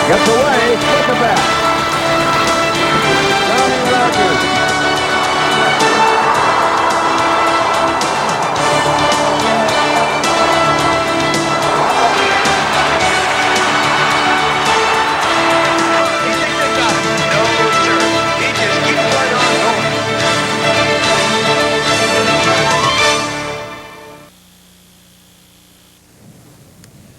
Gets away with the bat. Browning Rogers.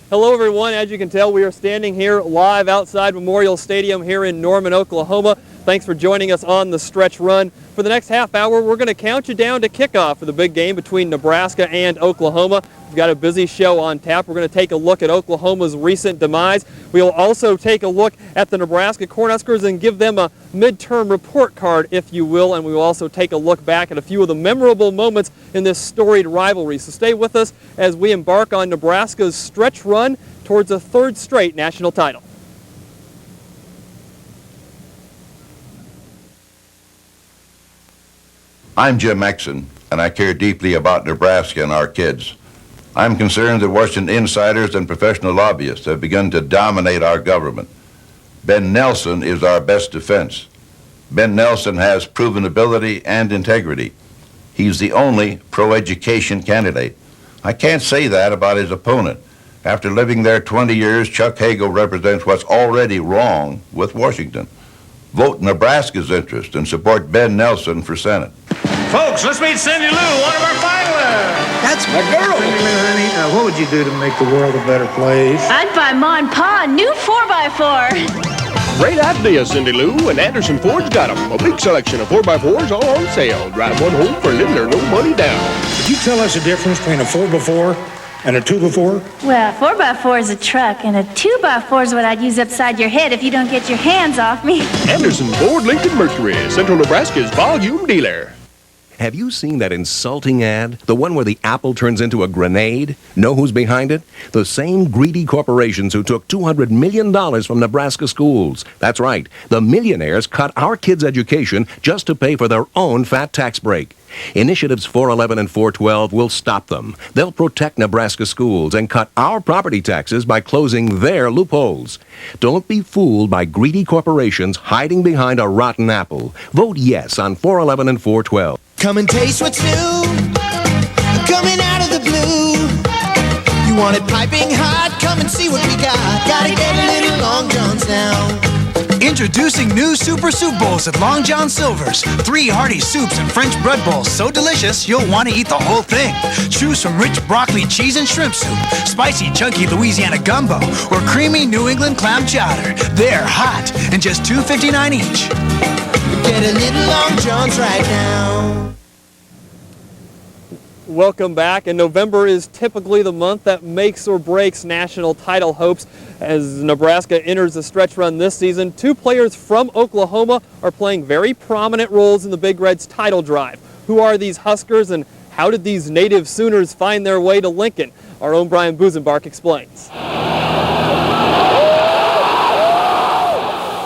Hello everyone, as you can tell we are standing here live outside Memorial Stadium here in Norman, Oklahoma. Thanks for joining us on the stretch run. For the next half hour we're going to count you down to kickoff for the big game between Nebraska and Oklahoma. We've got a busy show on tap. We're going to take a look at Oklahoma's recent demise. We'll also take a look at the Nebraska Cornhuskers and give them a midterm report card, if you will, and we will also take a look back at a few of the memorable moments in this storied rivalry. So stay with us as we embark on Nebraska's stretch run towards a third straight national title. I'm Jim Exon, and I care deeply about Nebraska and our kids. I'm concerned that Washington insiders and professional lobbyists have begun to dominate our government. Ben Nelson is our best defense. Ben Nelson has proven ability and integrity. He's the only pro-education candidate. I can't say that about his opponent. After living there 20 years, Chuck Hagel represents what's already wrong with Washington. Vote Nebraska's interest and support Ben Nelson for Senate. Folks, let's meet Cindy Lou, one of our finalists. That's my girl. Cindy Lou, honey, what would you do to make the world a better place? I'd buy Ma and Pa a new 4x4. Great idea, Cindy Lou, and Anderson Ford's got them. A big selection of 4x4s all on sale. Drive one home for little or no money down. Could you tell us the difference between a 4x4 and a 2x4? Well, 4x4 is a truck, and a 2x4 is what I'd use upside your head if you don't get your hands off me. Anderson Ford Lincoln Mercury, Central Nebraska's volume dealer. Have you seen that insulting ad? The one where the apple turns into a grenade? Know who's behind it? The same greedy corporations who took $200 million from Nebraska schools. That's right. The millionaires cut our kids' education just to pay for their own fat tax break. Initiatives 411 and 412 will stop them. They'll protect Nebraska schools and cut our property taxes by closing their loopholes. Don't be fooled by greedy corporations hiding behind a rotten apple. Vote yes on 411 and 412. Come and taste what's new, coming out of the blue. You want it piping hot? Come and see what we got. Gotta get a little Long John's now. Introducing new Super Soup Bowls at Long John Silver's. 3 hearty soups and French bread bowls so delicious you'll want to eat the whole thing. Choose from rich broccoli, cheese, and shrimp soup, spicy, chunky Louisiana gumbo, or creamy New England clam chowder. They're hot and just $2.59 each. Get a little Long John's right now. Welcome back, and November is typically the month that makes or breaks national title hopes. As Nebraska enters the stretch run this season, 2 players from Oklahoma are playing very prominent roles in the Big Red's title drive. Who are these Huskers, and how did these native Sooners find their way to Lincoln? Our own Brian Busenbark explains.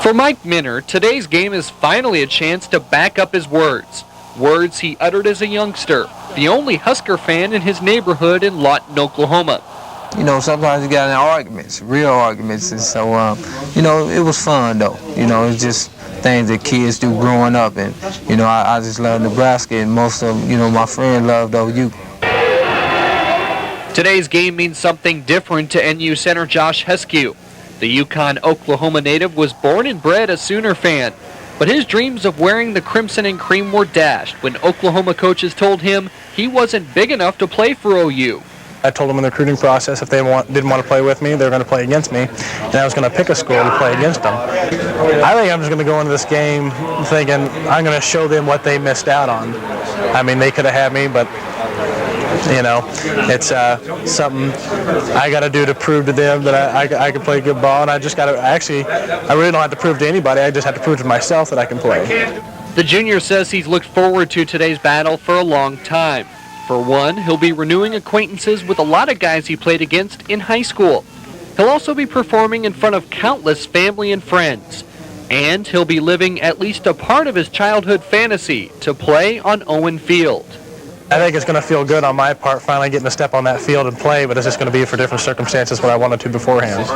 For Mike Minner, today's game is finally a chance to back up his words. Words he uttered as a youngster, the only Husker fan in his neighborhood in Lawton, Oklahoma. You know, sometimes you got in arguments, real arguments, and so, you know, it was fun, though. You know, it's just things that kids do growing up, and, you know, I just love Nebraska, and most of them, you know, my friends loved OU. Today's game means something different to NU center Josh Heskew. The Yukon, Oklahoma native was born and bred a Sooner fan, but his dreams of wearing the crimson and cream were dashed when Oklahoma coaches told him he wasn't big enough to play for OU. I told them in the recruiting process if they didn't want to play with me, they were going to play against me, and I was going to pick a school to play against them. I think I'm just going to go into this game thinking I'm going to show them what they missed out on. I mean, they could have had me, but, you know, it's something I got to do to prove to them that I can play good ball, and I just got to, actually, I really don't have to prove to anybody, I just have to prove to myself that I can play. The junior says he's looked forward to today's battle for a long time. For one, he'll be renewing acquaintances with a lot of guys he played against in high school. He'll also be performing in front of countless family and friends. And he'll be living at least a part of his childhood fantasy to play on Owen Field. I think it's going to feel good on my part finally getting to step on that field and play, but it's just going to be for different circumstances what I wanted to beforehand.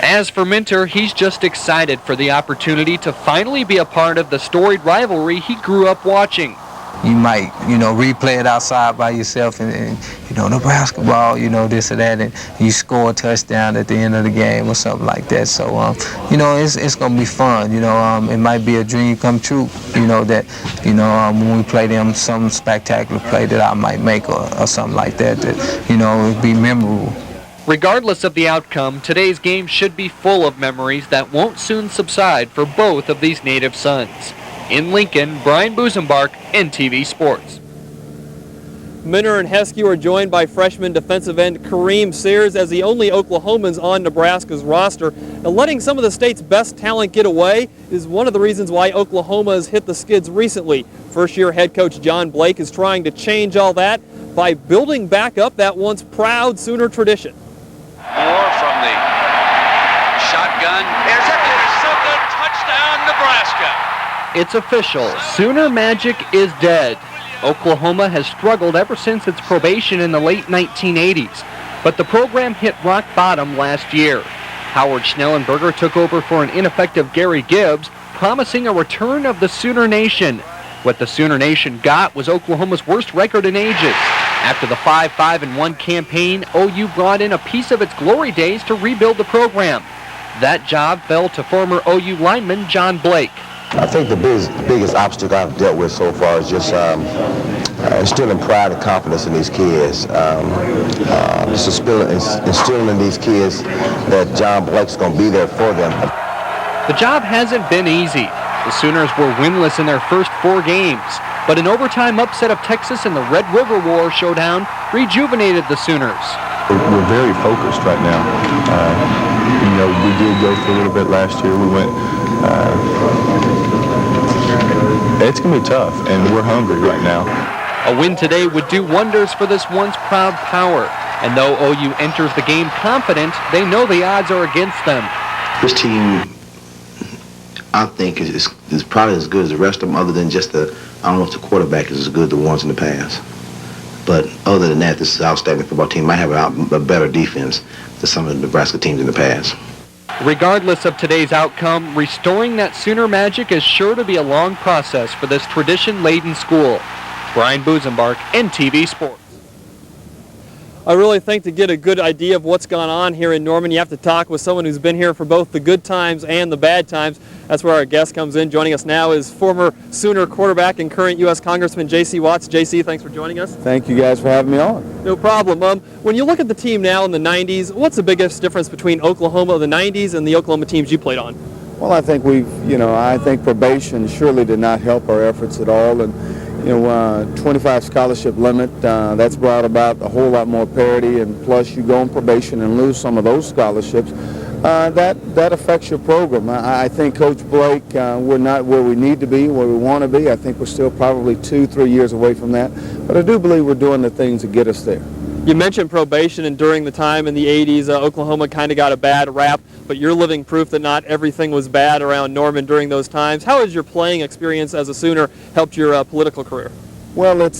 As for Minter, he's just excited for the opportunity to finally be a part of the storied rivalry he grew up watching. You might, replay it outside by yourself and Nebraska ball, this or that, and you score a touchdown at the end of the game or something like that. So, it's going to be fun. It might be a dream come true, when we play them, some spectacular play that I might make or something like that, it'd be memorable. Regardless of the outcome, today's game should be full of memories that won't soon subside for both of these native sons. In Lincoln, Brian Busenbark, NTV Sports. Minter and Hesky are joined by freshman defensive end Kareem Sears as the only Oklahomans on Nebraska's roster. Now, letting some of the state's best talent get away is one of the reasons why Oklahoma has hit the skids recently. First-year head coach John Blake is trying to change all that by building back up that once proud Sooner tradition. Moore from the shotgun. Intercepted. Touchdown, Nebraska. It's official. Sooner magic is dead. Oklahoma has struggled ever since its probation in the late 1980s, but the program hit rock bottom last year. Howard Schnellenberger took over for an ineffective Gary Gibbs, promising a return of the Sooner Nation. What the Sooner Nation got was Oklahoma's worst record in ages. After the 5-5-1 campaign, OU brought in a piece of its glory days to rebuild the program. That job fell to former OU lineman John Blake. I think the biggest obstacle I've dealt with so far is just instilling pride and confidence in these kids. Just instilling in these kids that John Blake's going to be there for them. The job hasn't been easy. The Sooners were winless in their first 4 games, but an overtime upset of Texas in the Red River War showdown rejuvenated the Sooners. We're very focused right now. We did go through a little bit last year. We went. It's going to be tough, and we're hungry right now. A win today would do wonders for this once proud power. And though OU enters the game confident, they know the odds are against them. This team, I think, is probably as good as the rest of them, other than just I don't know if the quarterback is as good as the ones in the past. But other than that, this is an outstanding football team. Might have a better defense than some of the Nebraska teams in the past. Regardless of today's outcome, restoring that Sooner magic is sure to be a long process for this tradition-laden school. Brian Busenbark, NTV Sports. I really think to get a good idea of what's gone on here in Norman, you have to talk with someone who's been here for both the good times and the bad times. That's where our guest comes in. Joining us now is former Sooner quarterback and current U.S. Congressman J.C. Watts. J.C., thanks for joining us. Thank you guys for having me on. No problem. When you look at the team now in the 90s, what's the biggest difference between Oklahoma of the 90s and the Oklahoma teams you played on? Well, I think I think probation surely did not help our efforts at all. And 25 scholarship limit, that's brought about a whole lot more parity, and plus you go on probation and lose some of those scholarships. That affects your program. I think Coach Blake, we're not where we need to be, where we want to be. I think we're still probably 2-3 years away from that, but I do believe we're doing the things to get us there. You mentioned probation, and during the time in the 80s, Oklahoma kind of got a bad rap, but you're living proof that not everything was bad around Norman during those times. How has your playing experience as a Sooner helped your political career? Well, it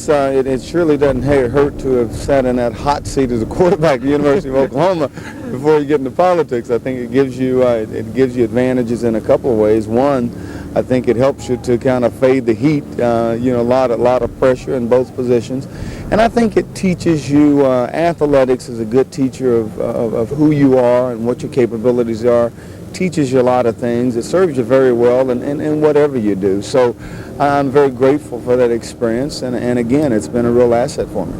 surely doesn't hurt to have sat in that hot seat as a quarterback at the University of Oklahoma before you get into politics. I think it gives you advantages in a couple of ways. One, I think it helps you to kind of fade the heat. A lot of pressure in both positions, and I think it teaches you. Athletics is a good teacher of who you are and what your capabilities are. Teaches you a lot of things. It serves you very well in whatever you do. So I'm very grateful for that experience, and again, it's been a real asset for me.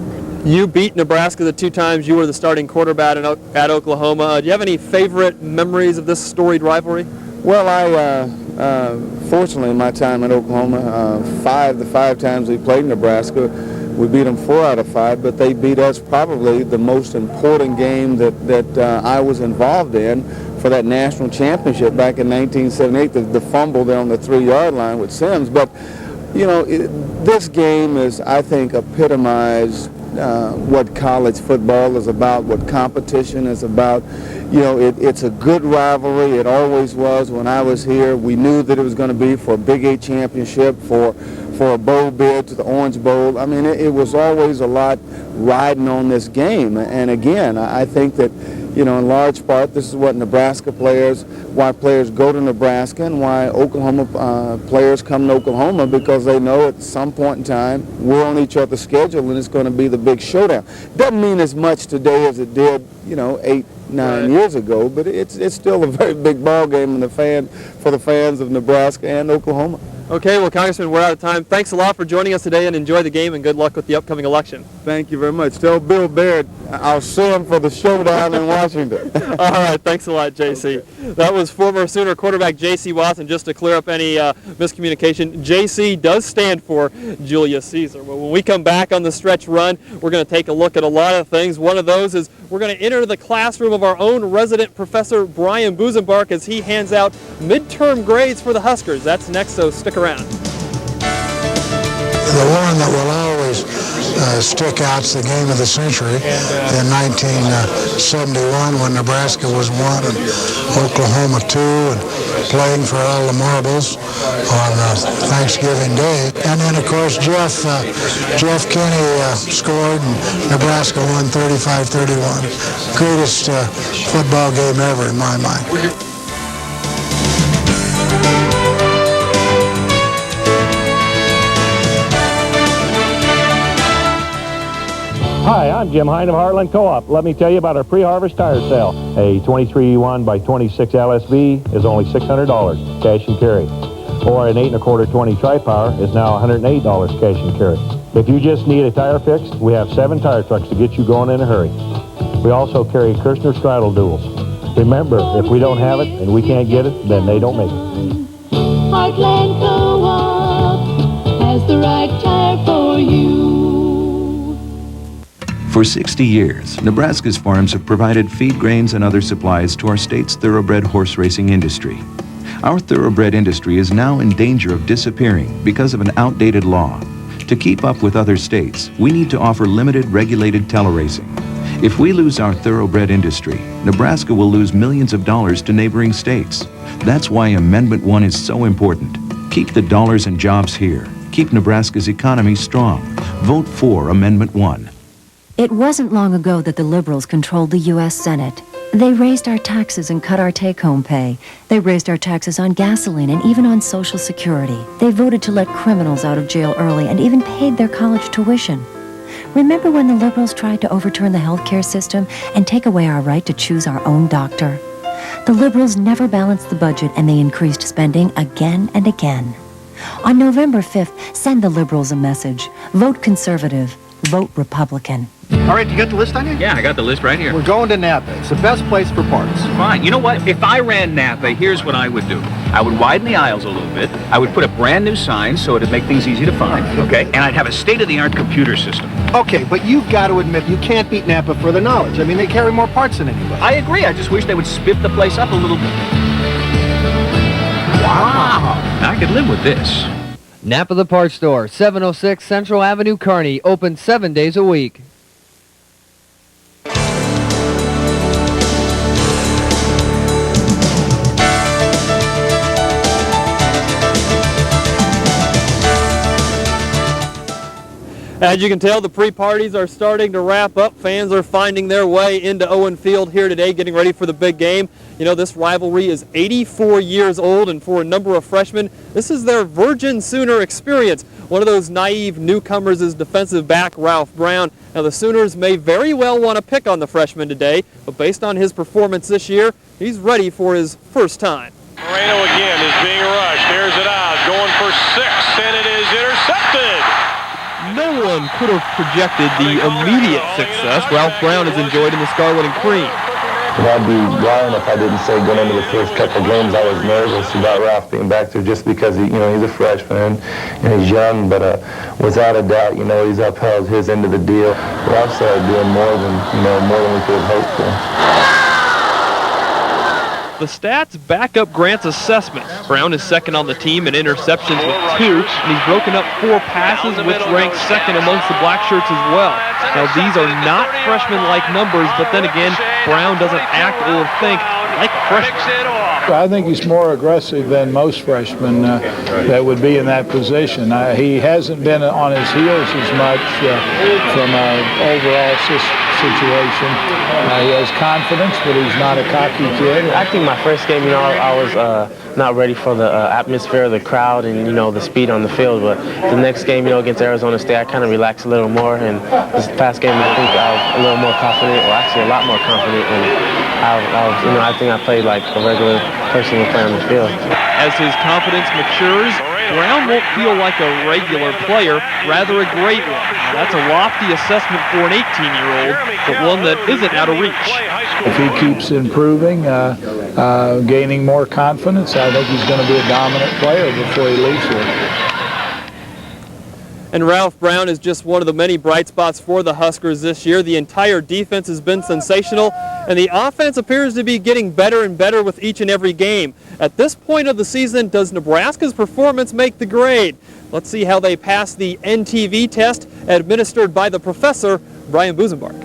You beat Nebraska the 2 times you were the starting quarterback at Oklahoma. Do you have any favorite memories of this storied rivalry? Well, I fortunately in my time at Oklahoma, the five times we played Nebraska, we beat them 4 out of 5, but they beat us probably the most important game that I was involved in for that national championship back in 1978, the fumble there on the 3-yard line with Sims. But, this game is, I think, epitomized what college football is about, what competition is about. It's a good rivalry. It always was when I was here. We knew that it was going to be for a Big 8 championship, for a bowl bid to the Orange Bowl. I mean, it was always a lot riding on this game. And again, I think that, you know, in large part, this is what Nebraska players, why players go to Nebraska and why Oklahoma players come to Oklahoma, because they know at some point in time we're on each other's schedule and it's going to be the big showdown. Doesn't mean as much today as it did, you know, 8-9 years ago, but it's still a very big ball game for the fans of Nebraska and Oklahoma. Okay, well, Congressman, we're out of time. Thanks a lot for joining us today, and enjoy the game, and good luck with the upcoming election. Thank you very much. Tell Bill Baird I'll sue him for the showdown in Washington. All right, thanks a lot, JC. Okay. That was former Sooner quarterback J.C. Watson. Just to clear up any miscommunication, JC does stand for Julius Caesar. Well, when we come back on the stretch run, we're going to take a look at a lot of things. One of those is we're going to enter the classroom of our own resident professor, Brian Busenbark, as he hands out midterm grades for the Huskers. That's next, so stick around. The one that will always stick out is the game of the century in 1971 when Nebraska was 1 and Oklahoma 2 and playing for all the marbles on Thanksgiving Day. And then, of course, Jeff Kinney scored and Nebraska won 35-31. Greatest football game ever in my mind. Hi, I'm Jim Hine of Heartland Co-op. Let me tell you about our pre-harvest tire sale. A 23E1 by 26 LSB is only $600 cash and carry. Or an 8 1/4 20 Tri-Power is now $108 cash and carry. If you just need a tire fixed, we have 7 tire trucks to get you going in a hurry. We also carry Kirshner straddle duals. Remember, if we don't have it and we can't get it, then they don't make it. Heartland Co-op has the right tire for you. For 60 years, Nebraska's farms have provided feed grains and other supplies to our state's thoroughbred horse racing industry. Our thoroughbred industry is now in danger of disappearing because of an outdated law. To keep up with other states, we need to offer limited regulated teleracing. If we lose our thoroughbred industry, Nebraska will lose millions of dollars to neighboring states. That's why Amendment 1 is so important. Keep the dollars and jobs here. Keep Nebraska's economy strong. Vote for Amendment 1. It wasn't long ago that the liberals controlled the U.S. Senate. They raised our taxes and cut our take-home pay. They raised our taxes on gasoline and even on Social Security. They voted to let criminals out of jail early and even paid their college tuition. Remember when the liberals tried to overturn the healthcare system and take away our right to choose our own doctor? The liberals never balanced the budget and they increased spending again and again. On November 5th, send the liberals a message. Vote conservative. Vote Republican. All right, you got the list on you? Yeah, I got the list right here. We're going to Napa. It's the best place for parts. Fine. You know what? If I ran Napa, here's what I would do. I would widen the aisles a little bit. I would put a brand new sign so it'd make things easy to find. Okay. And I'd have a state-of-the-art computer system. Okay, but you've got to admit you can't beat Napa for the knowledge. I mean, they carry more parts than anybody. I agree. I just wish they would spiff the place up a little bit. Wow. I could live with this. Napa the Parts Store, 706 Central Avenue, Kearney, open 7 days a week. As you can tell, the pre-parties are starting to wrap up. Fans are finding their way into Owen Field here today, getting ready for the big game. You know, this rivalry is 84 years old, and for a number of freshmen, this is their virgin Sooner experience. One of those naive newcomers is defensive back Ralph Brown. Now, the Sooners may very well want to pick on the freshman today, but based on his performance this year, he's ready for his first time. Moreno again is being rushed. Here's it out, going for 6, and it is intercepted. No one could have projected the immediate success Ralph Brown has enjoyed in the Scarlet and Cream. I'd be lying if I didn't say going into the first couple of games I was nervous about Ralph being back there just because he's a freshman and he's young, but without a doubt, he's upheld his end of the deal. Ralph's doing more than we could have hoped for. The stats back up Grant's assessment. Brown is second on the team in interceptions with 2, and he's broken up 4 passes, which ranks second amongst the black shirts as well. Now, these are not freshman-like numbers, but then again, Brown doesn't act or think like a freshman. I think he's more aggressive than most freshmen that would be in that position. He hasn't been on his heels as much from an overall situation. He has confidence, but he's not a cocky kid. I think my first game, I was not ready for the atmosphere, the crowd, and, the speed on the field. But the next game, against Arizona State, I kind of relaxed a little more. And this past game, I think I was a little more confident, or actually a lot more confident. And I think I played like a regular person would play on the field. As his confidence matures, Brown won't feel like a regular player, rather a great one. Now, that's a lofty assessment for an 18-year-old, but one that isn't out of reach. If he keeps improving, gaining more confidence, I think he's going to be a dominant player before he leaves here. And Ralph Brown is just one of the many bright spots for the Huskers this year. The entire defense has been sensational, and the offense appears to be getting better and better with each and every game. At this point of the season, does Nebraska's performance make the grade? Let's see how they pass the NTV test administered by the professor, Brian Busenbark.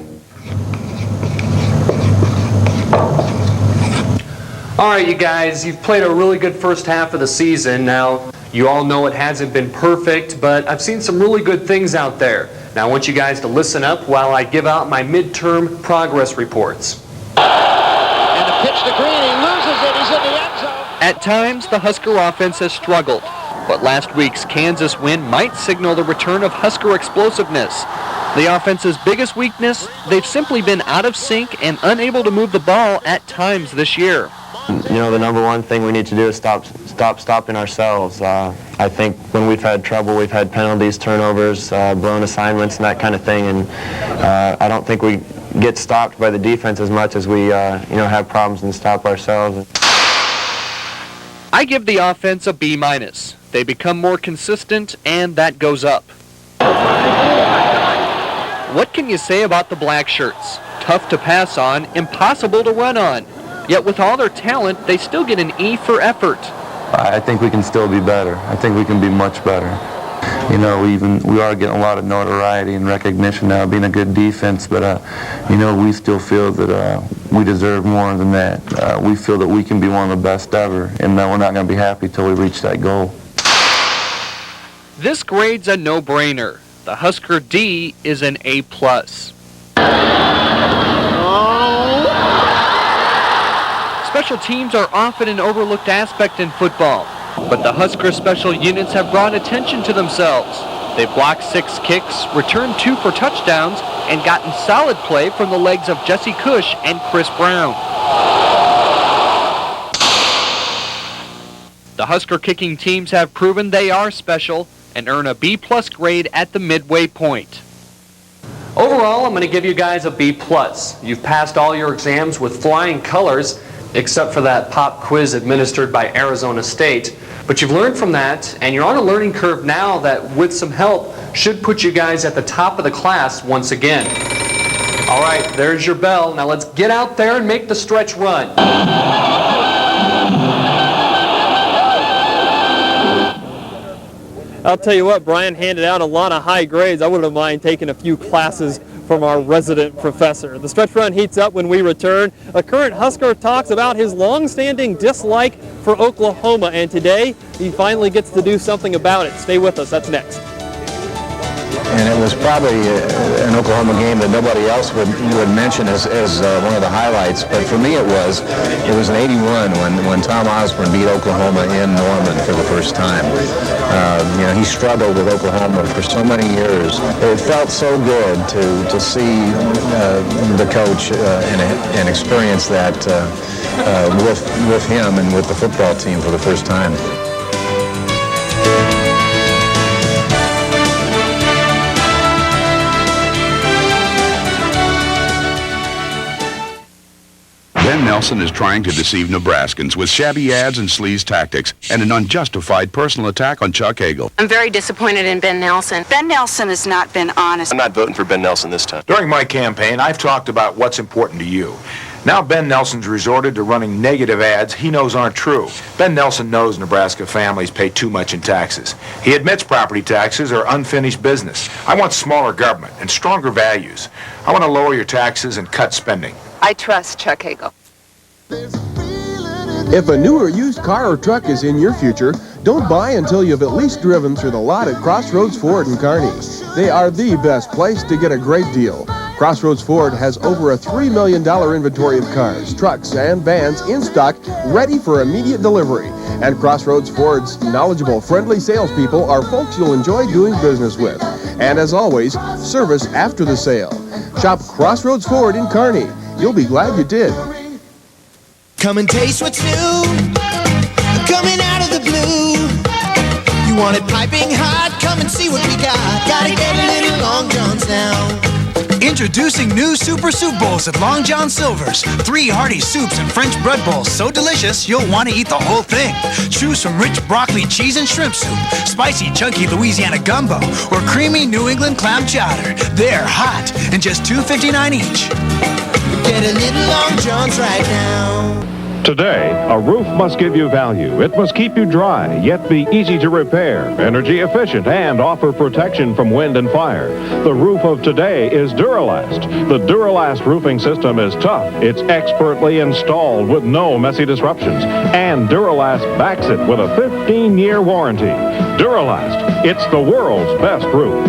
All right, you guys, you've played a really good first half of the season. Now, you all know it hasn't been perfect, but I've seen some really good things out there. Now, I want you guys to listen up while I give out my midterm progress reports. And the pitch to Green, he loses it, he's in the end zone. At times, the Husker offense has struggled, but last week's Kansas win might signal the return of Husker explosiveness. The offense's biggest weakness, they've simply been out of sync and unable to move the ball at times this year. The number one thing we need to do is stop stopping ourselves. I think when we've had trouble, we've had penalties, turnovers, blown assignments, and that kind of thing. And I don't think we get stopped by the defense as much as we have problems and stop ourselves. I give the offense a B-. They become more consistent, and that goes up. What can you say about the black shirts? Tough to pass on, impossible to run on. Yet with all their talent, they still get an E for effort. I think we can still be better. I think we can be much better. We are getting a lot of notoriety and recognition now, being a good defense, but we still feel that we deserve more than that. We feel that we can be one of the best ever, and we're not going to be happy till we reach that goal. This grade's a no-brainer. The Husker D is an A+. Special teams are often an overlooked aspect in football, but the Husker special units have brought attention to themselves. They've blocked 6 kicks, returned 2 for touchdowns, and gotten solid play from the legs of Jesse Cush and Chris Brown. The Husker kicking teams have proven they are special and earn a B+ grade at the midway point. Overall, I'm going to give you guys a B+. You've passed all your exams with flying colors, except for that pop quiz administered by Arizona State. But you've learned from that, and you're on a learning curve now that, with some help, should put you guys at the top of the class once again. All right, there's your bell. Now let's get out there and make the stretch run. I'll tell you what, Brian handed out a lot of high grades. I wouldn't mind taking a few classes from our resident professor. The stretch run heats up when we return. A current Husker talks about his long-standing dislike for Oklahoma, and today he finally gets to do something about it. Stay with us, that's next. And it was probably an Oklahoma game that nobody else would mention as one of the highlights. But for me, it was an 81 when Tom Osborne beat Oklahoma in Norman for the first time. He struggled with Oklahoma for so many years. It felt so good to see the coach and experience that with him and with the football team for the first time. Ben Nelson is trying to deceive Nebraskans with shabby ads and sleaze tactics and an unjustified personal attack on Chuck Hagel. I'm very disappointed in Ben Nelson. Ben Nelson has not been honest. I'm not voting for Ben Nelson this time. During my campaign, I've talked about what's important to you. Now Ben Nelson's resorted to running negative ads he knows aren't true. Ben Nelson knows Nebraska families pay too much in taxes. He admits property taxes are unfinished business. I want smaller government and stronger values. I want to lower your taxes and cut spending. I trust Chuck Hagel. If a new or used car or truck is in your future, don't buy until you've at least driven through the lot at Crossroads Ford in Kearney. They are the best place to get a great deal. Crossroads Ford has over a $3 million inventory of cars, trucks, and vans in stock, ready for immediate delivery. And Crossroads Ford's knowledgeable, friendly salespeople are folks you'll enjoy doing business with. And as always, service after the sale. Shop Crossroads Ford in Kearney. You'll be glad you did. Come and taste what's new, coming out of the blue. You want it piping hot? Come and see what we got. Gotta get a little Long John's now. Introducing new Super Soup Bowls at Long John Silver's. 3 hearty soups and French bread bowls so delicious you'll want to eat the whole thing. Choose from rich broccoli, cheese, and shrimp soup, spicy, chunky Louisiana gumbo, or creamy New England clam chowder. They're hot and just $2.59 each. Get a little Long John's right now. Today, a roof must give you value. It must keep you dry, yet be easy to repair, energy efficient, and offer protection from wind and fire. The roof of today is Duralast. The Duralast roofing system is tough. It's expertly installed with no messy disruptions. And Duralast backs it with a 15-year warranty. Duralast, it's the world's best roof.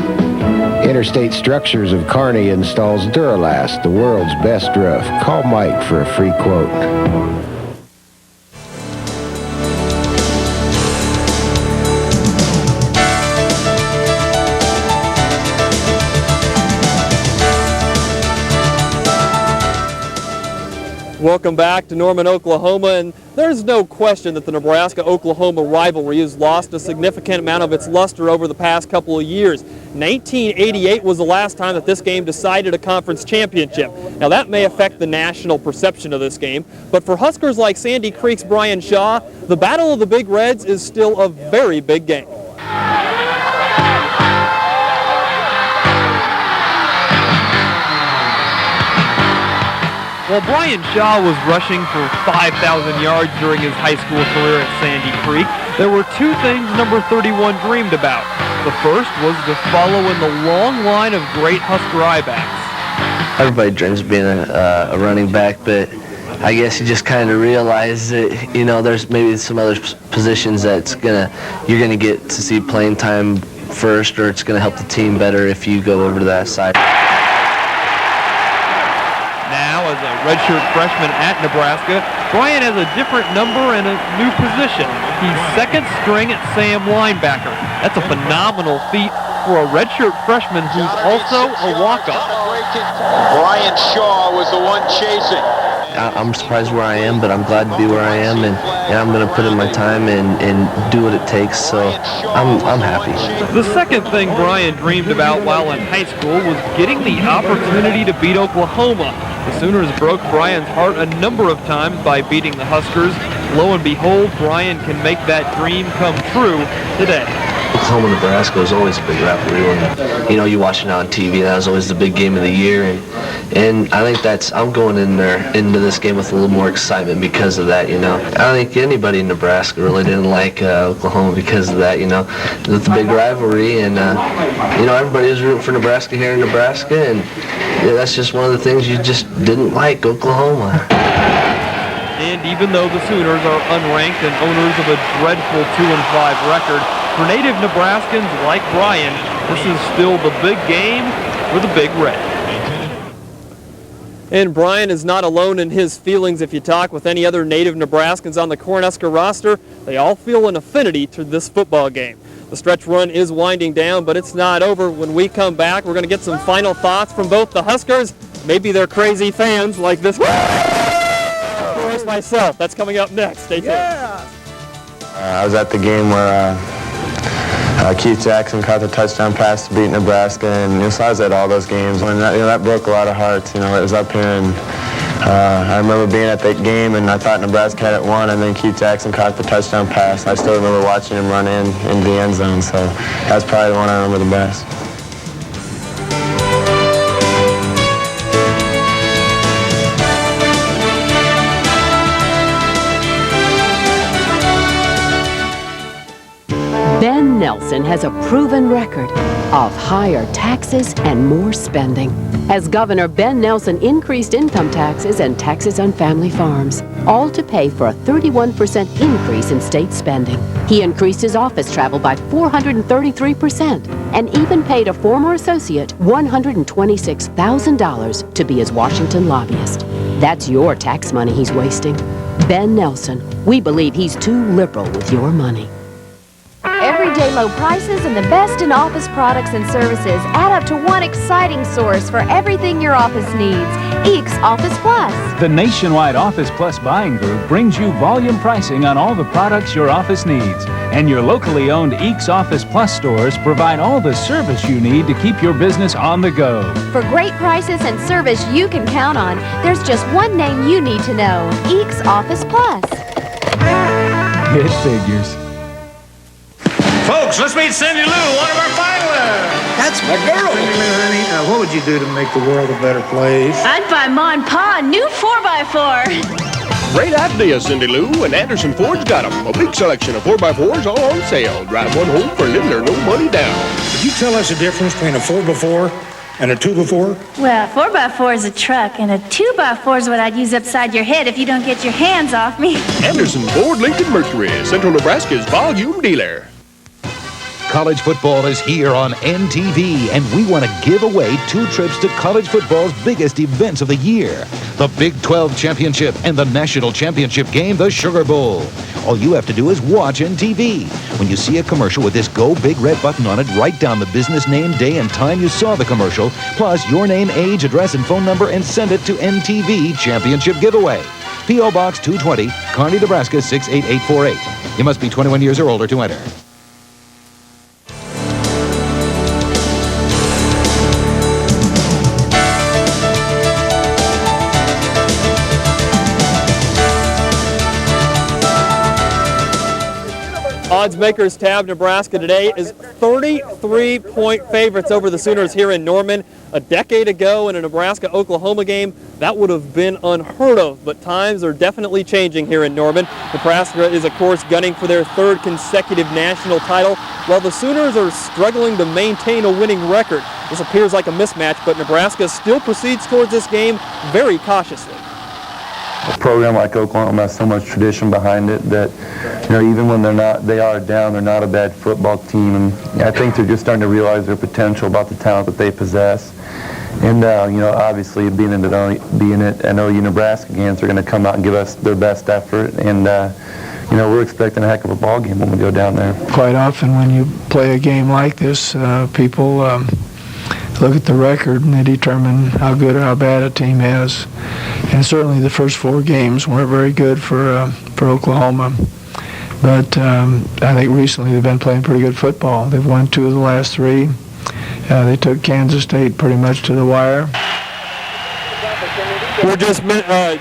Interstate Structures of Kearney installs Duralast, the world's best roof. Call Mike for a free quote. Welcome back to Norman, Oklahoma, and there's no question that the Nebraska-Oklahoma rivalry has lost a significant amount of its luster over the past couple of years. 1988 was the last time that this game decided a conference championship. Now that may affect the national perception of this game, but for Huskers like Sandy Creek's Brian Shaw, the Battle of the Big Reds is still a very big game. While Brian Shaw was rushing for 5,000 yards during his high school career at Sandy Creek, there were 2 things number 31 dreamed about. The first was to follow in the long line of great Husker I-backs. Everybody dreams of being a running back, but I guess you just kind of realize that, you know, there's maybe some other positions that you're gonna get to see playing time first, or it's gonna help the team better if you go over to that side. Now, as a redshirt freshman at Nebraska, Brian has a different number and a new position. He's second string at Sam linebacker. That's a phenomenal feat for a redshirt freshman who's also a walk-on. Brian Shaw was the one chasing. I'm surprised where I am, but I'm glad to be where I am, and I'm going to put in my time and do what it takes, so I'm happy. The second thing Brian dreamed about while in high school was getting the opportunity to beat Oklahoma. The Sooners broke Brian's heart a number of times by beating the Huskers. Lo and behold, Brian can make that dream come true today. Oklahoma, Nebraska was always a big rivalry. When, you know, you watch it on TV, that was always the big game of the year, and I think I'm going into this game with a little more excitement because of that, you know. I don't think anybody in Nebraska really didn't like Oklahoma because of that, you know. It's a big rivalry, and, you know, everybody was rooting for Nebraska here in Nebraska, and that's just one of the things you just didn't like, Oklahoma. And even though the Sooners are unranked and owners of a dreadful 2-5 record, for native Nebraskans like Brian, this is still the big game for the Big Red. And Brian is not alone in his feelings. If you talk with any other native Nebraskans on the Cornhusker roster, they all feel an affinity to this football game. The stretch run is winding down, but it's not over. When we come back, we're going to get some final thoughts from both the Huskers, maybe they're crazy fans like this guy, or myself. That's coming up next. Stay tuned. I was at the game where Keith Jackson caught the touchdown pass to beat Nebraska, and so I was at all those games, and that broke a lot of hearts. You know, it was up here, and I remember being at that game, and I thought Nebraska had it won, and then Keith Jackson caught the touchdown pass. I still remember watching him run into the end zone, so that's probably the one I remember the best. Ben Nelson has a proven record of higher taxes and more spending. As governor, Ben Nelson increased income taxes and taxes on family farms, all to pay for a 31% increase in state spending. He increased his office travel by 433%. and even paid a former associate $126,000 to be his Washington lobbyist. That's your tax money he's wasting. Ben Nelson, we believe he's too liberal with your money. Everyday low prices and the best in office products and services add up to one exciting source for everything your office needs. Eeks Office Plus. The nationwide Office Plus buying group brings you volume pricing on all the products your office needs. And your locally owned Eeks Office Plus stores provide all the service you need to keep your business on the go. For great prices and service you can count on, there's just one name you need to know. Eeks Office Plus. It figures. Folks, let's meet Cindy Lou, one of our finalists. That's my girl. Honey, what would you do to make the world a better place? I'd buy Ma and Pa a new 4x4. Great idea, Cindy Lou, and Anderson Ford's got them. A big selection of 4x4s all on sale. Drive one home for little or no money down. Could you tell us the difference between a 4x4 and a 2x4? Well, 4x4 is a truck, and a 2x4 is what I'd use upside your head if you don't get your hands off me. Anderson Ford Lincoln Mercury, Central Nebraska's volume dealer. College football is here on NTV, and we want to give away 2 trips to college football's biggest events of the year. The Big 12 Championship and the National Championship game, the Sugar Bowl. All you have to do is watch NTV. When you see a commercial with this Go Big red button on it, write down the business name, day, and time you saw the commercial, plus your name, age, address, and phone number, and send it to NTV Championship Giveaway. P.O. Box 220, Kearney, Nebraska 68848. You must be 21 years or older to enter. Odds makers tab Nebraska today is 33-point favorites over the Sooners here in Norman. A decade ago in a Nebraska-Oklahoma game, that would have been unheard of, but times are definitely changing here in Norman. Nebraska is, of course, gunning for their 3rd consecutive national title, while the Sooners are struggling to maintain a winning record. This appears like a mismatch, but Nebraska still proceeds towards this game very cautiously. A program like Oklahoma has so much tradition behind it that, even when they are down, they're not a bad football team. And I think they're just starting to realize their potential about the talent that they possess. And, obviously being at an OU Nebraska games, they're going to come out and give us their best effort. And, we're expecting a heck of a ball game when we go down there. Quite often when you play a game like this, people look at the record and they determine how good or how bad a team is. And certainly the first 4 games weren't very good for Oklahoma. But I think recently they've been playing pretty good football. They've won 2 of the last 3. They took Kansas State pretty much to the wire.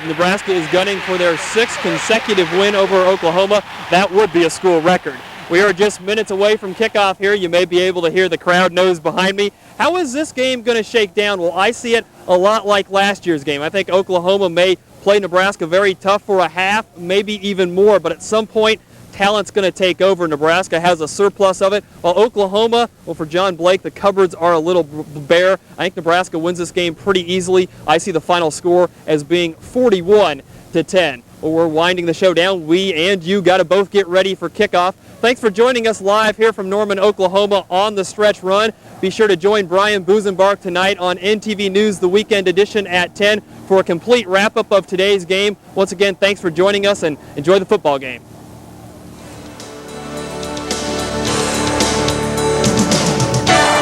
Nebraska is gunning for their 6th consecutive win over Oklahoma. That would be a school record. We are just minutes away from kickoff here. You may be able to hear the crowd noise behind me. How is this game going to shake down? Well, I see it a lot like last year's game. I think Oklahoma may play Nebraska very tough for a half, maybe even more, but at some point, talent's going to take over. Nebraska has a surplus of it, while Oklahoma, for John Blake, the cupboards are a little bare. I think Nebraska wins this game pretty easily. I see the final score as being 41-10. Well, we're winding the show down. We and you got to both get ready for kickoff. Thanks for joining us live here from Norman, Oklahoma on the Stretch Run. Be sure to join Brian Busenbark tonight on NTV News, the weekend edition at 10 for a complete wrap-up of today's game. Once again, thanks for joining us and enjoy the football game.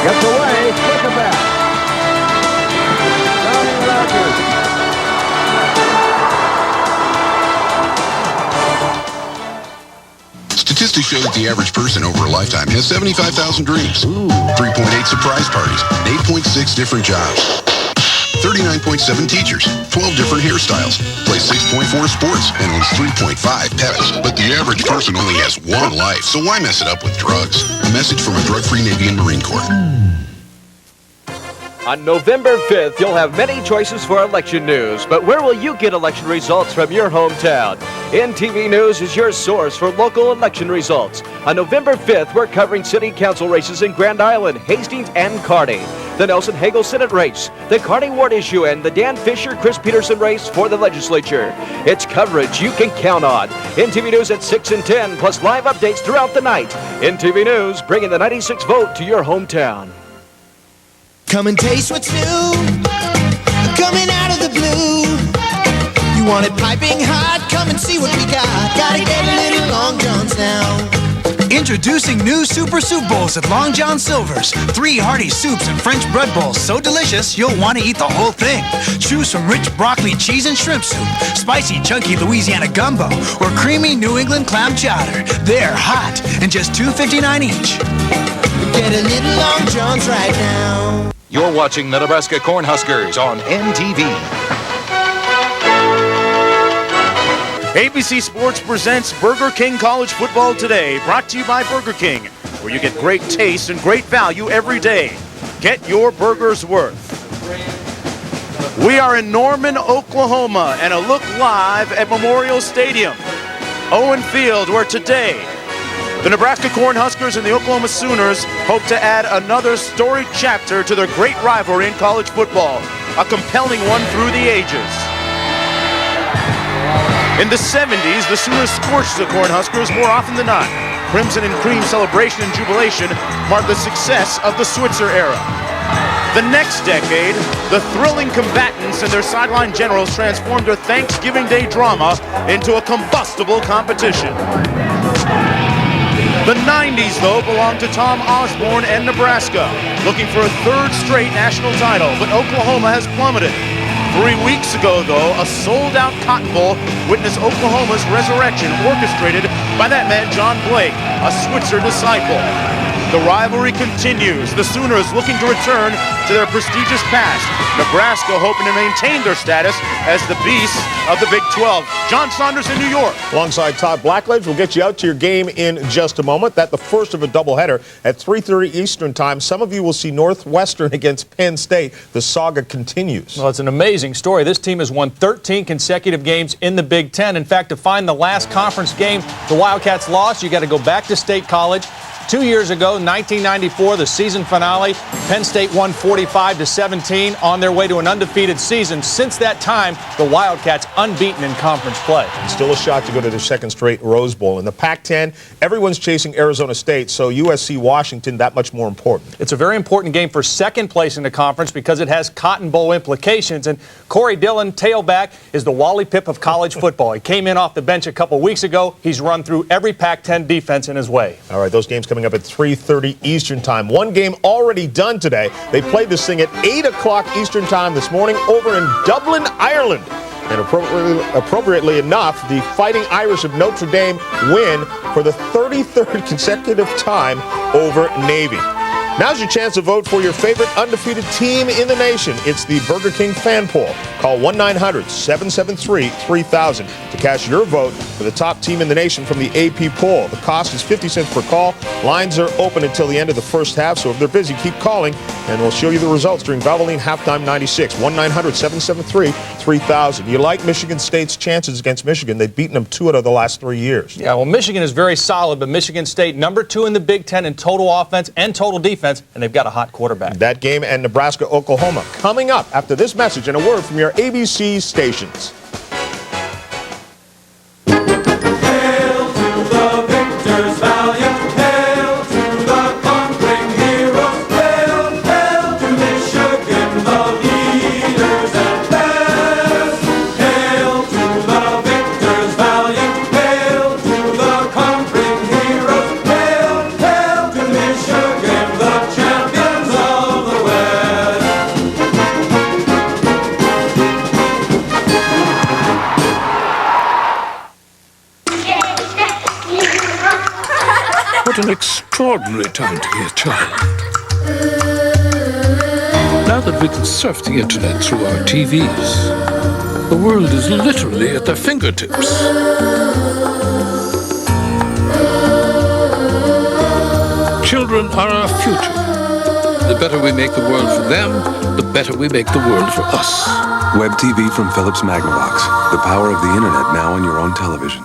Gets away, flip it back. Johnny Rogers. Statistics show that the average person over a lifetime has 75,000 dreams, 3.8 surprise parties, 8.6 different jobs, 39.7 teachers, 12 different hairstyles, plays 6.4 sports, and owns 3.5 pets. But the average person only has one life, so why mess it up with drugs? A message from a drug-free Navy and Marine Corps. On November 5th, you'll have many choices for election news, but where will you get election results from your hometown? NTV News is your source for local election results. On November 5th, we're covering city council races in Grand Island, Hastings, and Kearney. the Nelson Hagel Senate race, the Carney Ward issue, and the Dan Fisher-Chris Peterson race for the legislature. It's coverage you can count on. NTV News at 6 and 10, plus live updates throughout the night. NTV News, bringing the 96 vote to your hometown. Come and taste what's new, coming out of the blue. You want it piping hot? Come and see what we got. Gotta get a little Long John's now. Introducing new Super Soup Bowls at Long John Silver's. 3 hearty soups and French bread bowls so delicious you'll want to eat the whole thing. Choose from rich broccoli, cheese, and shrimp soup, spicy, chunky Louisiana gumbo, or creamy New England clam chowder. They're hot and just $2.59 each. Get a little Long John's right now. You're watching the Nebraska Cornhuskers on NTV. ABC Sports presents Burger King College Football Today, brought to you by Burger King, where you get great taste and great value every day. Get your burger's worth. We are in Norman, Oklahoma, and a look live at Memorial Stadium, Owen Field, where today the Nebraska Cornhuskers and the Oklahoma Sooners hope to add another storied chapter to their great rivalry in college football, a compelling one through the ages. In the 70s, the Sooners scorched the Cornhuskers more often than not. Crimson and cream celebration and jubilation marked the success of the Switzer era. The next decade, the thrilling combatants and their sideline generals transformed their Thanksgiving Day drama into a combustible competition. The 90s, though, belonged to Tom Osborne and Nebraska, looking for a third straight national title, but Oklahoma has plummeted. 3 weeks ago, though, a sold-out Cotton Bowl witnessed Oklahoma's resurrection, orchestrated by that man John Blake, a Switzer disciple. The rivalry continues, the Sooners looking to return to their prestigious past, Nebraska hoping to maintain their status as the beasts of the Big 12. John Saunders in New York. Alongside Todd Blackledge, we'll get you out to your game in just a moment. That's the first of a doubleheader at 3:30 Eastern Time. Some of you will see Northwestern against Penn State. The saga continues. Well, it's an amazing story. This team has won 13 consecutive games in the Big Ten. In fact, to find the last conference game the Wildcats lost, you got to go back to State College. 2 years ago, 1994, the season finale, Penn State won 45-17 on their way to an undefeated season. Since that time, the Wildcats unbeaten in conference play. And still a shot to go to their second straight Rose Bowl. In the Pac-10, everyone's chasing Arizona State, so USC-Washington that much more important. It's a very important game for second place in the conference because it has Cotton Bowl implications. And Corey Dillon, tailback, is the Wally Pipp of college football. He came in off the bench a couple weeks ago. He's run through every Pac-10 defense in his way. All right, those games coming up at 3:30 Eastern Time. One game already done today. They played this thing at 8 o'clock Eastern Time this morning over in Dublin, Ireland. And appropriately enough, the Fighting Irish of Notre Dame win for the 33rd consecutive time over Navy. Now's your chance to vote for your favorite undefeated team in the nation. It's the Burger King fan poll. Call 1-900-773-3000 to cast your vote for the top team in the nation from the AP poll. The cost is 50 cents per call. Lines are open until the end of the first half, so if they're busy, keep calling, and we'll show you the results during Valvoline Halftime 96. 1-900-773-3000. You like Michigan State's chances against Michigan? They've beaten them 2 out of the last 3 years. Yeah, well, Michigan is very solid, but Michigan State, number 2 in the Big Ten in total offense and total defense, and they've got a hot quarterback. That game and Nebraska, Oklahoma coming up after this message and a word from your ABC stations. What an extraordinary time to be a child. Now that we can surf the internet through our TVs, the world is literally at their fingertips. Children are our future. The better we make the world for them, the better we make the world for us. Web TV from Philips Magnavox. The power of the internet now on your own television.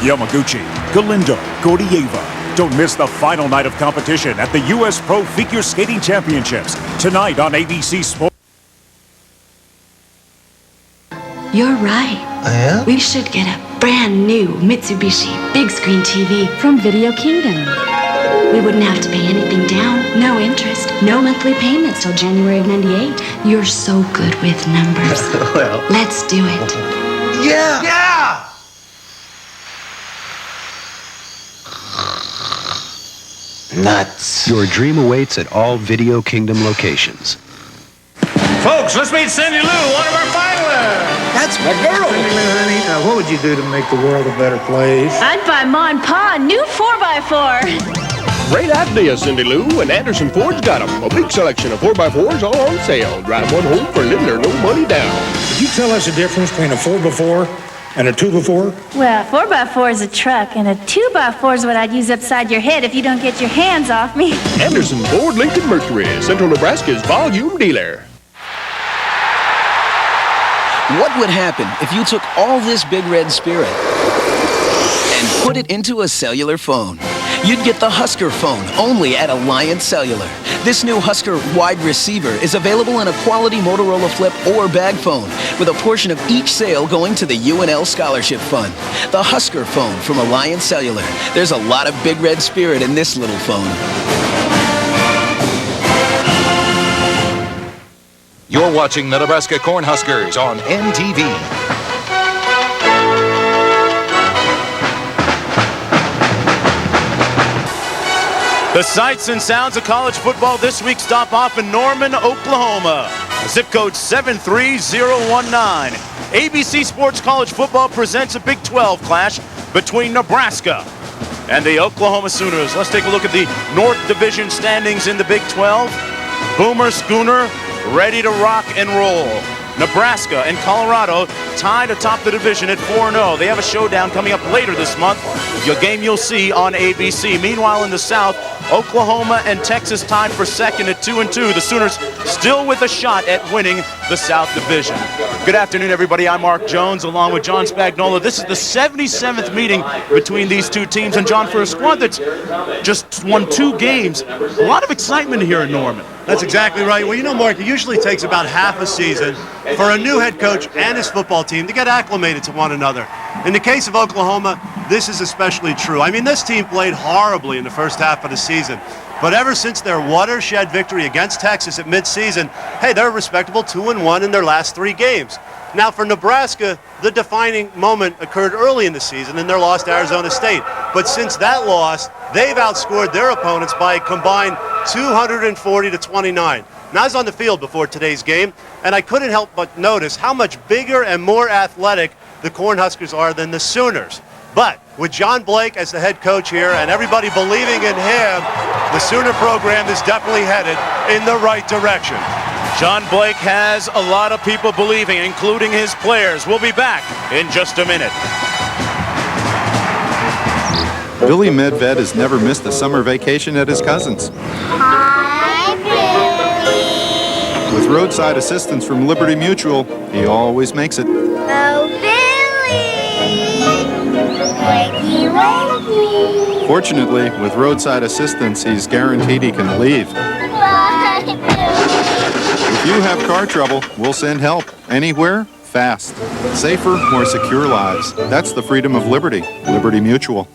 Yamaguchi, Galindo, Gordieva. Don't miss the final night of competition at the U.S. Pro Figure Skating Championships tonight on ABC Sports. You're right. Yeah? We should get a brand new Mitsubishi big screen TV from Video Kingdom. We wouldn't have to pay anything down, no interest, no monthly payments till January of '98. You're so good with numbers. Well, let's do it. Yeah! Yeah! Nuts. Your dream awaits at all Video Kingdom locations. Folks, let's meet Cindy Lou, one of our finalists. That's my girl. Cindy Lou, honey, what would you do to make the world a better place? I'd buy Ma and Pa a new 4x4. Great idea, Cindy Lou, and Anderson Ford's got them. A big selection of 4x4s all on sale. Drive one home for little or no money down. Could you tell us the difference between a 4x4 and a 2x4? Well, 4x4 is a truck, and a 2x4 is what I'd use upside your head if you don't get your hands off me. Anderson Ford Lincoln Mercury, Central Nebraska's volume dealer. What would happen if you took all this Big Red Spirit and put it into a cellular phone? You'd get the Husker phone, only at Alliance Cellular. This new Husker wide receiver is available in a quality Motorola flip or bag phone, with a portion of each sale going to the UNL Scholarship Fund. The Husker phone from Alliance Cellular. There's a lot of Big Red Spirit in this little phone. You're watching the Nebraska Cornhuskers on NTV. The sights and sounds of college football this week stop off in Norman, Oklahoma. Zip code 73019. ABC Sports College Football presents a Big 12 clash between Nebraska and the Oklahoma Sooners. Let's take a look at the North Division standings in the Big 12. Boomer Schooner ready to rock and roll. Nebraska and Colorado tied atop the division at 4-0. They have a showdown coming up later this month, a game you'll see on ABC. Meanwhile, in the South, Oklahoma and Texas tied for second at 2-2. The Sooners still with a shot at winning the South Division. Good afternoon, everybody. I'm Mark Jones, along with John Spagnola. This is the 77th meeting between these two teams. And, John, for a squad that's just won 2 games, a lot of excitement here in Norman. That's exactly right. Well, you know, Mark, it usually takes about half a season for a new head coach and his football team to get acclimated to one another. In the case of Oklahoma, this is especially true. I mean, this team played horribly in the first half of the season. But ever since their watershed victory against Texas at midseason, hey, they're a respectable 2-1 in their last 3 games. Now, for Nebraska, the defining moment occurred early in the season in their loss to Arizona State. But since that loss, they've outscored their opponents by a combined 240-29. Now, I was on the field before today's game, and I couldn't help but notice how much bigger and more athletic the Cornhuskers are than the Sooners. But with John Blake as the head coach here and everybody believing in him, the Sooner program is definitely headed in the right direction. John Blake has a lot of people believing, including his players. We'll be back in just a minute. Billy Medved has never missed a summer vacation at his cousin's. Hi, Billy. With roadside assistance from Liberty Mutual, he always makes it. Oh, Billy. Wakey, wakey. Fortunately, with roadside assistance, he's guaranteed he can leave. Bye, Billy. If you have car trouble, we'll send help. Anywhere, fast. Safer, more secure lives. That's the freedom of Liberty. Liberty Mutual.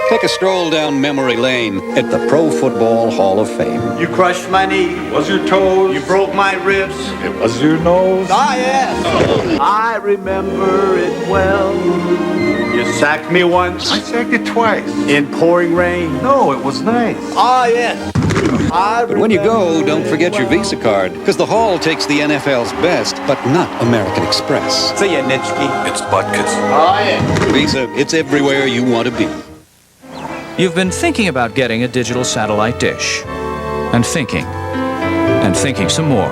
Take a stroll down memory lane at the Pro Football Hall of Fame. You crushed my knee. It was your toes. You broke my ribs. It was your nose. Ah, yes. I remember it well. You sacked me once. I sacked you twice. In pouring rain. No, it was nice. Ah, yes. But when you go, don't forget your Visa card, because the Hall takes the NFL's best, but not American Express. See ya, Nitschke. It's Butkus. Oh, yeah. Visa, it's everywhere you want to be. You've been thinking about getting a digital satellite dish. And thinking some more.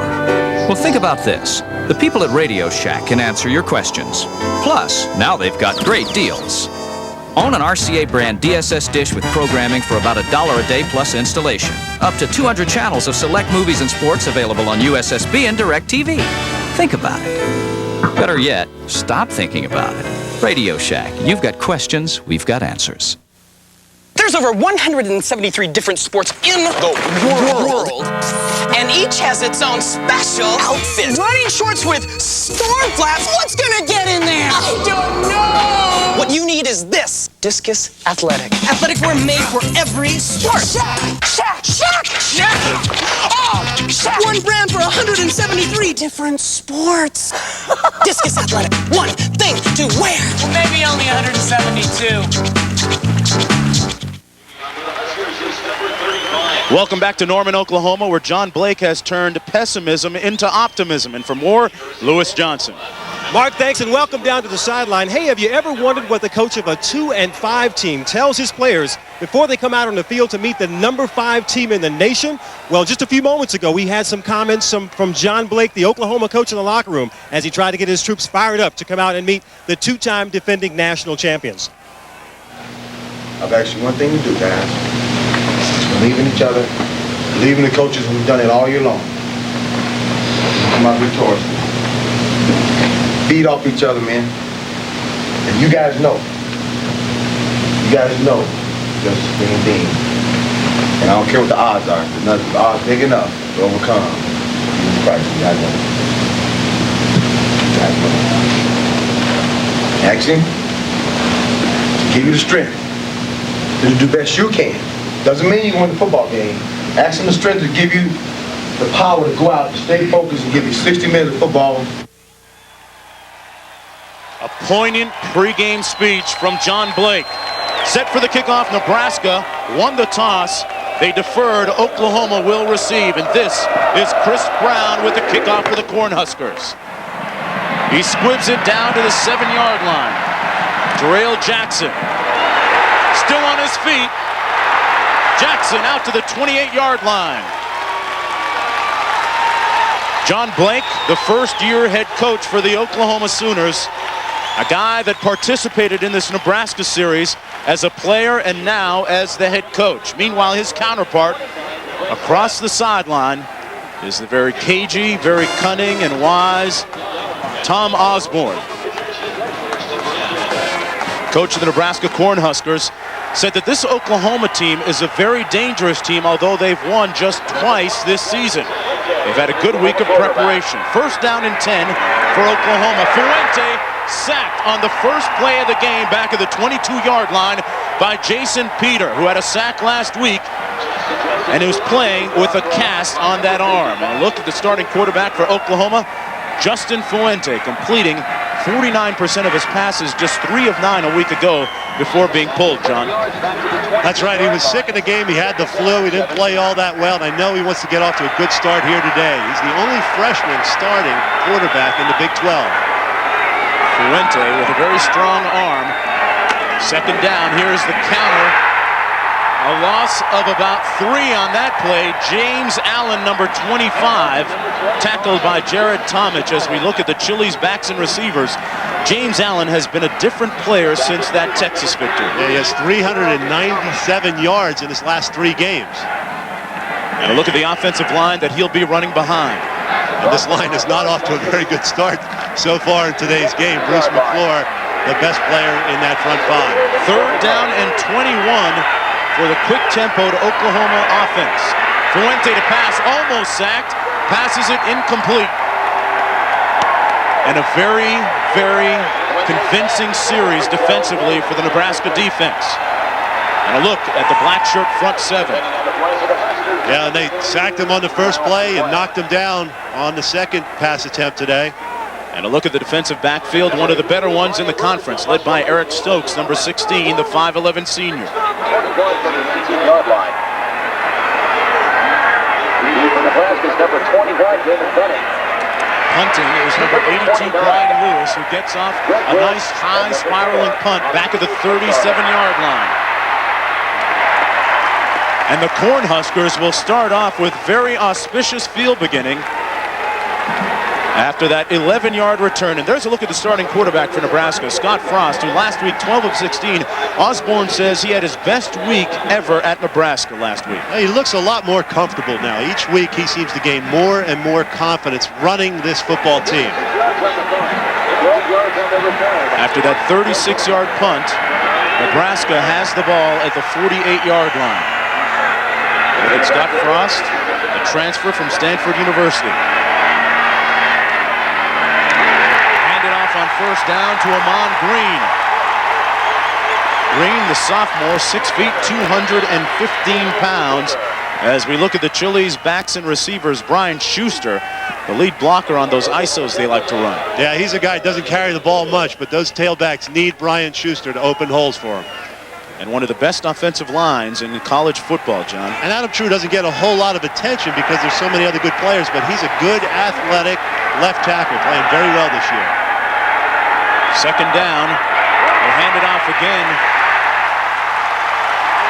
Well, think about this. The people at Radio Shack can answer your questions. Plus, now they've got great deals. Own an RCA brand DSS dish with programming for about $1 a day plus installation. Up to 200 channels of select movies and sports available on USSB and DirecTV. Think about it. Better yet, stop thinking about it. Radio Shack. You've got questions, we've got answers. There's over 173 different sports in the world, and each has its own special outfit. Running shorts with storm flaps, what's gonna get in there? I don't know! What you need is this, Discus Athletic. Athletic wear made for every sport. Shack! Oh, Shack! One brand for 173 different sports. Discus Athletic, one thing to wear. Well, maybe only 172. Welcome back to Norman, Oklahoma, where John Blake has turned pessimism into optimism. And for more, Lewis Johnson. Mark, thanks, and welcome down to the sideline. Hey, have you ever wondered what the coach of a 2-5 team tells his players before they come out on the field to meet the number 5 team in the nation? Well, just a few moments ago, we had some comments from John Blake, the Oklahoma coach in the locker room, as he tried to get his troops fired up to come out and meet the 2-time defending national champions. I've asked you one thing to do, guys. Believe in each other. Believe in the coaches who've done it all year long. Come out victoriously. Feed off each other, man. And you guys know. You guys know just being Dean. And I don't care what the odds are. The odds big enough to overcome Jesus Christ. You guys know. You guys know. Ask him to give you the strength to do the best you can. Doesn't mean you win the football game. Ask him the strength to give you the power to go out, to stay focused, and give you 60 minutes of football. A poignant pregame speech from John Blake. Set for the kickoff, Nebraska won the toss. They deferred. Oklahoma will receive. And this is Chris Brown with the kickoff for the Cornhuskers. He squibs it down to the 7-yard line. Darrell Jackson still on his feet. Jackson out to the 28-yard line. John Blake, the first-year head coach for the Oklahoma Sooners, a guy that participated in this Nebraska series as a player and now as the head coach. Meanwhile, his counterpart across the sideline is the very cagey, very cunning and wise Tom Osborne. Coach of the Nebraska Cornhuskers said that this Oklahoma team is a very dangerous team, although they've won just twice this season. They've had a good week of preparation. First down and 10 for Oklahoma. Fuente sacked on the first play of the game back at the 22-yard line by Jason Peter, who had a sack last week and who's playing with a cast on that arm. And look at the starting quarterback for Oklahoma, Justin Fuente, completing 49% of his passes, just 3 of 9 a week ago before being pulled, John. That's right. He was sick in the game. He had the flu. He didn't play all that well, and I know he wants to get off to a good start here today. He's the only freshman starting quarterback in the Big 12. Fuente with a very strong arm. Second down. Here's the counter. A loss of about 3 on that play. James Allen, number 25, tackled by Jared Tomich. As we look at the Chili's backs and receivers, James Allen has been a different player since that Texas victory. Yeah, he has 397 yards in his last 3 games. And a look at the offensive line that he'll be running behind. And this line is not off to a very good start so far in today's game. Bruce McClure, the best player in that front 5. Third down and 21 for the quick-tempoed Oklahoma offense. Fuente to pass, almost sacked, passes it incomplete. And a very, very convincing series defensively for the Nebraska defense. And a look at the black shirt front 7. Yeah, and they sacked him on the first play and knocked him down on the second pass attempt today. And a look at the defensive backfield, one of the better ones in the conference, led by Eric Stokes, number 16, the 5'11 senior. Nebraska's number 21, David Bennett. Punting is number 82, Brian Lewis, who gets off a nice high spiraling punt back at the 37-yard line. And the Cornhuskers will start off with very auspicious field beginning after that 11-yard return. And there's a look at the starting quarterback for Nebraska, Scott Frost, who last week 12 of 16. Osborne says he had his best week ever at Nebraska last week. He looks a lot more comfortable now. Each week he seems to gain more and more confidence running this football team. After that 36-yard punt, Nebraska has the ball at the 48-yard line. It's Scott Frost, a transfer from Stanford University. Handed off on first down to Amon Green. Green, the sophomore, 6 feet, 215 pounds. As we look at the Chili's backs and receivers, Brian Schuster, the lead blocker on those ISOs they like to run. Yeah, he's a guy who doesn't carry the ball much, but those tailbacks need Brian Schuster to open holes for him. And one of the best offensive lines in college football, John. And Adam True doesn't get a whole lot of attention because there's so many other good players, but he's a good athletic left tackle, playing very well this year. Second down, they'll hand it off again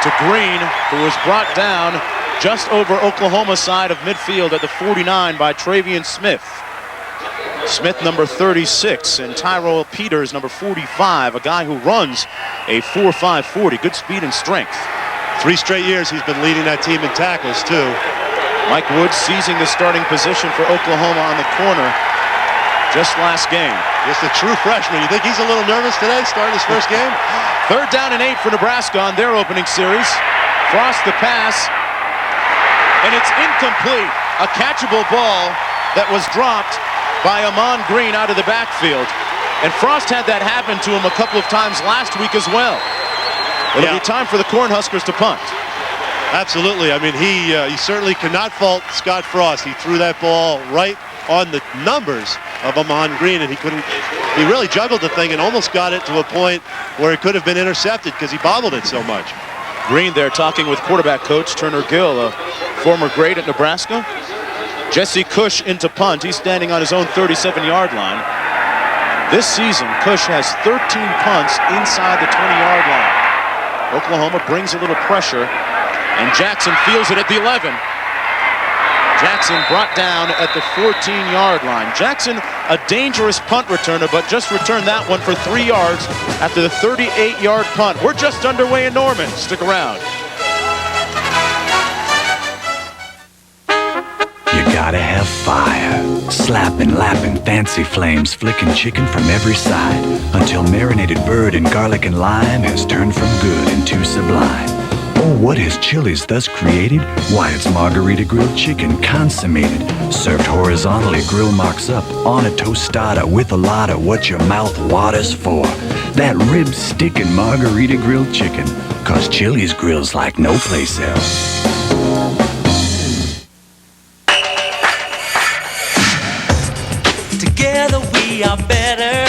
to Green, who was brought down just over Oklahoma's side of midfield at the 49 by Travian Smith. Smith, number 36, and Tyrell Peters, number 45, a guy who runs a 4.5 40. Good speed and strength. 3 straight years he's been leading that team in tackles, too. Mike Woods seizing the starting position for Oklahoma on the corner just last game. Just a true freshman. You think he's a little nervous today, starting his first game? Third down and 8 for Nebraska on their opening series. Frost the pass, and it's incomplete. A catchable ball that was dropped by Amon Green out of the backfield. And Frost had that happen to him a couple of times last week as well. It'll be time for the Cornhuskers to punt. Absolutely. I mean, he certainly cannot fault Scott Frost. He threw that ball right on the numbers of Amon Green, and he really juggled the thing and almost got it to a point where it could have been intercepted because he bobbled it so much. Green there talking with quarterback coach Turner Gill, a former great at Nebraska. Jesse Cush into punt. He's standing on his own 37-yard line. This season, Cush has 13 punts inside the 20-yard line. Oklahoma brings a little pressure, and Jackson fields it at the 11. Jackson brought down at the 14-yard line. Jackson, a dangerous punt returner, but just returned that one for 3 yards after the 38-yard punt. We're just underway in Norman. Stick around. You gotta have fire. Slapping, lapping, fancy flames, flicking chicken from every side until marinated bird in garlic and lime has turned from good into sublime. Oh, what has Chili's thus created? Why, it's margarita grilled chicken consummated, served horizontally, grill marks up on a tostada with a lot of what your mouth waters for. That rib-sticking margarita grilled chicken, 'cause Chili's grills like no place else. Together we are better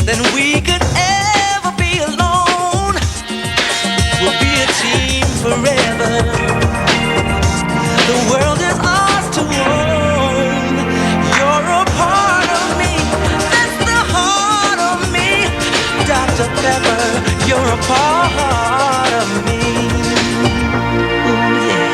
than we could ever be alone. We'll be a team forever. The world is ours to own. You're a part of me. That's the heart of me. Dr. Pepper, you're a part of me. Ooh, yeah.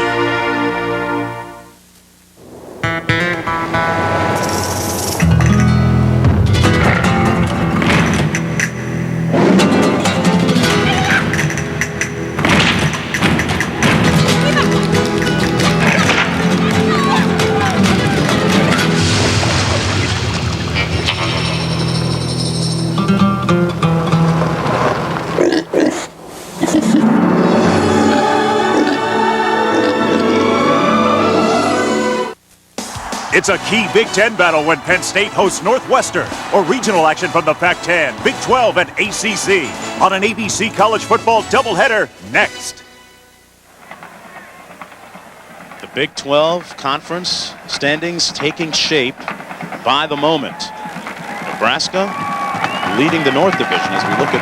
It's a key Big Ten battle when Penn State hosts Northwestern, or regional action from the Pac-10, Big 12, and ACC on an ABC college football doubleheader next. The Big 12 conference standings taking shape by the moment. Nebraska leading the North Division as we look at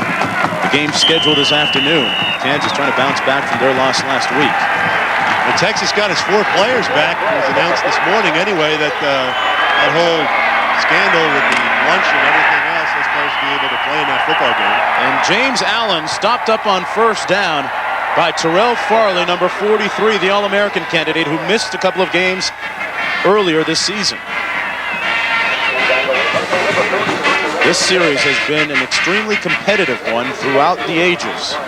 the game scheduled this afternoon. Kansas trying to bounce back from their loss last week. Well, Texas got his 4 players back. It was announced this morning anyway that that whole scandal with the lunch and everything else, they're supposed to be able to play in that football game. And James Allen stopped up on first down by Terrell Farley, number 43, the All-American candidate who missed a couple of games earlier this season. This series has been an extremely competitive one throughout the ages.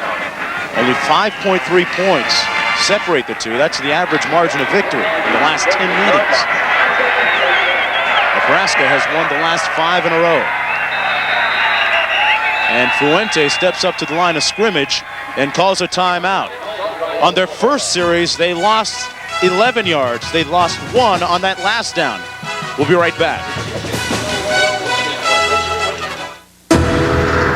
Only 5.3 points separate the two. That's the average margin of victory in the last 10 meetings. Nebraska has won the last 5 in a row. And Fuente steps up to the line of scrimmage and calls a timeout. On their first series, they lost 11 yards. They lost 1 on that last down. We'll be right back.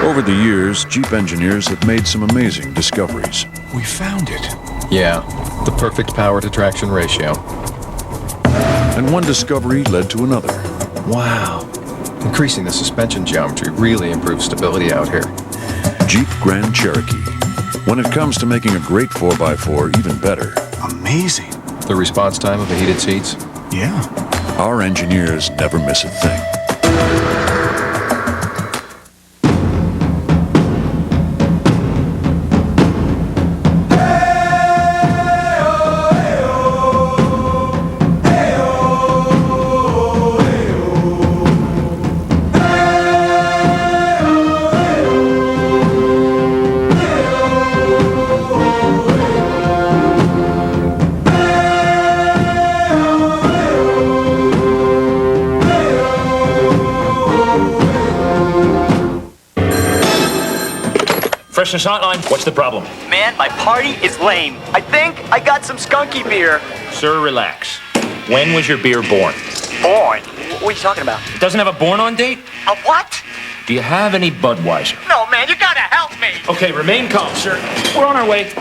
Over the years, Jeep engineers have made some amazing discoveries. We found it. Yeah, the perfect power-to-traction ratio. And one discovery led to another. Wow. Increasing the suspension geometry really improves stability out here. Jeep Grand Cherokee. When it comes to making a great 4x4 even better. Amazing. The response time of the heated seats? Yeah. Our engineers never miss a thing. Freshness hotline, what's the problem? Man, my party is lame. I think I got some skunky beer. Sir, relax. When was your beer born? Born? What are you talking about? It doesn't have a born-on date? A what? Do you have any Budweiser? No, man, you gotta help me. Okay, remain calm, sir. We're on our way.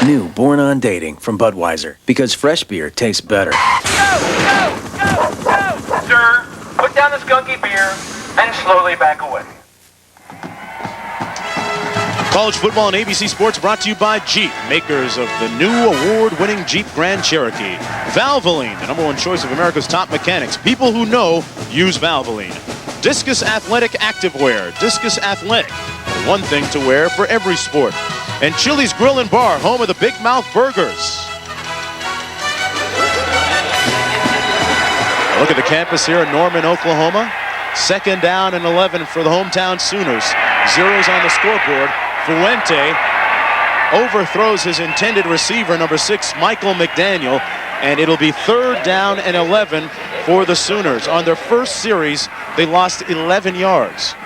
New Born On Dating from Budweiser, because fresh beer tastes better. Go! Sir, put down the skunky beer and slowly back away. College football and ABC Sports brought to you by Jeep, makers of the new award-winning Jeep Grand Cherokee. Valvoline, the #1 choice of America's top mechanics. People who know use Valvoline. Discus Athletic Activewear. Discus Athletic, one thing to wear for every sport. And Chili's Grill and Bar, home of the Big Mouth Burgers. A look at the campus here in Norman, Oklahoma. 2nd down and 11 for the hometown Sooners. Zeros on the scoreboard. Fuente overthrows his intended receiver, number 6, Michael McDaniel, and it'll be 3rd down and 11 for the Sooners. On their first series, they lost 11 yards.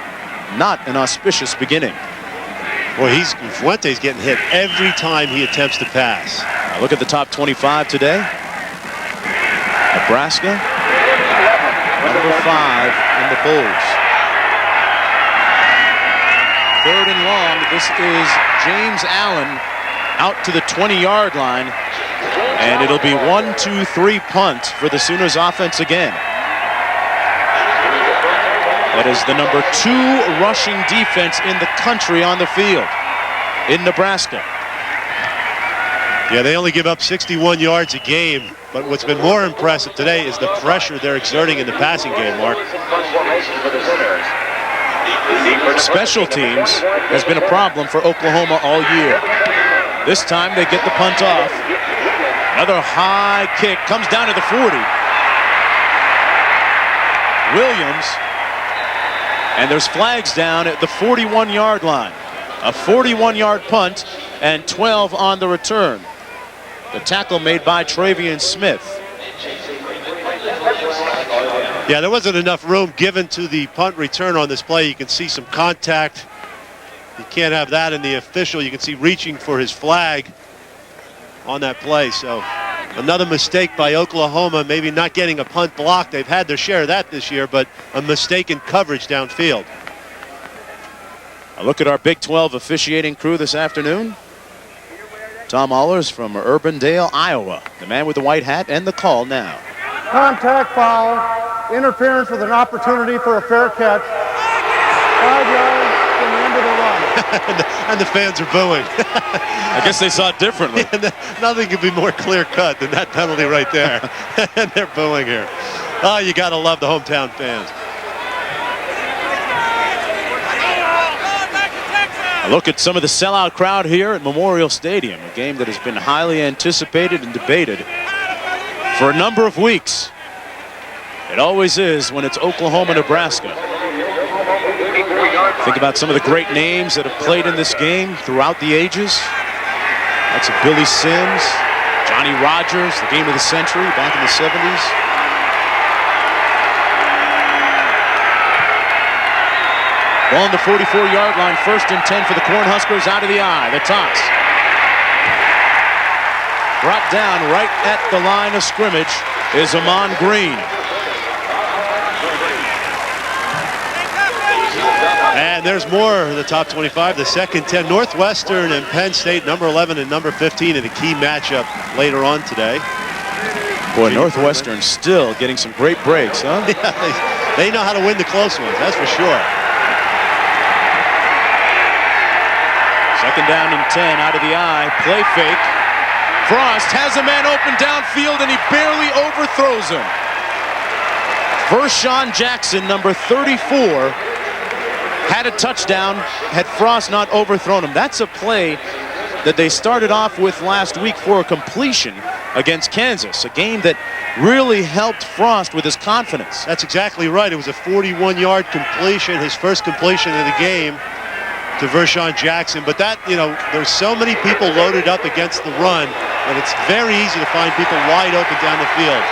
Not an auspicious beginning. Boy, Fuente's getting hit every time he attempts to pass. Now look at the top 25 today. Nebraska, number 5 in the polls. 3rd and long. This is James Allen out to the 20-yard line. And it'll be 1-2-3 punt for the Sooners offense again. That is the number 2 rushing defense in the country on the field in Nebraska. Yeah, they only give up 61 yards a game. But what's been more impressive today is the pressure they're exerting in the passing game, Mark. Special teams has been a problem for Oklahoma all year. This time they get the punt off. Another high kick comes down to the 40. Williams, and there's flags down at the 41-yard line. A 41-yard punt and 12 on the return. The tackle made by Travian Smith. Yeah, there wasn't enough room given to the punt return on this play. You can see some contact. You can't have that in the official. You can see reaching for his flag on that play. So another mistake by Oklahoma, maybe not getting a punt block. They've had their share of that this year, but a mistake in coverage downfield. A look at our Big 12 officiating crew this afternoon. Tom Allers from Urbandale, Iowa. The man with the white hat and the call now. Contact foul, interference with an opportunity for a fair catch. 5 yards from the end of the run. and the fans are booing. I guess they saw it differently. Nothing could be more clear cut than that penalty right there. And they're booing here. Oh, you got to love the hometown fans. A look at some of the sellout crowd here at Memorial Stadium, a game that has been highly anticipated and debated for a number of weeks. It always is when it's Oklahoma, Nebraska. Think about some of the great names that have played in this game throughout the ages. That's a Billy Sims, Johnny Rogers, the game of the century back in the 70s. Ball on the 44-yard line, 1st and 10 for the Cornhuskers out of the eye. The toss. Brought down right at the line of scrimmage is Amon Green. And there's more of the top 25, the second 10. Northwestern and Penn State, number 11 and number 15 in a key matchup later on today. Boy, Northwestern still getting some great breaks, huh? Yeah, they know how to win the close ones, that's for sure. 2nd down and 10 out of the eye. Play fake. Frost has a man open downfield and he barely overthrows him. Vershawn Jackson, number 34, had a touchdown had Frost not overthrown him. That's a play that they started off with last week for a completion against Kansas, a game that really helped Frost with his confidence. That's exactly right. It was a 41-yard completion, his first completion of the game to Vershawn Jackson. But that, there's so many people loaded up against the run that it's very easy to find people wide open down the field.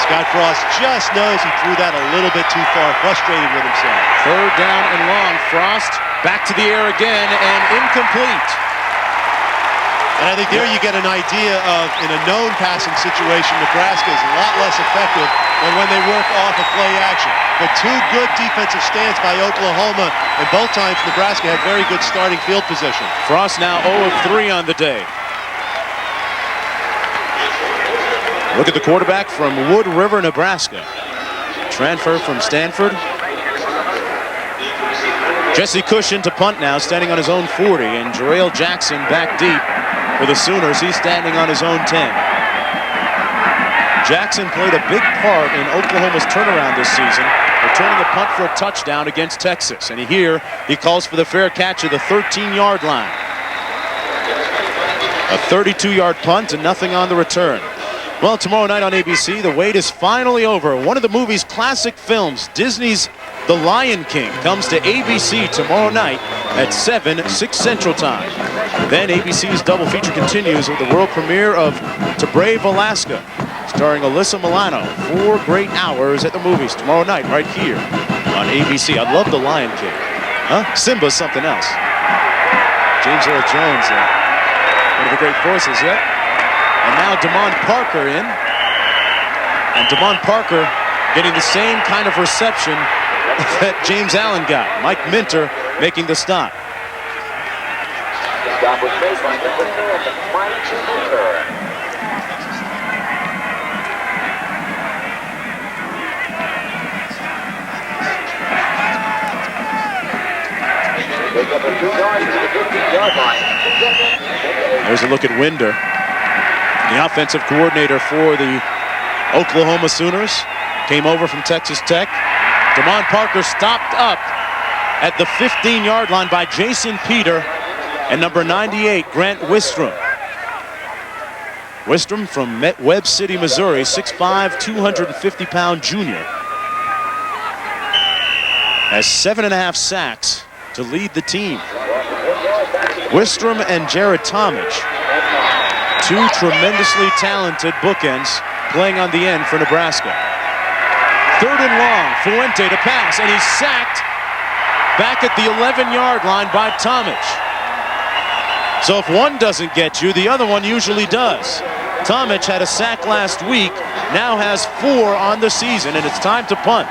Scott Frost just knows he threw that a little bit too far, frustrated with himself. 3rd down and long. Frost back to the air again and incomplete. And I think there you get an idea of, in a known passing situation, Nebraska is a lot less effective than when they work off of play action. But 2 good defensive stands by Oklahoma, and both times Nebraska had very good starting field position. Frost now 0 of 3 on the day. Look at the quarterback from Wood River, Nebraska. Transfer from Stanford. Jesse Cushion to punt now, standing on his own 40, and Jarrell Jackson back deep for the Sooners. He's standing on his own 10. Jackson played a big part in Oklahoma's turnaround this season, returning a punt for a touchdown against Texas. And here he calls for the fair catch at the 13-yard line. A 32-yard punt and nothing on the return. Well, tomorrow night on ABC, the wait is finally over. One of the movie's classic films, Disney's The Lion King, comes to ABC tomorrow night at 7, 6 Central Time. Then ABC's double feature continues with the world premiere of To Brave Alaska, starring Alyssa Milano. 4 great hours at the movies tomorrow night right here on ABC. I love The Lion King. Huh? Simba's something else. James Earl Jones, one of the great voices, yeah. And now Damon Parker in. And Damon Parker getting the same kind of reception that James Allen got. Mike Minter making the stop. Stop was made by number 10, Mike Minter. Pick up a 2 yards to the 15-yard line. There's a look at Winder, the offensive coordinator for the Oklahoma Sooners. Came over from Texas Tech. Damon Parker stopped up at the 15-yard line by Jason Peter and number 98, Grant Wistrom. Wistrom from Webb City, Missouri, 6'5", 250-pound junior. Has 7.5 sacks to lead the team. Wistrom and Jared Tomich, 2 tremendously talented bookends playing on the end for Nebraska. 3rd and long, Fuente to pass, and he's sacked back at the 11-yard line by Tomich. So if one doesn't get you, the other one usually does. Tomich had a sack last week, now has 4 on the season, and it's time to punt.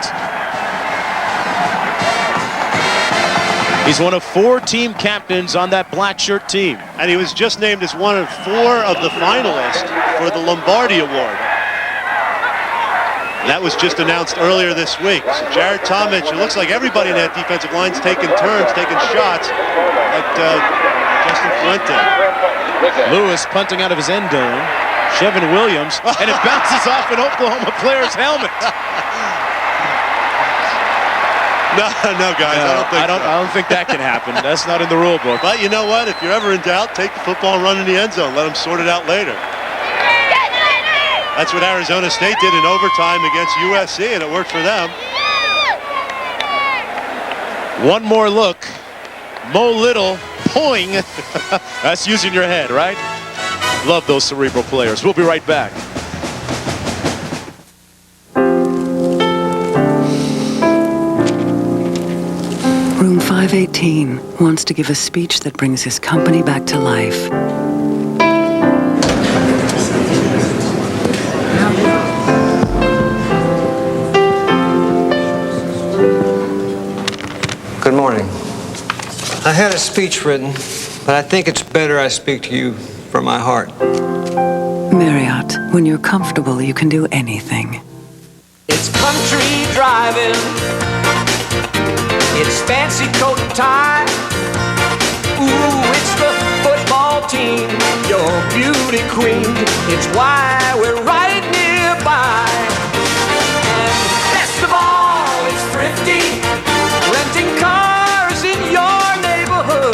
He's one of 4 team captains on that black shirt team. And he was just named as one of 4 of the finalists for the Lombardi Award. And that was just announced earlier this week. So Jared Tomich, it looks like everybody in that defensive line's taking turns, taking shots at Justin Fuente. Lewis punting out of his end zone. Chevin Williams, and it bounces off an Oklahoma player's helmet. No, guys, I don't think that can happen. That's not in the rule book. But you know what? If you're ever in doubt, take the football and run in the end zone. Let them sort it out later. That's what Arizona State did in overtime against USC, and it worked for them. One more look. Mo Little, poing. That's using your head, right? Love those cerebral players. We'll be right back. 518 wants to give a speech that brings his company back to life. Good morning. I had a speech written, but I think it's better I speak to you from my heart. Marriott, when you're comfortable, you can do anything. It's country driving. It's fancy coat and tie. Ooh, it's the football team, your beauty queen. It's why we're right nearby. And best of all, it's thrifty, renting cars in your neighborhood.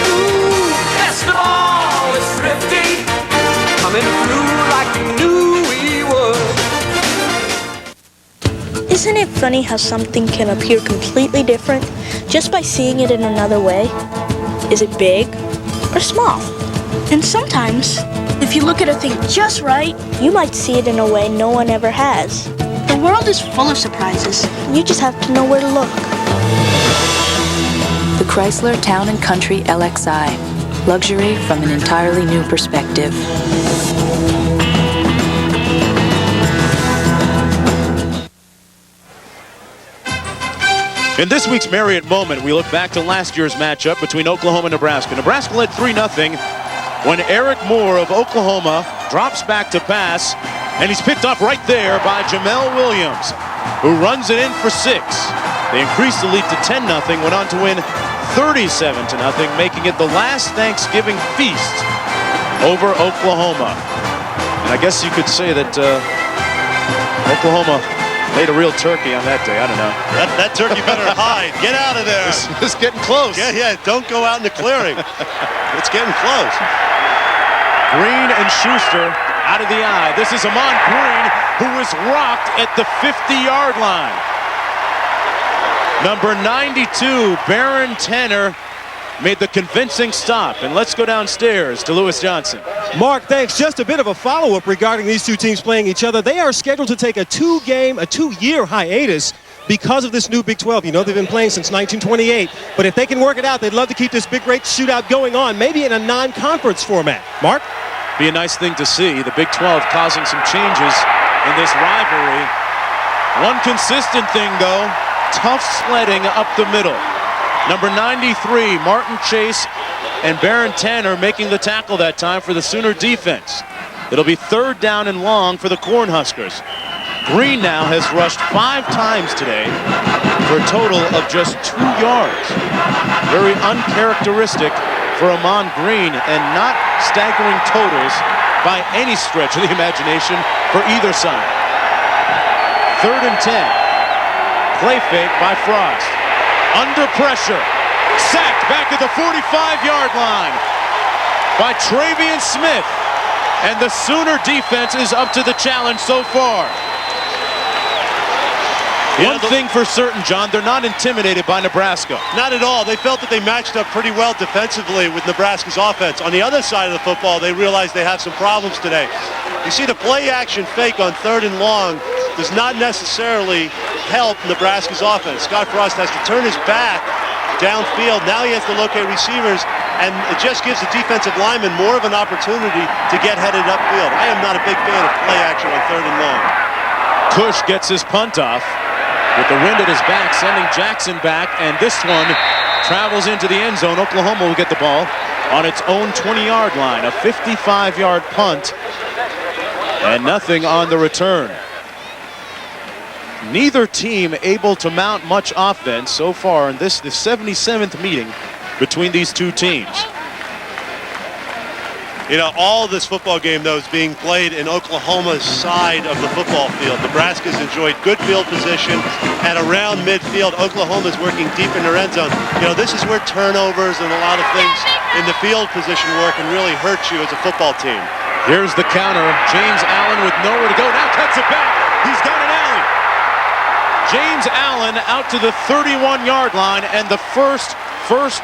Ooh, best of all, it's thrifty, coming through like you knew we would. Isn't it funny how something can appear completely different just by seeing it in another way? Is it big or small? And sometimes, if you look at a thing just right, you might see it in a way no one ever has. The world is full of surprises. You just have to know where to look. The Chrysler Town & Country LXI. Luxury from an entirely new perspective. In this week's Marriott Moment, we look back to last year's matchup between Oklahoma and Nebraska. Nebraska led 3-0 when Eric Moore of Oklahoma drops back to pass, and he's picked up right there by Jamel Williams, who runs it in for 6. They increased the lead to 10-0, went on to win 37-0, making it the last Thanksgiving feast over Oklahoma. And I guess you could say that Oklahoma made a real turkey on that day. I don't know. That turkey better hide. Get out of there. It's getting close. Yeah. Don't go out in the clearing. It's getting close. Green and Schuster out of the eye. This is Amon Green, who was rocked at the 50-yard line. Number 92, Baron Tanner, made the convincing stop. And let's go downstairs to Lewis Johnson. Mark, thanks. Just a bit of a follow-up regarding these two teams playing each other. They are scheduled to take a two-year hiatus because of this new Big 12. You know, they've been playing since 1928. But if they can work it out, they'd love to keep this big, great shootout going on, maybe in a non-conference format. Mark? Be a nice thing to see. The Big 12 causing some changes in this rivalry. One consistent thing, though, tough sledding up the middle. Number 93, Martin Chase and Baron Tanner making the tackle that time for the Sooner defense. It'll be 3rd down and long for the Cornhuskers. Green now has rushed 5 times today for a total of just 2 yards. Very uncharacteristic for Amon Green, and not staggering totals by any stretch of the imagination for either side. 3rd and 10. Play fake by Frost. Under pressure, sacked back at the 45-yard line by Travian Smith. And the Sooner defense is up to the challenge so far. One thing for certain, John, they're not intimidated by Nebraska. Not at all. They felt that they matched up pretty well defensively with Nebraska's offense. On the other side of the football, they realized they have some problems today. You see, the play-action fake on 3rd and long does not necessarily help Nebraska's offense. Scott Frost has to turn his back downfield. Now he has to locate receivers, and it just gives the defensive lineman more of an opportunity to get headed upfield. I am not a big fan of play action on 3rd and long. Cush gets his punt off with the wind at his back, sending Jackson back, and this one travels into the end zone. Oklahoma will get the ball on its own 20-yard line. A 55-yard punt, and nothing on the return. Neither team able to mount much offense so far in this, the 77th meeting between these two teams. You know, all of this football game, though, is being played in Oklahoma's side of the football field. Nebraska's enjoyed good field position, and around midfield, Oklahoma's working deep in their end zone. You know, this is where turnovers and a lot of things in the field position work can really hurt you as a football team. Here's the counter. James Allen with nowhere to go. Now cuts it back. He's got an alley. James Allen out to the 31-yard line, and the first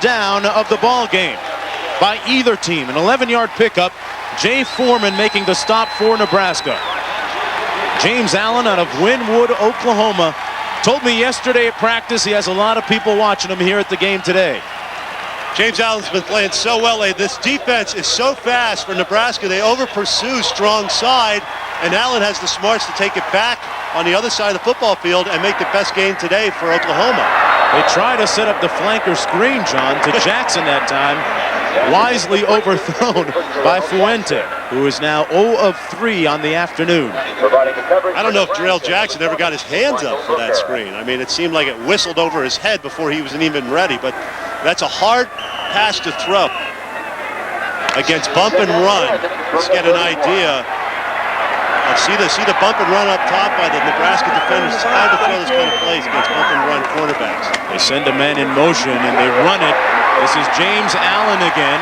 down of the ball game by either team. An 11-yard pickup. Jay Foreman making the stop for Nebraska. James Allen out of Wynwood, Oklahoma, Told me yesterday at practice he has a lot of people watching him here at the game today. James Allen's been playing so well lately. This defense is so fast for Nebraska. They over-pursue strong side, and Allen has the smarts to take it back on the other side of the football field and make the best game today for Oklahoma. They try to set up the flanker screen, John, to Jackson that time. Wisely overthrown by Fuente, who is now 0 of 3 on the afternoon. I don't know if Jarrell Jackson ever got his hands up for that screen. I mean, it seemed like it whistled over his head before he wasn't even ready, but that's a hard pass to throw against bump and run. Let's get an idea. See the bump and run up top by the Nebraska defenders. It's hard to throw this kind of plays against bump and run quarterbacks. They send a man in motion and they run it. This is James Allen again.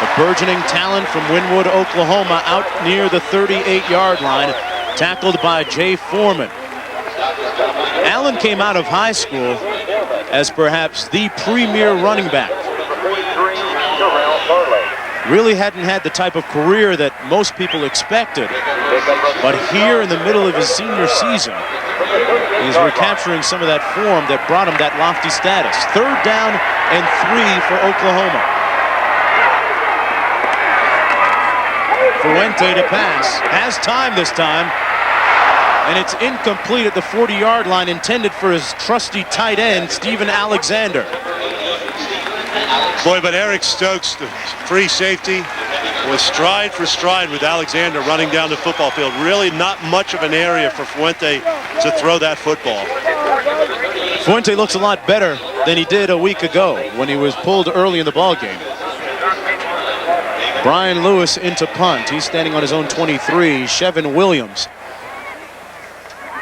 The burgeoning talent from Wynwood, Oklahoma, out near the 38-yard line, tackled by Jay Foreman. Allen came out of high school as perhaps the premier running back. Really hadn't had the type of career that most people expected. But here in the middle of his senior season, he's recapturing some of that form that brought him that lofty status. 3rd down and 3 for Oklahoma. Fuente to pass. Has time this time. And it's incomplete at the 40-yard line, intended for his trusty tight end, Steven Alexander. Boy, but Eric Stokes, the free safety, was stride for stride with Alexander running down the football field. Really not much of an area for Fuente to throw that football. Fuente looks a lot better than he did a week ago when he was pulled early in the ball game. Brian Lewis into punt. He's standing on his own 23. Chevin Williams,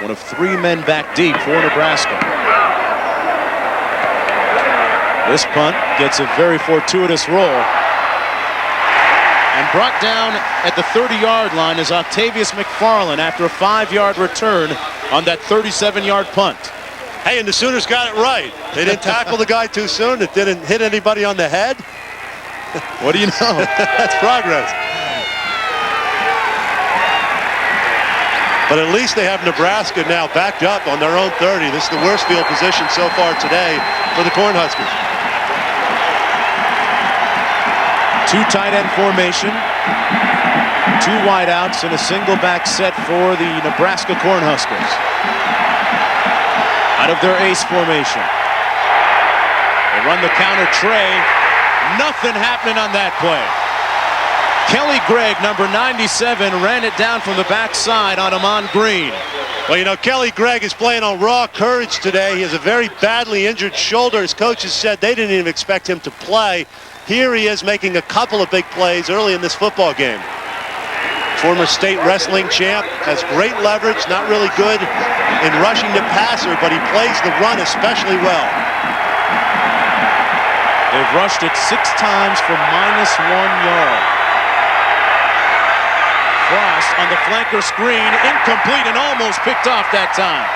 one of 3 men back deep for Nebraska. This punt gets a very fortuitous roll. And brought down at the 30-yard line is Octavius McFarland after a 5-yard return on that 37-yard punt. Hey, and the Sooners got it right. They didn't tackle the guy too soon. It didn't hit anybody on the head. What do you know? That's progress. But at least they have Nebraska now backed up on their own 30. This is the worst field position so far today for the Cornhuskers. 2 tight end formation, 2 wideouts, and a single back set for the Nebraska Cornhuskers. Out of their ace formation. They run the counter tray. Nothing happening on that play. Kelly Gregg, number 97, ran it down from the backside on Amon Green. Well, you know, Kelly Gregg is playing on raw courage today. He has a very badly injured shoulder. His coaches said they didn't even expect him to play. Here he is making a couple of big plays early in this football game. Former state wrestling champ, has great leverage, not really good in rushing the passer, but he plays the run especially well. They've rushed it 6 times for -1 yard. Frost on the flanker screen, incomplete and almost picked off that time.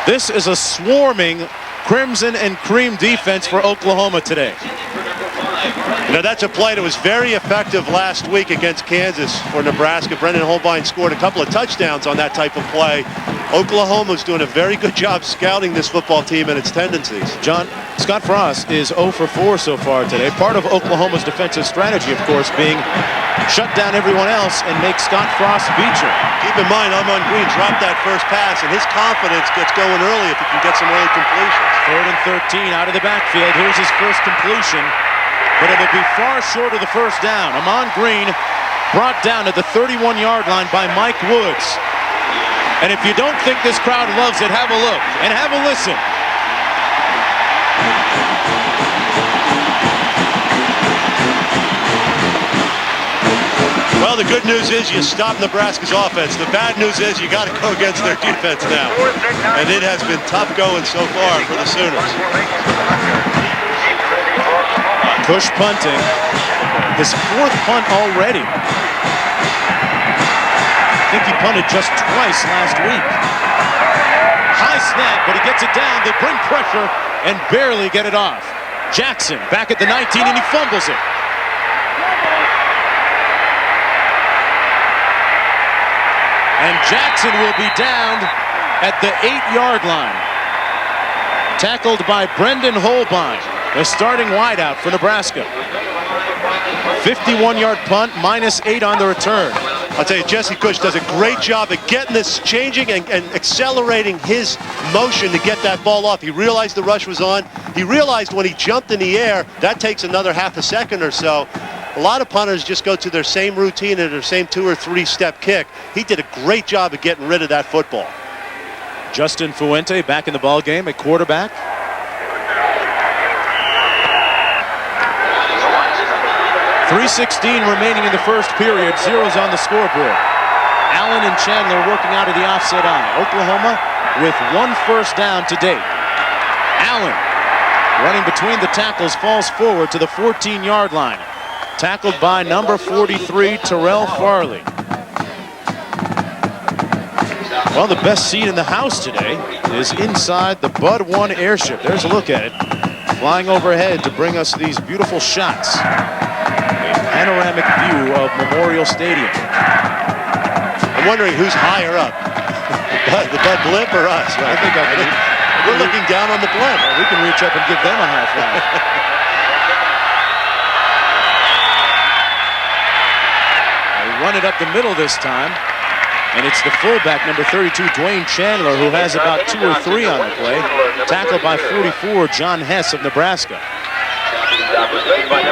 This is a swarming crimson and cream defense for Oklahoma today. Now that's a play that was very effective last week against Kansas for Nebraska. Brendan Holbein scored a couple of touchdowns on that type of play. Oklahoma's doing a very good job scouting this football team and its tendencies. John, Scott Frost is 0 for 4 so far today. Part of Oklahoma's defensive strategy, of course, being shut down everyone else and make Scott Frost beat you. Keep in mind, Amon Green dropped that first pass, and his confidence gets going early if he can get some early completions. 3rd and 13 out of the backfield. Here's his first completion, but it'll be far short of the first down. Amon Green brought down at the 31-yard line by Mike Woods. And if you don't think this crowd loves it, have a look and have a listen. Well, the good news is you stop Nebraska's offense. The bad news is you got to go against their defense now. And it has been tough going so far for the Sooners. Push punting. His 4th punt already. I think he punted just twice last week. High snap, but he gets it down. They bring pressure and barely get it off. Jackson back at the 19, and he fumbles it. And Jackson will be down at the 8-yard line. Tackled by Brendan Holbein, the starting wideout for Nebraska. 51-yard punt, -8 on the return. I'll tell you, Jesse Cush does a great job at getting this, changing and accelerating his motion to get that ball off. He realized the rush was on. He realized when he jumped in the air, that takes another half a second or so. A lot of punters just go to their same routine and their same 2 or 3 step kick. He did a great job of getting rid of that football. Justin Fuente back in the ball game at quarterback. .316 remaining in the first period. 0's on the scoreboard. Allen and Chandler working out of the offset eye. Oklahoma with 1 first down to date. Allen running between the tackles, falls forward to the 14-yard line. Tackled by number 43, Terrell Farley. Well, the best seat in the house today is inside the Bud 1 airship. There's a look at it. Flying overhead to bring us these beautiful shots. A panoramic view of Memorial Stadium. I'm wondering who's higher up, the Bud blimp or us? Right? I think we're looking down on the blimp. Well, we can reach up and give them a high five. They run it up the middle this time. And it's the fullback, number 32, Dwayne Chandler, who has about 2 or 3 on the play. Tackled by 44, John Hess of Nebraska.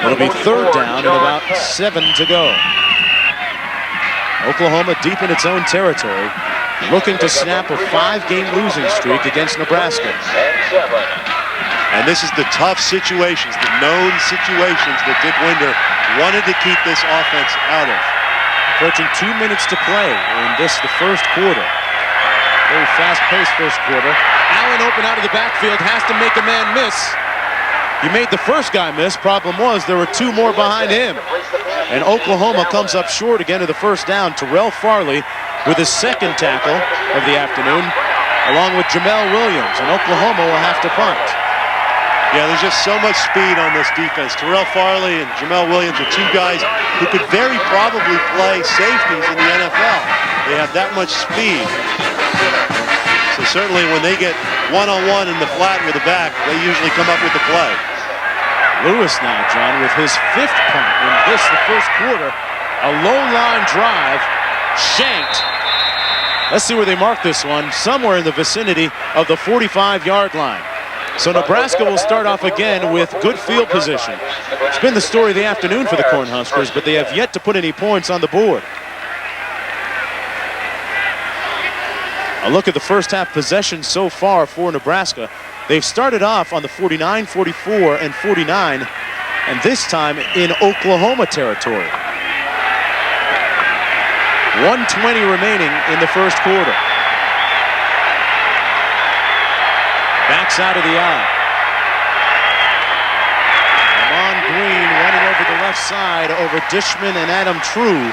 It'll be 3rd down and about 7 to go. Oklahoma deep in its own territory, looking to snap a 5-game losing streak against Nebraska. And this is the tough situations, the known situations that Dick Winder wanted to keep this offense out of. Approaching 2 minutes to play in the first quarter. Very fast-paced first quarter. Allen open out of the backfield, has to make a man miss. He made the first guy miss. Problem was there were 2 more behind him. And Oklahoma comes up short again to the first down. Terrell Farley with his 2nd tackle of the afternoon, along with Jamel Williams. And Oklahoma will have to punt. Yeah, there's just so much speed on this defense. Terrell Farley and Jamel Williams are 2 guys who could very probably play safeties in the NFL. They have that much speed. So certainly when they get one-on-one in the flat with the back, they usually come up with the play. Lewis now, John, with his 5th punt in the first quarter. A low-line drive, shanked. Let's see where they mark this one. Somewhere in the vicinity of the 45-yard line. So Nebraska will start off again with good field position. It's been the story of the afternoon for the Cornhuskers, but they have yet to put any points on the board. A look at the first half possession so far for Nebraska. They've started off on the 49, 44, and 49, and this time in Oklahoma territory. 1:20 remaining in the first quarter. Backside of the eye. Amon Green running over the left side over Dishman and Adam True.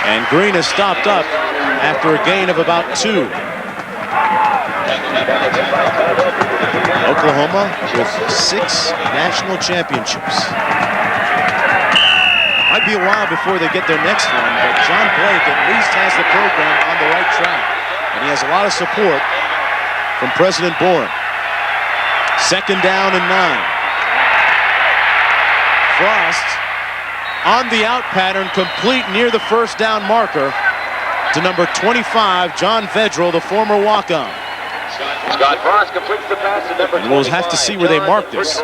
And Green is stopped up after a gain of about 2. Oklahoma with 6 national championships. Might be a while before they get their next one, but John Blake at least has the program on the right track. And he has a lot of support from President Bourne. 2nd down and 9. Frost on the out pattern, complete near the first down marker to number 25, John Vedral, the former walk-on. Scott Frost completes the pass to number 25. And we'll have to see where they mark this.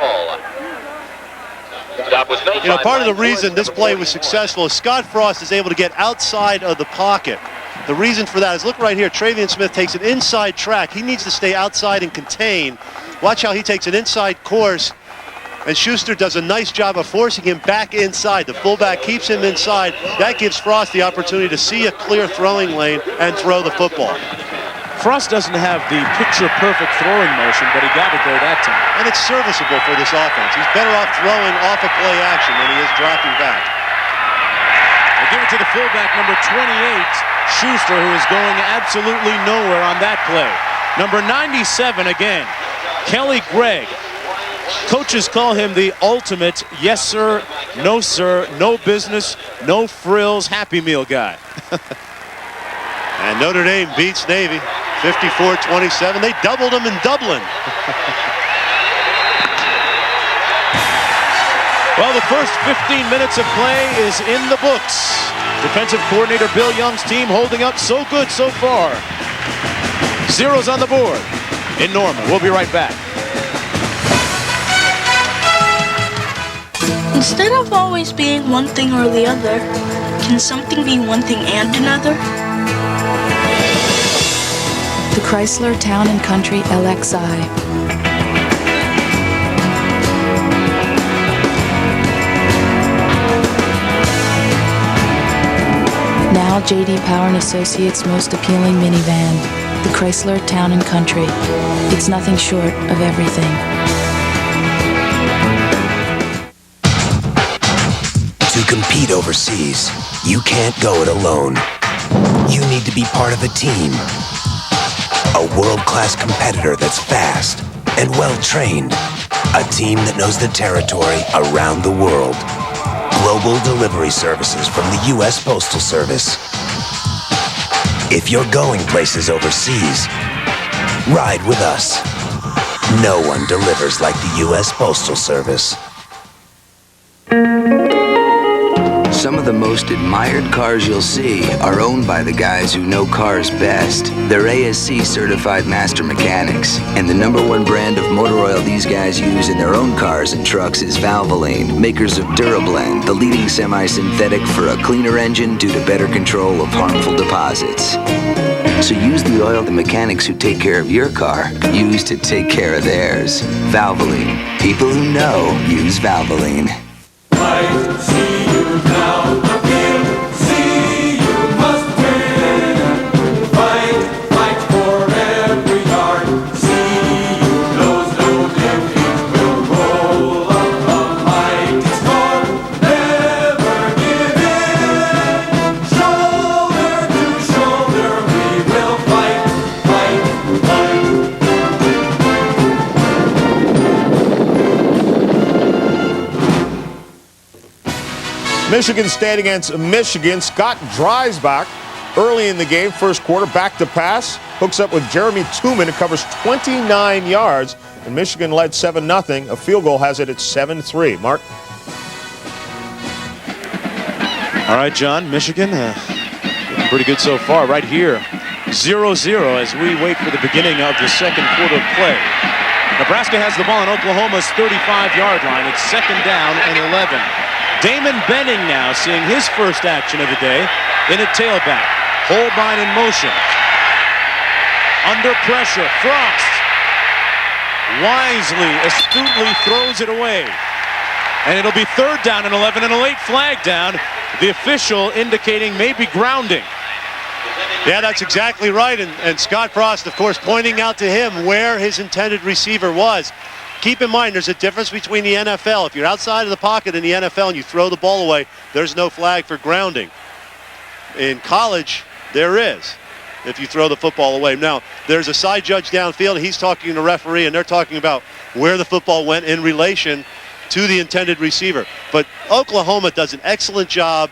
You know, part of the reason this play was successful is Scott Frost is able to get outside of the pocket. The reason for that is, look right here, Travian Smith takes an inside track. He needs to stay outside and contain. Watch how he takes an inside course, and Schuster does a nice job of forcing him back inside. The fullback keeps him inside. That gives Frost the opportunity to see a clear throwing lane and throw the football. Frost doesn't have the picture-perfect throwing motion, but he got it there that time. And it's serviceable for this offense. He's better off throwing off a play action than he is dropping back. They give it to the fullback, number 28, Schuster, who is going absolutely nowhere on that play. Number 97 again, Kelly Gregg. Coaches call him the ultimate yes sir, no business, no frills, Happy Meal guy. And Notre Dame beats Navy 54-27. They doubled them in Dublin. Well, the first 15 minutes of play is in the books. Defensive coordinator Bill Young's team holding up so good so far. Zeros on the board in Norman. We'll be right back. Instead of always being one thing or the other, can something be one thing and another? The Chrysler Town and Country LXI. Now J.D. Power & Associates' most appealing minivan, the Chrysler Town and Country. It's nothing short of everything. To compete overseas, you can't go it alone. You need to be part of a team. A world-class competitor that's fast and well-trained. A team that knows the territory around the world. Global delivery services from the U.S. Postal Service. If you're going places overseas, ride with us. No one delivers like the U.S. Postal Service. Some of the most admired cars you'll see are owned by the guys who know cars best. They're ASC certified master mechanics, and the #1 brand of motor oil these guys use in their own cars and trucks is Valvoline, makers of Durablend, the leading semi-synthetic for a cleaner engine due to better control of harmful deposits. So use the oil the mechanics who take care of your car use to take care of theirs. Valvoline. People who know use Valvoline. Michigan State against Michigan. Scott Dreisbach early in the game, first quarter, back to pass. Hooks up with Jeremy Tooman. It covers 29 yards, and Michigan led 7-0. A field goal has it at 7-3. Mark? All right, John, Michigan, looking pretty good so far right here. 0-0 as we wait for the beginning of the second quarter of play. Nebraska has the ball on Oklahoma's 35-yard line. It's second down and 11. Damon Benning now seeing his first action of the day in a tailback. Holbein in motion. Under pressure, Frost wisely, astutely throws it away. And it'll be third down and 11 and a late flag down. The official indicating maybe grounding. Yeah, that's exactly right. And Scott Frost, of course, pointing out to him where his intended receiver was. Keep in mind, there's a difference between the NFL. If you're outside of the pocket in the NFL and you throw the ball away, there's no flag for grounding. In college, there is, if you throw the football away. Now, there's a side judge downfield. He's talking to the referee, and they're talking about where the football went in relation to the intended receiver. But Oklahoma does an excellent job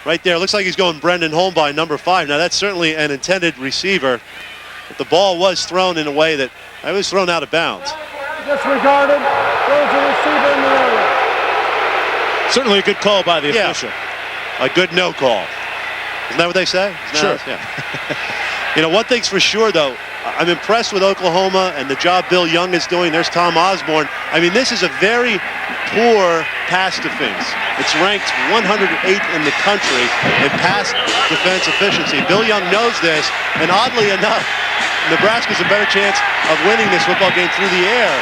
right there. Looks like he's going Brendan Holbein, number 5. Now, that's certainly an intended receiver. But the ball was thrown in a way that it was thrown out of bounds. Disregarded. Throws the receiver in the area. Certainly a good call by the official. A good no call. Isn't that what they say? Sure. Yeah. You know, one thing's for sure, though. I'm impressed with Oklahoma and the job Bill Young is doing. There's Tom Osborne. I mean, this is a very poor pass defense. It's ranked 108th in the country in pass defense efficiency. Bill Young knows this, and oddly enough, Nebraska's a better chance of winning this football game through the air.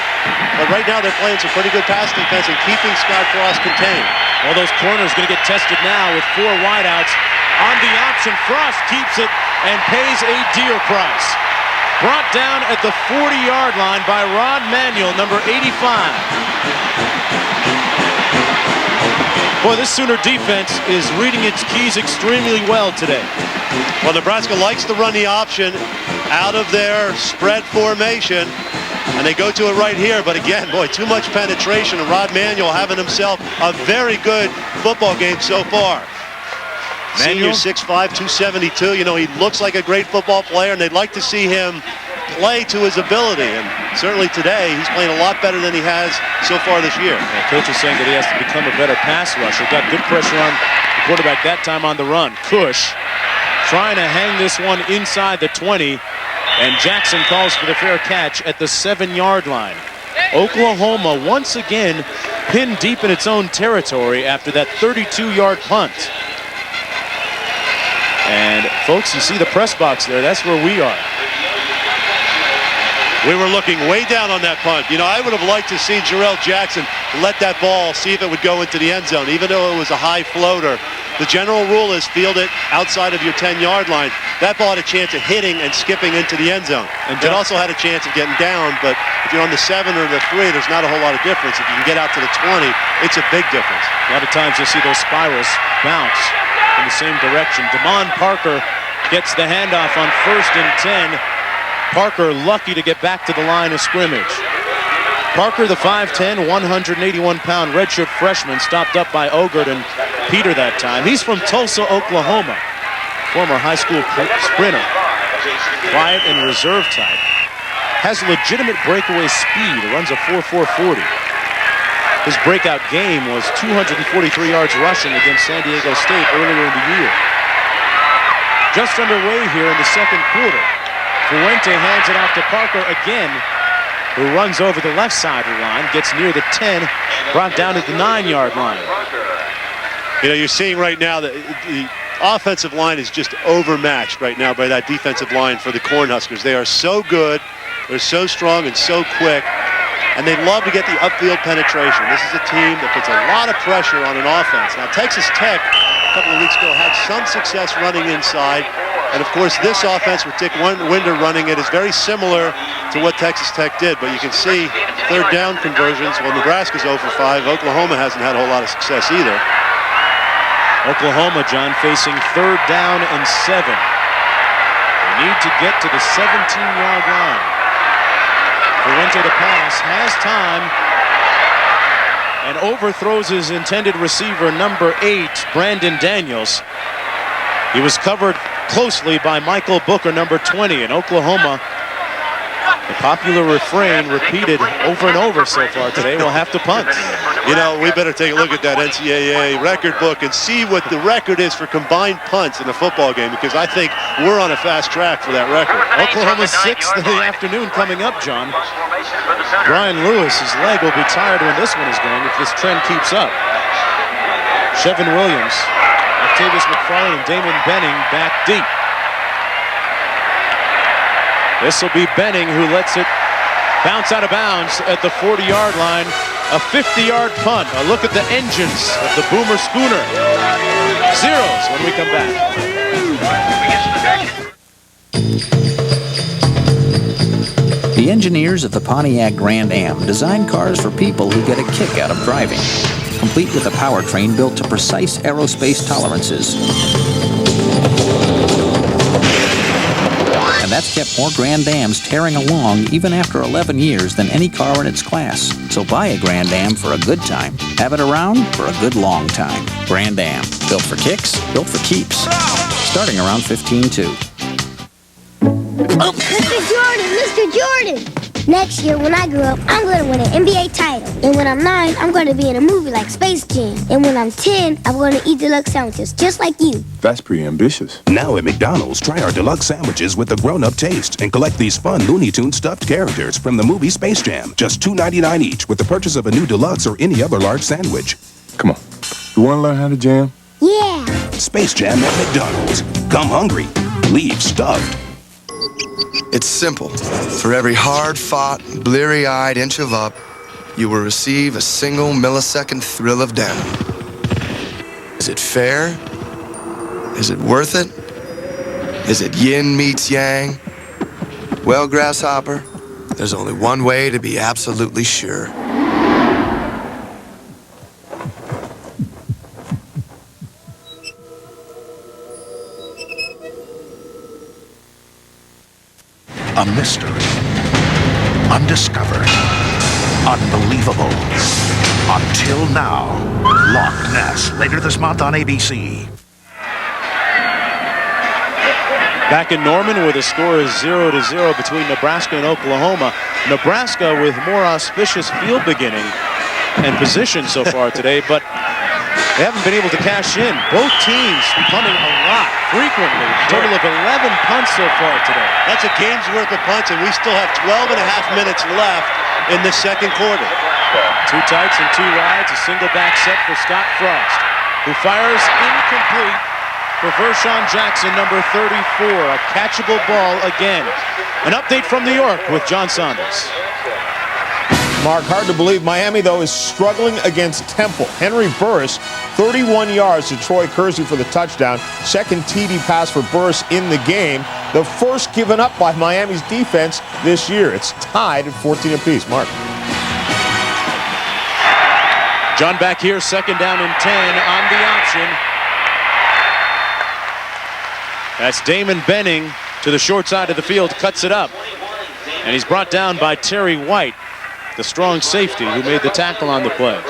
But right now they're playing some pretty good pass defense and keeping Scott Frost contained. Well, those corners going to get tested now with 4 wideouts. On the option, Frost keeps it and pays a dear price. Brought down at the 40-yard line by Ron Manuel, number 85. Boy, this Sooner defense is reading its keys extremely well today. Well, Nebraska likes to run the option out of their spread formation, and they go to it right here. But again, boy, too much penetration, and Rod Manuel having himself a very good football game so far. Senior, 6'5", 272. You know, he looks like a great football player, and they'd like to see him play to his ability. And certainly today, he's playing a lot better than he has so far this year. Coach is saying that he has to become a better pass rusher. Got good pressure on the quarterback that time on the run. Cush trying to hang this one inside the 20, and Jackson calls for the fair catch at the 7-yard line. Oklahoma once again pinned deep in its own territory after that 32-yard punt. And folks, you see the press box there. That's where we are. We were looking way down on that punt. You know, I would have liked to see Jarrell Jackson let that ball, see if it would go into the end zone, even though it was a high floater. The general rule is field it outside of your 10-yard line. That ball had a chance of hitting and skipping into the end zone. And it also had a chance of getting down, but if you're on the 7 or the 3, there's not a whole lot of difference. If you can get out to the 20, it's a big difference. A lot of times you'll see those spirals bounce in the same direction. Damon Parker gets the handoff on 1st and 10. Parker lucky to get back to the line of scrimmage. Parker, the 5'10", 181-pound redshirt freshman, stopped up by Ogert and Peter that time. He's from Tulsa, Oklahoma. Former high school sprinter. Quiet and reserve type. Has legitimate breakaway speed. Runs a 4.440. His breakout game was 243 yards rushing against San Diego State earlier in the year. Just underway here in the second quarter. Fuente hands it off to Parker again, who runs over the left side of the line, gets near the 10, brought down at the 9-yard line. You know, you're seeing right now that the offensive line is just overmatched right now by that defensive line for the Cornhuskers. They are so good, they're so strong and so quick, and they love to get the upfield penetration. This is a team that puts a lot of pressure on an offense. Now, Texas Tech, a couple of weeks ago, had some success running inside. And, of course, this offense with Dick Winder running it is very similar to what Texas Tech did. But you can see third down conversions. Well, Nebraska's 0 for 5. Oklahoma hasn't had a whole lot of success either. Oklahoma, John, facing 3rd down and 7. They need to get to the 17-yard line. Fuente to pass, has time, and overthrows his intended receiver, number 8, Brandon Daniels. He was covered closely by Michael Booker, number 20, in Oklahoma. The popular refrain repeated over and over so far today, we'll have to punt. You know, we better take a look at that NCAA record book and see what the record is for combined punts in a football game, because I think we're on a fast track for that record. Oklahoma's 6th of the afternoon coming up, John. Brian Lewis's leg will be tired when this one is going if this trend keeps up. Chevin Williams, Octavius McFarland, and Damon Benning back deep. This will be Benning who lets it bounce out of bounds at the 40-yard line. A 50-yard punt. A look at the engines of the Boomer Schooner. Zeros when we come back. The engineers of the Pontiac Grand Am designed cars for people who get a kick out of driving, complete with a powertrain built to precise aerospace tolerances. And that's kept more Grand Ams tearing along even after 11 years than any car in its class. So buy a Grand Am for a good time. Have it around for a good long time. Grand Am. Built for kicks, built for keeps. Starting around 15.2. Oh, Mr. Jordan! Next year, when I grow up, I'm going to win an NBA title. And when I'm 9, I'm going to be in a movie like Space Jam. And when I'm 10, I'm going to eat deluxe sandwiches, just like you. That's pretty ambitious. Now at McDonald's, try our deluxe sandwiches with a grown-up taste and collect these fun Looney Tunes stuffed characters from the movie Space Jam. Just $2.99 each with the purchase of a new deluxe or any other large sandwich. Come on. You want to learn how to jam? Yeah. Space Jam at McDonald's. Come hungry. Leave stuffed. It's simple. For every hard-fought, bleary-eyed inch of up, you will receive a single millisecond thrill of down. Is it fair? Is it worth it? Is it yin meets yang? Well, Grasshopper, there's only one way to be absolutely sure. A mystery. Undiscovered. Unbelievable. Until now. Loch Ness, later this month on ABC. Back in Norman, where the score is 0-0 between Nebraska and Oklahoma. Nebraska with more auspicious field beginning and position so far today, but they haven't been able to cash in. Both teams punting a lot, frequently. Total of 11 punts so far today. That's a game's worth of punts, and we still have 12 and a half minutes left in the second quarter. 2 tights and 2 wides, a single back set for Scott Frost, who fires incomplete for Vershawn Jackson, number 34. A catchable ball again. An update from New York with John Saunders. Mark, hard to believe. Miami, though, is struggling against Temple. Henry Burris, 31 yards to Troy Kersey for the touchdown. Second TD pass for Burris in the game. The first given up by Miami's defense this year. It's tied at 14 apiece. Mark. John back here, second down and 10 on the option. That's Damon Benning to the short side of the field, cuts it up. And he's brought down by Terry White, the strong safety who made the tackle on the play.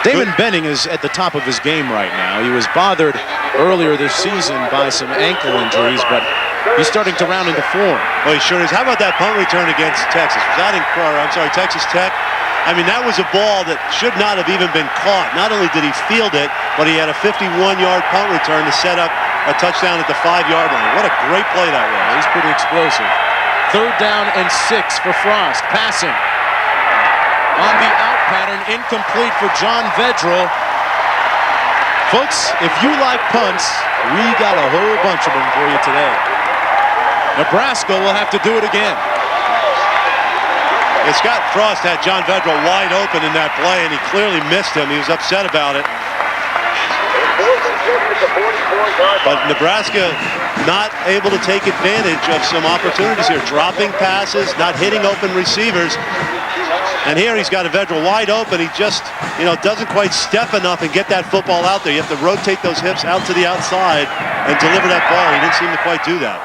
Damon Benning is at the top of his game right now. He was bothered earlier this season by some ankle injuries, but he's starting to round into form. Well, he sure is. How about that punt return against Texas? Was that Texas Tech? I mean, that was a ball that should not have even been caught. Not only did he field it, but he had a 51-yard punt return to set up a touchdown at the 5-yard line. What a great play that was. He's pretty explosive. Third down and 6 for Frost. Passing. On the out pattern, incomplete for John Vedral. Folks, if you like punts, we got a whole bunch of them for you today. Nebraska will have to do it again. And Scott Frost had John Vedral wide open in that play, and he clearly missed him. He was upset about it. But Nebraska not able to take advantage of some opportunities here. Dropping passes, not hitting open receivers. And here he's got a Vedral wide open. He just, doesn't quite step enough and get that football out there. You have to rotate those hips out to the outside and deliver that ball. He didn't seem to quite do that.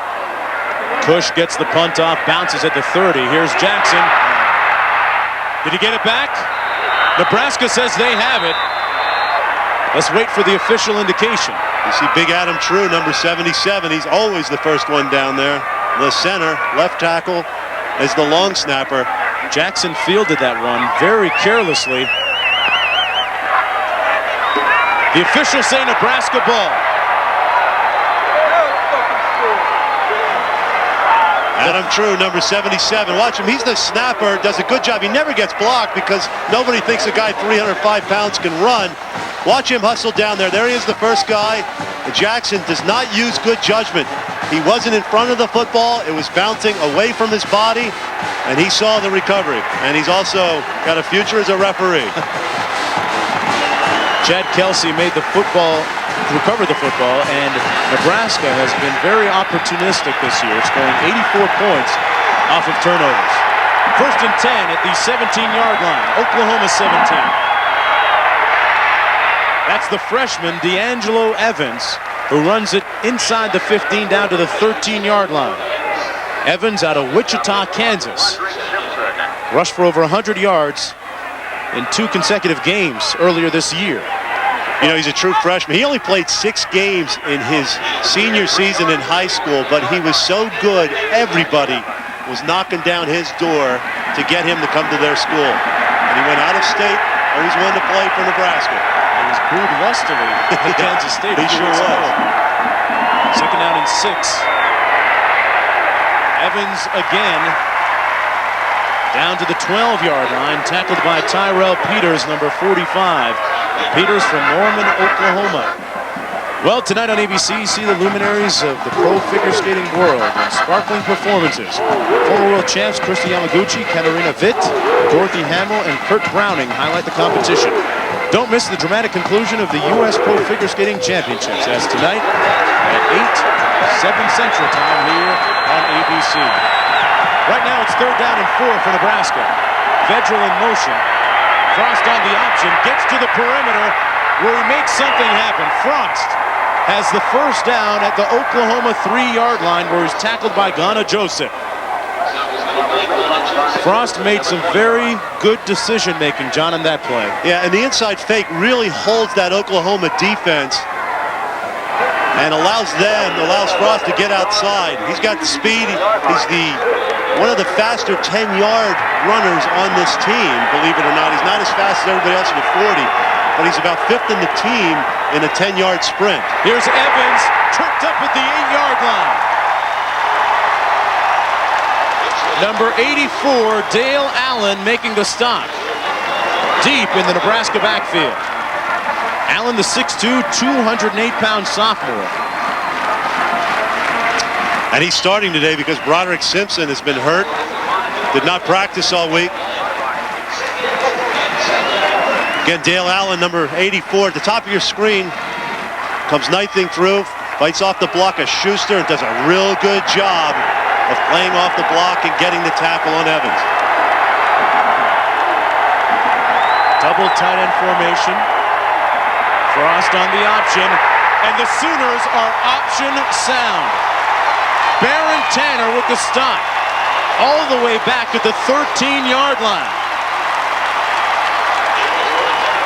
Cush gets the punt off, bounces at the 30. Here's Jackson. Did he get it back? Nebraska says they have it. Let's wait for the official indication. You see Big Adam True, number 77. He's always the first one down there. The center, left tackle, is the long snapper. Jackson fielded that one very carelessly. The officials say Nebraska ball. Adam True, number 77. Watch him. He's the snapper. Does a good job. He never gets blocked because nobody thinks a guy 305 pounds can run. Watch him hustle down there. There he is, the first guy. Jackson does not use good judgment. He wasn't in front of the football. It was bouncing away from his body, and he saw the recovery. And he's also got a future as a referee. Chad Kelsey made the recovered the football, and Nebraska has been very opportunistic this year, scoring 84 points off of turnovers. First and 10 at the 17-yard line. Oklahoma 17. That's the freshman, D'Angelo Evans, who runs it inside the 15 down to the 13-yard line. Evans out of Wichita, Kansas. Rushed for over 100 yards in 2 consecutive games earlier this year. He's a true freshman. He only played 6 games in his senior season in high school, but he was so good, everybody was knocking down his door to get him to come to their school. And he went out of state, always wanted to play for Nebraska. He was booed lustily at Kansas State. He sure was. Second down and 6. Evans again down to the 12-yard line, tackled by Tyrell Peters, number 45. Peters from Norman, Oklahoma. Well, tonight on ABC, see the luminaries of the pro figure skating world in sparkling performances. Former world champs Kristi Yamaguchi, Katarina Witt, Dorothy Hamill, and Kurt Browning highlight the competition. Don't miss the dramatic conclusion of the U.S. Pro Figure Skating Championships. That's tonight at 8, 7 Central Time here on ABC. Right now it's third down and 4 for Nebraska. Vedral in motion. Frost on the option, gets to the perimeter where he makes something happen. Frost has the first down at the Oklahoma 3-yard line where he's tackled by Ghana Joseph. Frost made some very good decision-making, John, in that play. Yeah, and the inside fake really holds that Oklahoma defense and allows Frost to get outside. He's got the speed. He's one of the faster 10-yard runners on this team, believe it or not. He's not as fast as everybody else in the 40, but he's about 5th in the team in a 10-yard sprint. Here's Evans, tripped up at the 8-yard line. Number 84, Dale Allen, making the stop. Deep in the Nebraska backfield. Allen, the 6'2", 208-pound sophomore. And he's starting today because Broderick Simpson has been hurt. Did not practice all week. Again, Dale Allen, number 84, at the top of your screen. Comes knifing through, fights off the block of Schuster, and does a real good job of playing off the block and getting the tackle on Evans. Double tight end formation. Frost on the option, and the Sooners are option sound. Baron Tanner with the stop, all the way back at the 13-yard line.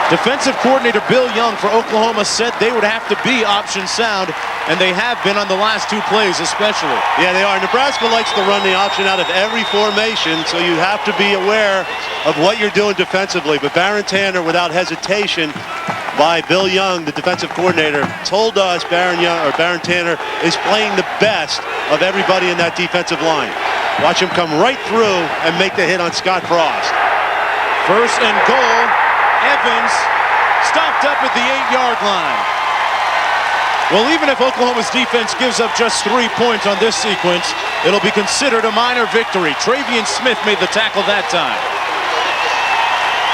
Defensive coordinator Bill Young for Oklahoma said they would have to be option sound, and they have been on the last 2 plays especially. Yeah, they are. Nebraska likes to run the option out of every formation, so you have to be aware of what you're doing defensively. But Baron Tanner, without hesitation, by Bill Young, the defensive coordinator, told us Baron Tanner is playing the best of everybody in that defensive line. Watch him come right through and make the hit on Scott Frost. 1st and goal. Evans stopped up at the 8-yard line. Well, even if Oklahoma's defense gives up just 3 points on this sequence, it'll be considered a minor victory. Travian Smith made the tackle that time.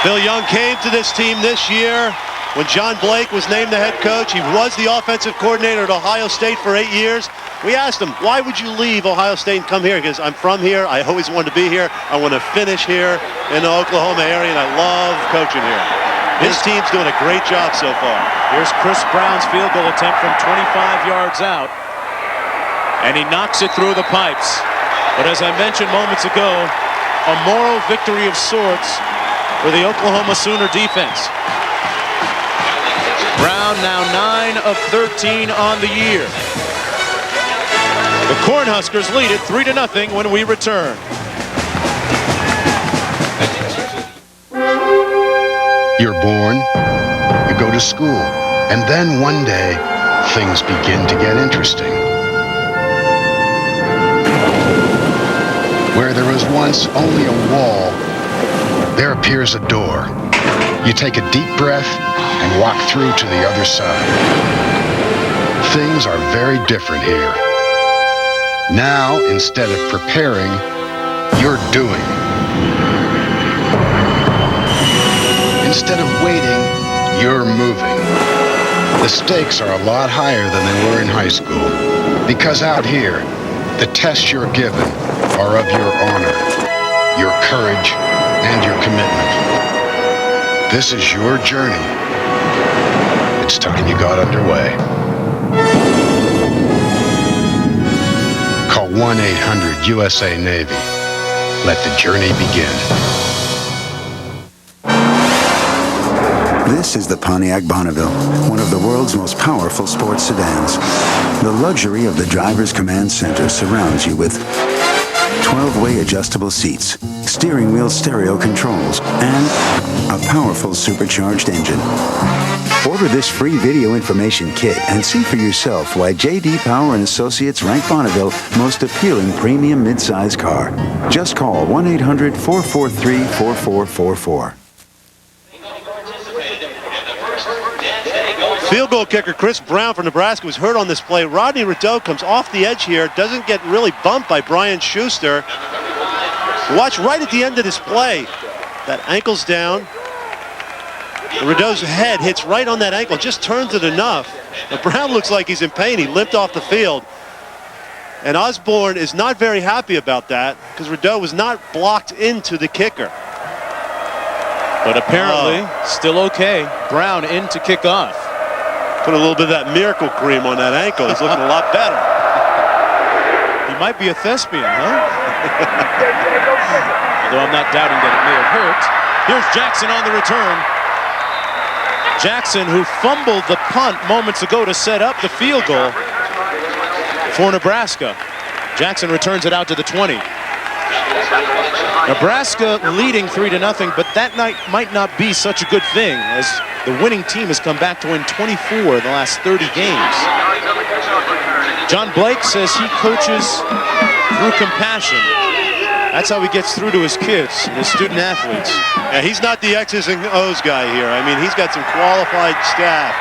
Bill Young came to this team this year when John Blake was named the head coach. He was the offensive coordinator at Ohio State for 8 years. We asked him, why would you leave Ohio State and come here? Because I'm from here. I always wanted to be here. I want to finish here in the Oklahoma area, and I love coaching here. His team's doing a great job so far. Here's Chris Brown's field goal attempt from 25 yards out. And he knocks it through the pipes. But as I mentioned moments ago, a moral victory of sorts for the Oklahoma Sooner defense. Brown now 9 of 13 on the year. The Cornhuskers lead it 3-0 when we return. You're born, you go to school, and then one day, things begin to get interesting. Where there was once only a wall, there appears a door. You take a deep breath and walk through to the other side. Things are very different here. Now, instead of preparing, you're doing. Instead of waiting, you're moving. The stakes are a lot higher than they were in high school, because out here, the tests you're given are of your honor, your courage, and your commitment. This is your journey. It's time you got underway. Call 1-800-USA-NAVY. Let the journey begin. This is the Pontiac Bonneville, one of the world's most powerful sports sedans. The luxury of the driver's command center surrounds you with 12-way adjustable seats, steering wheel stereo controls, and a powerful supercharged engine. Order this free video information kit and see for yourself why J.D. Power and Associates rank Bonneville most appealing premium midsize car. Just call 1-800-443-4444. Field goal kicker Chris Brown from Nebraska was hurt on this play. Rodney Rideau comes off the edge here, doesn't get really bumped by Brian Schuster. Watch right at the end of this play. That ankle's down. Rideau's head hits right on that ankle, just turns it enough. But Brown looks like he's in pain. He limped off the field. And Osborne is not very happy about that because Rideau was not blocked into the kicker. But apparently, still okay. Brown in to kick off. Put a little bit of that miracle cream on that ankle. He's looking a lot better. He might be a thespian, huh? Although I'm not doubting that it may have hurt. Here's Jackson on the return. Jackson, who fumbled the punt moments ago to set up the field goal, for Nebraska. Jackson returns it out to the 20. Nebraska leading 3-0, but that night might not be such a good thing as the winning team has come back to win 24 of the last 30 games. John Blake says he coaches through compassion. That's how he gets through to his kids and his student athletes. Yeah, he's not the X's and O's guy here. I mean, he's got some qualified staff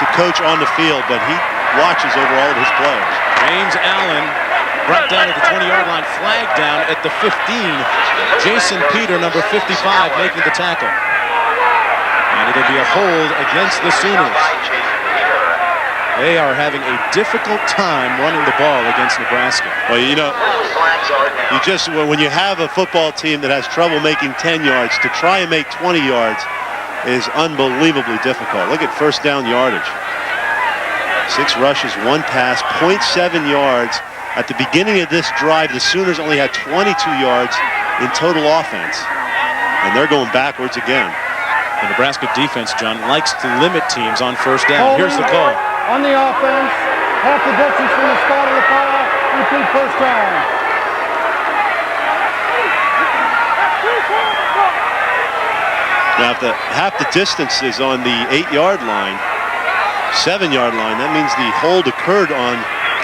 to coach on the field, but he watches over all of his players. James Allen brought down at the 20-yard line, flag down at the 15. Jason Peter, number 55, making the tackle. And it'll be a hold against the Sooners. They are having a difficult time running the ball against Nebraska. Well, you know, when you have a football team that has trouble making 10 yards, to try and make 20 yards is unbelievably difficult. Look at first down yardage. 6 rushes, 1 pass, 0.7 yards. At the beginning of this drive, the Sooners only had 22 yards in total offense. And they're going backwards again. The Nebraska defense, John, likes to limit teams on first down. Here's the call. On the offense, half the distance from the spot of the foul, repeat first down. Now, if half the distance is on the 8-yard line, 7-yard line, that means the hold occurred on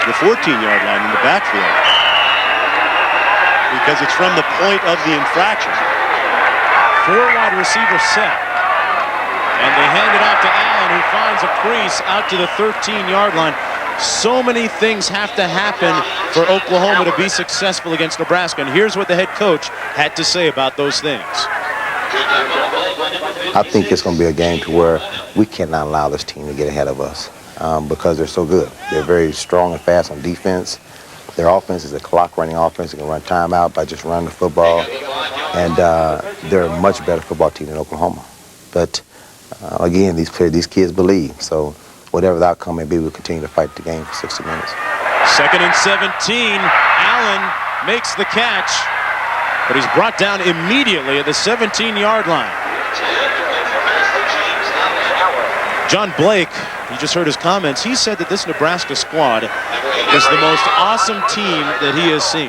the 14-yard line in the backfield, because it's from the point of the infraction. 4 wide receivers set. And they hand it off to Allen, who finds a crease out to the 13-yard line. So many things have to happen for Oklahoma to be successful against Nebraska. And here's what the head coach had to say about those things. I think it's going to be a game to where we cannot allow this team to get ahead of us because they're so good. They're very strong and fast on defense. Their offense is a clock-running offense. They can run timeout by just running the football. And they're a much better football team than Oklahoma. But again, these kids believe. So whatever the outcome may be, we'll continue to fight the game for 60 minutes. 2nd and 17. Allen makes the catch, but he's brought down immediately at the 17-yard line. John Blake, you just heard his comments. He said that this Nebraska squad is the most awesome team that he has seen.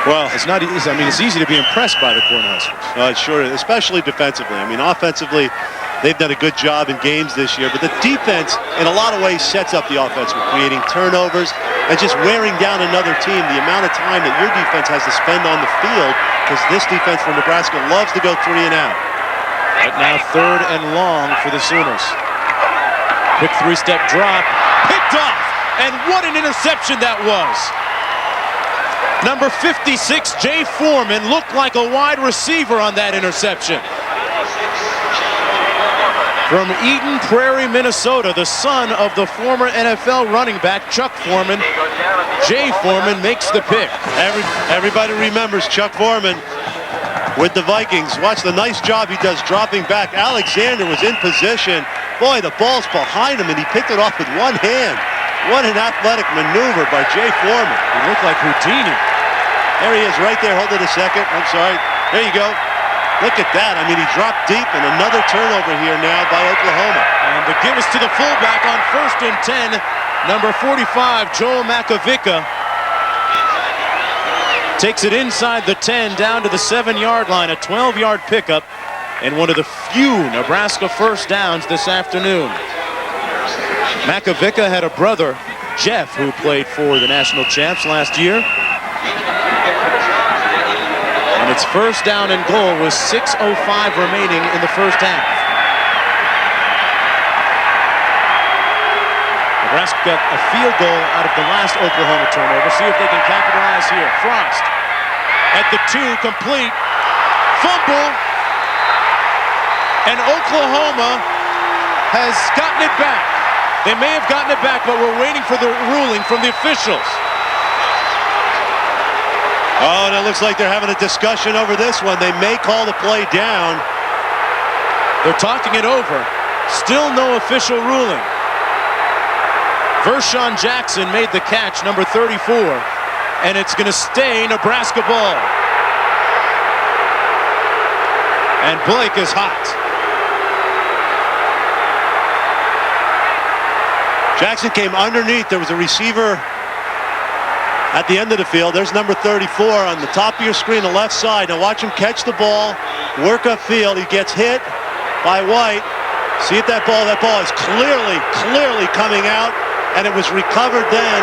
Well, it's not easy. I mean, it's easy to be impressed by the Cornhuskers. It sure is, especially defensively. I mean, offensively, they've done a good job in games this year, but the defense, in a lot of ways, sets up the offense with creating turnovers and just wearing down another team. The amount of time that your defense has to spend on the field, because this defense from Nebraska loves to go 3 and out. Right now, 3rd and long for the Sooners. Quick 3-step drop, picked off, and what an interception that was. Number 56, Jay Foreman, looked like a wide receiver on that interception. From Eden Prairie, Minnesota, the son of the former NFL running back Chuck Foreman, Jay Foreman makes the pick. Everybody remembers Chuck Foreman with the Vikings. Watch the nice job he does dropping back. Alexander was in position. Boy, the ball's behind him, and he picked it off with one hand. What an athletic maneuver by Jay Foreman. He looked like Houdini. There he is right there. Hold it a second. I'm sorry. There you go. Look at that. I mean, he dropped deep, and another turnover here now by Oklahoma. And the give is to the fullback on 1st and 10. Number 45, Joel Makovica, takes it inside the 10 down to the 7-yard line. A 12-yard pickup and one of the few Nebraska first downs this afternoon. Makovica had a brother, Jeff, who played for the national champs last year. And it's 1st down and goal with 6:05 remaining in the first half. Nebraska got a field goal out of the last Oklahoma turnover. See if they can capitalize here. Frost at the 2, complete. Fumble. And Oklahoma has gotten it back. They may have gotten it back, but we're waiting for the ruling from the officials. Oh, and it looks like they're having a discussion over this one. They may call the play down. They're talking it over. Still no official ruling. Vershawn Jackson made the catch, number 34, and it's going to stay Nebraska ball. And Blake is hot. Jackson came underneath. There was a receiver at the end of the field. There's number 34 on the top of your screen, the left side. Now watch him catch the ball, work upfield. He gets hit by White. See if that ball is clearly coming out, and it was recovered then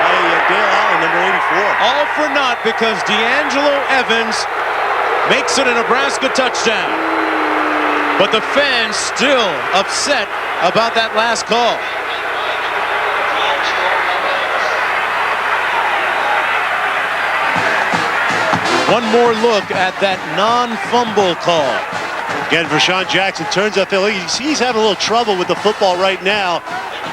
by Dale Allen, number 84. All for naught because D'Angelo Evans makes it a Nebraska touchdown. But the fans still upset about that last call. One more look at that non-fumble call. Again, Vershawn Jackson turns upfield. He's having a little trouble with the football right now.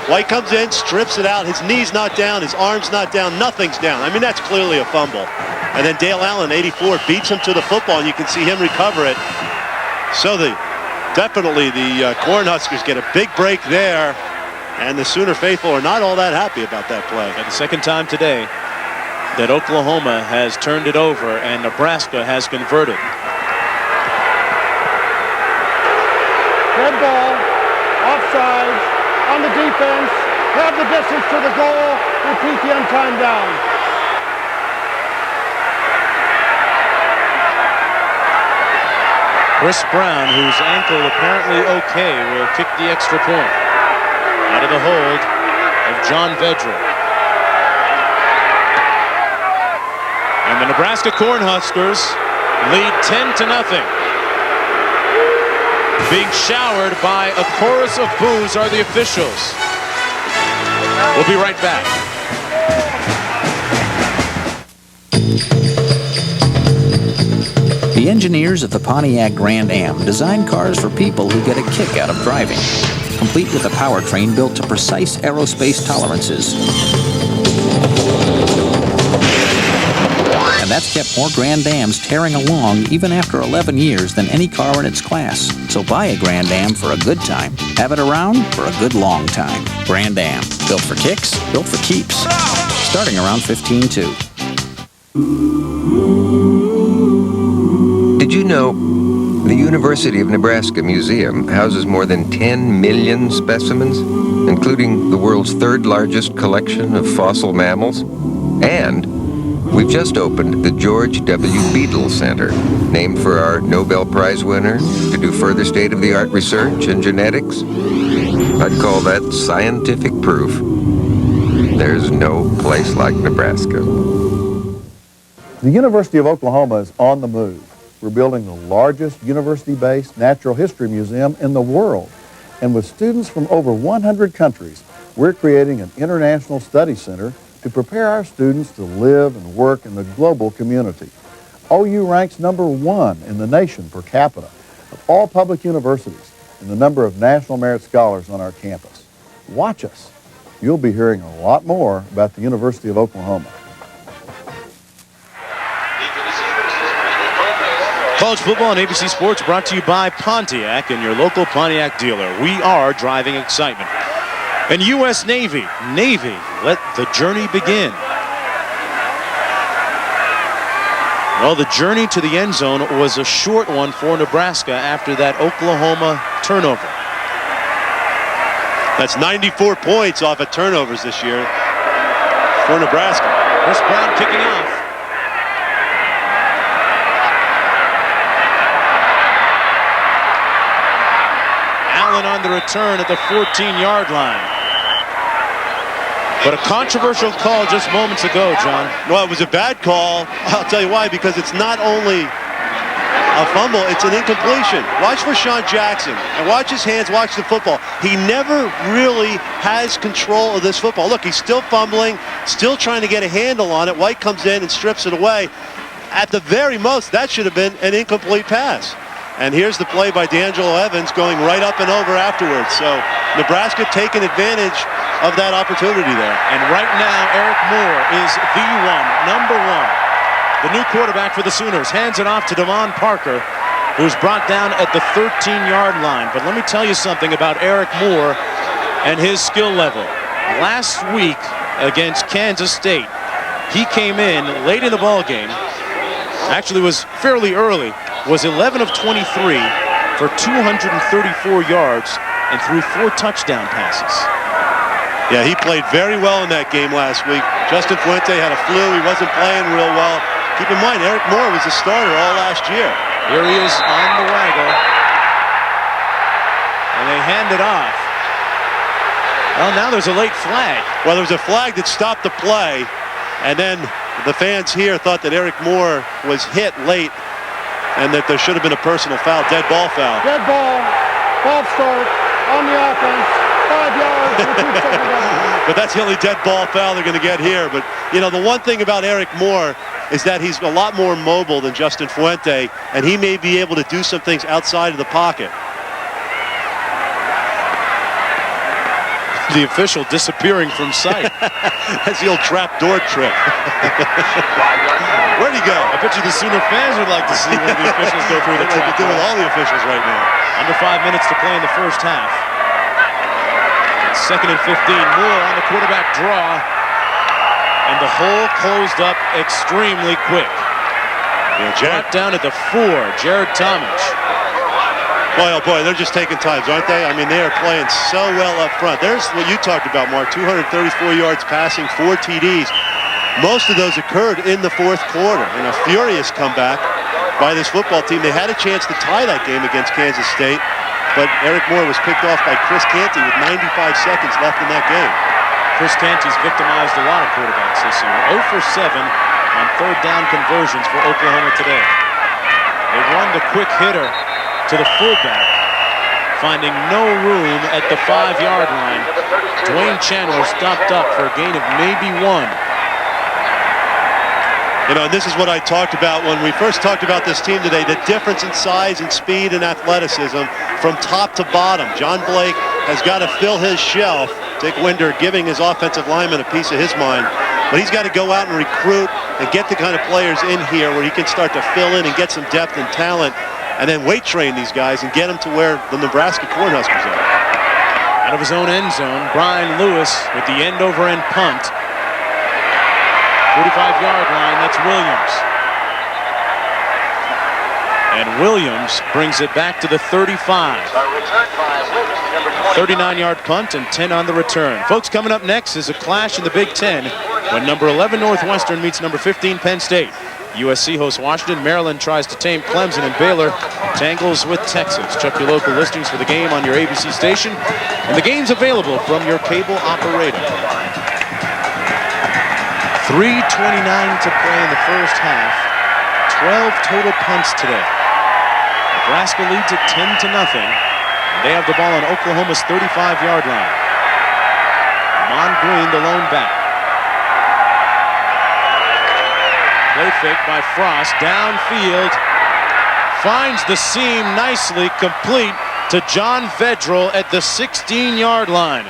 White comes in, strips it out. His knee's not down, his arm's not down, nothing's down. I mean, that's clearly a fumble. And then Dale Allen, 84, beats him to the football, and you can see him recover it. So definitely the Cornhuskers get a big break there, and the Sooner faithful are not all that happy about that play. And the second time today that Oklahoma has turned it over and Nebraska has converted. Dead ball, offsides, on the defense, have the distance to the goal, repeat the untimed down. Chris Brown, whose ankle apparently okay, will kick the extra point. Out of the hold of John Vedra. And the Nebraska Cornhuskers lead 10-0. Being showered by a chorus of boos are the officials. We'll be right back. The engineers of the Pontiac Grand Am design cars for people who get a kick out of driving, complete with a powertrain built to precise aerospace tolerances. And that's kept more Grand Ams tearing along even after 11 years than any car in its class. So buy a Grand Am for a good time. Have it around for a good long time. Grand Am. Built for kicks, built for keeps. Starting around 15.2. Did you know the University of Nebraska Museum houses more than 10 million specimens, including the world's third largest collection of fossil mammals? And we've just opened the George W. Beadle Center, named for our Nobel Prize winner, to do further state-of-the-art research in genetics. I'd call that scientific proof. There's no place like Nebraska. The University of Oklahoma is on the move. We're building the largest university-based natural history museum in the world. And with students from over 100 countries, we're creating an international study center to prepare our students to live and work in the global community. OU ranks #1 in the nation per capita of all public universities in the number of National Merit Scholars on our campus. Watch us. You'll be hearing a lot more about the University of Oklahoma. College football on ABC Sports brought to you by Pontiac and your local Pontiac dealer. We are driving excitement. And U.S. Navy, let the journey begin. Well, the journey to the end zone was a short one for Nebraska after that Oklahoma turnover. That's 94 points off of turnovers this year for Nebraska. Chris Brown kicking off. Allen on the return at the 14-yard line. But a controversial call just moments ago, John. Well, it was a bad call. I'll tell you why, because it's not only a fumble, it's an incompletion. Watch Vershawn Jackson and watch his hands, watch the football. He never really has control of this football. Look, he's still fumbling, still trying to get a handle on it. White comes in and strips it away. At the very most, that should have been an incomplete pass. And here's the play by D'Angelo Evans going right up and over afterwards. So Nebraska taking advantage of that opportunity there. And right now, Eric Moore is the number one. The new quarterback for the Sooners hands it off to Devon Parker, who's brought down at the 13-yard line. But let me tell you something about Eric Moore and his skill level. Last week against Kansas State, he came in late in the ball game. Actually was fairly early. Was 11 of 23 for 234 yards and threw 4 touchdown passes. Yeah, he played very well in that game last week. Justin Fuente had a flu. He wasn't playing real well. Keep in mind, Eric Moore was a starter all last year. Here he is on the waggle. And they hand it off. Well, now there's a late flag. Well, there was a flag that stopped the play. And then the fans here thought that Eric Moore was hit late and that there should have been a personal foul, dead ball foul. Dead ball, false start on the offense, 5 yards with 2 seconds left. But that's the only dead ball foul they're going to get here. But, you know, the one thing about Eric Moore is that he's a lot more mobile than Justin Fuente, and he may be able to do some things outside of the pocket. The official disappearing from sight. That's the old trap door trick. Where'd he go? I bet you the Sooner fans would like to see one of the officials go through the trap. They do with all the officials right now. Under 5 minutes to play in the first half. 2nd and 15. Moore on the quarterback draw. And the hole closed up extremely quick. Yeah, Brought down at the 4. Jared Tomich. Boy, oh boy, they're just taking times, aren't they? I mean, they are playing so well up front. There's what you talked about, Mark. 234 yards passing, 4 TDs. Most of those occurred in the 4th quarter. And a furious comeback by this football team. They had a chance to tie that game against Kansas State, but Eric Moore was picked off by Chris Canty with 95 seconds left in that game. Chris Canty's victimized a lot of quarterbacks this year. 0 for 7 on 3rd down conversions for Oklahoma today. They run the quick hitter to the fullback, finding no room at the 5-yard line. Dwayne Chandler stopped up for a gain of maybe 1. You know, this is what I talked about when we first talked about this team today, the difference in size and speed and athleticism from top to bottom. John Blake has got to fill his shelf. Dick Winder giving his offensive lineman a piece of his mind. But he's got to go out and recruit and get the kind of players in here where he can start to fill in and get some depth and talent, and then weight train these guys and get them to where the Nebraska Cornhuskers are. Out of his own end zone, Brian Lewis with the end-over-end punt. 45-yard line, that's Williams. And Williams brings it back to the 35. 39-yard punt and 10 on the return. Folks, coming up next is a clash in the Big Ten when number 11 Northwestern meets number 15 Penn State. USC hosts Washington. Maryland tries to tame Clemson, and Baylor tangles with Texas. Check your local listings for the game on your ABC station, and the game's available from your cable operator. 3:29 to play in the first half. 12 total punts today. Nebraska leads it 10-0. They have the ball on Oklahoma's 35-yard line. Amon Green, the lone back. Play fake by Frost, downfield. Finds the seam nicely, complete to John Vedral at the 16-yard line.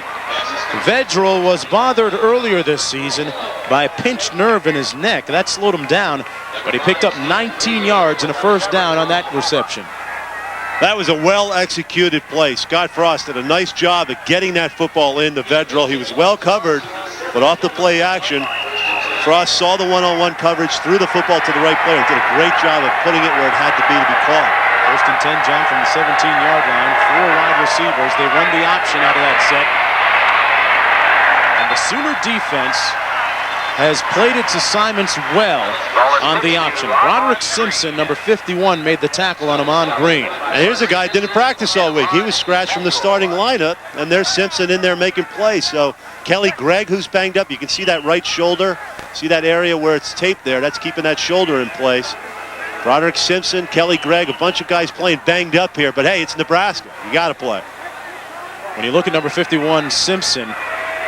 Vedral was bothered earlier this season by a pinched nerve in his neck. That slowed him down, but he picked up 19 yards and a first down on that reception. That was a well-executed play. Scott Frost did a nice job at getting that football in to Vedral. He was well covered, but off the play action, Frost saw the one-on-one coverage, threw the football to the right player, and did a great job of putting it where it had to be caught. First and 10, John, from the 17-yard line. 4 wide receivers. They run the option out of that set. And the Sooner defense has played its assignments well on the option. Roderick Simpson, number 51, made the tackle on Amon Green. And here's a guy who didn't practice all week. He was scratched from the starting lineup, and there's Simpson in there making plays. So Kelly Gregg, who's banged up, you can see that right shoulder. See that area where it's taped there? That's keeping that shoulder in place. Roderick Simpson, Kelly Gregg, a bunch of guys playing banged up here. But hey, it's Nebraska. You got to play. When you look at number 51, Simpson,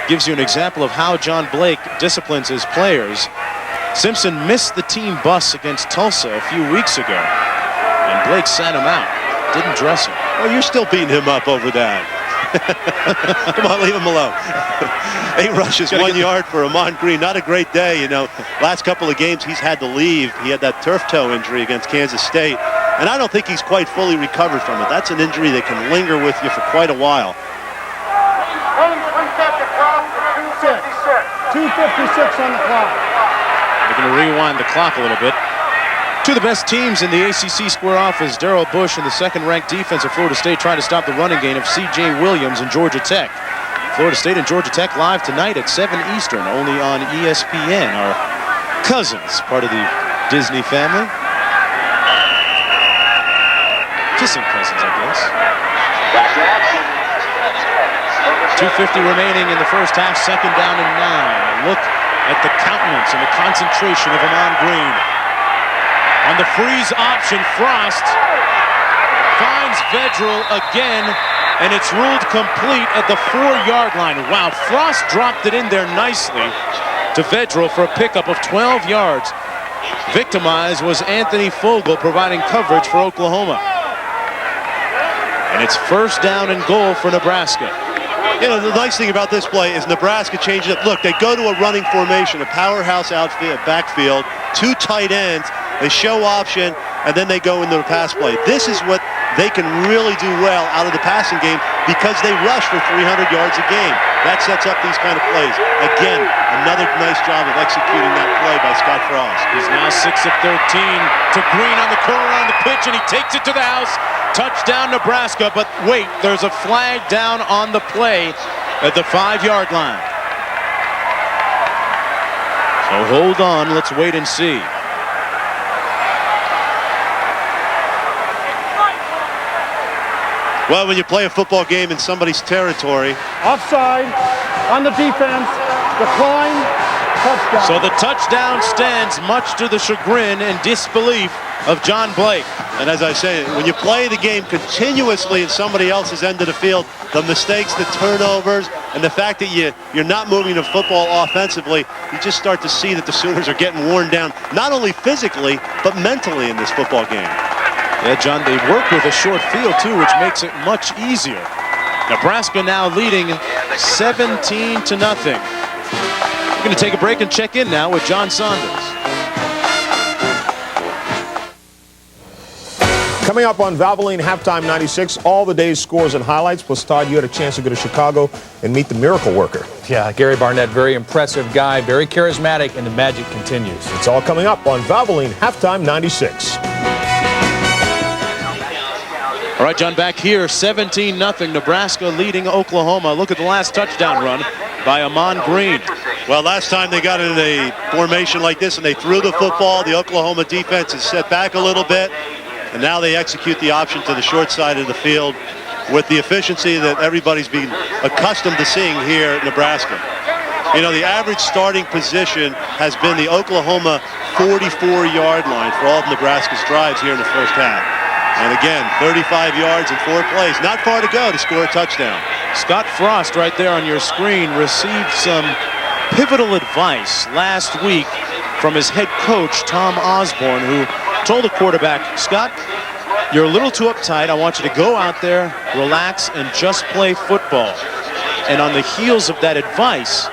gives you an example of how John Blake disciplines his players. Simpson missed the team bus against Tulsa a few weeks ago, and Blake sat him out, didn't dress him. Well, you're still beating him up over that. Come on, leave him alone. 8 rushes, 1 yard for Amon Green. Not a great day, you know. Last couple of games he's had to leave. He had that turf toe injury against Kansas State, and I don't think he's quite fully recovered from it. That's an injury that can linger with you for quite a while. 2:56 on the clock. They're going to rewind the clock a little bit. Two of the best teams in the ACC square off as Darrell Bush and the second-ranked defense of Florida State trying to stop the running game of C.J. Williams and Georgia Tech. Florida State and Georgia Tech live tonight at 7 Eastern, only on ESPN. Our cousins, part of the Disney family. Kissing cousins, I guess. 2:50 remaining in the first half, second down and 9. A look at the countenance and the concentration of Amon Green. On the freeze option, Frost finds Vedral again, and it's ruled complete at the 4-yard line. Wow, Frost dropped it in there nicely to Vedral for a pickup of 12 yards. Victimized was Anthony Fogle providing coverage for Oklahoma. And it's first down and goal for Nebraska. You know, the nice thing about this play is Nebraska changed it. Look, they go to a running formation, a powerhouse outfield, backfield, 2 tight ends. They show option, and then they go into the pass play. This is what they can really do well out of the passing game because they rush for 300 yards a game. That sets up these kind of plays. Again, another nice job of executing that play by Scott Frost. He's now 6 of 13 to Green on the corner on the pitch, and he takes it to the house. Touchdown, Nebraska, but wait, there's a flag down on the play at the 5-yard line. So hold on, let's wait and see. Well, when you play a football game in somebody's territory. Offside on the defense, decline, touchdown. So the touchdown stands, much to the chagrin and disbelief of John Blake. And as I say, when you play the game continuously in somebody else's end of the field, the mistakes, the turnovers, and the fact that you're not moving the football offensively, you just start to see that the Sooners are getting worn down, not only physically, but mentally in this football game. Yeah, John, they work with a short field, too, which makes it much easier. Nebraska now leading 17-0. We're going to take a break and check in now with John Saunders. Coming up on Valvoline Halftime 96, all the day's scores and highlights. Plus, Todd, you had a chance to go to Chicago and meet the miracle worker. Yeah, Gary Barnett, very impressive guy, very charismatic, and the magic continues. It's all coming up on Valvoline Halftime 96. All right, John, back here, 17-0. Nebraska leading Oklahoma. Look at the last touchdown run by Amon Green. Well, last time they got in a formation like this and they threw the football, the Oklahoma defense is set back a little bit, and now they execute the option to the short side of the field with the efficiency that everybody's been accustomed to seeing here at Nebraska. You know, the average starting position has been the Oklahoma 44-yard line for all of Nebraska's drives here in the first half. And again, 35 yards in 4 plays. Not far to go to score a touchdown. Scott Frost right there on your screen received some pivotal advice last week from his head coach, Tom Osborne, who told the quarterback, Scott, you're a little too uptight. I want you to go out there, relax, and just play football. And on the heels of that advice,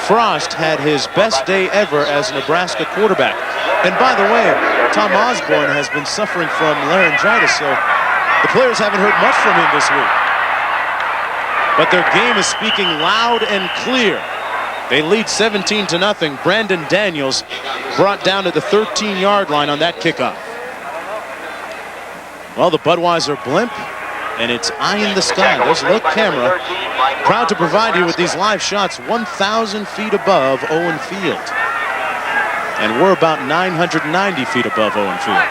Frost had his best day ever as a Nebraska quarterback. And by the way, Tom Osborne has been suffering from laryngitis, so the players haven't heard much from him this week. But their game is speaking loud and clear. They lead 17-0. Brandon Daniels brought down to the 13-yard line on that kickoff. Well, the Budweiser blimp, and it's eye in the sky. There's a look camera. Proud to provide you with these live shots 1,000 feet above Owen Field. And we're about 990 feet above Owen Field.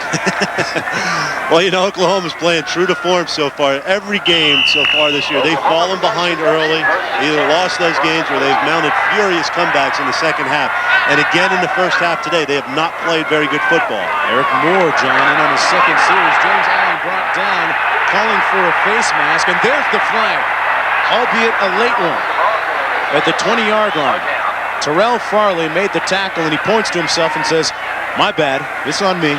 Well, you know, Oklahoma's playing true to form so far. Every game so far this year, they've fallen behind early, either lost those games or they've mounted furious comebacks in the second half. And again in the first half today, they have not played very good football. Eric Moore, John, in on his second series. James Allen brought down, calling for a face mask, and there's the flag, albeit a late one, at the 20-yard line. Terrell Farley made the tackle, and he points to himself and says, my bad, it's on me.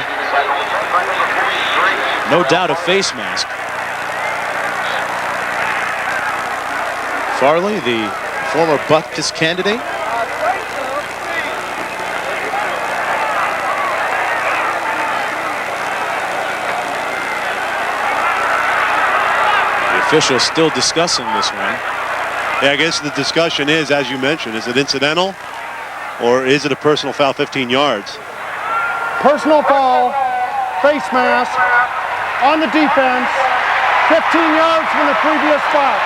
No doubt a face mask. Farley, the former Bupkis candidate. The official still discussing this one. Yeah, I guess the discussion is, as you mentioned, is it incidental or is it a personal foul 15 yards? Personal foul, face mask on the defense, 15 yards from the previous spot.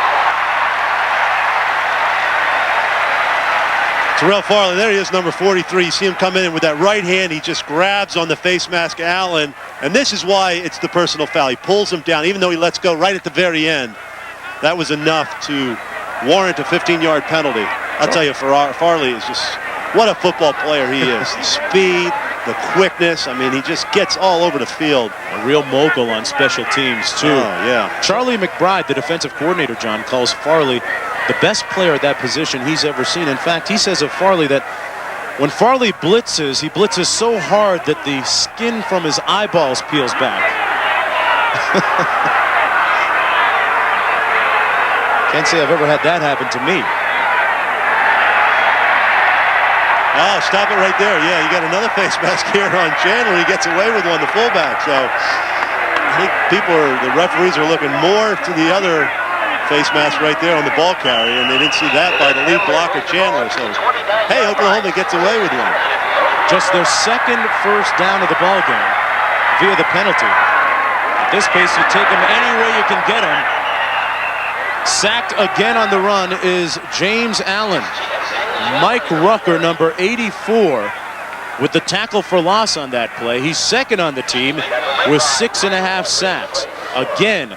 Terrell Farley, there he is, number 43. You see him come in with that right hand. He just grabs on the face mask Allen. And this is why it's the personal foul. He pulls him down, even though he lets go right at the very end. That was enough to warrant a 15-yard penalty. I'll tell you, Farley is just, what a football player he is. The speed, the quickness. I mean, he just gets all over the field. A real mogul on special teams, too. Oh, yeah. Charlie McBride, the defensive coordinator, John, calls Farley the best player at that position he's ever seen. In fact, he says of Farley that when Farley blitzes, he blitzes so hard that the skin from his eyeballs peels back. Can't say I've ever had that happen to me. Oh, stop it right there. Yeah, you got another face mask here on Chandler. He gets away with one, the fullback. So I think the referees are looking more to the other face mask right there on the ball carrier, and they didn't see that by the lead blocker, Chandler. So, hey, Oklahoma gets away with one. Just their second first down of the ball game via the penalty. At this pace, you take them any way you can get them. Sacked again on the run is James Allen. Mike Rucker, number 84, with the tackle for loss on that play. He's second on the team with 6.5 sacks. Again,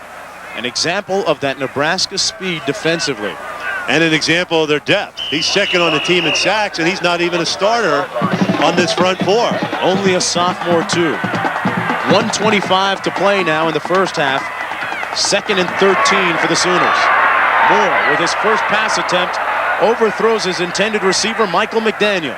an example of that Nebraska speed defensively. And an example of their depth. He's second on the team in sacks, and he's not even a starter on this front four. Only a sophomore, too. 1:25 to play now in the first half. 2nd and 13 for the Sooners. Moore, with his first pass attempt, overthrows his intended receiver, Michael McDaniel.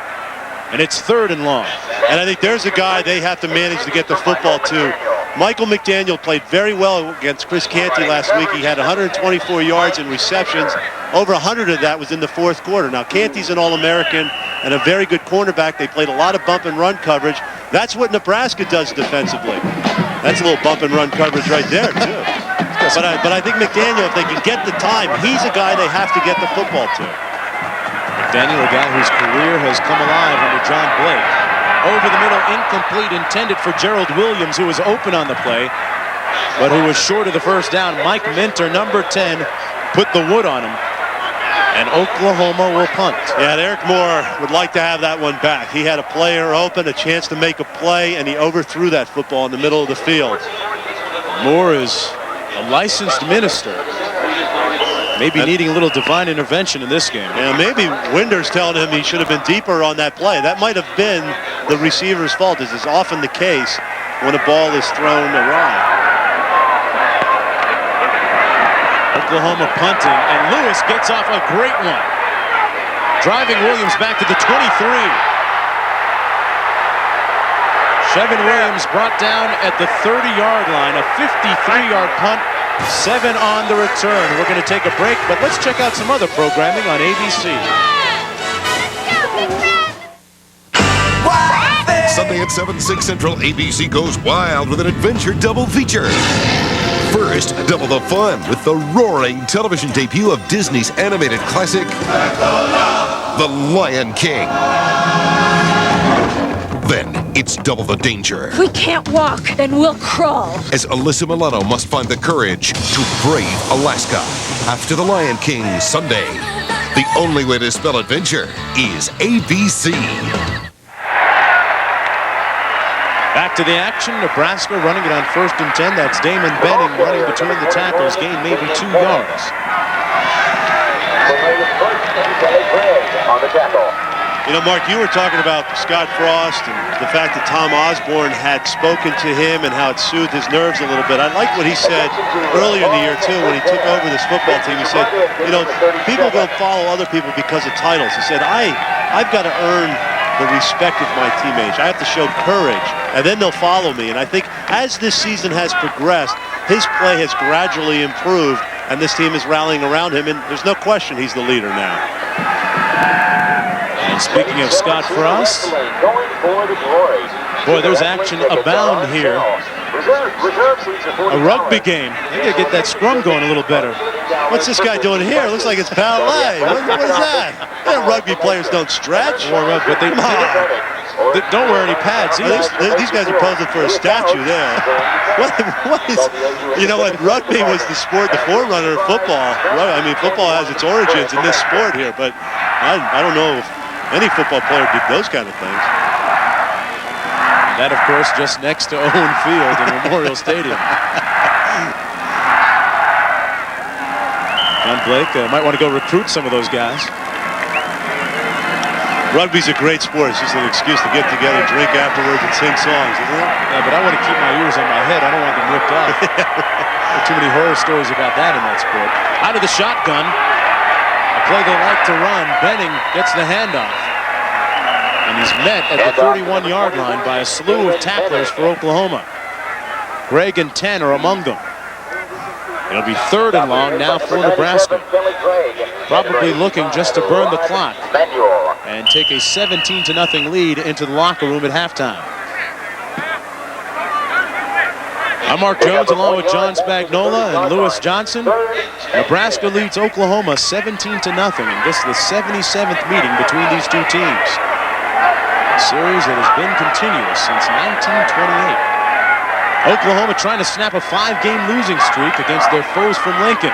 And it's 3rd and long. And I think there's a guy they have to manage to get the football to. Michael McDaniel played very well against Chris Canty last week. He had 124 yards in receptions. Over 100 of that was in the fourth quarter. Now, Canty's an All-American and a very good cornerback. They played a lot of bump and run coverage. That's what Nebraska does defensively. That's a little bump and run coverage right there, too. But I think McDaniel, if they can get the time, he's a guy they have to get the football to. McDaniel, a guy whose career has come alive under John Blake. Over the middle, incomplete, intended for Gerald Williams, who was open on the play, but who was short of the first down. Mike Minter, number 10, put the wood on him, and Oklahoma will punt. Yeah, and Eric Moore would like to have that one back. He had a player open, a chance to make a play, and he overthrew that football in the middle of the field. Moore is a licensed minister. Maybe needing a little divine intervention in this game. Yeah, maybe Winder's telling him he should have been deeper on that play. That might have been the receiver's fault, as is often the case when a ball is thrown awry. Oklahoma punting, and Lewis gets off a great one. Driving Williams back to the 23. Chevin Williams brought down at the 30-yard line, a 53-yard punt. 7 on the return. We're going to take a break, but let's check out some other programming on ABC. Sunday at 7/6 Central, ABC goes wild with an adventure double feature. First, double the fun with the roaring television debut of Disney's animated classic, The Lion King. Then it's double the danger. We can't walk, then we'll crawl. As Alyssa Milano must find the courage to brave Alaska. After The Lion King Sunday, the only way to spell adventure is ABC. Back to the action. Nebraska running it on 1st and 10. That's Damon Benning running between the tackles. Gain maybe 2 yards. On the tackle. You know, Mark, you were talking about Scott Frost and the fact that Tom Osborne had spoken to him and how it soothed his nerves a little bit. I like what he said earlier in the year, too, when he took over this football team. He said, you know, people don't follow other people because of titles. He said, I've got to earn the respect of my teammates. I have to show courage, and then they'll follow me. And I think as this season has progressed, his play has gradually improved, and this team is rallying around him, and there's no question he's the leader now. And speaking of Scott Frost, boy, there's action abound here. A rugby game. They gotta get that scrum going a little better. What's this guy doing here? It looks like it's ballet. What is that? Yeah, rugby players don't stretch. But they don't wear any pads. These guys are posing for a statue there. What is, you know what, rugby was the sport, the forerunner of football. I mean, football has its origins in this sport here, but I don't know if any football player did those kind of things. That, of course, just next to Owen Field in Memorial Stadium. John Blake might want to go recruit some of those guys. Rugby's a great sport. It's just an excuse to get together, drink afterwards, and sing songs, isn't it? Yeah, but I want to keep my ears on my head. I don't want them ripped off. There are too many horror stories about that in that sport. Out of the shotgun. A play they like to run. Benning gets the handoff. And he's met at the 31-yard line by a slew of tacklers for Oklahoma. Gregg and 10 are among them. It'll be 3rd and long now for Nebraska. Probably looking just to burn the clock and take a 17-0 lead into the locker room at halftime. I'm Mark Jones along with John Spagnola and Lewis Johnson. Nebraska leads Oklahoma 17-0, and this is the 77th meeting between these two teams. A series that has been continuous since 1928. Oklahoma trying to snap a 5-game losing streak against their foes from Lincoln.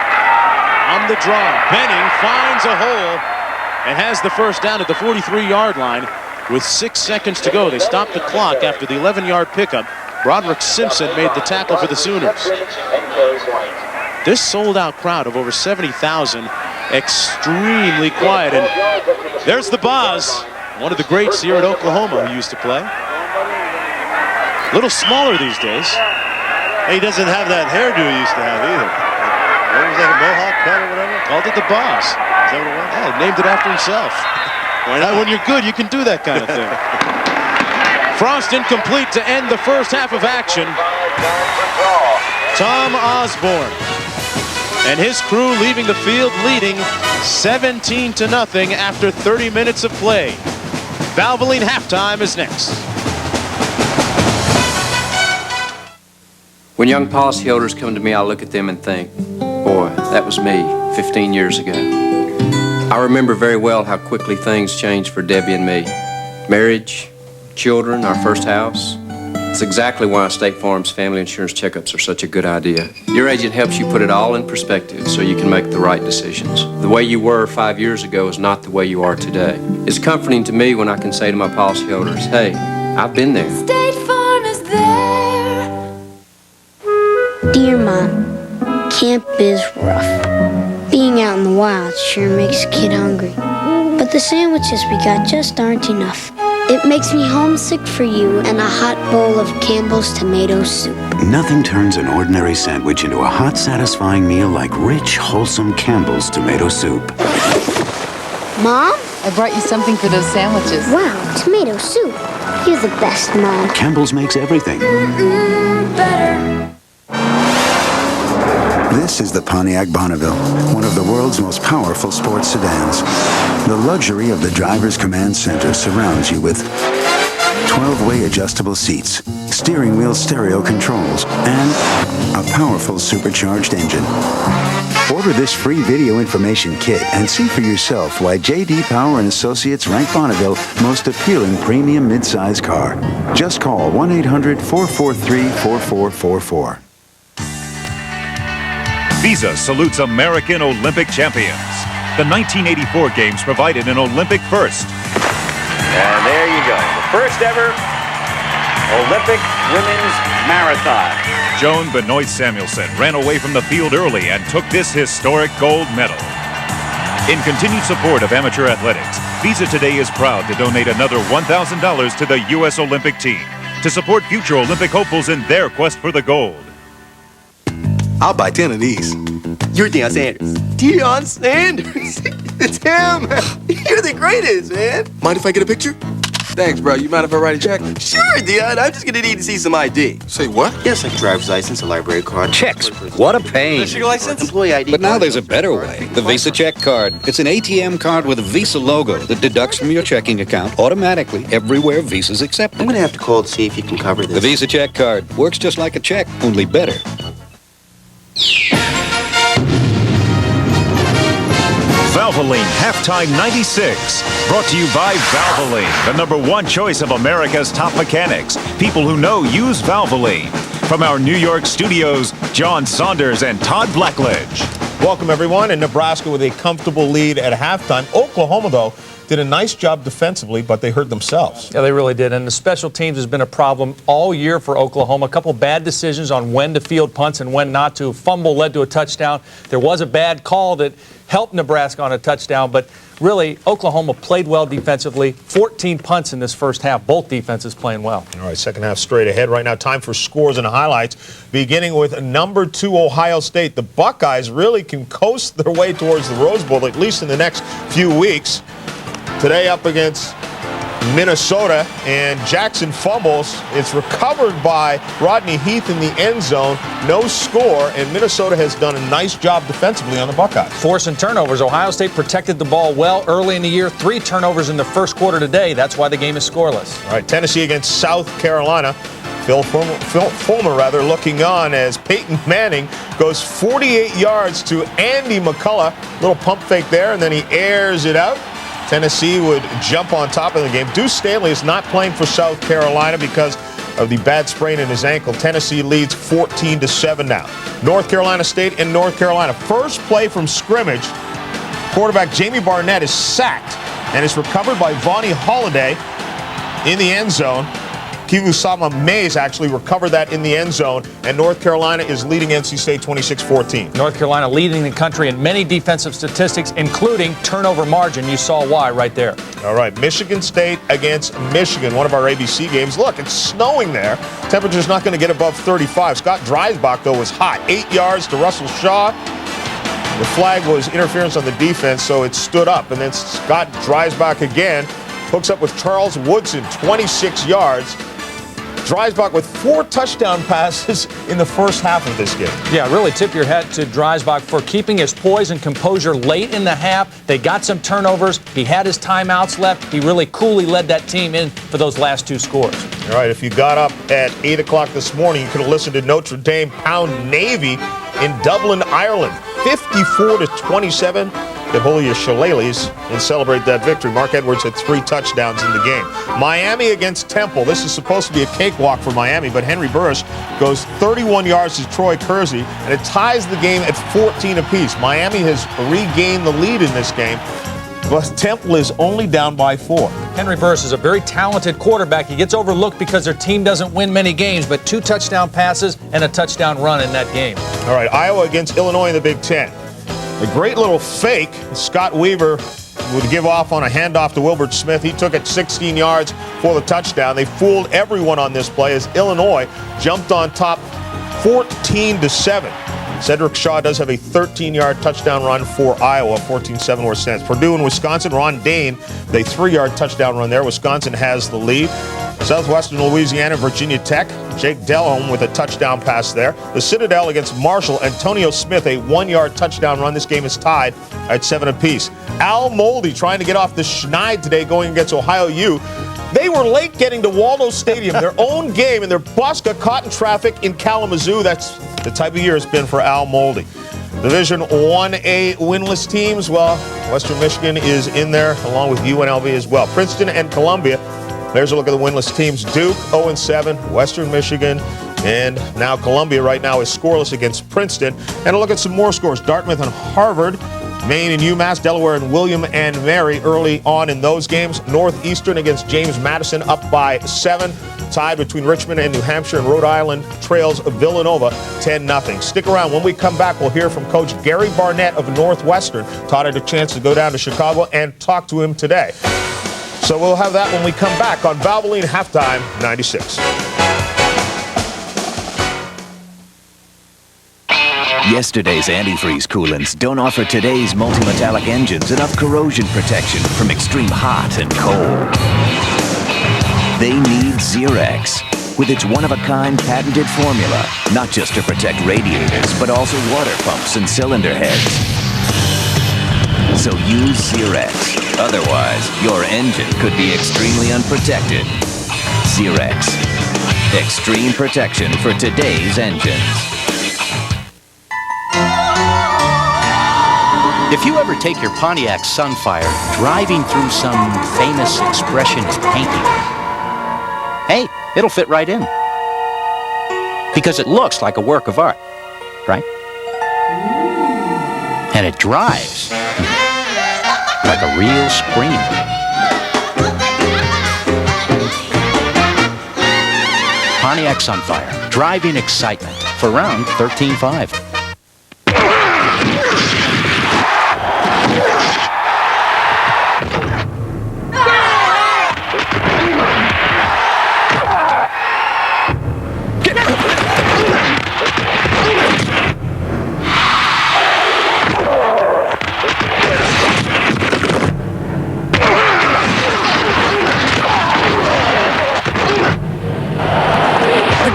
On the draw, Benning finds a hole and has the first down at the 43-yard line with 6 seconds to go. They stopped the clock after the 11-yard pickup. Broderick Simpson made the tackle for the Sooners. This sold-out crowd of over 70,000, extremely quiet. And there's the Boz, one of the greats here at Oklahoma who used to play. A little smaller these days. He doesn't have that hairdo he used to have either. What was that, a mohawk cut or whatever? Called it the Boz. Is that what it was? Yeah, he named it after himself. Why not? When you're good, you can do that kind of thing. Frost incomplete to end the first half of action. Tom Osborne and his crew leaving the field leading 17-0 after 30 minutes of play. Valvoline halftime is next. When young policyholders come to me, I look at them and think, boy, that was me 15 years ago. I remember very well how quickly things changed for Debbie and me. Marriage, children, our first house. It's exactly why State Farm's family insurance checkups are such a good idea. Your agent helps you put it all in perspective so you can make the right decisions. The way you were 5 years ago is not the way you are today. It's comforting to me when I can say to my policyholders, hey, I've been there. State Farm is there. Dear Mom, camp is rough. Being out in the wild sure makes a kid hungry. But the sandwiches we got just aren't enough. It makes me homesick for you and a hot bowl of Campbell's tomato soup. Nothing turns an ordinary sandwich into a hot, satisfying meal like rich, wholesome Campbell's tomato soup. Mom? I brought you something for those sandwiches. Wow, tomato soup. You're the best, Mom. Campbell's makes everything. Better. This is the Pontiac Bonneville, one of the world's most powerful sports sedans. The luxury of the driver's command center surrounds you with 12-way adjustable seats, steering wheel stereo controls, and a powerful supercharged engine. Order this free video information kit and see for yourself why J.D. Power and Associates rank Bonneville most appealing premium midsize car. Just call 1-800-443-4444. Visa salutes American Olympic champions. The 1984 Games provided an Olympic first. And there you go. The first ever Olympic women's marathon. Joan Benoit Samuelson ran away from the field early and took this historic gold medal. In continued support of amateur athletics, Visa today is proud to donate another $1,000 to the U.S. Olympic team to support future Olympic hopefuls in their quest for the gold. I'll buy 10 of these. You're Deion Sanders. Deion Sanders? It's him. You're the greatest, man. Mind if I get a picture? Thanks, bro. You mind if I write a check? Sure, Deion. I'm just going to need to see some ID. Say what? Yes, like a driver's license, a library card. Checks. What a pain. Your license? Employee ID. But now there's a better way. The Visa Check Card. It's an ATM card with a Visa logo that deducts from your checking account automatically everywhere Visa's accepted. I'm going to have to call to see if you can cover this. The Visa Check Card works just like a check, only better. Valvoline Halftime 96. Brought to you by Valvoline, the #1 choice of America's top mechanics. People who know use Valvoline. From our New York studios, John Saunders and Todd Blackledge. Welcome, everyone. In Nebraska with a comfortable lead at halftime. Oklahoma, though, did a nice job defensively, but they hurt themselves. Yeah, they really did. And the special teams has been a problem all year for Oklahoma. A couple bad decisions on when to field punts and when not to. Fumble led to a touchdown. There was a bad call that helped Nebraska on a touchdown, but really, Oklahoma played well defensively. 14 punts in this first half. Both defenses playing well. All right, second half straight ahead right now. Time for scores and highlights, beginning with number 2 Ohio State. The Buckeyes really can coast their way towards the Rose Bowl, at least in the next few weeks. Today up against Minnesota, and Jackson fumbles. It's recovered by Rodney Heath in the end zone. No score, and Minnesota has done a nice job defensively on the Buckeyes. Forcing turnovers. Ohio State protected the ball well early in the year. 3 turnovers in the first quarter today. That's why the game is scoreless. All right, Tennessee against South Carolina. Phil Fulmer looking on as Peyton Manning goes 48 yards to Andy McCullough. Little pump fake there, and then he airs it out. Tennessee would jump on top of the game. Deuce Staley is not playing for South Carolina because of the bad sprain in his ankle. Tennessee leads 14-7 now. North Carolina State and North Carolina. First play from scrimmage. Quarterback Jamie Barnett is sacked and is recovered by Vonnie Holliday in the end zone. Kilusama Mays actually recovered that in the end zone, and North Carolina is leading NC State 26-14. North Carolina leading the country in many defensive statistics, including turnover margin. You saw why right there. All right, Michigan State against Michigan, one of our ABC games. Look, it's snowing there. Temperature's not going to get above 35. Scott Dreisbach, though, was hot. 8 yards to Russell Shaw. The flag was interference on the defense, so it stood up. And then Scott Dreisbach again hooks up with Charles Woodson, 26 yards. Dreisbach with 4 touchdown passes in the first half of this game. Yeah, really tip your hat to Dreisbach for keeping his poise and composure late in the half. They got some turnovers. He had his timeouts left. He really coolly led that team in for those last 2 scores. All right, if you got up at 8 o'clock this morning, you could have listened to Notre Dame pound Navy in Dublin, Ireland. 54-27. The Holy Shillelaghs and celebrate that victory. Mark Edwards had 3 touchdowns in the game. Miami against Temple. This is supposed to be a cakewalk for Miami, but Henry Burris goes 31 yards to Troy Kersey, and it ties the game at 14 apiece. Miami has regained the lead in this game, but Temple is only down by 4. Henry Burris is a very talented quarterback. He gets overlooked because their team doesn't win many games, but 2 touchdown passes and a touchdown run in that game. All right, Iowa against Illinois in the Big Ten. A great little fake. Scott Weaver would give off on a handoff to Wilbert Smith. He took it 16 yards for the touchdown. They fooled everyone on this play as Illinois jumped on top 14-7. Cedric Shaw does have a 13-yard touchdown run for Iowa, 14-7 where it stands. Purdue and Wisconsin, Ron Dane, the 3-yard touchdown run there. Wisconsin has the lead. Southwestern Louisiana, Virginia Tech, Jake Delhomme with a touchdown pass there. The Citadel against Marshall, Antonio Smith, a 1-yard touchdown run. This game is tied at 7 apiece. Al Moldy trying to get off the schneid today going against Ohio U. They were late getting to Waldo Stadium, their own game, and their bus got caught in traffic in Kalamazoo. That's the type of year it's been for Al Moldy. Division 1A winless teams, well, Western Michigan is in there along with UNLV as well. Princeton and Columbia. There's a look at the winless teams. Duke 0-7, Western Michigan, and now Columbia right now is scoreless against Princeton. And a look at some more scores. Dartmouth and Harvard, Maine and UMass, Delaware and William and Mary early on in those games. Northeastern against James Madison up by 7. Tied between Richmond and New Hampshire, and Rhode Island trails Villanova 10-0. Stick around. When we come back, we'll hear from Coach Gary Barnett of Northwestern. Todd had a chance to go down to Chicago and talk to him today. So we'll have that when we come back on Valvoline Halftime 96. Yesterday's antifreeze coolants don't offer today's multi-metallic engines enough corrosion protection from extreme hot and cold. They need Zerex, with its one-of-a-kind patented formula, not just to protect radiators, but also water pumps and cylinder heads. So use Zerex. Otherwise, your engine could be extremely unprotected. Zerex. Extreme protection for today's engines. If you ever take your Pontiac Sunfire driving through some famous expressionist painting, hey, it'll fit right in. Because it looks like a work of art, right? And it drives like a real screamer. Pontiac Sunfire, driving excitement for round 13.5.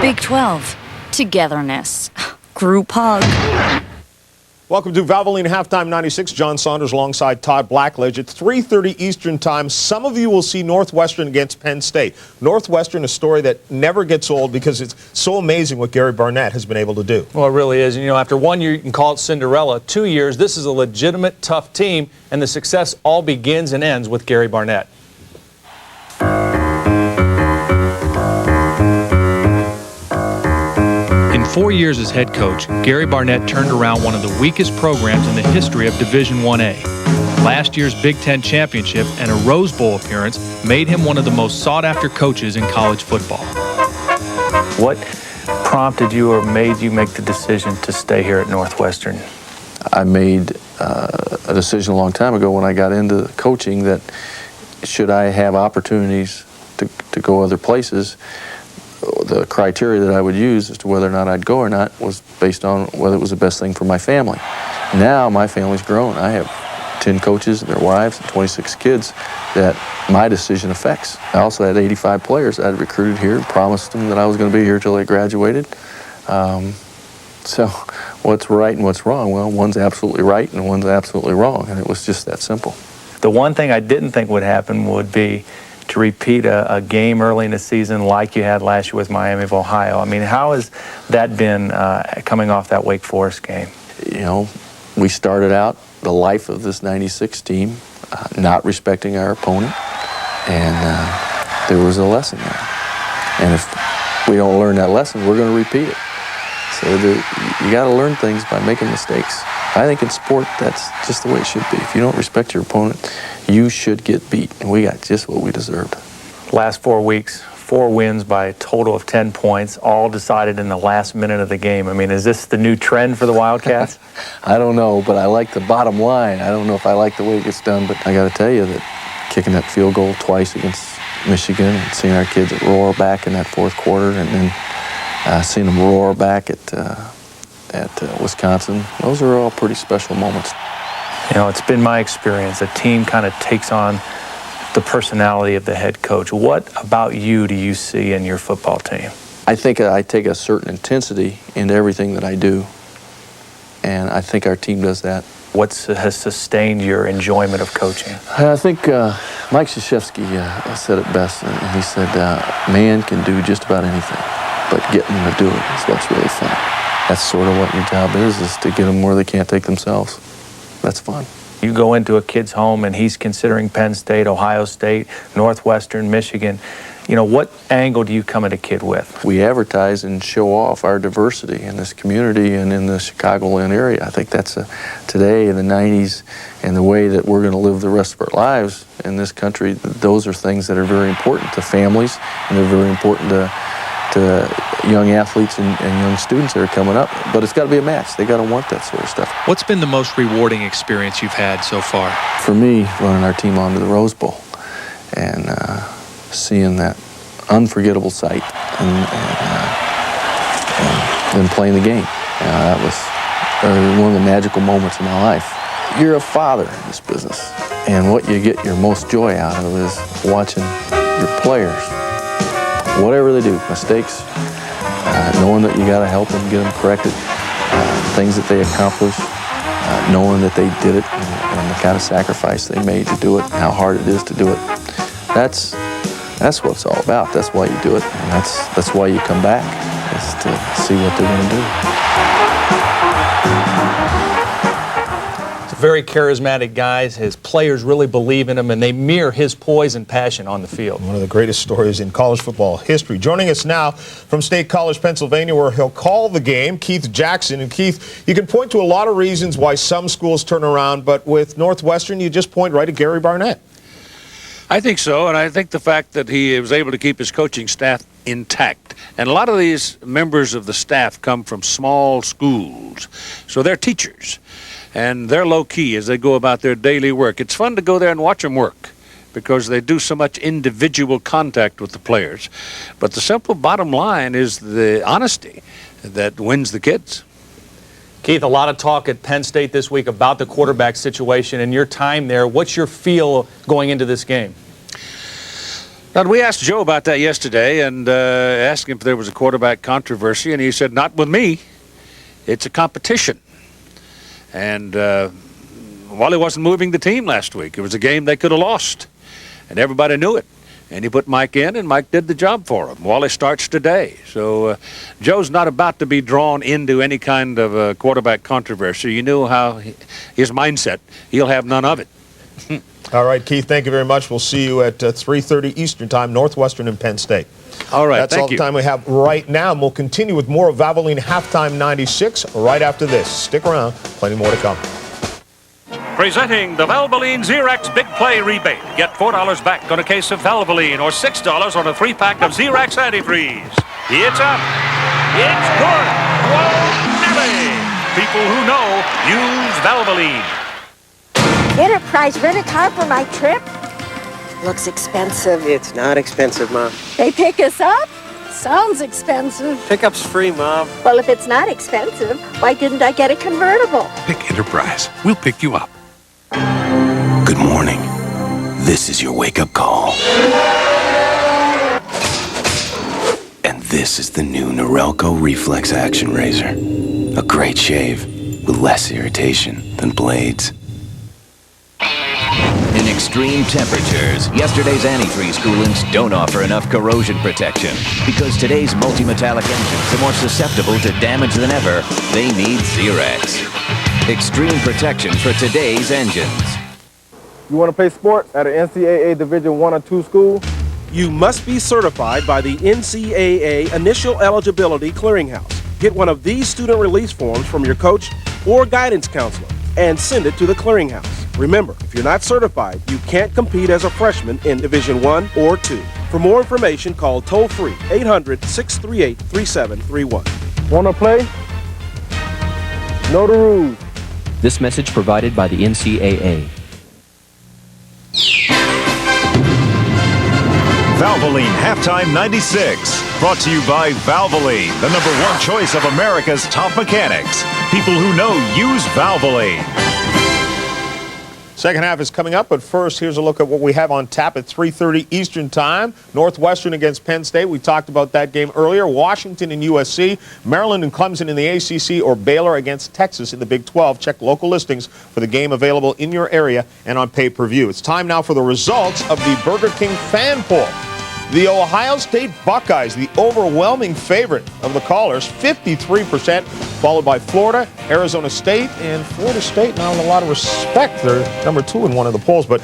Big 12. Togetherness. Group hug. Welcome to Valvoline Halftime 96. John Saunders alongside Todd Blackledge. At 3:30 Eastern Time, some of you will see Northwestern against Penn State. Northwestern, a story that never gets old because it's so amazing what Gary Barnett has been able to do. Well, it really is. And, you know, after 1 year, you can call it Cinderella. 2 years, this is a legitimate, tough team, and the success all begins and ends with Gary Barnett. In 4 years as head coach, Gary Barnett turned around one of the weakest programs in the history of Division 1A. Last year's Big Ten championship and a Rose Bowl appearance made him one of the most sought-after coaches in college football. What prompted you or made you make the decision to stay here at Northwestern? I made a decision a long time ago when I got into coaching that should I have opportunities to go other places, the criteria that I would use as to whether or not I'd go or not was based on whether it was the best thing for my family. Now my family's grown. I have 10 coaches and their wives and 26 kids that my decision affects. I also had 85 players I'd recruited here and promised them that I was going to be here till they graduated. So what's right and what's wrong? Well, one's absolutely right and one's absolutely wrong, and it was just that simple. The one thing I didn't think would happen would be to repeat a game early in the season like you had last year with Miami of Ohio. I mean, how has that been coming off that Wake Forest game? You know, we started out the life of this 96 team not respecting our opponent, and there was a lesson there. And if we don't learn that lesson, we're going to repeat it. So you got to learn things by making mistakes. I think in sport, that's just the way it should be. If you don't respect your opponent, you should get beat, and we got just what we deserved. Last 4 weeks, 4 wins by a total of 10 points, all decided in the last minute of the game. I mean, is this the new trend for the Wildcats? I don't know, but I like the bottom line. I don't know if I like the way it gets done, but I got to tell you that kicking that field goal twice against Michigan and seeing our kids roar back in that fourth quarter and then seeing them roar back at Wisconsin, those are all pretty special moments. You know, it's been my experience. A team kind of takes on the personality of the head coach. What about you do you see in your football team? I think I take a certain intensity into everything that I do, and I think our team does that. What has sustained your enjoyment of coaching? I think Mike Krzyzewski said it best. He said, man can do just about anything, but getting them to do it is what's really fun. That's sort of what your job is to get them where they can't take themselves. That's fun. You go into a kid's home and he's considering Penn State, Ohio State, Northwestern, Michigan. You know, what angle do you come at a kid with? We advertise and show off our diversity in this community and in the Chicagoland area. I think that's today in the 90s and the way that we're going to live the rest of our lives in this country, those are things that are very important to families, and they're very important to young athletes and young students that are coming up. But it's got to be a match. They got to want that sort of stuff. What's been the most rewarding experience you've had so far? For me, running our team onto the Rose Bowl and seeing that unforgettable sight and then playing the game. That was one of the magical moments of my life. You're a father in this business, and what you get your most joy out of is watching your players, whatever they do, mistakes, knowing that you got to help them, get them corrected, things that they accomplish, knowing that they did it and the kind of sacrifice they made to do it, and how hard it is to do it. That's what it's all about. That's why you do it, and that's why you come back, is to see what they're going to do. very charismatic guy. His players really believe in him, and they mirror his poise and passion on the field. One of the greatest stories in college football history. Joining us now from State College, Pennsylvania, where he'll call the game, Keith Jackson. And Keith, you can point to a lot of reasons why some schools turn around, but with Northwestern, you just point right at Gary Barnett. I think so, and I think the fact that he was able to keep his coaching staff intact. And a lot of these members of the staff come from small schools, so they're teachers, and they're low-key as they go about their daily work. It's fun to go there and watch them work because they do so much individual contact with the players. But the simple bottom line is the honesty that wins the kids. Keith, a lot of talk at Penn State this week about the quarterback situation and your time there. What's your feel going into this game? Now, we asked Joe about that yesterday and asked him if there was a quarterback controversy, and he said, not with me. It's a competition. And Wally wasn't moving the team last week. It was a game they could have lost, and everybody knew it. And he put Mike in, and Mike did the job for him. Wally starts today. So Joe's not about to be drawn into any kind of quarterback controversy. You knew how his mindset. He'll have none of it. All right, Keith, thank you very much. We'll see you at 3:30 Eastern Time, Northwestern and Penn State. All right, That's all the time we have right now, and we'll continue with more of Valvoline Halftime 96 right after this. Stick around. Plenty more to come. Presenting the Valvoline Xerox Big Play Rebate. Get $4 back on a case of Valvoline or $6 on a 3-pack of Xerox Antifreeze. It's up. It's good. Whoa, Nelly. People who know use Valvoline. Enterprise rent-a-car for my trip? Looks expensive. It's not expensive, Mom. They pick us up? Sounds expensive. Pickup's free, Mom. Well, if it's not expensive, why didn't I get a convertible? Pick Enterprise. We'll pick you up. Good morning. This is your wake-up call. And this is the new Norelco Reflex Action Razor. A great shave with less irritation than blades. In extreme temperatures, yesterday's antifreeze coolants don't offer enough corrosion protection. Because today's multi-metallic engines are more susceptible to damage than ever, they need Zerex. Extreme protection for today's engines. You want to play sports at an NCAA Division I or II school? You must be certified by the NCAA Initial Eligibility Clearinghouse. Get one of these student release forms from your coach or guidance counselor and send it to the clearinghouse. Remember, if you're not certified, you can't compete as a freshman in Division I or II. For more information, call toll-free 800-638-3731. Want to play? Know the rules. This message provided by the NCAA. Valvoline Halftime 96. Brought to you by Valvoline, the #1 choice of America's top mechanics. People who know use Valvoline. Second half is coming up, but first, here's a look at what we have on tap at 3:30 Eastern Time. Northwestern against Penn State. We talked about that game earlier. Washington and USC. Maryland and Clemson in the ACC, or Baylor against Texas in the Big 12. Check local listings for the game available in your area and on pay-per-view. It's time now for the results of the Burger King fan poll. The Ohio State Buckeyes, the overwhelming favorite of the callers, 53%, followed by Florida, Arizona State, and Florida State now with a lot of respect. They're number 2 in one of the polls. But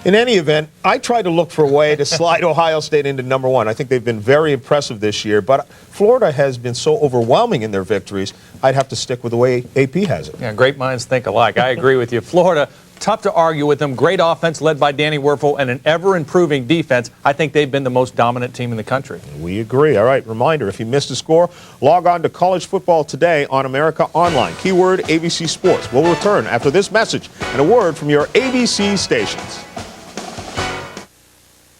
in any event, I tried to look for a way to slide Ohio State into number 1. I think they've been very impressive this year, but Florida has been so overwhelming in their victories, I'd have to stick with the way AP has it. Yeah, great minds think alike. I agree with you. Florida, tough to argue with them. Great offense led by Danny Werfel and an ever-improving defense. I think they've been the most dominant team in the country. We agree. All right, reminder, if you missed a score, log on to College Football Today on America Online. Keyword ABC Sports. We'll return after this message and a word from your ABC stations.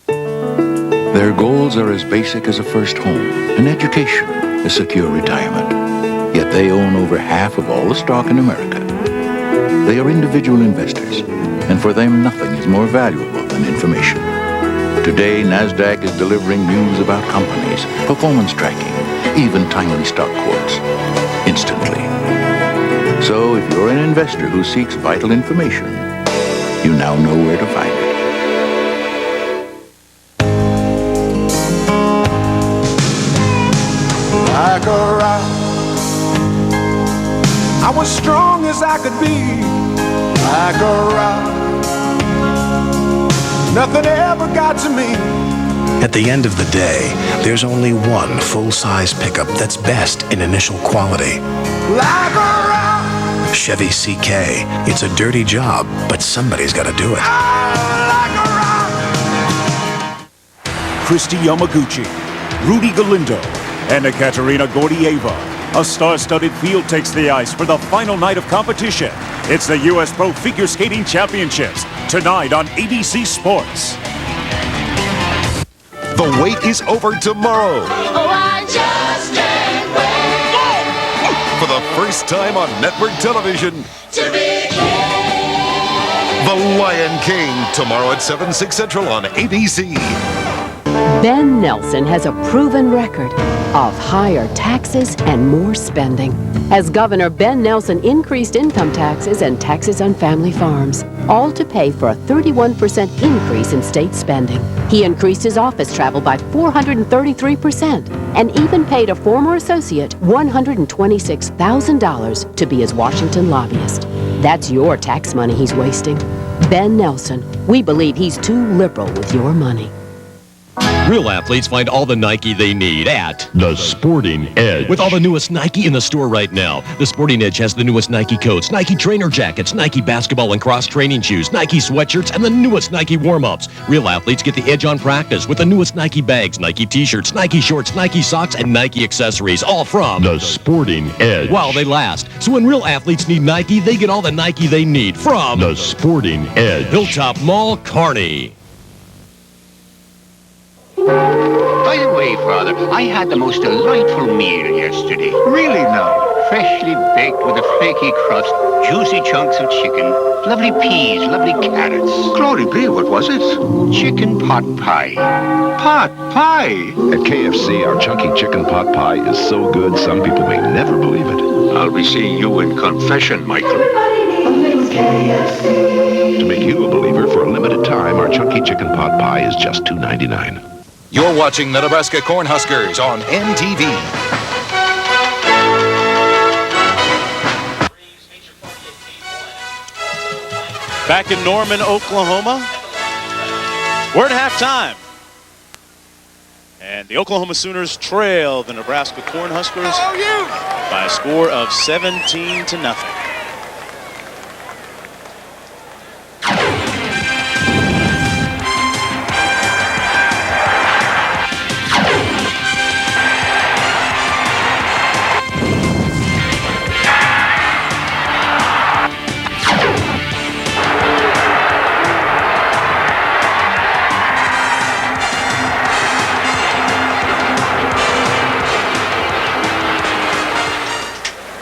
Their goals are as basic as a first home, an education, a secure retirement. Yet they own over half of all the stock in America. They are individual investors, and for them nothing is more valuable than information. Today, NASDAQ is delivering news about companies, performance tracking, even timely stock quotes, instantly. So if you're an investor who seeks vital information, you now know where to find it. Like a rock, I was strong as I could be. like a rout. Nothing ever got to me. At the end of the day, there's only one full-size pickup that's best in initial quality. Like a rout. Chevy CK. It's a dirty job, but somebody's got to do it. Like a rout. Christy Yamaguchi, Rudy Galindo, and Ekaterina Gordieva. A star-studded field takes the ice for the final night of competition. It's the U.S. Pro Figure Skating Championships, tonight on ABC Sports. The wait is over tomorrow. Oh, I just can't wait. For the first time on network television, To be king. The Lion King, tomorrow at 7/6 Central on ABC. Ben Nelson has a proven record of higher taxes and more spending. As governor, Ben Nelson increased income taxes and taxes on family farms, all to pay for a 31% increase in state spending. He increased his office travel by 433% and even paid a former associate $126,000 to be his Washington lobbyist. That's your tax money he's wasting. Ben Nelson, we believe he's too liberal with your money. Real athletes find all the Nike they need at The Sporting Edge. With all the newest Nike in the store right now. The Sporting Edge has the newest Nike coats, Nike trainer jackets, Nike basketball and cross training shoes, Nike sweatshirts, and the newest Nike warm-ups. Real athletes get the edge on practice with the newest Nike bags, Nike t-shirts, Nike shorts, Nike socks, and Nike accessories, all from The Sporting Edge. While they last. So when real athletes need Nike, they get all the Nike they need from The Sporting Edge. Hilltop Mall, Kearney. By the way, Father, I had the most delightful meal yesterday. Really now? Freshly baked with a flaky crust, juicy chunks of chicken, lovely peas, lovely carrots. Glory be, what was it? Chicken pot pie. Pot pie. At KFC, our chunky chicken pot pie is so good, some people may never believe it. I'll be seeing you in confession, Michael. To make you a believer for a limited time, our chunky chicken pot pie is just $2.99. You're watching the Nebraska Cornhuskers on NTV. Back in Norman, Oklahoma, we're at halftime. And the Oklahoma Sooners trail the Nebraska Cornhuskers by a score of 17-0.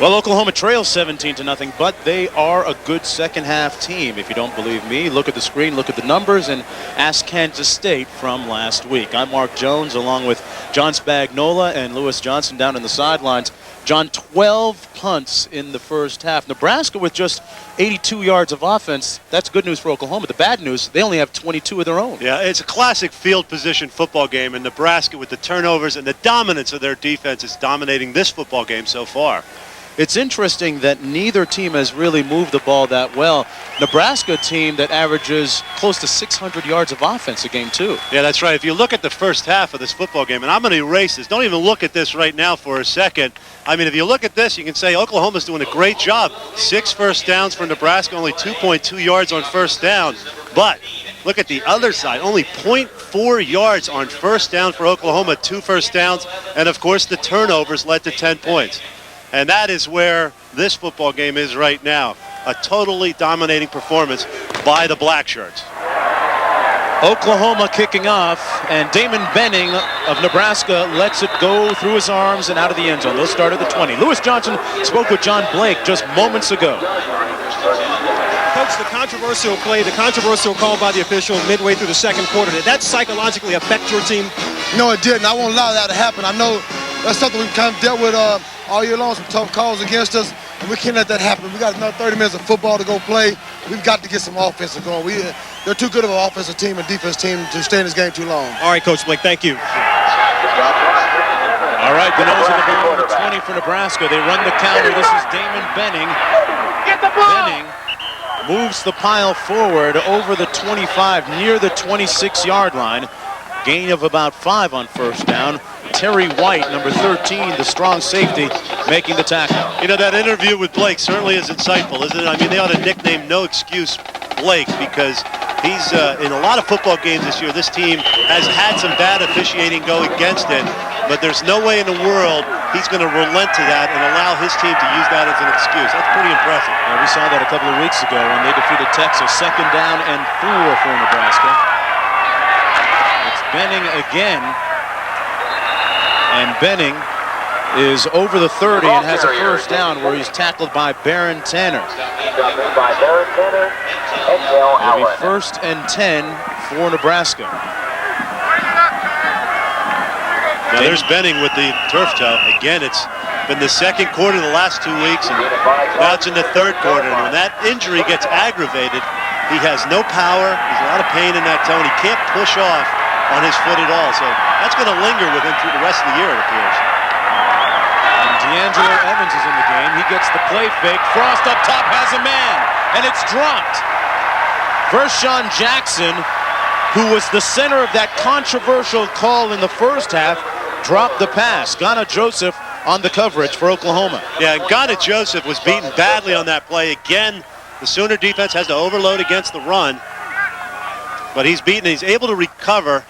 Well, Oklahoma trails 17-0, but they are a good second-half team. If you don't believe me, look at the screen, look at the numbers, and ask Kansas State from last week. I'm Mark Jones, along with John Spagnola and Lewis Johnson down in the sidelines. John, 12 punts in the first half. Nebraska with just 82 yards of offense. That's good news for Oklahoma. The bad news, they only have 22 of their own. Yeah, it's a classic field position football game, and Nebraska, with the turnovers and the dominance of their defense, is dominating this football game so far. It's interesting that neither team has really moved the ball that well. Nebraska team that averages close to 600 yards of offense a game, too. Yeah, that's right. If you look at the first half of this football game, and I'm going to erase this. Don't even look at this right now for a second. I mean, if you look at this, you can say Oklahoma's doing a great job. 6 first downs for Nebraska, only 2.2 yards on first down. But look at the other side, only 0.4 yards on first down for Oklahoma, 2 first downs. And, of course, the turnovers led to 10 points. And that is where this football game is right now. A totally dominating performance by the Blackshirts. Oklahoma kicking off, and Damon Benning of Nebraska lets it go through his arms and out of the end zone. They'll start at the 20. Lewis Johnson spoke with John Blake just moments ago. Coach, the controversial play, the controversial call by the official midway through the second quarter, did that psychologically affect your team? No, it didn't. I won't allow that to happen. I know that's something we've kind of dealt with all year long, some tough calls against us, and we can't let that happen. We got another 30 minutes of football to go play. We've got to get some offense going. They're too good of an offensive team and defense team to stay in this game too long. All right, Coach Blake, thank you. All right, the nose of the ball, number 20 for Nebraska. They run the counter. This is Damon Benning. Get the ball! Benning moves the pile forward over the 25, near the 26-yard line. Gain of about 5 on first down. Terry White, number 13, the strong safety, making the tackle. You know, that interview with Blake certainly is insightful, isn't it? I mean, they ought to nickname No Excuse Blake, because he's in a lot of football games this year. This team has had some bad officiating go against it, but there's no way in the world he's going to relent to that and allow his team to use that as an excuse. That's pretty impressive. Yeah, we saw that a couple of weeks ago when they defeated Texas. 2nd down and 4 for Nebraska. It's Benning again. And Benning is over the 30 and has a first down where he's tackled by Baron Tanner. It'll be 1st and 10 for Nebraska. Now there's Benning with the turf toe. Again, it's been the 2nd quarter the last 2 weeks, and now it's in the 3rd quarter. And when that injury gets aggravated, he has no power. There's a lot of pain in that toe, and he can't push off on his foot at all. So that's going to linger with him through the rest of the year, it appears. And D'Angelo Evans is in the game. He gets the play fake. Frost up top has a man, and it's dropped. Vershawn Jackson, who was the center of that controversial call in the first half, dropped the pass. Ghana Joseph on the coverage for Oklahoma. Yeah, Ghana Joseph was beaten badly on that play. Again, the Sooner defense has to overload against the run, but he's beaten. He's able to recover.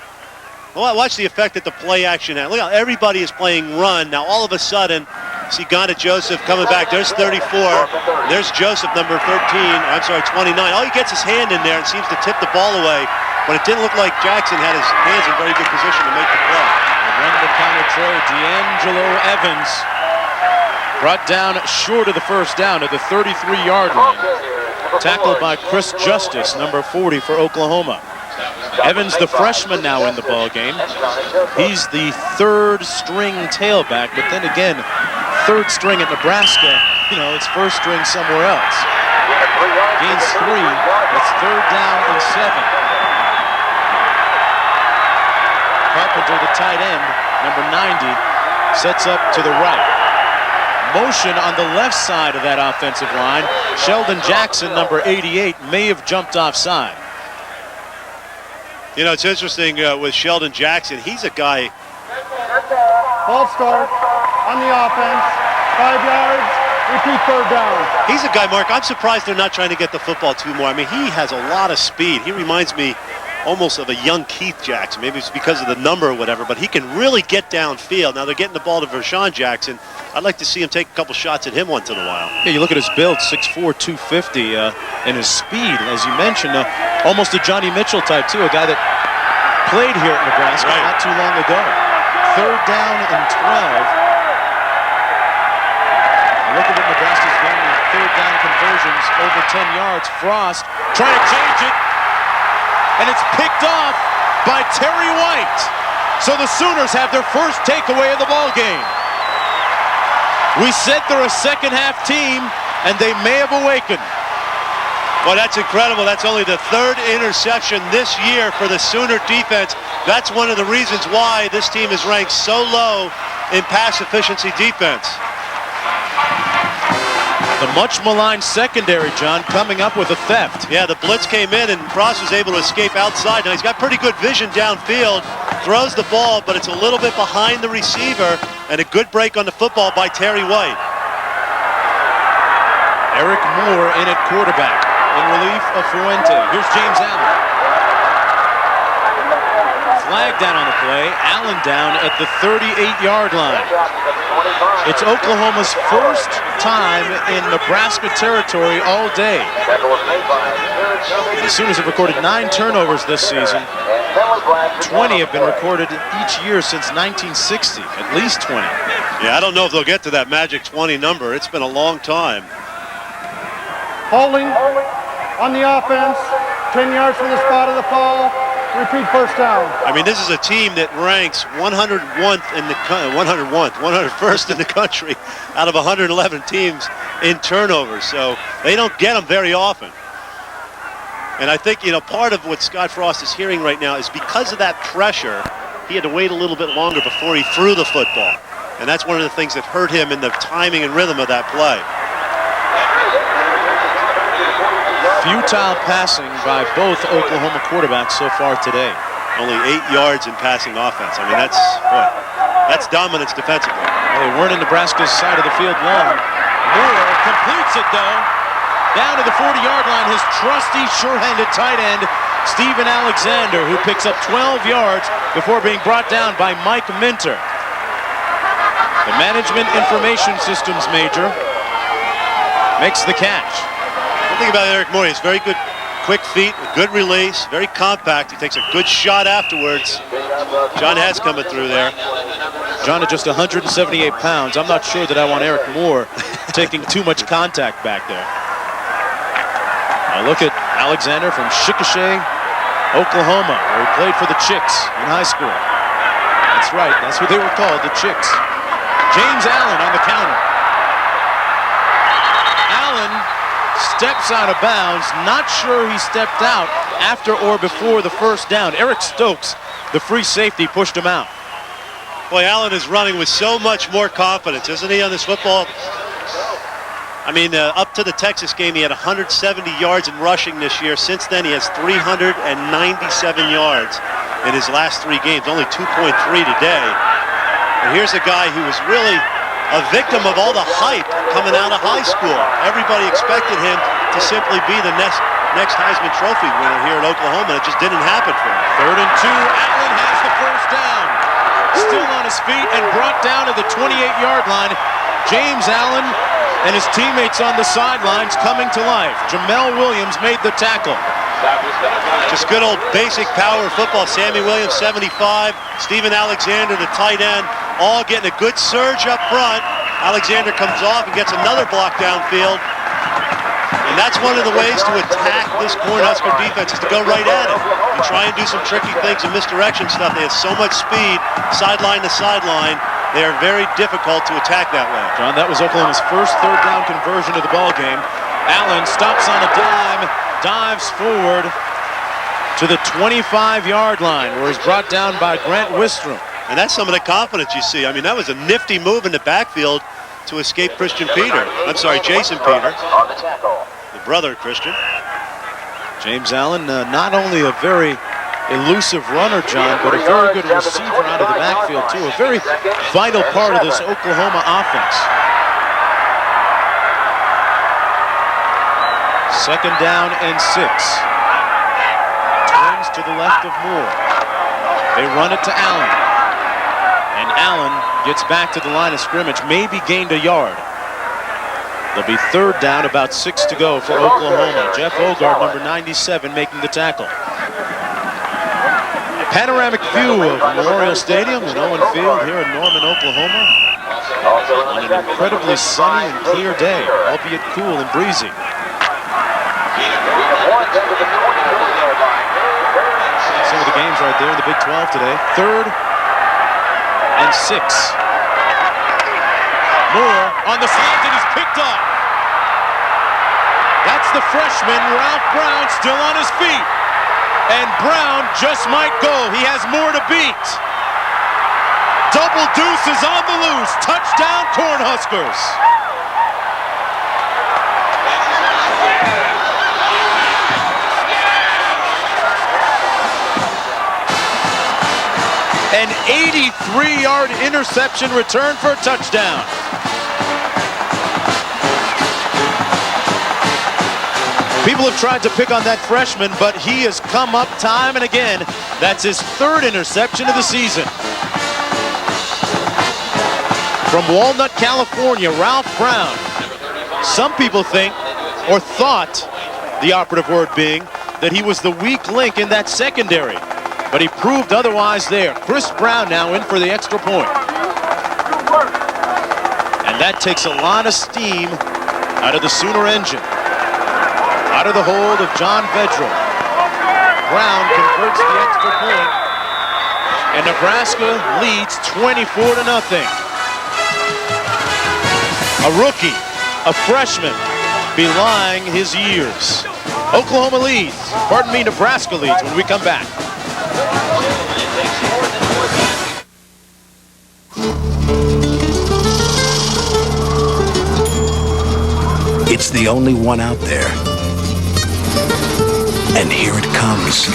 Well, watch the effect that the play action had. Look how everybody is playing run. Now all of a sudden, see Ghana Joseph coming back. There's 34. There's Joseph, number 29. All he gets his hand in there and seems to tip the ball away, but it didn't look like Jackson had his hands in very good position to make the play. Run the counter tray. D'Angelo Evans brought down short of the first down at the 33-yard line. Tackled by Chris Justice, number 40 for Oklahoma. Evans, the freshman, now in the ball game. He's the 3rd string tailback, but then again, 3rd string at Nebraska, you know, it's 1st string somewhere else. Gains 3. It's 3rd down and 7. Carpenter, the tight end, number 90, sets up to the right. Motion on the left side of that offensive line. Sheldon Jackson, number 88, may have jumped offside. You know, it's interesting with Sheldon Jackson. He's a guy. Ball start on the offense. 5 yards. Repeat 3rd down. He's a guy, Mark, I'm surprised they're not trying to get the football to more. I mean, he has a lot of speed. He reminds me almost of a young Keith Jackson. Maybe it's because of the number or whatever, but he can really get downfield. Now they're getting the ball to Vershawn Jackson. I'd like to see him take a couple shots at him once in a while. Yeah, you look at his build, 6'4", 250, and his speed, as you mentioned, almost a Johnny Mitchell type, too, a guy that played here at Nebraska not too long ago. 3rd down and 12. Look at what Nebraska's done with 3rd down conversions, over 10 yards. Frost trying to change it, and it's picked off by Terry White. So the Sooners have their first takeaway of the ball game. We said they're a 2nd half team, and they may have awakened. Well, that's incredible. That's only the 3rd interception this year for the Sooner defense. That's one of the reasons why this team is ranked so low in pass efficiency defense. The much maligned secondary, John, coming up with a theft. Yeah, the blitz came in and Frost was able to escape outside. Now he's got pretty good vision downfield, throws the ball, but it's a little bit behind the receiver, and a good break on the football by Terry White. Eric Moore in at quarterback in relief of Fuente. Here's James Allen. Flag down on the play. Allen down at the 38-yard line. It's Oklahoma's first time in Nebraska territory all day. The Sooners have recorded 9 turnovers this season. 20 have been recorded each year since 1960, at least 20. Yeah, I don't know if they'll get to that magic 20 number. It's been a long time. Holding on the offense. 10 yards from the spot of the fall. Repeat 1st down. I mean, this is a team that ranks 101st in the country out of 111 teams in turnovers. So they don't get them very often. And I think, you know, part of what Scott Frost is hearing right now is because of that pressure, he had to wait a little bit longer before he threw the football. And that's one of the things that hurt him in the timing and rhythm of that play. Futile passing by both Oklahoma quarterbacks so far today. Only 8 yards in passing offense. I mean, that's dominance defensively. Well, they weren't in Nebraska's side of the field long. Moore completes it, though. Down to the 40-yard line, his trusty, sure-handed tight end, Steven Alexander, who picks up 12 yards before being brought down by Mike Minter. The Management Information Systems major makes the catch. One thing about Eric Moore, he has very good quick feet, a good release, very compact. He takes a good shot afterwards. John Hess coming through there. John at just 178 pounds. I'm not sure that I want Eric Moore taking too much contact back there. Now look at Alexander from Chickasha, Oklahoma, where he played for the Chicks in high school. That's right, that's what they were called, the Chicks. James Allen on the counter. Allen steps out of bounds. Not sure he stepped out after or before the first down. Eric Stokes, the free safety, pushed him out. Boy, Allen is running with so much more confidence, isn't he, on this football? I mean, up to the Texas game, he had 170 yards in rushing this year. Since then, he has 397 yards in his last 3 games, only 2.3 today. And here's a guy who was really a victim of all the hype coming out of high school. Everybody expected him to simply be the next Heisman Trophy winner here at Oklahoma, and it just didn't happen for him. 3rd and 2, Allen has the first down. Still on his feet and brought down to the 28-yard line. James Allen and his teammates on the sidelines coming to life. Jamel Williams made the tackle. Just good old basic power football. Sammy Williams, 75. Steven Alexander, the tight end, all getting a good surge up front. Alexander comes off and gets another block downfield. And that's one of the ways to attack this Cornhusker defense, is to go right at it. You try and do some tricky things and misdirection stuff. They have so much speed, sideline to sideline. They are very difficult to attack that way. John, that was Oklahoma's first 3rd down conversion of the ball game. Allen stops on a dime, dives forward to the 25-yard line, where he's brought down by Grant Wistrom. And that's some of the confidence you see. I mean, that was a nifty move in the backfield to escape Christian Peter. I'm sorry, Jason Peter, the brother of Christian. James Allen, not only a very elusive runner, John, but a very good receiver out of the backfield, too. A very vital part of this Oklahoma offense. 2nd down and 6. Twins to the left of Moore. They run it to Allen. And Allen gets back to the line of scrimmage, maybe gained a yard. There'll be 3rd down, about 6 to go for Oklahoma. Jeff Ogard, number 97, making the tackle. Panoramic view of Memorial Stadium and Owen Field here in Norman, Oklahoma, on an incredibly sunny and clear day, albeit cool and breezy. Some of the games right there in the Big 12 today. 3rd and 6. Moore on the slant, and he's picked up. That's the freshman, Ralph Brown, still on his feet. And Brown just might go. He has more to beat. Double deuce is on the loose. Touchdown, Cornhuskers. An 83-yard interception return for a touchdown. People have tried to pick on that freshman, but he has come up time and again. That's his 3rd interception of the season. From Walnut, California, Ralph Brown. Some people think, or thought, the operative word being, that he was the weak link in that secondary. But he proved otherwise there. Chris Brown now in for the extra point. And that takes a lot of steam out of the Sooner engine. Out of the hold of John Vedral. Brown converts the extra point, and Nebraska leads 24-0. A rookie, a freshman, belying his years. Oklahoma leads, Nebraska leads when we come back. It's the only one out there. And here it comes.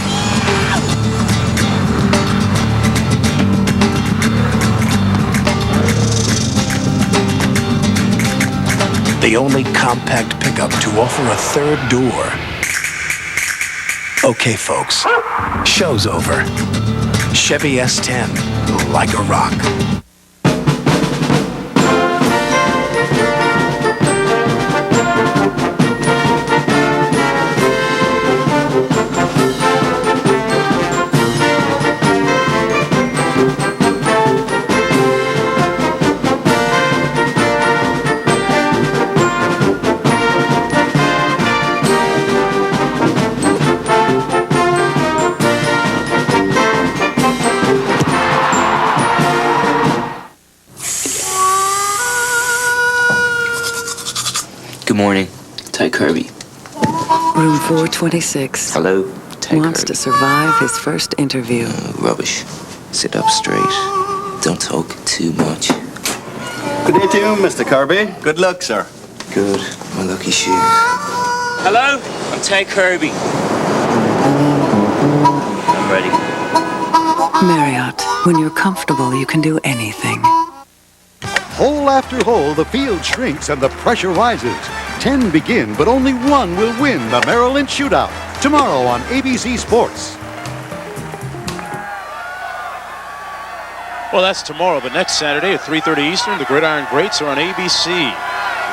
The only compact pickup to offer a third door. Okay, folks, show's over. Chevy S10, like a rock. Good morning. Ty Kirby. Room 426. Hello. Ty Wants Kirby. to survive his first interview. Rubbish. Sit up straight. Don't talk too much. Good day to you, Mr. Kirby. Good luck, sir. Good. My lucky shoes. Hello. I'm Ty Kirby. I'm ready. Marriott, when you're comfortable, you can do anything. Hole after hole, the field shrinks and the pressure rises. 10 begin, but only one will win the Merrill Lynch Shootout. Tomorrow on ABC Sports. Well, that's tomorrow, but next Saturday at 3:30 Eastern, the Gridiron Greats are on ABC.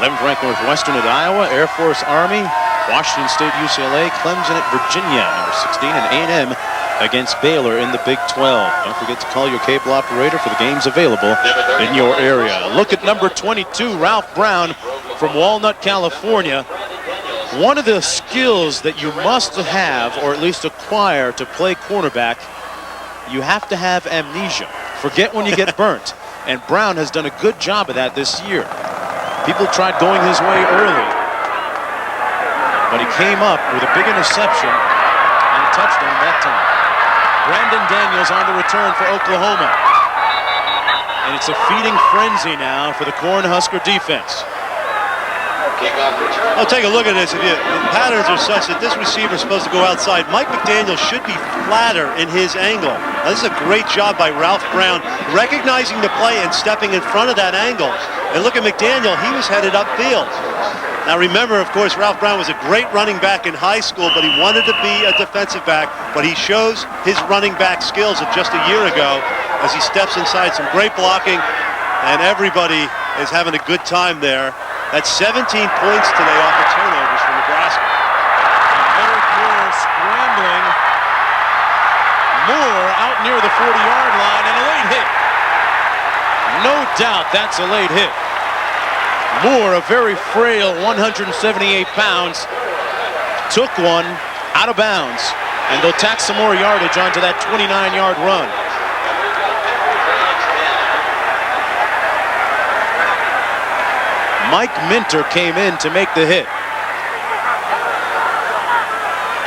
11th ranked Northwestern at Iowa, Air Force Army, Washington State, UCLA, Clemson at Virginia, number 16, and A&M against Baylor in the Big 12. Don't forget to call your cable operator for the games available in your area. Look at number 22, Ralph Brown from Walnut, California. One of the skills that you must have, or at least acquire, to play cornerback, you have to have amnesia. Forget when you get burnt. And Brown has done a good job of that this year. People tried going his way early, but he came up with a big interception and a touchdown that time. Brandon Daniels on the return for Oklahoma. And it's a feeding frenzy now for the Cornhusker defense. I'll take a look at this. The patterns are such that this receiver is supposed to go outside. Mike McDaniel should be flatter in his angle. Now, this is a great job by Ralph Brown, recognizing the play and stepping in front of that angle. And look at McDaniel. He was headed upfield. Now remember, of course, Ralph Brown was a great running back in high school, but he wanted to be a defensive back. But he shows his running back skills of just a year ago as he steps inside. Some great blocking, and everybody is having a good time there. That's 17 points today off of turnovers for Nebraska. And Eric Moore scrambling. Moore out near the 40-yard line, and a late hit. No doubt that's a late hit. Moore, a very frail 178 pounds, took one out of bounds, and they'll tack some more yardage onto that 29-yard run. Mike Minter came in to make the hit.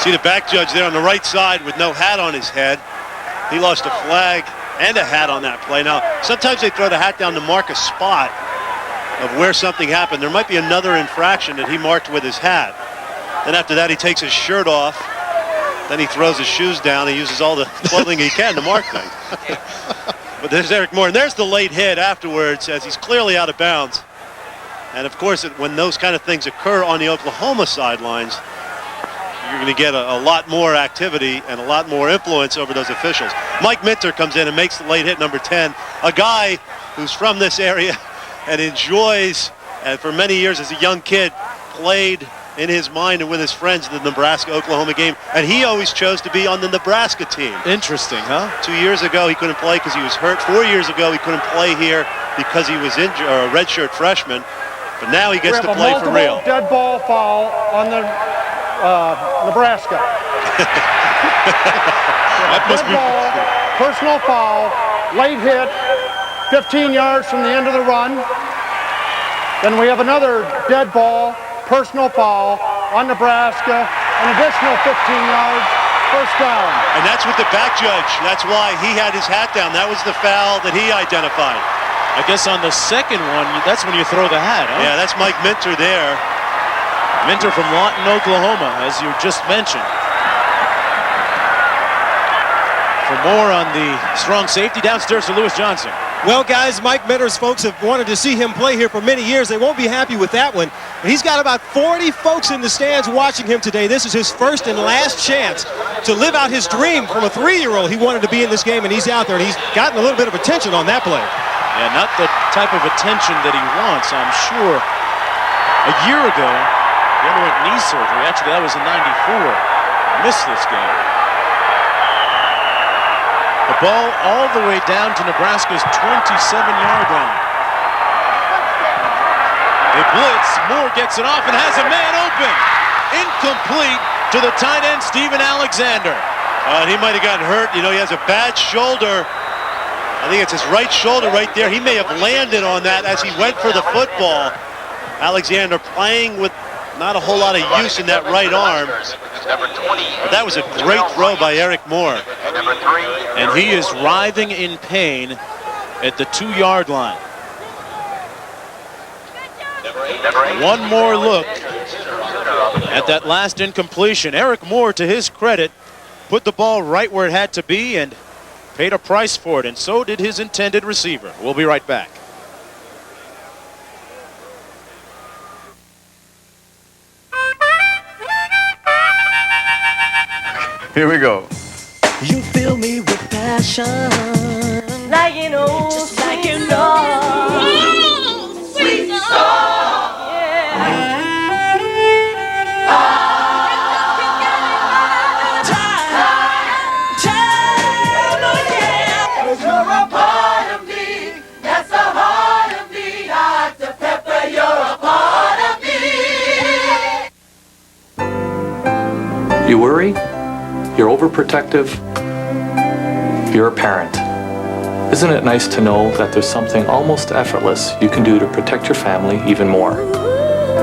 See the back judge there on the right side with no hat on his head. He lost a flag and a hat on that play. Now, sometimes they throw the hat down to mark a spot of where something happened. There might be another infraction that he marked with his hat. Then after that, he takes his shirt off. Then he throws his shoes down. He uses all the clothing he can to mark things. But there's Eric Moore. And there's the late hit afterwards as he's clearly out of bounds. And of course, when those kind of things occur on the Oklahoma sidelines, you're going to get a lot more activity and a lot more influence over those officials. Mike Minter comes in and makes the late hit, number 10. A guy who's from this area and enjoys, and for many years as a young kid, played in his mind and with his friends in the Nebraska-Oklahoma game. And he always chose to be on the Nebraska team. Interesting, huh? 2 years ago, he couldn't play because he was hurt. 4 years ago, he couldn't play here because he was injured, or a redshirt freshman. But now he gets to play for real. Dead ball foul on the Nebraska. That must be ball, personal foul, late hit, 15 yards from the end of the run. Then we have another dead ball, personal foul on Nebraska, an additional 15 yards, first down. And that's with the back judge. That's why he had his hat down. That was the foul that he identified. I guess on the second one, that's when you throw the hat, huh? Yeah, that's Mike Minter there. Minter from Lawton, Oklahoma, as you just mentioned. For more on the strong safety, downstairs to Lewis Johnson. Well, guys, Mike Minter's folks have wanted to see him play here for many years. They won't be happy with that one. But he's got about 40 folks in the stands watching him today. This is his first and last chance to live out his dream from a 3-year-old. He wanted to be in this game, and he's out there, and he's gotten a little bit of attention on that play. Yeah, not the type of attention that he wants, I'm sure. A year ago, he underwent knee surgery. Actually, that was in '94. Missed this game. The ball all the way down to Nebraska's 27-yard line. They blitz. Moore gets it off and has a man open. Incomplete to the tight end, Steven Alexander. He might have gotten hurt. You know, he has a bad shoulder. I think it's his right shoulder right there. He may have landed on that as he went for the football. Alexander playing with not a whole lot of use in that right arm. But that was a great throw by Eric Moore. And he is writhing in pain at the 2-yard line. One more look at that last incompletion. Eric Moore, to his credit, put the ball right where it had to be and paid a price for it, and so did his intended receiver. We'll be right back. Here we go. You fill me with passion, like you know, just like you know. Sweet song, yeah. Cause you're a part of me, that's the heart of me. Dr. Pepper, you're a part of me. You worry? You're overprotective, you're a parent. Isn't it nice to know that there's something almost effortless you can do to protect your family even more?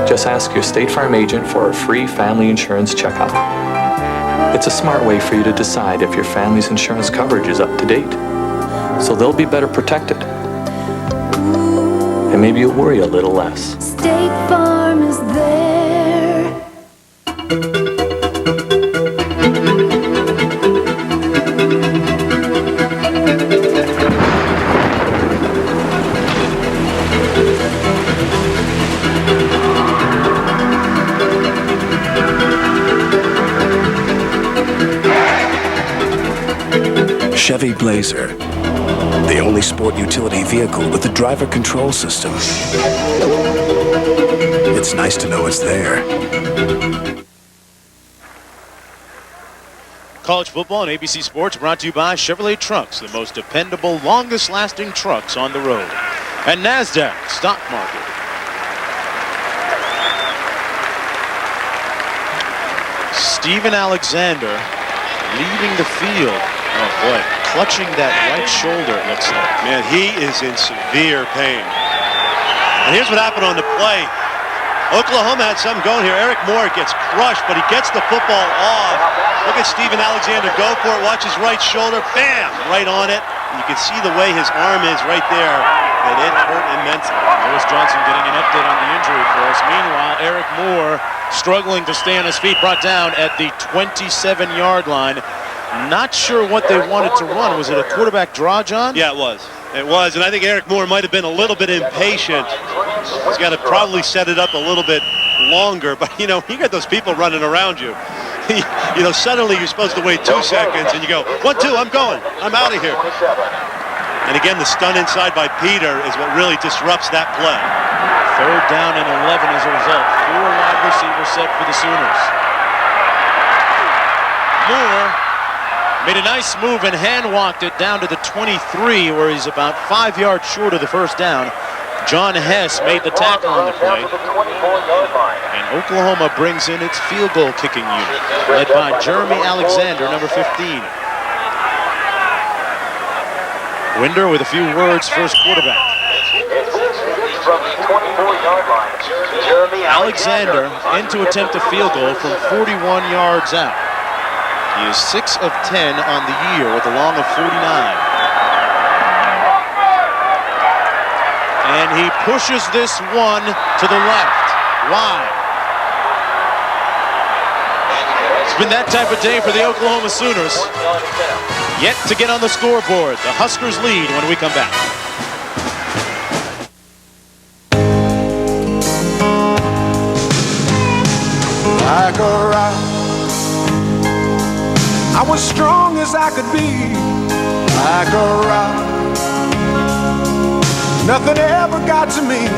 Just ask your State Farm agent for a free family insurance checkup. It's a smart way for you to decide if your family's insurance coverage is up to date, so they'll be better protected. And maybe you'll worry a little less. State Farm is there. Chevy Blazer, the only sport utility vehicle with a driver control system. It's nice to know it's there. College football and ABC Sports brought to you by Chevrolet Trucks, the most dependable, longest-lasting trucks on the road. And NASDAQ Stock Market. Steven Alexander leaving the field. Oh boy, clutching that right shoulder, it looks like. Man, he is in severe pain. And here's what happened on the play. Oklahoma had something going here. Eric Moore gets crushed, but he gets the football off. Look at Steven Alexander go for it. Watch his right shoulder. Bam! Right on it. And you can see the way his arm is right there. And it hurt immensely. Lewis Johnson getting an update on the injury for us. Meanwhile, Eric Moore struggling to stay on his feet, brought down at the 27-yard line. Not sure what they wanted to run. Was it a quarterback draw, John? Yeah, it was. It was, and I think Eric Moore might have been a little bit impatient. He's got to probably set it up a little bit longer, but you know, you got those people running around you. You know, suddenly you're supposed to wait 2 seconds, and you go, 1, 2, I'm going. I'm out of here. And again, the stun inside by Peter is what really disrupts that play. 3rd down and 11 as a result. 4 wide receivers set for the Sooners. Moore made a nice move and hand-walked it down to the 23, where he's about 5 yards short of the first down. John Hess made the tackle on the play. And Oklahoma brings in its field goal kicking unit, led by Jeremy Alexander, number 15. Winder with a few words for his quarterback. Alexander in to attempt a field goal from 41 yards out. He is 6 of 10 on the year with a long of 49. And he pushes this one to the left, wide. been that type of day for the Oklahoma Sooners. Yet to get on the scoreboard. The Huskers lead when we come back. Like a rock, I was strong as I could be. Like a rock, nothing ever got to me.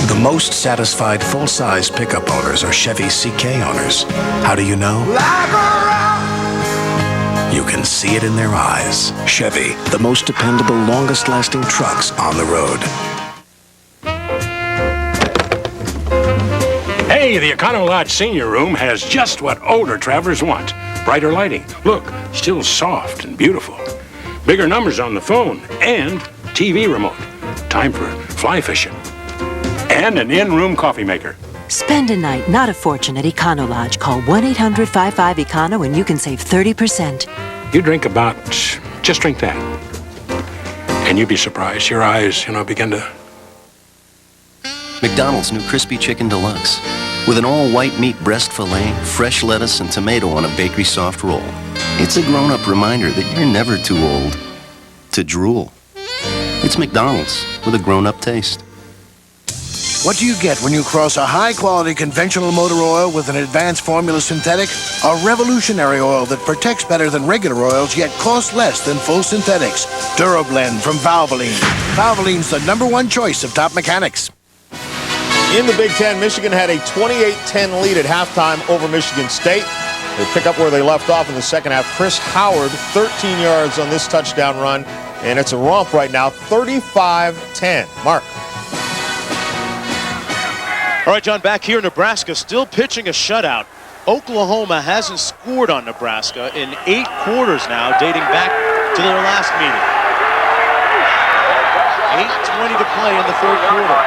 The most satisfied full-size pickup owners are Chevy CK owners. How do you know? Like a rock. You can see it in their eyes. Chevy, the most dependable, longest-lasting trucks on the road. Hey, the Econo Lodge Senior Room has just what older travelers want. Brighter lighting. Look, still soft and beautiful. Bigger numbers on the phone and TV remote. Time for fly fishing. And an in-room coffee maker. Spend a night, not a fortune, at Econo Lodge. Call 1-800-55-ECONO and you can save 30%. You drink about, just drink that. And you'd be surprised. Your eyes, begin to... McDonald's new Crispy Chicken Deluxe. With an all-white meat breast filet, fresh lettuce, and tomato on a bakery soft roll. It's a grown-up reminder that you're never too old to drool. It's McDonald's with a grown-up taste. What do you get when you cross a high-quality conventional motor oil with an advanced formula synthetic? A revolutionary oil that protects better than regular oils, yet costs less than full synthetics. DuraBlend from Valvoline. Valvoline's the #1 choice of top mechanics. In the Big Ten, Michigan had a 28-10 lead at halftime over Michigan State. They pick up where they left off in the second half. Chris Howard, 13 yards on this touchdown run, and it's a romp right now, 35-10. Mark. All right, John, back here, Nebraska still pitching a shutout. Oklahoma hasn't scored on Nebraska in 8 quarters now, dating back to their last meeting. 8:20 to play in the third quarter.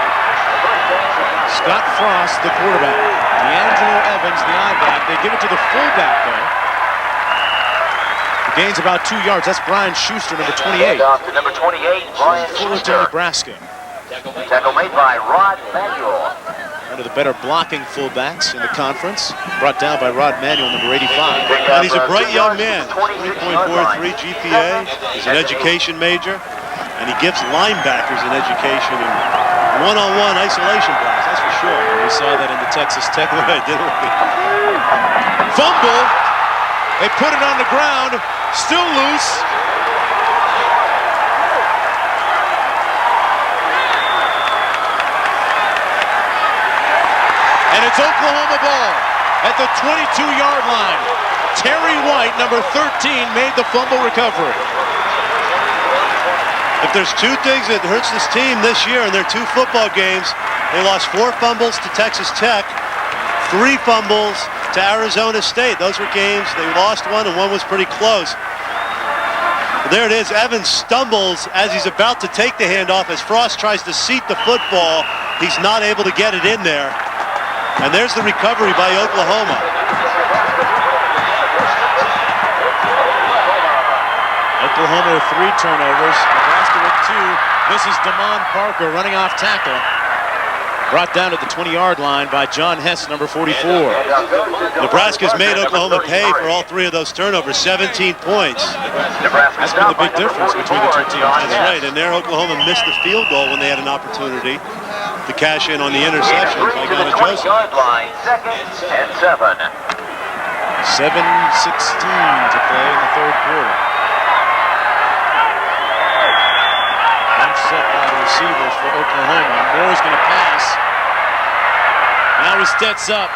Scott Frost, the quarterback. D'Angelo Evans, the I-back. They give it to the fullback, though. The gain's about 2 yards. That's Brian Schuster, number 28. Number 28, Brian Fullerton, Schuster. Nebraska. Tackle made by Rod Manuel. One of the better blocking fullbacks in the conference. Brought down by Rod Manuel, number 85. And he's a bright young man. 3.43 GPA. He's an education major. And he gives linebackers an education in one-on-one isolation blocks, that's for sure. We saw that in the Texas Tech one, didn't we? Fumble. They put it on the ground. Still loose. And it's Oklahoma ball at the 22-yard line. Terry White, number 13, made the fumble recovery. If there's 2 things that hurts this team this year in their 2 football games, they lost 4 fumbles to Texas Tech, 3 fumbles to Arizona State. Those were games, they lost one and one was pretty close. But there it is, Evans stumbles as he's about to take the handoff as Frost tries to seat the football. He's not able to get it in there. And there's the recovery by Oklahoma. Oklahoma with 3 turnovers. Nebraska with 2. This is Damon Parker running off tackle. Brought down at the 20-yard line by John Hess, number 44. Nebraska's made Oklahoma pay for all 3 of those turnovers, 17 points. That's been the big difference between the 2 teams. That's right, and there Oklahoma missed the field goal when they had an opportunity to cash in on the interception by Ghana Joseph. 2nd and 7. 7:16 to play in the third quarter. Set by the receivers for Oklahoma. Moore's going to pass. Now he steps up.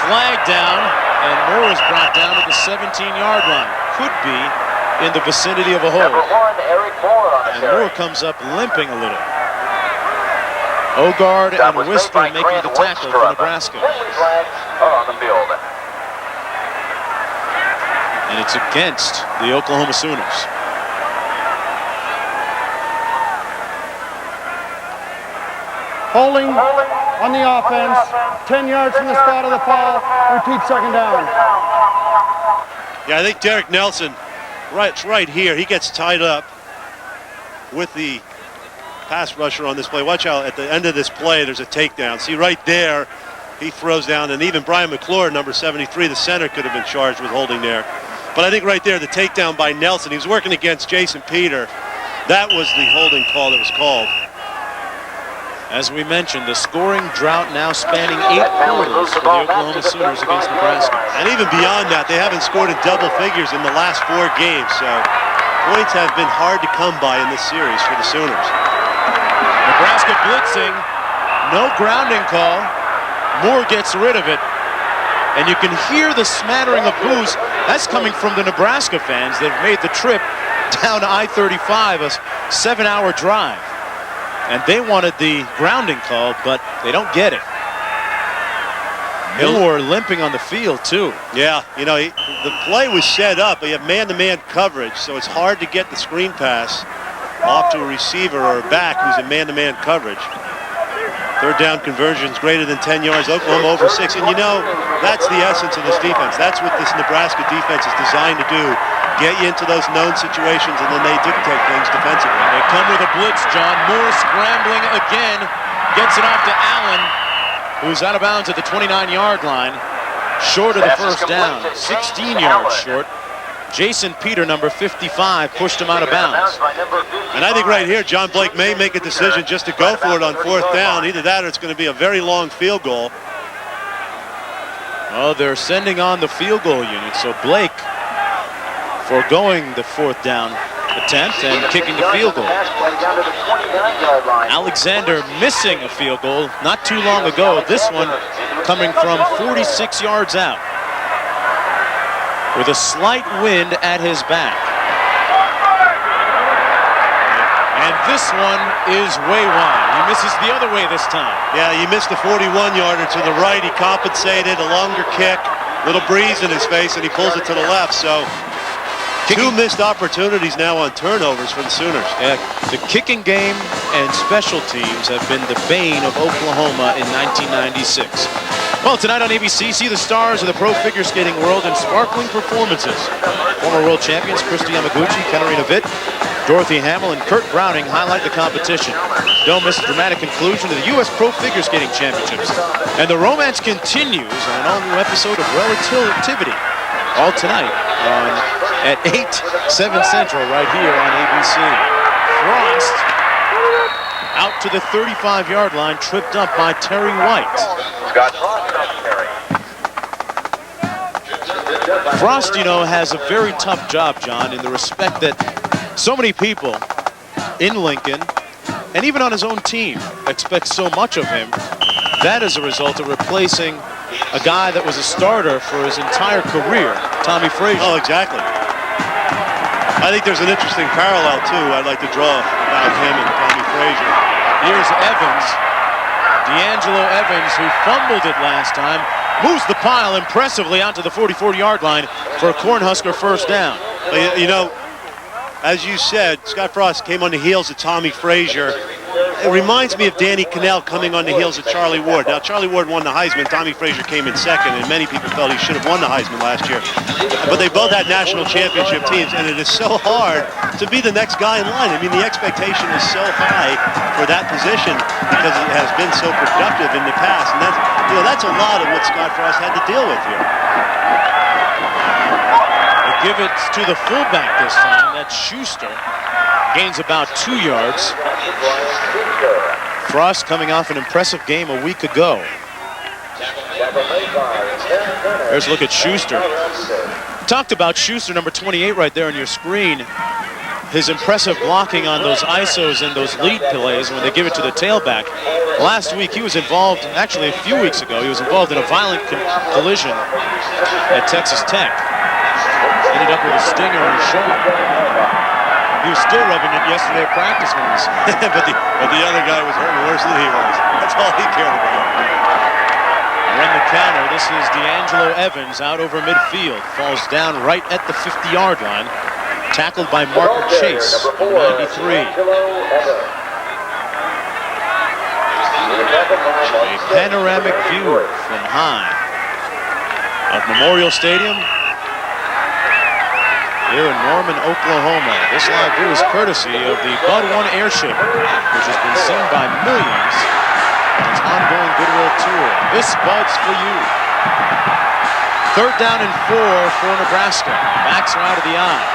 Flag down. And Moore is brought down at the 17-yard line. Could be in the vicinity of a hold. And Moore comes up limping a little. Ogard and Whisper making the tackle for Nebraska. And it's against the Oklahoma Sooners. Holding on the offense, 10 yards from the spot of the foul, repeat second down. Yeah, I think Derek Nelson, right here, he gets tied up with the pass rusher on this play. Watch out, at the end of this play, there's a takedown. See right there, he throws down, and even Brian McClure, number 73, the center, could have been charged with holding there. But I think right there, the takedown by Nelson, he was working against Jason Peter. That was the holding call that was called. As we mentioned, the scoring drought now spanning 8 quarters for the Oklahoma Sooners against Nebraska. And even beyond that, they haven't scored in double figures in the last 4 games, so points have been hard to come by in this series for the Sooners. Nebraska blitzing, no grounding call. Moore gets rid of it, and you can hear the smattering of boos. That's coming from the Nebraska fans that have made the trip down to I-35, a 7-hour drive. And they wanted the grounding call, but they don't get it. Moore limping on the field, too. Yeah, you know, the play was set up, but you have man-to-man coverage, so it's hard to get the screen pass off to a receiver or a back who's in man-to-man coverage. Third down conversions greater than 10 yards. Oklahoma over 6. And you know, that's the essence of this defense. That's what this Nebraska defense is designed to do. Get you into those known situations, and then they dictate things defensively. They come with a blitz, John. Moore scrambling again. Gets it off to Allen, who's out of bounds at the 29-yard line. Short of the first down. 16 yards short. Jason Peter, number 55, pushed him out of bounds. And I think right here, John Blake may make a decision just to go for it on 4th down. Either that or it's going to be a very long field goal. Oh, they're sending on the field goal unit, so Blake foregoing the 4th down attempt and kicking the field goal. Alexander missing a field goal not too long ago. This one coming from 46 yards out, with a slight wind at his back. And this one is way wide. He misses the other way this time. Yeah, he missed the 41-yarder to the right. He compensated, a longer kick, little breeze in his face, and he pulls it to the left. So 2 missed opportunities now on turnovers for the Sooners. Yeah, the kicking game and special teams have been the bane of Oklahoma in 1996. Well, tonight on ABC, see the stars of the pro figure skating world in sparkling performances. Former world champions Kristi Yamaguchi, Katarina Witt, Dorothy Hamill, and Kurt Browning highlight the competition. Don't miss a dramatic conclusion to the U.S. Pro Figure Skating Championships. And the romance continues on an all-new episode of Relativity. All tonight at 8/7 Central right here on ABC. Frost out to the 35-yard line, tripped up by Terry White. Frost, you know, has a very tough job, John, in the respect that so many people in Lincoln and even on his own team expect so much of him. That is a result of replacing a guy that was a starter for his entire career, Tommy Frazier. Oh, exactly. I think there's an interesting parallel, too, I'd like to draw about him and Tommy Frazier. Here's Evans, D'Angelo Evans, who fumbled it last time, moves the pile impressively out to the 44-yard line for a Cornhusker first down. You know, as you said, Scott Frost came on the heels of Tommy Frazier. It reminds me of Danny Cannell coming on the heels of Charlie Ward. Now, Charlie Ward won the Heisman. Tommy Frazier came in second, and many people felt he should have won the Heisman last year. But they both had national championship teams, and it is so hard to be the next guy in line. I mean, the expectation is so high for that position because it has been so productive in the past. And that's, you know, that's a lot of what Scott Frost had to deal with here. They give it to the fullback this time. That's Schuster. Gains about 2 yards. Frost coming off an impressive game a week ago. There's a look at Schuster. Talked about Schuster, number 28 right there on your screen. His impressive blocking on those ISOs and those lead plays when they give it to the tailback. Last week he was involved, actually a few weeks ago, he was involved in a violent collision at Texas Tech. Ended up with a stinger on his shoulder. He was still rubbing it yesterday at practice when he was but the other guy was hurting worse than he was. That's all he cared about. Run the counter. This is D'Angelo Evans out over midfield. Falls down right at the 50-yard line. Tackled by Martin Chase, 93. A panoramic view from high of Memorial Stadium here in Norman, Oklahoma. This live view is courtesy of the Bud 1 airship, which has been seen by millions It's ongoing goodwill tour. This Bud's for you. 3rd down and 4 for Nebraska. Backs are out of the eye.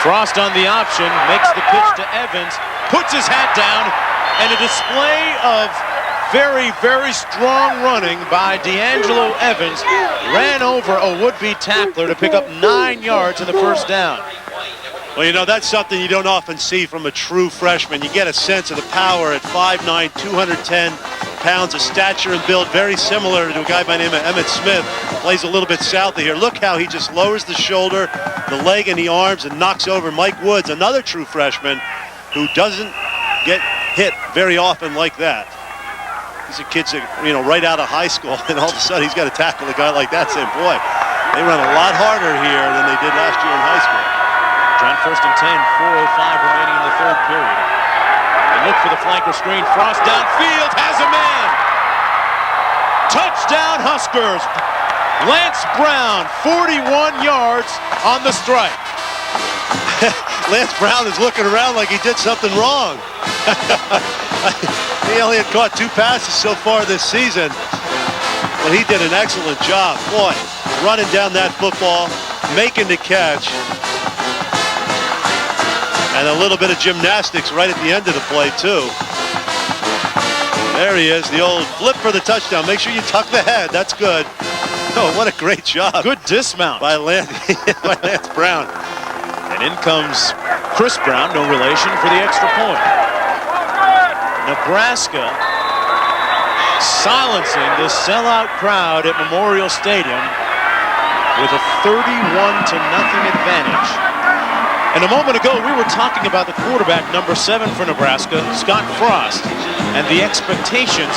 Frost on the option, makes the pitch to Evans, puts his hat down, and a display of very, very strong running by D'Angelo Evans. Ran over a would-be tackler to pick up 9 yards in the first down. Well, you know, that's something you don't often see from a true freshman. You get a sense of the power at 5'9", 210 pounds of stature and build, very similar to a guy by the name of Emmitt Smith. Plays a little bit south of here. Look how he just lowers the shoulder, the leg and the arms, and knocks over Mike Woods, another true freshman who doesn't get hit very often like that. These are kids that, you know, right out of high school, and all of a sudden he's got to tackle a guy like that, saying, boy, they run a lot harder here than they did last year in high school. John, 1st and 10, 4:05 remaining in the 3rd period. They look for the flanker screen. Frost downfield, has a man. Touchdown Huskers. Lance Brown, 41 yards on the strike. Lance Brown is looking around like he did something wrong. He only had caught 2 passes so far this season, but he did an excellent job. Boy, running down that football, making the catch, and a little bit of gymnastics right at the end of the play, too. There he is, the old flip for the touchdown. Make sure you tuck the head. That's good. Oh, what a great job. Good dismount by Lance Brown. And in comes Chris Brown, no relation, for the extra point. Nebraska silencing the sellout crowd at Memorial Stadium with a 31-0 advantage. And a moment ago, we were talking about the quarterback, number 7 for Nebraska, Scott Frost, and the expectations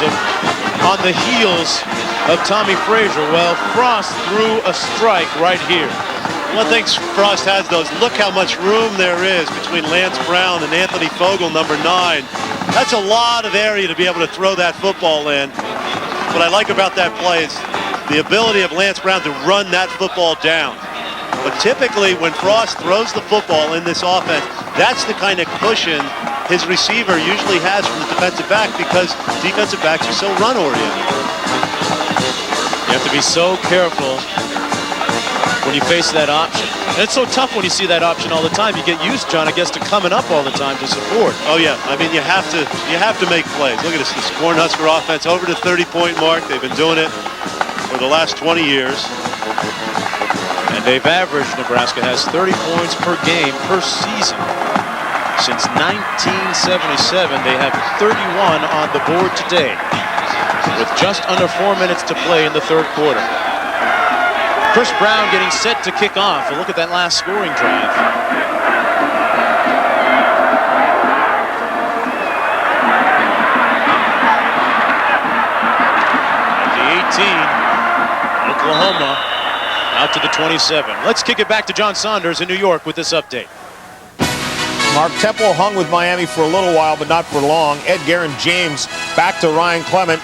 on the heels of Tommy Frazier. Well, Frost threw a strike right here. One thing Frost has, though, is look how much room there is between Lance Brown and Anthony Fogle, number 9. That's a lot of area to be able to throw that football in. What I like about that play is the ability of Lance Brown to run that football down. But typically, when Frost throws the football in this offense, that's the kind of cushion his receiver usually has from the defensive back, because defensive backs are so run-oriented. You have to be so careful when you face that option. And it's so tough when you see that option all the time. You get used, John, I guess, to coming up all the time to support. Oh yeah, I mean, you have to make plays. Look at this Corn Husker offense over the 30-point mark. They've been doing it for the last 20 years. And they've averaged, Nebraska has 30 points per game per season. Since 1977, they have 31 on the board today, with just under 4 minutes to play in the 3rd quarter. Chris Brown getting set to kick off. A look at that last scoring drive. At the 18, Oklahoma out to the 27. Let's kick it back to John Saunders in New York with this update. Mark, Temple hung with Miami for a little while, but not for long. Ed Guerin-James back to Ryan Clement.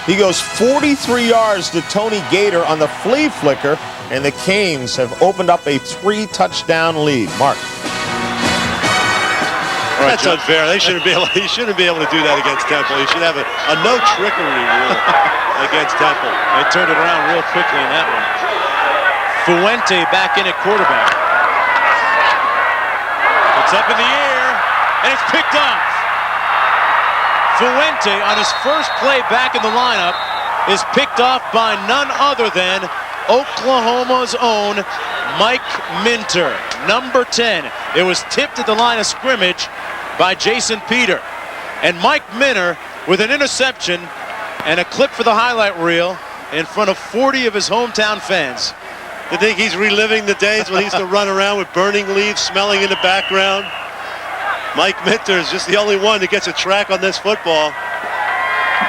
He goes 43 yards to Tony Gator on the flea flicker, and the Canes have opened up a 3-touchdown lead. Mark. Right, that's unfair. He shouldn't be able to do that against Temple. He should have a no trickery rule against Temple. They turned it around real quickly in that one. Fuente back in at quarterback. It's up in the air, and it's picked off. Fuente, on his first play back in the lineup, is picked off by none other than Oklahoma's own Mike Minter, number 10. It was tipped at the line of scrimmage by Jason Peter. And Mike Minter with an interception and a clip for the highlight reel in front of 40 of his hometown fans. You think he's reliving the days when he used to run around with burning leaves smelling in the background? Mike Minter is just the only one that gets a track on this football.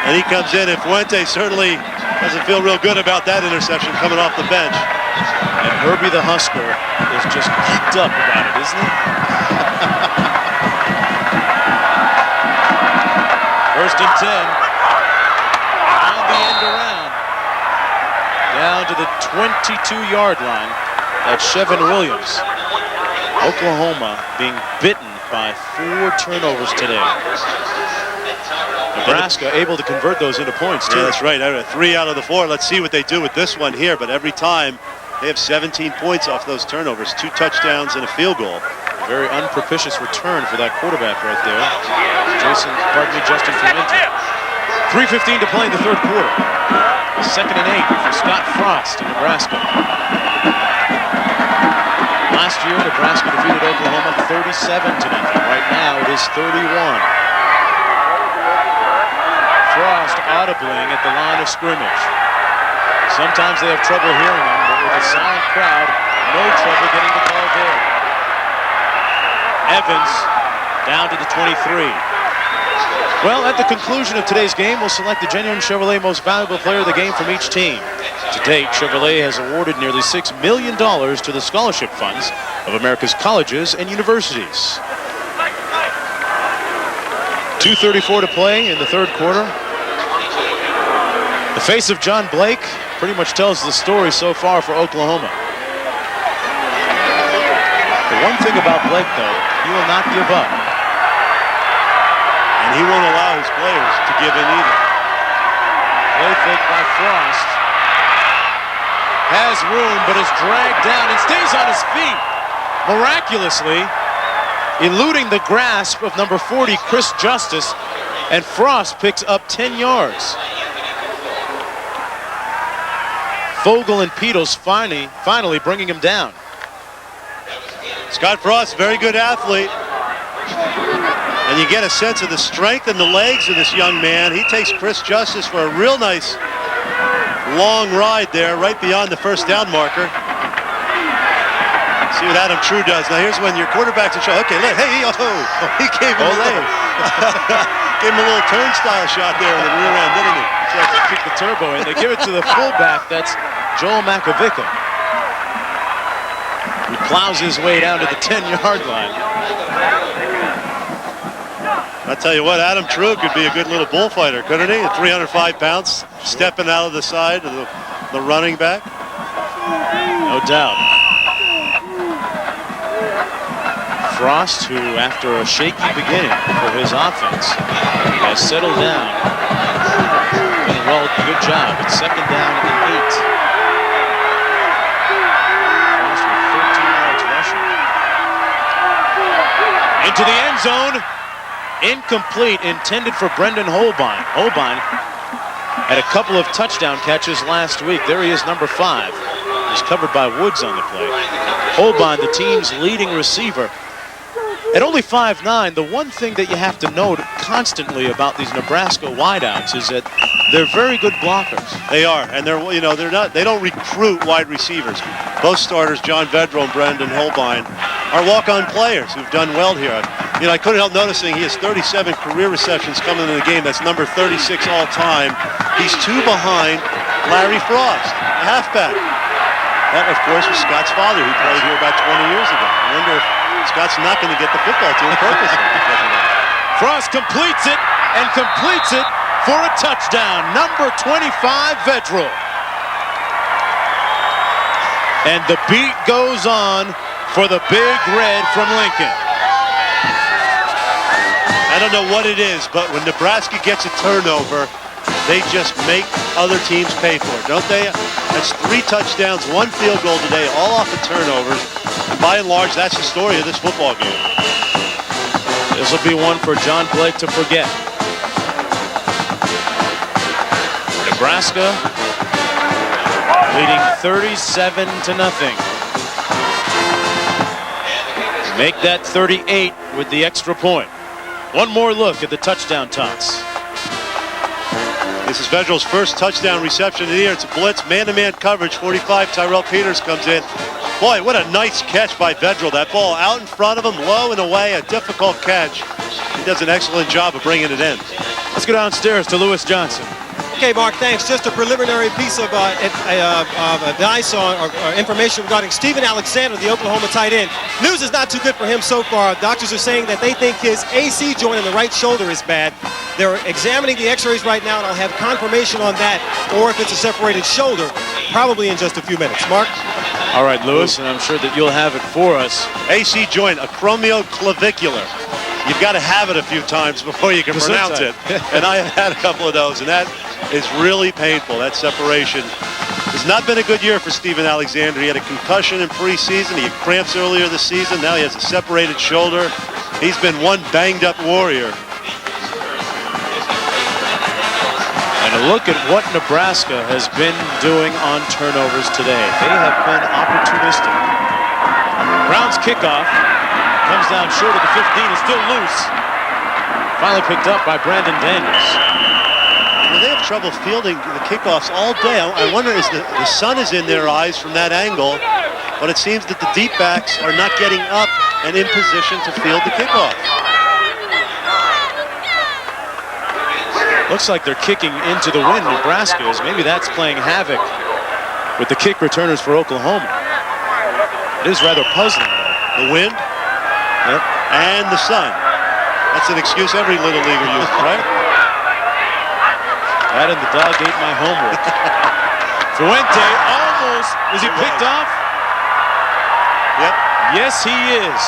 And he comes in, and Fuente certainly doesn't feel real good about that interception coming off the bench. And Herbie the Husker is just geeked up about it, isn't he? First and 10. On the end around. Down to the 22-yard line at Chevin Williams. Oklahoma being bitten by 4 turnovers today. Nebraska able to convert those into points, too. Yeah, that's right. 3 out of the 4. Let's see what they do with this one here. But every time, they have 17 points off those turnovers. 2 touchdowns and a field goal. Very unpropitious return for that quarterback right there. Justin Clemente. 3:15 to play in the third quarter. 2nd and 8 for Scott Frost in Nebraska. Last year, Nebraska defeated Oklahoma 37-0. Right now, it is 31. Frost audibling at the line of scrimmage. Sometimes they have trouble hearing him, but with a silent crowd, no trouble getting the call there. Evans down to the 23. Well, at the conclusion of today's game, we'll select the genuine Chevrolet Most Valuable Player of the Game from each team. To date, Chevrolet has awarded nearly $6 million to the scholarship funds of America's colleges and universities. 2:34 to play in the third quarter. The face of John Blake pretty much tells the story so far for Oklahoma. The one thing about Blake, though, he will not give up. And he won't allow his players to give in either. Play fake by Frost. Has room, but is dragged down and stays on his feet. Miraculously, eluding the grasp of number 40, Chris Justice, and Frost picks up 10 yards. Vogel and Peters finally bringing him down. Scott Frost, very good athlete. And you get a sense of the strength and the legs of this young man. He takes Chris Justice for a real nice long ride there, right beyond the first down marker. See what Adam True does. Now here's when your quarterback's in trouble. Okay, look, hey, he gave him gave him a little turnstile shot there in the rear end, didn't he? He tries to kick the turbo in. They give it to the fullback. That's Joel Makovica. He plows his way down to the 10-yard line. I tell you what, Adam True could be a good little bullfighter, couldn't he? At 305 pounds, stepping out of the side of the running back. No doubt. Frost, who after a shaky beginning for his offense, has settled down. Done a good job. It's 2nd down and 8. Frost with 13 yards rushing. Into the end zone. Incomplete, intended for Brendan Holbein. Holbein had a couple of touchdown catches last week. There he is, number 5. He's covered by Woods on the play. Holbein, the team's leading receiver. At only 5'9", the one thing that you have to note constantly about these Nebraska wideouts is that they're very good blockers. They are, and they don't recruit wide receivers. Both starters, John Vedral and Brendan Holbein, are walk-on players who've done well here. I couldn't help noticing he has 37 career receptions coming into the game. That's number 36 all-time. He's 2 behind Larry Frost, the halfback. That, of course, was Scott's father, who played here about 20 years ago. I wonder if Scott's not going to get the football team purposely. Frost completes it and completes it for a touchdown. Number 25, Vedral. And the beat goes on for the Big Red from Lincoln. I don't know what it is, but when Nebraska gets a turnover, they just make other teams pay for it, don't they? That's 3 touchdowns, 1 field goal today, all off of turnovers. And by and large, that's the story of this football game. This will be one for John Blake to forget. Nebraska leading 37-0. Make that 38 with the extra point. One more look at the touchdown tots. This is Vedral's first touchdown reception of the year. It's a blitz, man-to-man coverage. 45, Tyrell Peters comes in. Boy, what a nice catch by Vedral. That ball out in front of him, low and away, a difficult catch. He does an excellent job of bringing it in. Let's go downstairs to Lewis Johnson. Okay, Mark, thanks. Just a preliminary piece of advice or information regarding Stephen Alexander, the Oklahoma tight end. News is not too good for him so far. Doctors are saying that they think his AC joint in the right shoulder is bad. They're examining the x-rays right now, and I'll have confirmation on that, or if it's a separated shoulder, probably in just a few minutes. Mark? All right, Lewis, and I'm sure that you'll have it for us. AC joint, acromioclavicular. you've got to have it a few times before you can pronounce it. And I have had a couple of those, and that is really painful, that separation. It's not been a good year for Steven Alexander. He had a concussion in preseason. He had cramps earlier this season. Now he has a separated shoulder. He's been one banged-up warrior. And a look at what Nebraska has been doing on turnovers today. They have been opportunistic. Brown's kickoff comes down short of the 15. It's still loose. Finally picked up by Brandon Daniels. They have trouble fielding the kickoffs all day. I wonder if the sun is in their eyes from that angle, but it seems that the deep backs are not getting up and in position to field the kickoff. Looks like they're kicking into the wind, Nebraska is. Maybe that's playing havoc with the kick returners for Oklahoma. It is rather puzzling, though. The wind and the sun. That's an excuse every little leaguer uses, right? That and the dog ate my homework. Fuente almost, is he picked off? Yep. Yes, he is.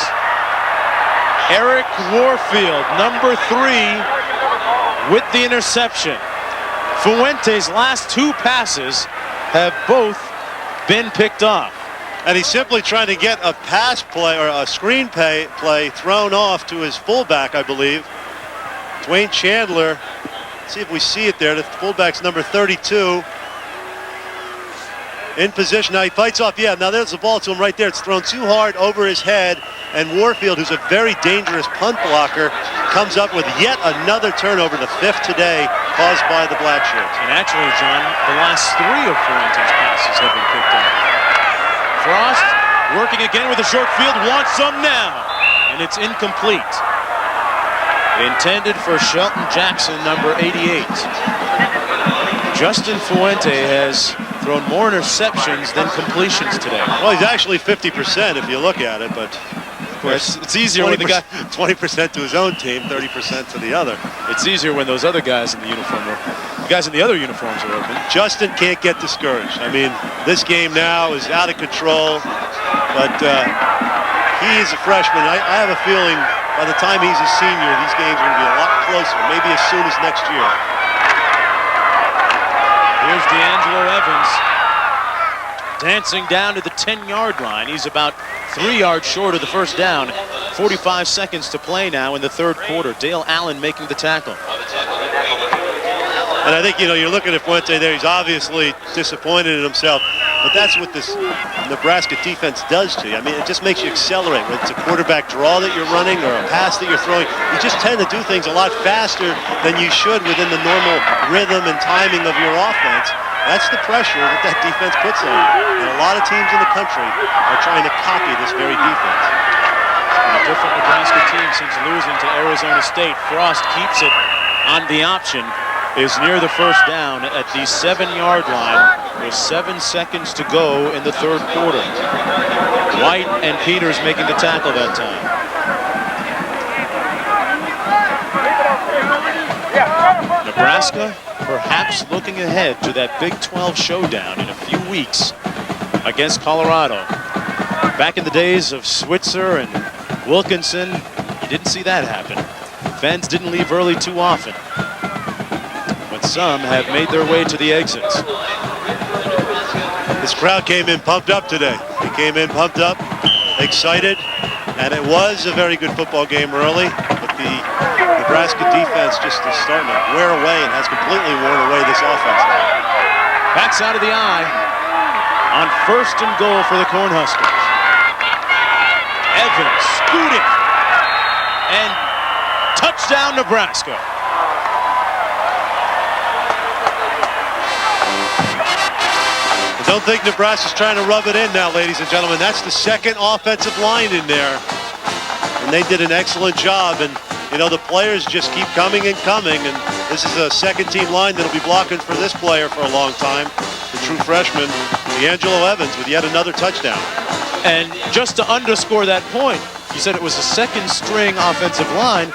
Eric Warfield, number 3, with the interception. Fuente's last 2 passes have both been picked off. And he's simply trying to get a pass play or a screen play thrown off to his fullback, I believe. Dwayne Chandler. See if we see it there. The fullback's number 32. In position. Now he fights off. Yeah, now there's the ball to him right there. It's thrown too hard over his head. And Warfield, who's a very dangerous punt blocker, comes up with yet another turnover, the 5th today, caused by the black shirts. And actually, John, the last 3 of Fuente's passes have been picked up. Frost working again with a short field, wants some now. And it's incomplete. Intended for Shelton Jackson, number 88. Justin Fuente has thrown more interceptions than completions today. Well, he's actually 50% if you look at it, but of course it's easier when the guy 20% to his own team, 30% to the other. It's easier when those other guys in the uniform are, the guys in the other uniforms are open. Justin can't get discouraged. I mean, this game now is out of control, but he is a freshman. I have a feeling by the time he's a senior, these games are going to be a lot closer, maybe as soon as next year. Here's D'Angelo Evans dancing down to the 10-yard line. He's about 3 yards short of the first down. 45 seconds to play now in the 3rd quarter. Dale Allen making the tackle. And I think, you're looking at Fuente there. He's obviously disappointed in himself. But that's what this Nebraska defense does to you. I mean, it just makes you accelerate. Whether it's a quarterback draw that you're running or a pass that you're throwing, you just tend to do things a lot faster than you should within the normal rhythm and timing of your offense. That's the pressure that defense puts on you. And a lot of teams in the country are trying to copy this very defense. A different Nebraska team since losing to Arizona State. Frost keeps it on the option. Is near the first down at the 7-yard line with 7 seconds to go in the 3rd quarter. White and Peters making the tackle that time. Nebraska perhaps looking ahead to that Big 12 showdown in a few weeks against Colorado. Back in the days of Switzer and Wilkinson, you didn't see that happen. Fans didn't leave early too often. Some have made their way to the exits. This crowd came in pumped up today. He came in pumped up, excited, and it was a very good football game early, but the Nebraska defense just is starting to wear away and has completely worn away this offense now. Backs out of the eye on 1st and goal for the Cornhuskers. Evans scooting and touchdown Nebraska. Don't think Nebraska's trying to rub it in now, ladies and gentlemen. That's the 2nd offensive line in there. And they did an excellent job. And, the players just keep coming and coming. And this is a 2nd-team line that'll be blocking for this player for a long time. The true freshman, D'Angelo Evans, with yet another touchdown. And just to underscore that point, you said it was a 2nd-string offensive line.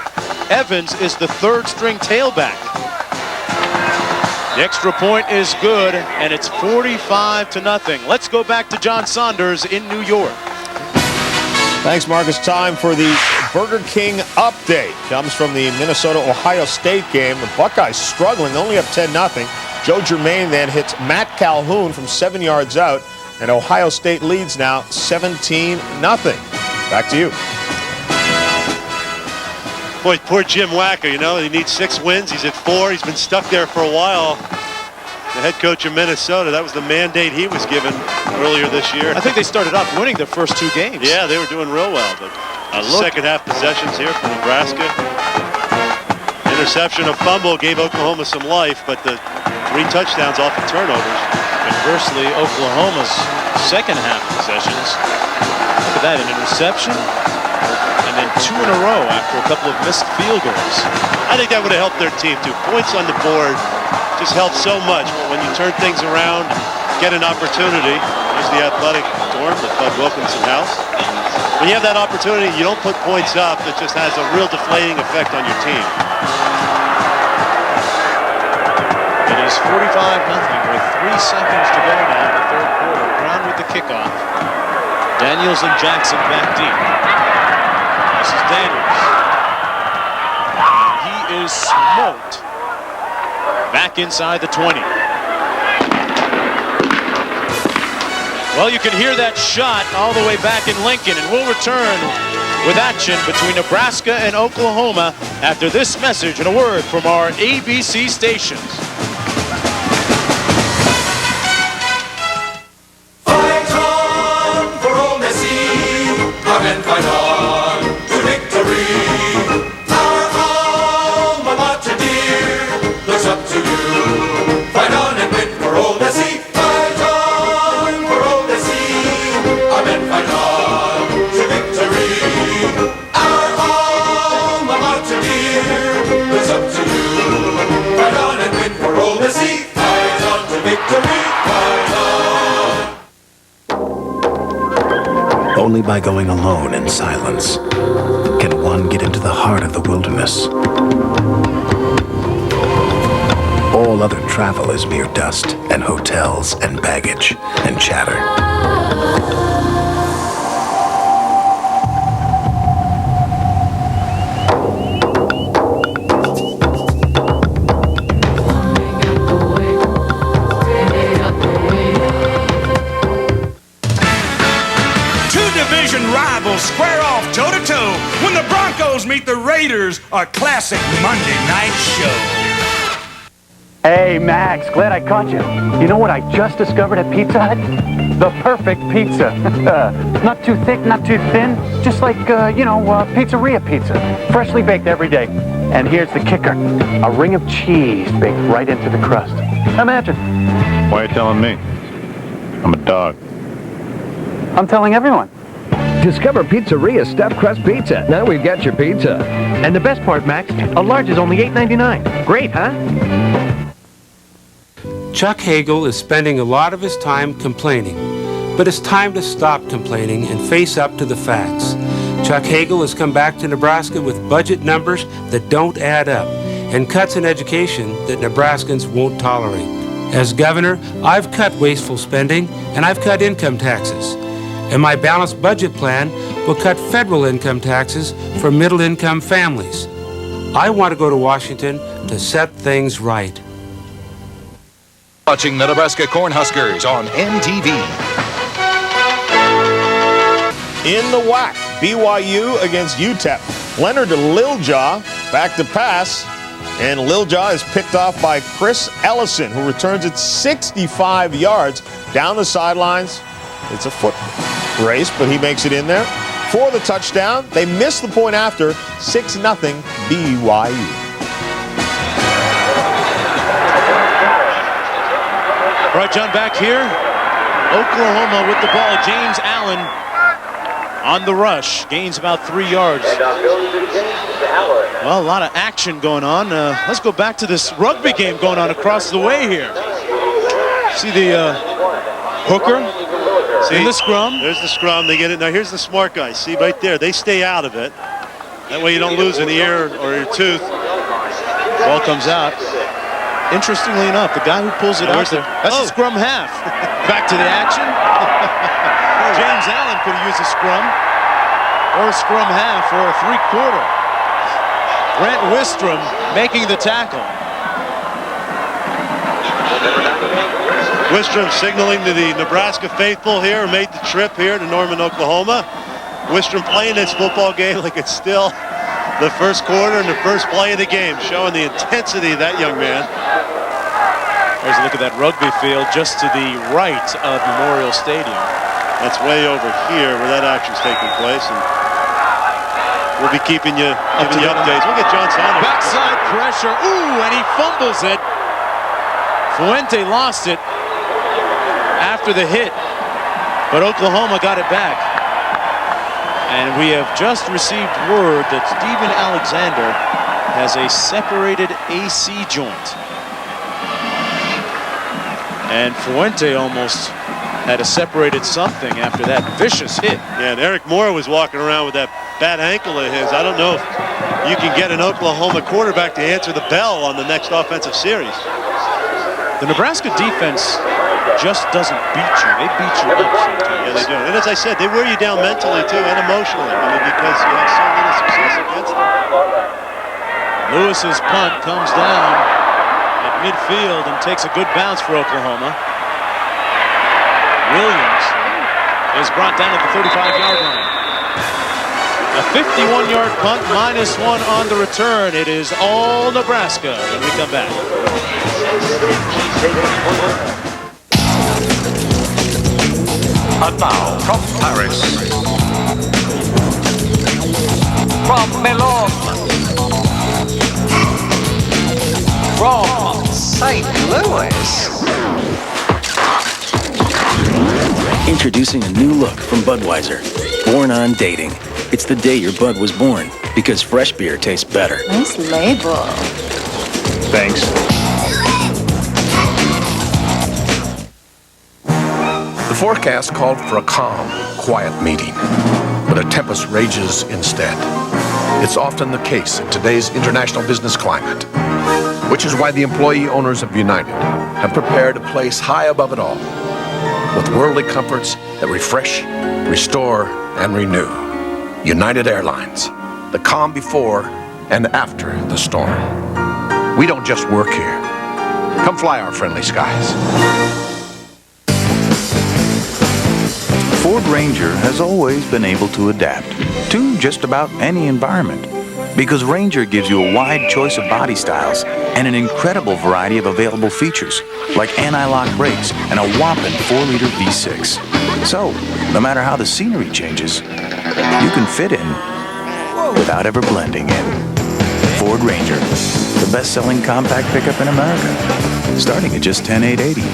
Evans is the 3rd-string tailback. The extra point is good, and it's 45-0. Let's go back to John Saunders in New York. Thanks, Marcus. Time for the Burger King update comes from the Minnesota-Ohio State game. The Buckeyes struggling. They only up 10-0. Joe Germain then hits Matt Calhoun from 7 yards out, and Ohio State leads now 17-0. Back to you. Boy, poor Jim Wacker, you know, he needs 6 wins. He's at 4. He's been stuck there for a while. The head coach of Minnesota, that was the mandate he was given earlier this year. I think they started off winning their first 2 games. Yeah, they were doing real well, but second half possessions here for Nebraska. Interception, a fumble gave Oklahoma some life, but the 3 touchdowns off of turnovers. Conversely, Oklahoma's second half possessions. Look at that, an interception, and then 2 in a row after a couple of missed field goals. I think that would have helped their team too. Points on the board just helps so much. When you turn things around, get an opportunity. There's the athletic dorm, the Bud Wilkinson house. When you have that opportunity, you don't put points up. It just has a real deflating effect on your team. It is 45-0 with 3 seconds to go now in the third quarter. Brown with the kickoff. Daniels and Jackson back deep. This is Daniels. And he is smoked. Back inside the 20. Well, you can hear that shot all the way back in Lincoln, and we'll return with action between Nebraska and Oklahoma after this message and a word from our ABC stations. Fight on for Ole Miss, and fight on to victory. Our alma mater dear looks up to you. Fight on and win for Ole Miss. Fight on for Ole Miss. Amen. Fight on to victory. Our alma mater dear looks up to you. Fight on and win for Ole Miss. Fight on to victory. Fight on. Only by going alone in silence can one get into the heart of the wilderness. All other travel is mere dust and hotels and baggage and chatter. Rivals square off toe-to-toe when the Broncos meet the Raiders, a classic Monday night show. Hey, Max, glad I caught you. You know what I just discovered at Pizza Hut? The perfect pizza. Not too thick, not too thin, just like, pizzeria pizza. Freshly baked every day. And here's the kicker, a ring of cheese baked right into the crust. Imagine. Why are you telling me? I'm a dog. I'm telling everyone. Discover Pizzeria's stuffed crust pizza. Now we've got your pizza. And the best part, Max, a large is only $8.99. Great, huh? Chuck Hagel is spending a lot of his time complaining, but it's time to stop complaining and face up to the facts. Chuck Hagel has come back to Nebraska with budget numbers that don't add up and cuts in education that Nebraskans won't tolerate. As governor, I've cut wasteful spending and I've cut income taxes. And my balanced budget plan will cut federal income taxes for middle-income families. I want to go to Washington to set things right. Watching the Nebraska Cornhuskers on NTV. In the WAC, BYU against UTEP. Leonard to Liljaw, back to pass, and Liljaw is picked off by Chris Ellison, who returns it 65 yards down the sidelines. It's a foot race, but he makes it in there for the touchdown. They miss the point after, 6-0 BYU. All right, John, back here. Oklahoma with the ball. James Allen on the rush. Gains about 3 yards. Well, a lot of action going on. Let's go back to this rugby game going on across the way here. See the hooker? See, in the scrum. There's the scrum. They get it. Now, here's the smart guys. See, right there. They stay out of it. That way you don't lose an ear or your tooth. Ball comes out. Interestingly enough, the guy who pulls it out there, that's the scrum half. Back to the action. James Allen could have used a scrum. First from half or a three-quarter. Brent Wistrom making the tackle. Wistrom signaling to the Nebraska faithful here, made the trip here to Norman, Oklahoma. Wistrom playing this football game like it's still the first quarter and the first play of the game, showing the intensity of that young man. There's a look at that rugby field just to the right of Memorial Stadium. That's way over here where that action's taking place, and we'll be keeping you updates. We'll get John Sanders. Backside pressure. Ooh, and he fumbles it. Fuente lost it after the hit, but Oklahoma got it back. And we have just received word that Steven Alexander has a separated AC joint. And Fuente almost had a separated something after that vicious hit. Yeah, and Eric Moore was walking around with that bad ankle of his. I don't know if you can get an Oklahoma quarterback to answer the bell on the next offensive series. The Nebraska defense just doesn't beat you. They beat you up sometimes. Yeah, they do. And as I said, they wear you down mentally, too, and emotionally. I mean, because you have so little success against them. Lewis's punt comes down at midfield and takes a good bounce for Oklahoma. Williams is brought down at the 35-yard line. A 51-yard punt, -1 on the return. It is all Nebraska when we come back. And now from Paris, from Milan, from St. Louis. Introducing a new look from Budweiser. Born on dating. It's the day your Bud was born, because fresh beer tastes better. Nice label. Thanks. The forecast called for a calm, quiet meeting, but a tempest rages instead. It's often the case in today's international business climate, which is why the employee owners of United have prepared a place high above it all, with worldly comforts that refresh, restore, and renew. United Airlines, the calm before and after the storm. We don't just work here. Come fly our friendly skies. Ford Ranger has always been able to adapt to just about any environment, because Ranger gives you a wide choice of body styles and an incredible variety of available features, like anti-lock brakes and a whopping 4-liter V6. So, no matter how the scenery changes, you can fit in without ever blending in. Ford Ranger, the best-selling compact pickup in America, starting at just $10,880.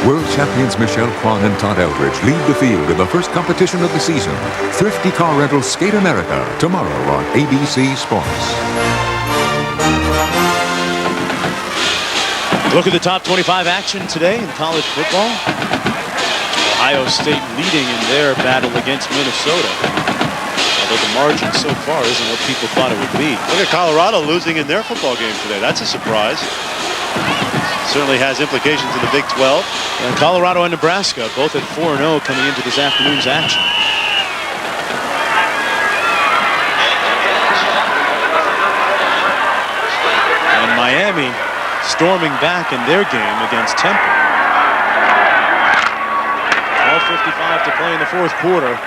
World champions Michelle Kwan and Todd Eldridge lead the field in the first competition of the season. Thrifty Car Rental Skate America, tomorrow on ABC Sports. Look at the top 25 action today in college football. Ohio State leading in their battle against Minnesota. Although the margin so far isn't what people thought it would be. Look at Colorado losing in their football game today. That's a surprise. Certainly has implications in the Big 12. And Colorado and Nebraska both at 4-0 coming into this afternoon's action. And Miami storming back in their game against Temple. 12:55 to play in the fourth quarter.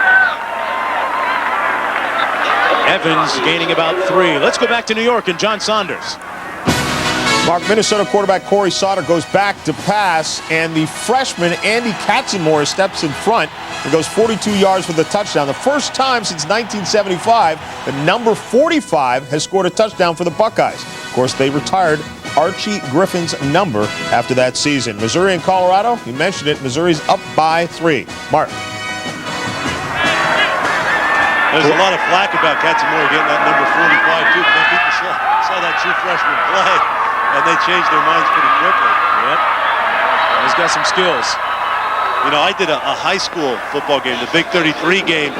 Evans gaining about 3. Let's go back to New York and John Saunders. Mark, Minnesota quarterback Corey Sauter goes back to pass, and the freshman Andy Katzenmoyer steps in front and goes 42 yards for the touchdown. The first time since 1975 that number 45 has scored a touchdown for the Buckeyes. Of course, they retired Archie Griffin's number after that season. Missouri and Colorado, you mentioned it, Missouri's up by 3. Mark. There's a lot of flack about Katzenmoyer getting that number 45, too, because people saw that true freshman play, and they changed their minds pretty quickly. Yep. He's got some skills. You know, I did a high school football game, the Big 33 game,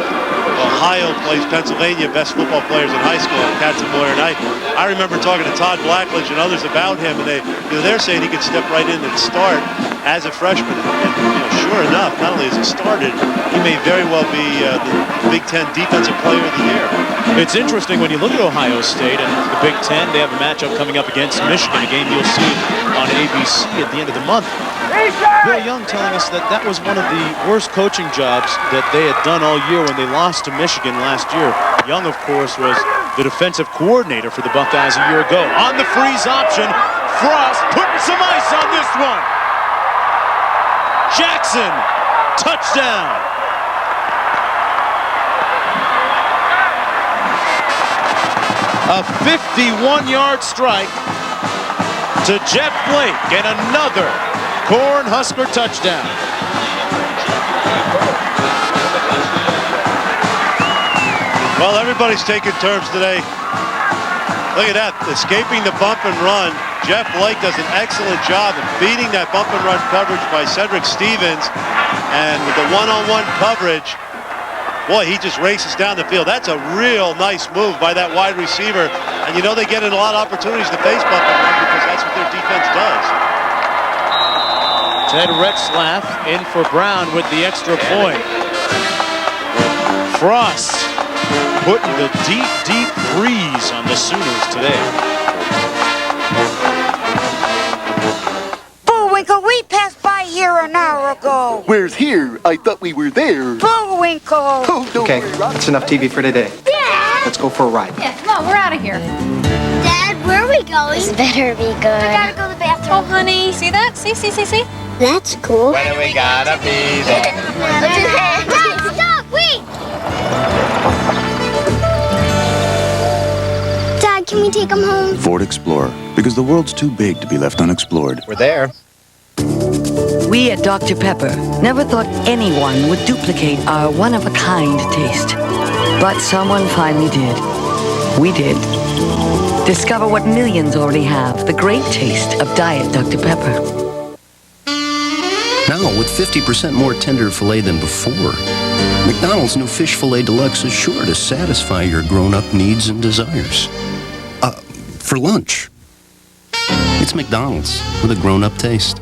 Ohio plays Pennsylvania, best football players in high school, Katzenmoyer. And I remember talking to Todd Blackledge and others about him, and they're saying he could step right in and start as a freshman. And sure enough, not only has he started, he may very well be the Big Ten Defensive Player of the Year. It's interesting when you look at Ohio State and the Big Ten, they have a matchup coming up against Michigan, a game you'll see on ABC at the end of the month. Bill Young telling us that that was one of the worst coaching jobs that they had done all year when they lost to Michigan last year. Young, of course, was the defensive coordinator for the Buckeyes a year ago. On the freeze option, Frost putting some ice on this one. Jackson, touchdown. A 51-yard strike to Jeff Blake and another Cornhusker touchdown. Well, everybody's taking turns today. Look at that, escaping the bump and run. Jeff Blake does an excellent job of beating that bump and run coverage by Cedric Stevens. And with the one-on-one coverage, boy, he just races down the field. That's a real nice move by that wide receiver. And you know they get in a lot of opportunities to face bump and run because that's what their defense does. Ted Retzlaff in for Brown with the extra point. Frost putting the deep, deep freeze on the Sooners today. Bullwinkle, we passed by here an hour ago. Where's here? I thought we were there. Bullwinkle. Oh, don't Okay, worry, Rob. that's enough TV for today. Dad! Let's go for a ride. Yeah, come on, we're out of here. Dad, where are we going? This better be good. I gotta go to the bathroom. Oh, honey, see that? See? That's cool. When we gotta be there. Dad, stop, wait! Dad, can we take him home? Ford Explorer, because the world's too big to be left unexplored. We're there. We at Dr. Pepper never thought anyone would duplicate our one-of-a-kind taste. But someone finally did. We did. Discover what millions already have, the great taste of Diet Dr. Pepper. Now, with 50% more tender filet than before, McDonald's new Fish Filet Deluxe is sure to satisfy your grown-up needs and desires. For lunch. It's McDonald's with a grown-up taste.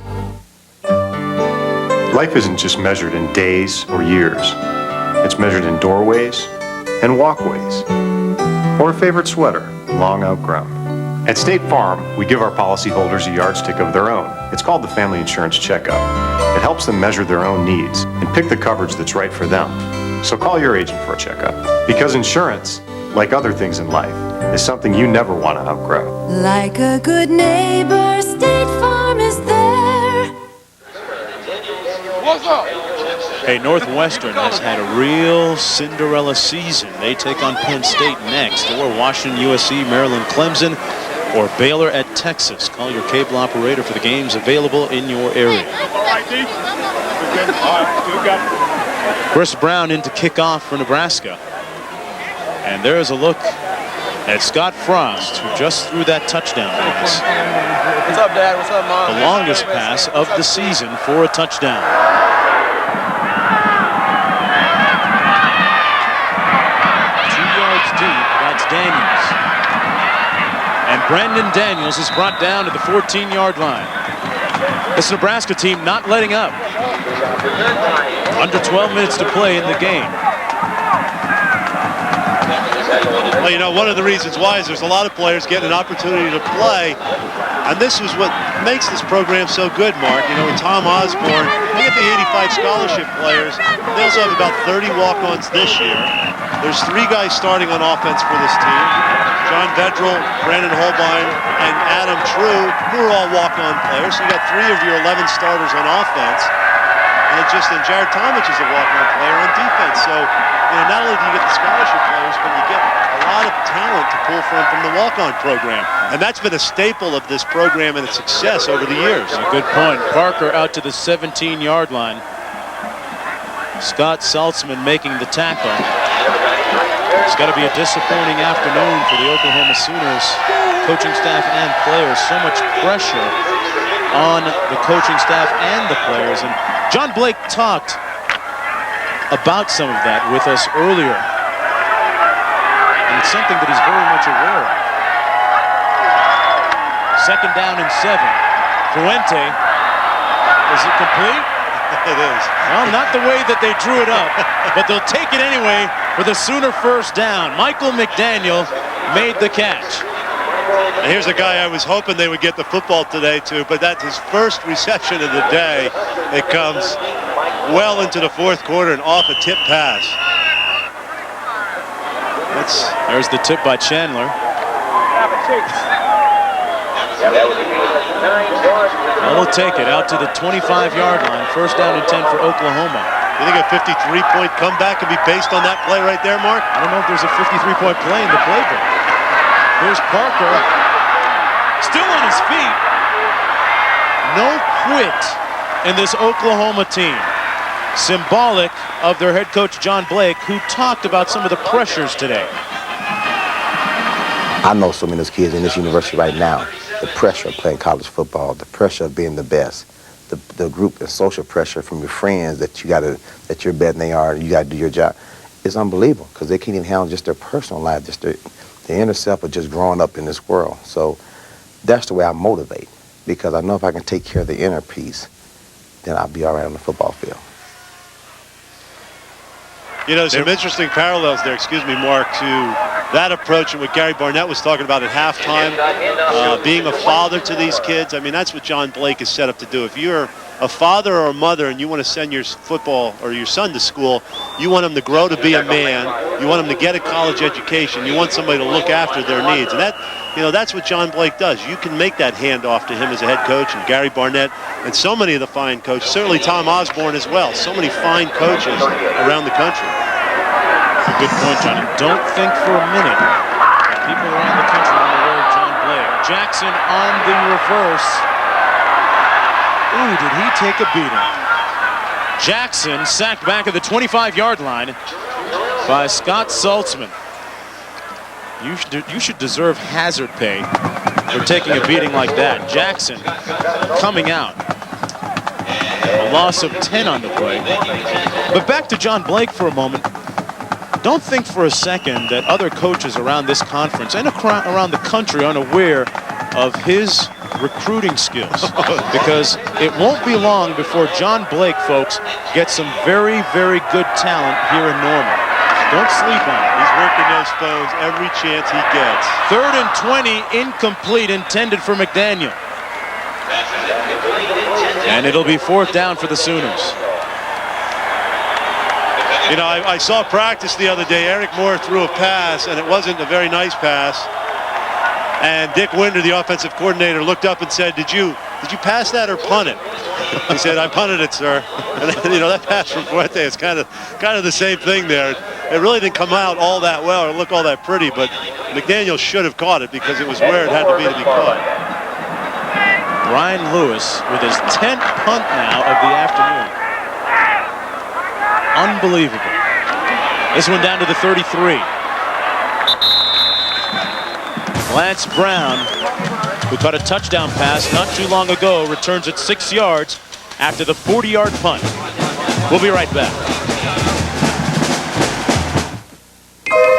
Life isn't just measured in days or years. It's measured in doorways and walkways. Or a favorite sweater, long outgrown. At State Farm, we give our policyholders a yardstick of their own. It's called the Family Insurance Checkup. It helps them measure their own needs and pick the coverage that's right for them. So call your agent for a checkup. Because insurance, like other things in life, is something you never want to outgrow. Like a good neighbor, State Farm is there. What's up? Hey, Northwestern has had a real Cinderella season. They take on Penn State next, or Washington, USC, Maryland, Clemson, or Baylor at Texas. Call your cable operator for the games available in your area. Chris Brown in to kick off for Nebraska. And there's a look at Scott Frost, who just threw that touchdown pass. What's up, Dad? What's up, Mom? The longest pass of the season for a touchdown. 2 yards deep, that's Daniels. And Brandon Daniels is brought down to the 14-yard line. This Nebraska team not letting up. Under 12 minutes to play in the game. Well, you know, one of the reasons why is there's a lot of players getting an opportunity to play. And this is what makes this program so good, Mark. You know, with Tom Osborne, they get the 85 scholarship players. They also have about 30 walk-ons this year. There's 3 guys starting on offense for this team. John Vedral, Brandon Holbein, and Adam True, who are all walk-on players. So you got 3 of your 11 starters on offense. And Jared Tomich is a walk-on player on defense. So, you know, not only do you get the scholarship players, but you get a lot of talent to pull from the walk-on program. And that's been a staple of this program and its success over the years. A good point. Parker out to the 17-yard line. Scott Saltzman making the tackle. It's got to be a disappointing afternoon for the Oklahoma Sooners coaching staff and players. So much pressure on the coaching staff and the players. And John Blake talked about some of that with us earlier and it's something that he's very much aware of. 2nd down and 7. Fuente. Is it complete? It is. Well, not the way that they drew it up, but they'll take it anyway for the Sooner first down. Michael McDaniel made the catch. And here's a guy I was hoping they would get the football today to, but that's his first reception of the day. It comes well into the 4th quarter and off a tip pass. There's the tip by Chandler. Well, they'll take it out to the 25-yard line. 1st down and 10 for Oklahoma. You think a 53-point comeback can be based on that play right there, Mark? I don't know if there's a 53-point play in the playbook. Here's Parker. Still on his feet. No quit in this Oklahoma team. Symbolic of their head coach, John Blake, who talked about some of the pressures today. I know so many of those kids in this university right now, the pressure of playing college football, the pressure of being the best, the group, the social pressure from your friends that that you're better than they are, and you got to do your job. It's unbelievable because they can't even handle just their personal life, just their inner self of just growing up in this world. So that's the way I motivate, because I know if I can take care of the inner piece, then I'll be all right on the football field. You know, some interesting parallels there, excuse me, Mark, to that approach and what Gary Barnett was talking about at halftime, being a father to these kids. I mean, that's what John Blake is set up to do. If you're a father or a mother and you want to send your football or your son to school, you want him to grow to be a man, you want him to get a college education, you want somebody to look after their needs. And that, you know, that's what John Blake does. You can make that handoff to him as a head coach, and Gary Barnett and so many of the fine coaches, certainly Tom Osborne as well, so many fine coaches around the country. A good point, Johnny. Don't think for a minute that people around the country are aware of John Blake. Jackson on the reverse. Ooh, did he take a beating? Jackson sacked back at the 25-yard line by Scott Saltzman. You should deserve hazard pay for taking a beating like that. Jackson coming out. A loss of 10 on the play. But back to John Blake for a moment. Don't think for a second that other coaches around this conference and around the country aren't aware of his recruiting skills, because it won't be long before John Blake, folks, gets some very, very good talent here in Norman. Don't sleep on it. He's working those phones every chance he gets. 3rd and 20, incomplete, intended for McDaniel. And it'll be 4th down for the Sooners. You know, I saw practice the other day. Eric Moore threw a pass, and it wasn't a very nice pass. And Dick Winder, the offensive coordinator, looked up and said, Did you pass that or punt it? He said, I punted it, sir. And then, you know, that pass from Fuente is kind of the same thing there. It really didn't come out all that well or look all that pretty, but McDaniel should have caught it because it was where it had to be caught. Brian Lewis with his 10th punt now of the afternoon. Unbelievable. This one down to the 33. Lance Brown, who caught a touchdown pass not too long ago, returns it 6 yards after the 40-yard punt. We'll be right back.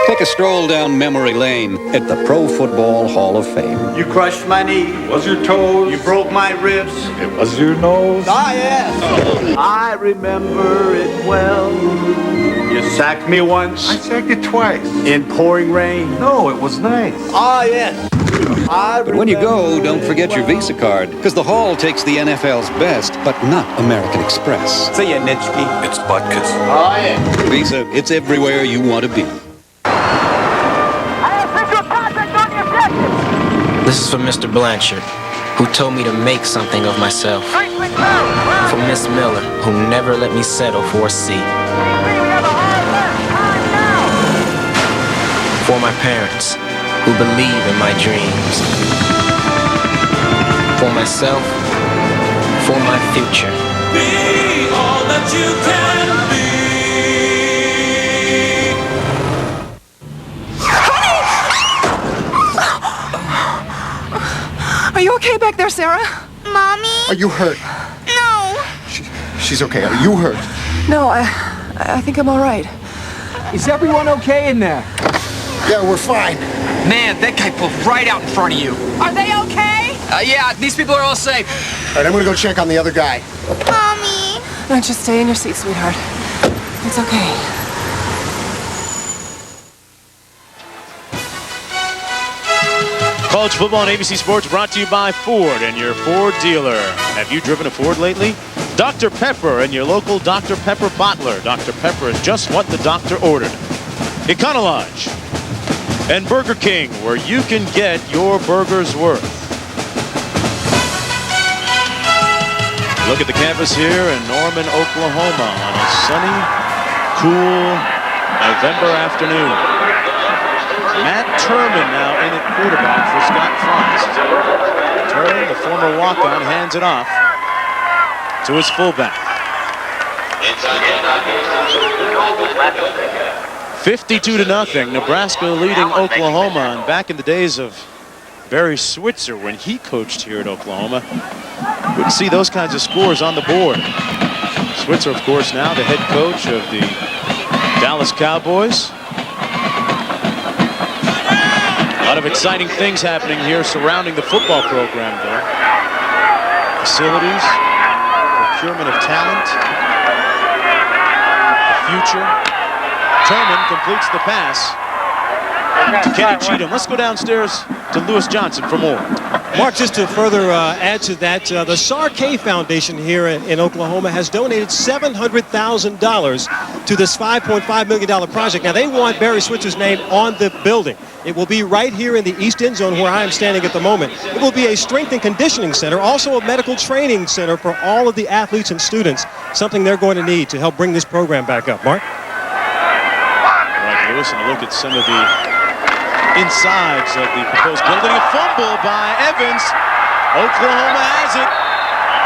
Take a stroll down memory lane at the Pro Football Hall of Fame. You crushed my knee. Was your toes. You broke my ribs. It was your nose. Ah, yes. I remember it well. You sacked me once. I sacked you twice. In pouring rain. No, it was nice. Ah, yes. But when you go, don't forget your Visa card, because the Hall takes the NFL's best, but not American Express. See ya, Nitschke. It's Butkus. Oh, yeah. Visa, it's everywhere you want to be. This is for Mr. Blanchard, who told me to make something of myself. For Miss Miller, who never let me settle for a C. For my parents, who believe in my dreams. For myself, for my future. Be all that you can be. Are you okay back there, Sarah? Mommy? Are you hurt? No. She's okay. Are you hurt? No, I think I'm all right. Is everyone okay in there? Yeah, we're fine. Man, that guy pulled right out in front of you. Are they okay? Yeah, these people are all safe. All right, I'm gonna go check on the other guy. Mommy. No, just stay in your seat, sweetheart. It's okay. College football on ABC Sports brought to you by Ford and your Ford dealer. Have you driven a Ford lately? Dr. Pepper and your local Dr. Pepper bottler. Dr. Pepper is just what the doctor ordered. Econolodge and Burger King, where you can get your burger's worth. Look at the campus here in Norman, Oklahoma on a sunny, cool November afternoon. Matt Turman now in at quarterback for Scott Frost. Turman, the former walk-on, hands it off to his fullback. 52-0, Nebraska leading Oklahoma. And back in the days of Barry Switzer, when he coached here at Oklahoma, wouldn't see those kinds of scores on the board. Switzer, of course, now the head coach of the Dallas Cowboys. A lot of exciting things happening here surrounding the football program, though. Facilities, procurement of talent, the future. Turman completes the pass to Kenny Cheatham. Let's go downstairs to Lewis Johnson for more. Mark, just to further add to that, the SAR-K Foundation here in Oklahoma has donated $700,000 to this $5.5 million project. Now, they want Barry Switzer's name on the building. It will be right here in the east end zone where I am standing at the moment. It will be a strength and conditioning center, also a medical training center for all of the athletes and students, something they're going to need to help bring this program back up. Mark? All right, Lewis, and a look at some of the insides of the proposed building. A fumble by Evans. Oklahoma has it.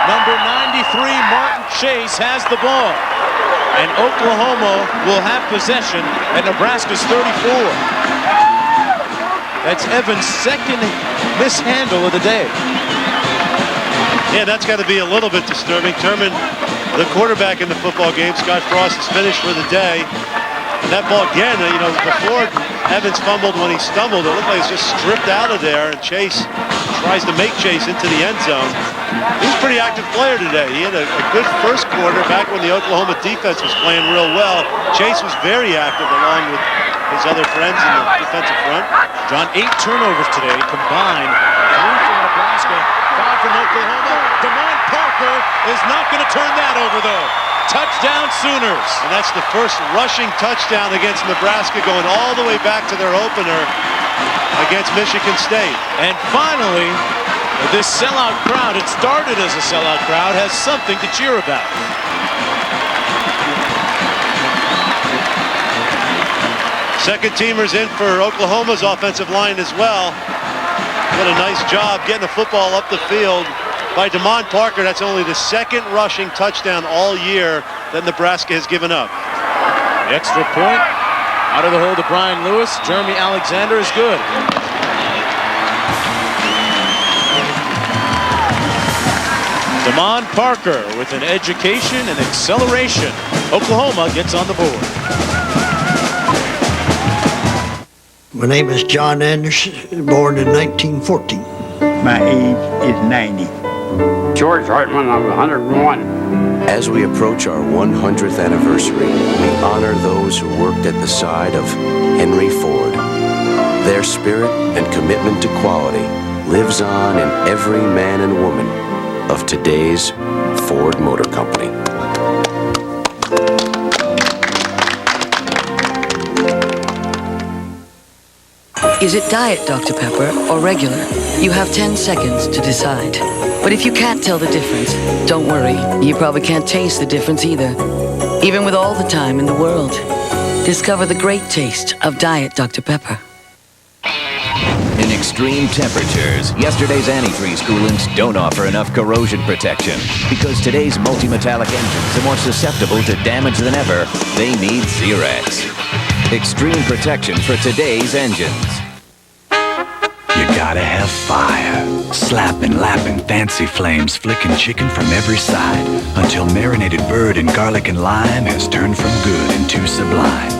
Number 93, Martin Chase, has the ball. And Oklahoma will have possession at Nebraska's 34. That's Evans' second mishandle of the day. Yeah, that's got to be a little bit disturbing. Turman, the quarterback in the football game, Scott Frost is finished for the day. And that ball again, before Evans fumbled when he stumbled, it looked like it's just stripped out of there, and Chase tries to make Chase into the end zone. He's a pretty active player today. He had a good first quarter back when the Oklahoma defense was playing real well. Chase was very active along with his other friends in the defensive front. John, 8 turnovers today combined. 3 from Nebraska, 5 from Oklahoma. Damon Parker is not going to turn that over, though. Touchdown Sooners. And that's the first rushing touchdown against Nebraska, going all the way back to their opener against Michigan State. And finally, this sellout crowd, it started as a sellout crowd, has something to cheer about. Second teamers in for Oklahoma's offensive line as well. What a nice job getting the football up the field by Damon Parker. That's only the second rushing touchdown all year that Nebraska has given up. The extra point out of the hole to Brian Lewis. Jeremy Alexander is good. Damon Parker with an education and acceleration. Oklahoma gets on the board. My name is John Anderson, born in 1914. My age is 90. George Hartman, I'm 101. As we approach our 100th anniversary, we honor those who worked at the side of Henry Ford. Their spirit and commitment to quality lives on in every man and woman of today's Ford Motor Company. Is it Diet Dr. Pepper or regular? You have 10 seconds to decide. But if you can't tell the difference, don't worry. You probably can't taste the difference either. Even with all the time in the world. Discover the great taste of Diet Dr. Pepper. In extreme temperatures, yesterday's antifreeze coolants don't offer enough corrosion protection. Because today's multi-metallic engines are more susceptible to damage than ever, they need Zerex. Extreme protection for today's engines. You gotta have fire. Slapping, lapping, fancy flames, flicking chicken from every side until marinated bird in garlic and lime has turned from good into sublime.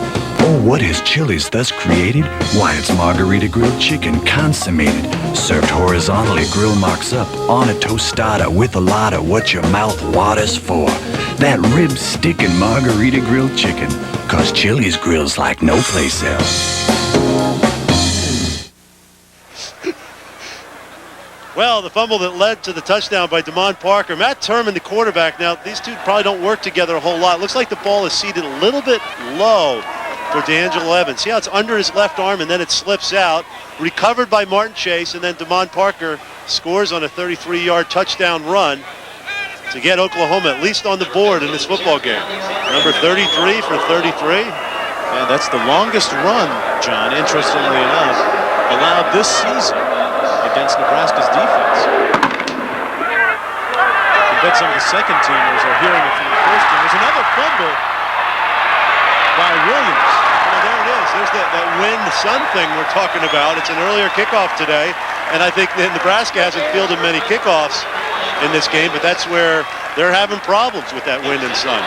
Oh, what has Chili's thus created? Why, it's margarita grilled chicken consummated, served horizontally, grill marks up, on a tostada with a lot of what your mouth waters for. That rib stickin' margarita grilled chicken, 'cause Chili's grills like no place else. Well, the fumble that led to the touchdown by Damon Parker. Matt Turman, the quarterback. Now, these two probably don't work together a whole lot. Looks like the ball is seated a little bit low for D'Angelo Evans. See how it's under his left arm and then it slips out. Recovered by Martin Chase, and then Damon Parker scores on a 33-yard touchdown run to get Oklahoma at least on the board in this football game. Number 33 for 33. And that's the longest run, John, interestingly enough, allowed this season against Nebraska's defense. I bet some of the second teamers are hearing it from the first team. There's another fumble by Williams. Well, there it is. There's that wind-sun thing we're talking about. It's an earlier kickoff today, and I think that Nebraska hasn't fielded many kickoffs in this game, but that's where they're having problems with that wind and sun.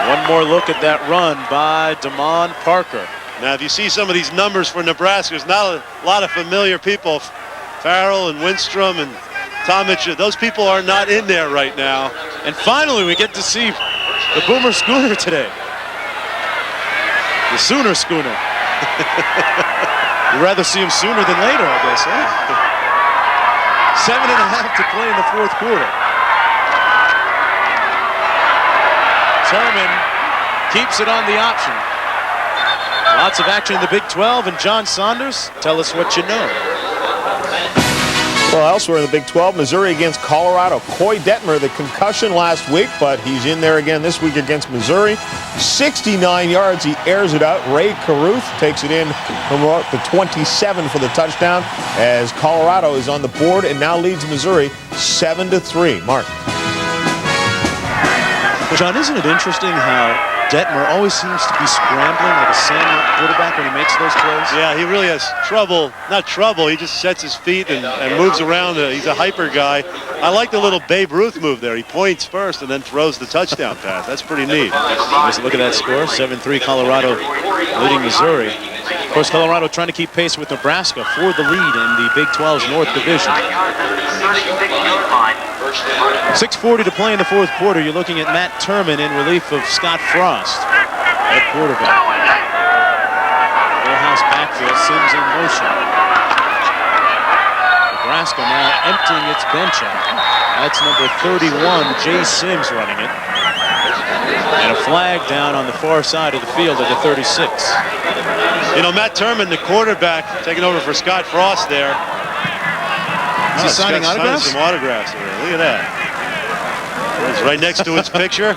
One more look at that run by Damon Parker. Now, if you see some of these numbers for Nebraska, there's not a lot of familiar people. Farrell and Winstrom and Tomich, those people are not in there right now. And finally, we get to see the Boomer Schooner today. The Sooner Schooner. You'd rather see him sooner than later, I guess, huh? 7.5 to play in the fourth quarter. Turman keeps it on the option. Lots of action in the Big 12, and John Saunders, tell us what you know. Well, elsewhere in the Big 12, Missouri against Colorado. Coy Detmer, the concussion last week, but he's in there again this week against Missouri. 69 yards, he airs it out. Ray Caruth takes it in from about the 27 for the touchdown as Colorado is on the board and now leads Missouri 7-3. Mark. Well, John, isn't it interesting how Detmer always seems to be scrambling like a sandlot quarterback when he makes those plays? Yeah, he really has trouble. Not trouble, he just sets his feet and moves around. He's a hyper guy. I like the little Babe Ruth move there. He points first and then throws the touchdown pass. That's pretty neat. Just look at that score, 7-3 Colorado leading Missouri. Of course, Colorado trying to keep pace with Nebraska for the lead in the Big 12's North Division. 6:40 to play in the fourth quarter. You're looking at Matt Turman in relief of Scott Frost at quarterback. Full house backfield, Sims in motion. Nebraska now emptying its bench out. That's number 31, Jay Sims running it. And a flag down on the far side of the field at the 36. You know, Matt Turman, the quarterback, taking over for Scott Frost there. Is he signing autographs? Some autographs there. Look at that. It's right next to his picture.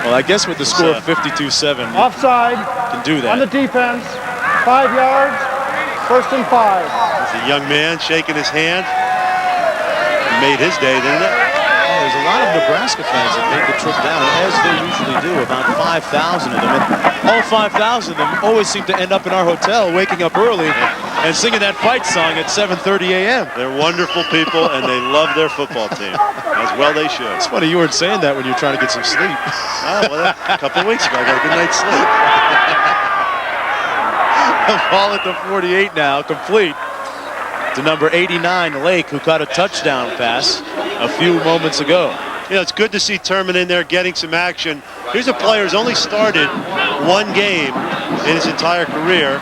Well, I guess with the score of 52-7, offside. Can do that. On the defense, 5 yards, 1st and 5. There's a young man shaking his hand. He made his day, didn't it? Yeah, there's a lot of Nebraska fans that made the trip down, as they usually do, about 5,000 of them. And all 5,000 of them always seem to end up in our hotel, waking up early and singing that fight song at 7:30 a.m. They're wonderful people, and they love their football team. As well they should. It's funny you weren't saying that when you were trying to get some sleep. Oh, well, a couple of weeks ago, I got a good night's sleep. The ball at the 48 now, complete to number 89, Lake, who caught a touchdown pass a few moments ago. You know, it's good to see Turman in there getting some action. Here's a player who's only started one game in his entire career.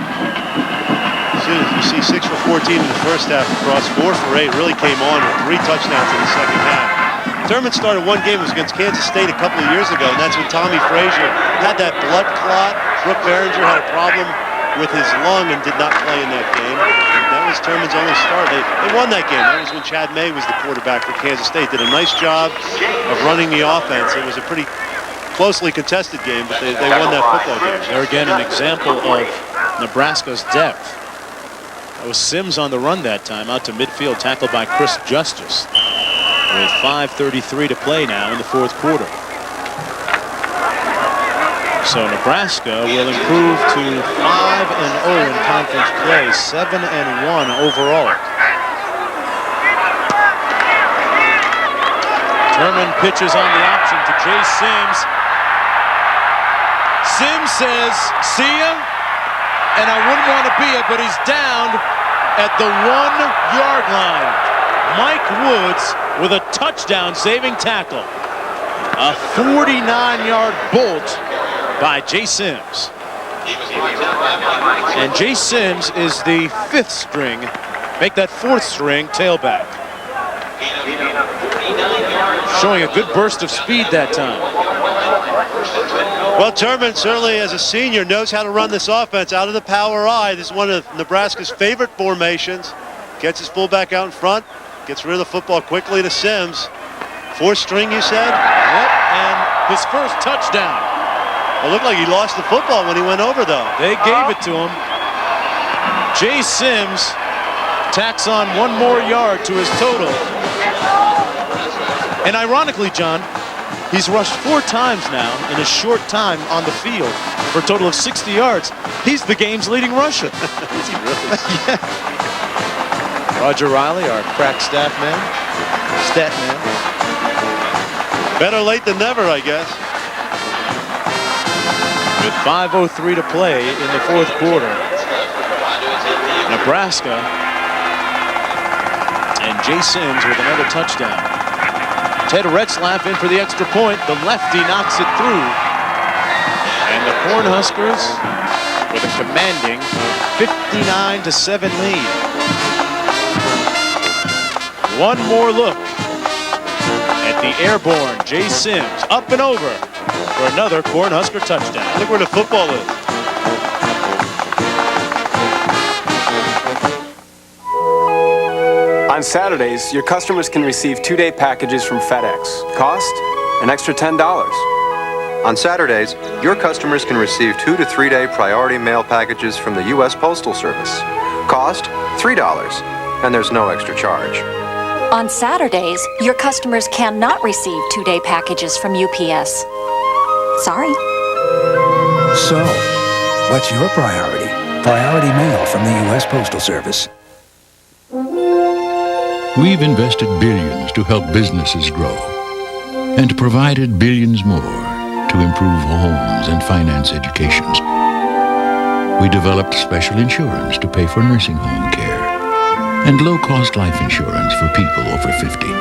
You see 6 for 14 in the first half across, 4 for 8. Really came on with 3 touchdowns in the second half. Turman started one game, it was against Kansas State a couple of years ago, and that's when Tommy Frazier had that blood clot. Brooke Behringer had a problem with his lung and did not play in that game. And that was Turman's only start. They won that game. That was when Chad May was the quarterback for Kansas State. Did a nice job of running the offense. It was a pretty closely contested game, but they won that football game. There again, an example of Nebraska's depth. That was Sims on the run that time, out to midfield, tackled by Chris Justice. With 5:33 to play now in the fourth quarter. So Nebraska will improve to 5-0 in conference play, 7-1 overall. Turman pitches on the option to Jay Sims. Sims says, see ya, and I wouldn't want to be it, but he's down at the 1-yard line. Mike Woods with a touchdown-saving tackle. A 49-yard bolt by Jay Sims. And Jay Sims is the 5th string, make that 4th string tailback. Showing a good burst of speed that time. Well, Turman certainly as a senior knows how to run this offense out of the power I. This is one of Nebraska's favorite formations. Gets his fullback out in front, gets rid of the football quickly to Sims. 4th string, you said? Yep, and his first touchdown. It looked like he lost the football when he went over, though. They gave it to him. Jay Sims tacks on 1 more yard to his total. And ironically, John, he's rushed 4 times now in a short time on the field for a total of 60 yards. He's the game's leading rusher. Is he really? Yeah. Roger Riley, our crack stat man. Better late than never, I guess. With 5:03 to play in the 4th quarter. Nebraska and Jay Sims with another touchdown. Ted Retzlaff in for the extra point. The lefty knocks it through. And the Cornhuskers with a commanding 59-7 lead. One more look at the airborne Jay Sims up and over for another Cornhusker touchdown. Look where the football is. On Saturdays, your customers can receive 2-day packages from FedEx. Cost? An extra $10. On Saturdays, your customers can receive 2 to 3-day priority mail packages from the U.S. Postal Service. Cost? $3. And there's no extra charge. On Saturdays, your customers cannot receive 2-day packages from UPS. Sorry. So, what's your priority? Priority mail from the U.S. Postal Service. We've invested billions to help businesses grow and provided billions more to improve homes and finance educations. We developed special insurance to pay for nursing home care and low-cost life insurance for people over 50.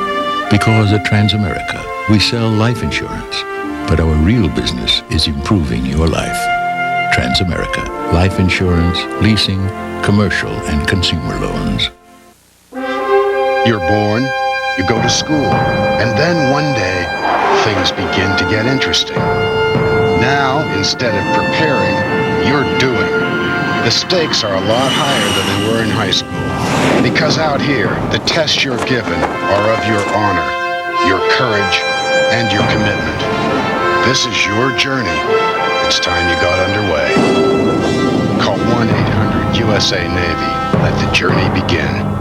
Because at Transamerica, we sell life insurance, but our real business is improving your life. Transamerica, life insurance, leasing, commercial, and consumer loans. You're born, you go to school, and then one day, things begin to get interesting. Now, instead of preparing, you're doing. The stakes are a lot higher than they were in high school. Because out here, the tests you're given are of your honor, your courage, and your commitment. This is your journey. It's time you got underway. Call 1-800-USA-NAVY. Let the journey begin.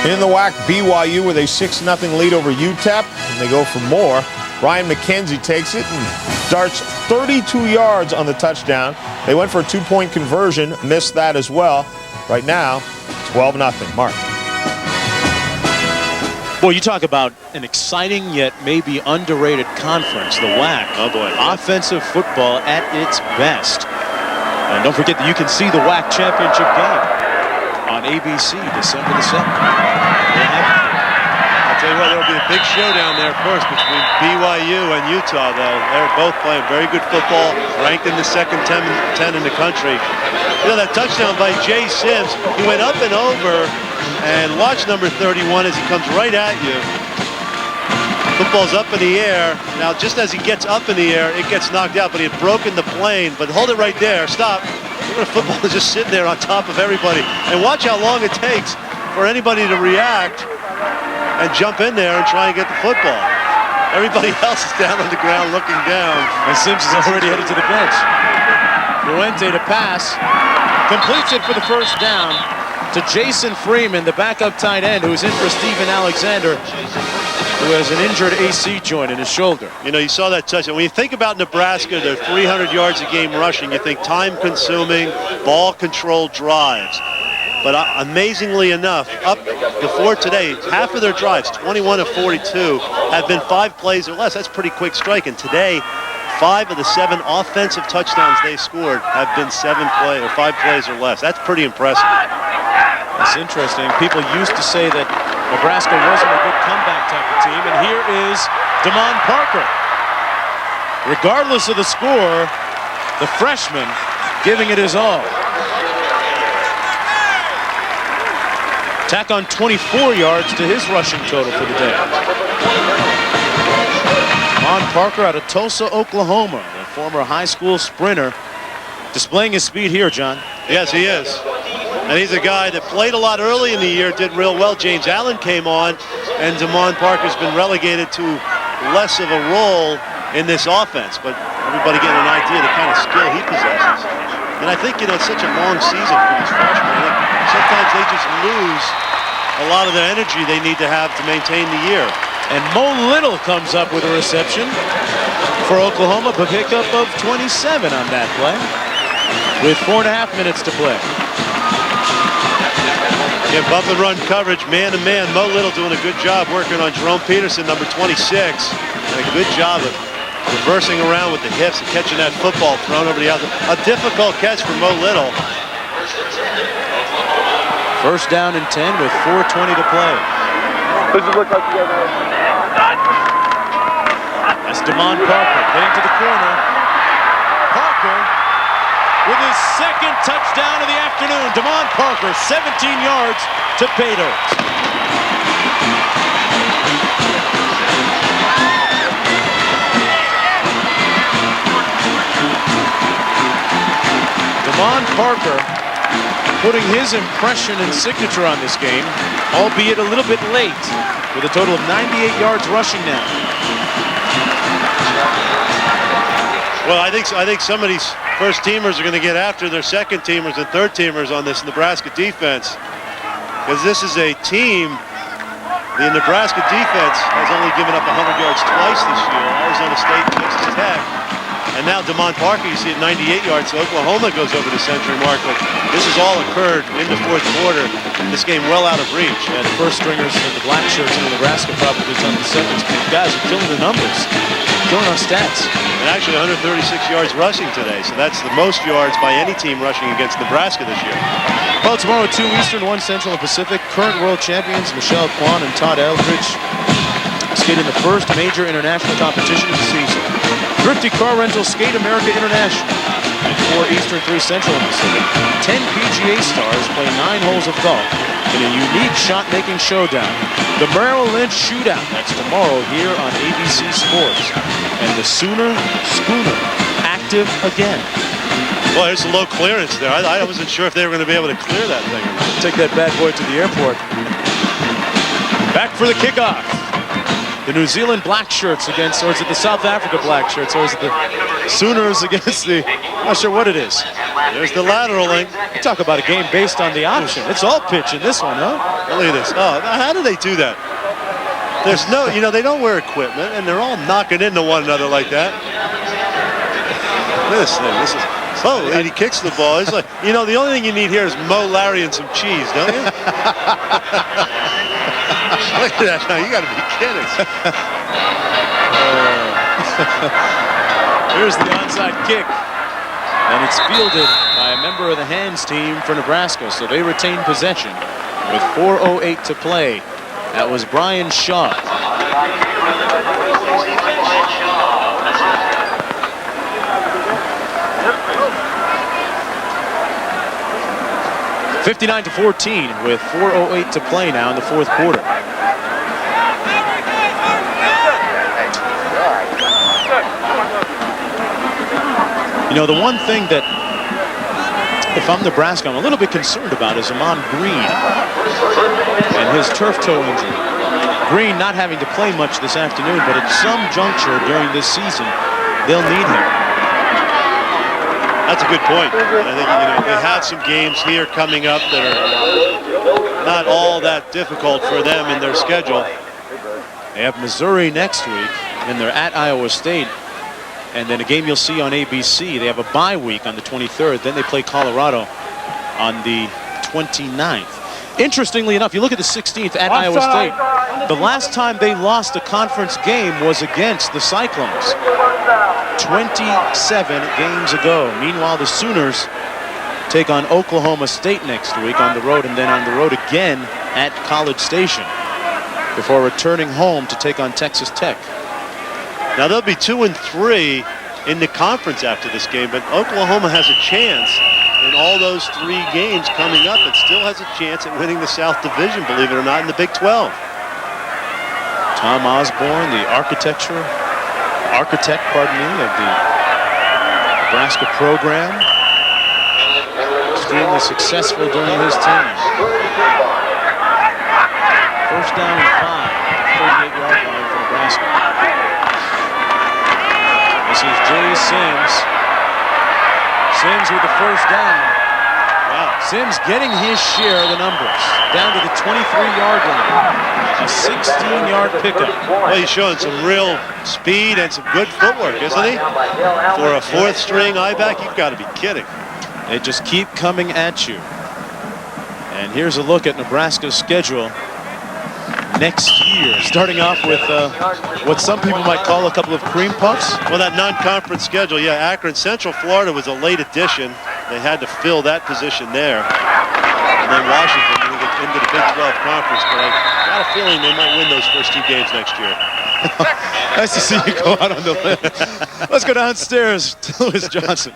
In the WAC, BYU with a 6-0 lead over UTEP, and they go for more. Ryan McKenzie takes it and darts 32 yards on the touchdown. They went for a 2-point conversion, missed that as well. Right now, 12-0. Mark. Well, you talk about an exciting yet maybe underrated conference, the WAC. Oh, boy. Offensive football at its best. And don't forget that you can see the WAC championship game on ABC December the 2nd. I'll tell you what, there'll be a big showdown there first between BYU and Utah, though. They're both playing very good football, ranked in the second 10 in the country. You know, that touchdown by Jay Sims, he went up and over, and watch number 31 as he comes right at you. Football's up in the air. Now, just as he gets up in the air, it gets knocked out, but he had broken the plane. But hold it right there. Stop. The football is just sitting there on top of everybody. And watch how long it takes for anybody to react and jump in there and try and get the football. Everybody else is down on the ground looking down. And Sims is already headed to the bench. Fuente to pass. Completes it for the first down to Jason Freeman, the backup tight end, who's in for Steven Alexander, who has an injured AC joint in his shoulder. You know, you saw that touchdown. When you think about Nebraska, they're 300 yards a game rushing. You think time-consuming, ball-control drives. But amazingly enough, up before today, half of their drives, 21 of 42, have been 5 plays or less. That's pretty quick strike. And today, 5 of the 7 offensive touchdowns they scored have been 5 plays or less. That's pretty impressive. That's interesting. People used to say that Nebraska wasn't a good comeback type of team, and here is Damon Parker. Regardless of the score, the freshman giving it his all. Tack on 24 yards to his rushing total for the day. Damon Parker out of Tulsa, Oklahoma, the former high school sprinter, displaying his speed here, John. Yes, he is. And he's a guy that played a lot early in the year, did real well. James Allen came on, and Damon Parker's been relegated to less of a role in this offense. But everybody getting an idea of the kind of skill he possesses. And I think, it's such a long season for these freshmen. I think sometimes they just lose a lot of the energy they need to have to maintain the year. And Mo Little comes up with a reception for Oklahoma, a pickup of 27 on that play, with 4.5 minutes to play. Yeah, bump and run coverage, man-to-man. Mo Little doing a good job working on Jerome Peterson, number 26. And a good job of reversing around with the hips and catching that football thrown over the outside. A difficult catch for Mo Little. First down and 10 with 4:20 to play. Does it look like you guys are? That's Damon Parker getting to the corner. Parker with his second touchdown of the afternoon. Damon Parker, 17 yards to pay dirt. Damon Parker putting his impression and signature on this game, albeit a little bit late, with a total of 98 yards rushing now. Well, I think some of these first-teamers are going to get after their second-teamers and third-teamers on this Nebraska defense, because this is a team. The Nebraska defense has only given up 100 yards twice this year. Arizona State, Texas Tech. And now Damon Parker, you see at 98 yards, so Oklahoma goes over the century mark. But this has all occurred in the fourth quarter. This game well out of reach. Yeah, the first stringers and the black shirts in Nebraska probably on the seconds. Guys are killing the numbers, killing our stats. And actually 136 yards rushing today, so that's the most yards by any team rushing against Nebraska this year. Well, tomorrow 2 Eastern, 1 Central and Pacific. Current world champions Michelle Kwan and Todd Eldridge skate in the first major international competition of the season. Thrifty Car Rental Skate America International at 4 Eastern, 3 Central and Pacific. 10 PGA stars play 9 holes of golf in a unique shot-making showdown. The Merrill Lynch Shootout, that's tomorrow here on ABC Sports. And the Schooner active again. Well, there's a low clearance there. I wasn't sure if they were going to be able to clear that thing. Take that bad boy to the airport. Back for the kickoff. The New Zealand black shirts against, or is it the South Africa black shirts, or is it the Sooners against the, I'm not sure what it is. There's the lateraling. You talk about a game based on the option. It's all pitch in this one, huh? Look at this. Oh, how do they do that? There's no, they don't wear equipment, and they're all knocking into one another like that. This thing, this is, and he kicks the ball. It's like, the only thing you need here is Mo, Larry, and some cheese, don't you? Look at that now, you got to be kidding. Here's the onside kick. And it's fielded by a member of the hands team for Nebraska, so they retain possession with 4:08 to play. That was Brian Shaw. (59-14) with 4:08 to play now in the fourth quarter. The one thing that, if I'm Nebraska, I'm a little bit concerned about is Amon Green and his turf toe injury. Green not having to play much this afternoon, but at some juncture during this season, they'll need him. That's a good point. I think, they have some games here coming up that are not all that difficult for them in their schedule. They have Missouri next week, and they're at Iowa State. And then a game you'll see on ABC. They have a bye week on the 23rd. Then they play Colorado on the 29th. Interestingly enough, you look at the 16th at Iowa State. The last time they lost a conference game was against the Cyclones 27 games ago. Meanwhile, the Sooners take on Oklahoma State next week on the road, and then on the road again at College Station before returning home to take on Texas Tech. Now they'll be 2-3 in the conference after this game, but Oklahoma has a chance in all those 3 games coming up. It still has a chance at winning the South Division, believe it or not, in the Big 12. Tom Osborne, the architect, of the Nebraska program. Extremely successful during his tenure. First down and 5, 38-yard line for Nebraska. This is Jay Sims. Sims with the first down. Wow. Sims getting his share of the numbers. Down to the 23-yard line. A 16-yard pickup. Well, he's showing some real speed and some good footwork, isn't he? For a 4th-string I-back, you've got to be kidding. They just keep coming at you. And here's a look at Nebraska's schedule next year, starting off with what some people might call a couple of cream puffs. Well, that non-conference schedule, yeah, Akron. Central Florida was a late addition. They had to fill that position there. And then Washington will get into the Big 12 conference, but I got a feeling they might win those first 2 games next year. Nice to see you go out on the limb. Let's go downstairs to Lewis Johnson.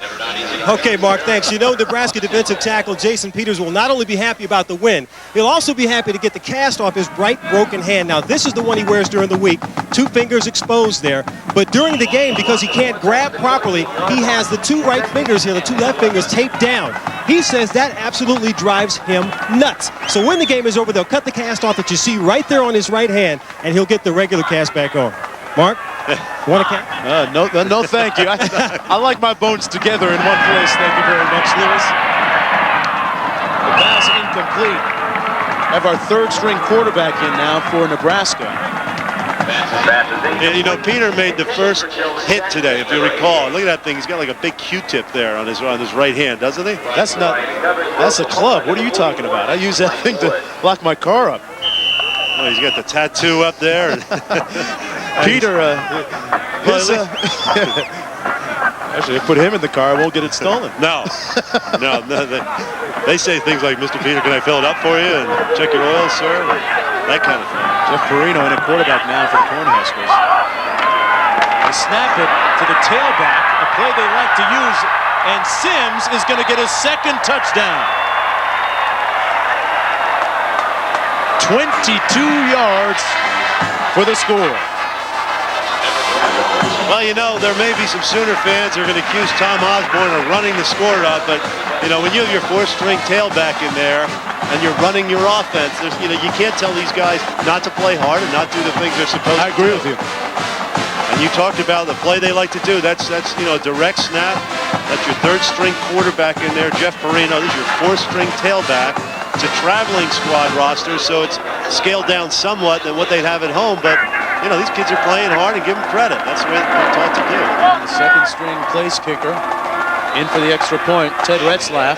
Okay, Mark, thanks. You know, Nebraska defensive tackle Jason Peters will not only be happy about the win, he'll also be happy to get the cast off his right broken hand. Now, this is the one he wears during the week. 2 fingers exposed there. But during the game, because he can't grab properly, he has the 2 right fingers here, the 2 left fingers taped down. He says that absolutely drives him nuts. So when the game is over, they'll cut the cast off that you see right there on his right hand, and he'll get the regular cast back on. Mark, want a cast? No, thank you. I like my bones together in one place. Thank you very much, Lewis. The pass incomplete. Have our 3rd-string quarterback in now for Nebraska. And, you know, Peter made the first hit today, if you recall. Look at that thing. He's got like a big Q-tip there on his right hand, doesn't he? That's a club. What are you talking about? I use that thing to lock my car up. Well, he's got the tattoo up there. Peter, actually, put him in the car. I won't get it stolen. No. They say things like, Mr. Peter, can I fill it up for you and check your oil, sir? That kind of thing. Jeff Perino in a quarterback now for the Cornhuskers. They snap it to the tailback, a play they like to use, and Sims is going to get his 2nd touchdown. 22 yards for the score. Well, you know, there may be some Sooner fans who are going to accuse Tom Osborne of running the score up, but, you know, when you have your 4th-string tailback in there and you're running your offense, you know, you can't tell these guys not to play hard and not do the things they're supposed to do. I agree with you. And you talked about the play they like to do. That's you know, a direct snap. That's your 3rd-string quarterback in there, Jeff Perino. This is your 4th-string tailback. It's a traveling squad roster, so it's scaled down somewhat than what they'd have at home, but you know, these kids are playing hard and give them credit. That's what they're taught to do. And the 2nd-string place kicker in for the extra point, Ted Retzlaff.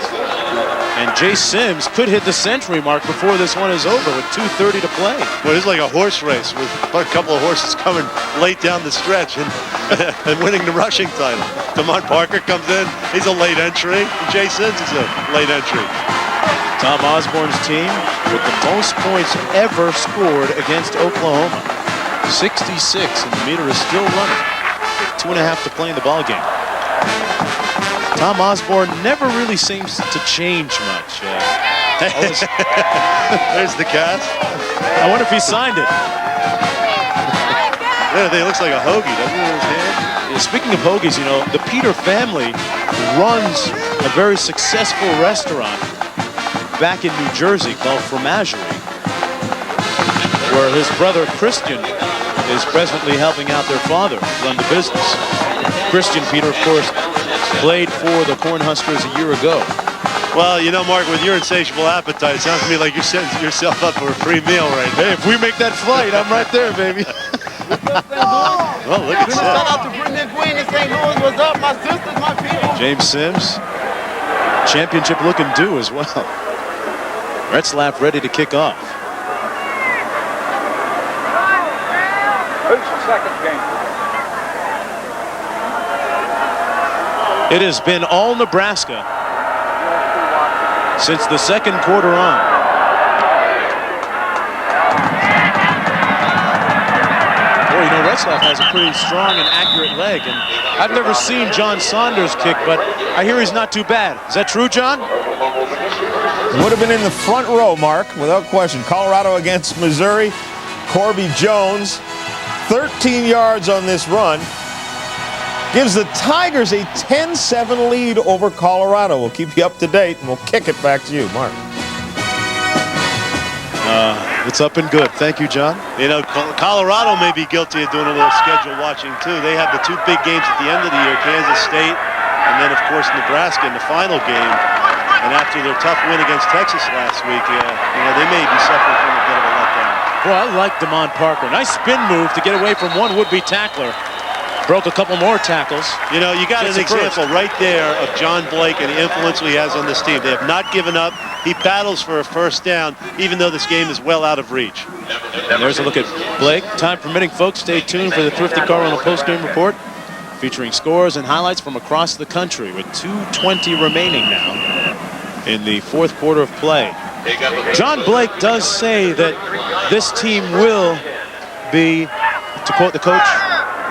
And Jay Sims could hit the century mark before this one is over with 2:30 to play. Well, it's like a horse race with a couple of horses coming late down the stretch and winning the rushing title. Damon Parker comes in. He's a late entry. And Jay Sims is a late entry. Tom Osborne's team with the most points ever scored against Oklahoma. 66, and the meter is still running. 2.5 to play in the ballgame. Tom Osborne never really seems to change much. There's the cast. I wonder if he signed it. Yeah, it looks like a hoagie, doesn't it, in his hand? Yeah, speaking of hoagies, you know, the Peter family runs a very successful restaurant back in New Jersey called Fromagerie, where his brother Christian is presently helping out their father run the business. Christian Peter, of course, played for the Cornhuskers a year ago. Well, you know, Mark, with your insatiable appetite, it sounds to me like you're setting yourself up for a free meal right now. Hey, if we make that flight, I'm right there, baby. Well, look at that. Shout out to Brittany Queen in St. Louis. What's up, my sisters, my people? James Sims, championship looking due as well. Retzlaff ready to kick off. Who's the second game? It has been all Nebraska since the second quarter on. Boy, you know, Retzlaff has a pretty strong and accurate leg, and I've never seen John Saunders kick, but I hear he's not too bad. Is that true, John? Would have been in the front row, Mark, without question. Colorado against Missouri. Corby Jones, 13 yards on this run. Gives the Tigers a 10-7 lead over Colorado. We'll keep you up to date, and we'll kick it back to you, Mark. It's up and good. Thank you, John. You know, Colorado may be guilty of doing a little schedule watching, too. They have the two big games at the end of the year, Kansas State, and then, of course, Nebraska in the final game. And after their tough win against Texas last week, you know, they may be suffering from a bit of a letdown. Boy, I like Damon Parker. Nice spin move to get away from one would-be tackler. Broke a couple more tackles. You know, you got an example right there of John Blake and the influence he has on this team. They have not given up. He battles for a first down, even though this game is well out of reach. And there's a look at Blake. Time permitting, folks, stay tuned for the Thrifty Car Rental post-game report, featuring scores and highlights from across the country, with 2:20 remaining now in the fourth quarter of play. John Blake does say that this team will be, to quote the coach,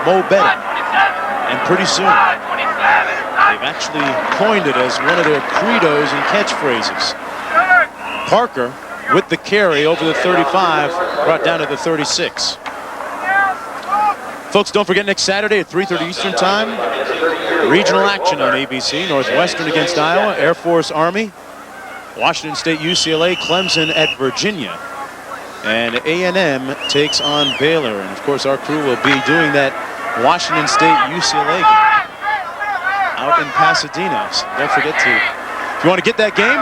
Mo better, and pretty soon. They've actually coined it as one of their credos and catchphrases. Parker, with the carry over the 35, brought down to the 36. Folks, don't forget next Saturday at 3:30 Eastern Time, regional action on ABC. Northwestern against Iowa, Air Force Army, Washington State, UCLA, Clemson at Virginia, and A&M takes on Baylor. And of course, our crew will be doing that Washington State UCLA game out in Pasadena. So don't forget to, if you want to get that game,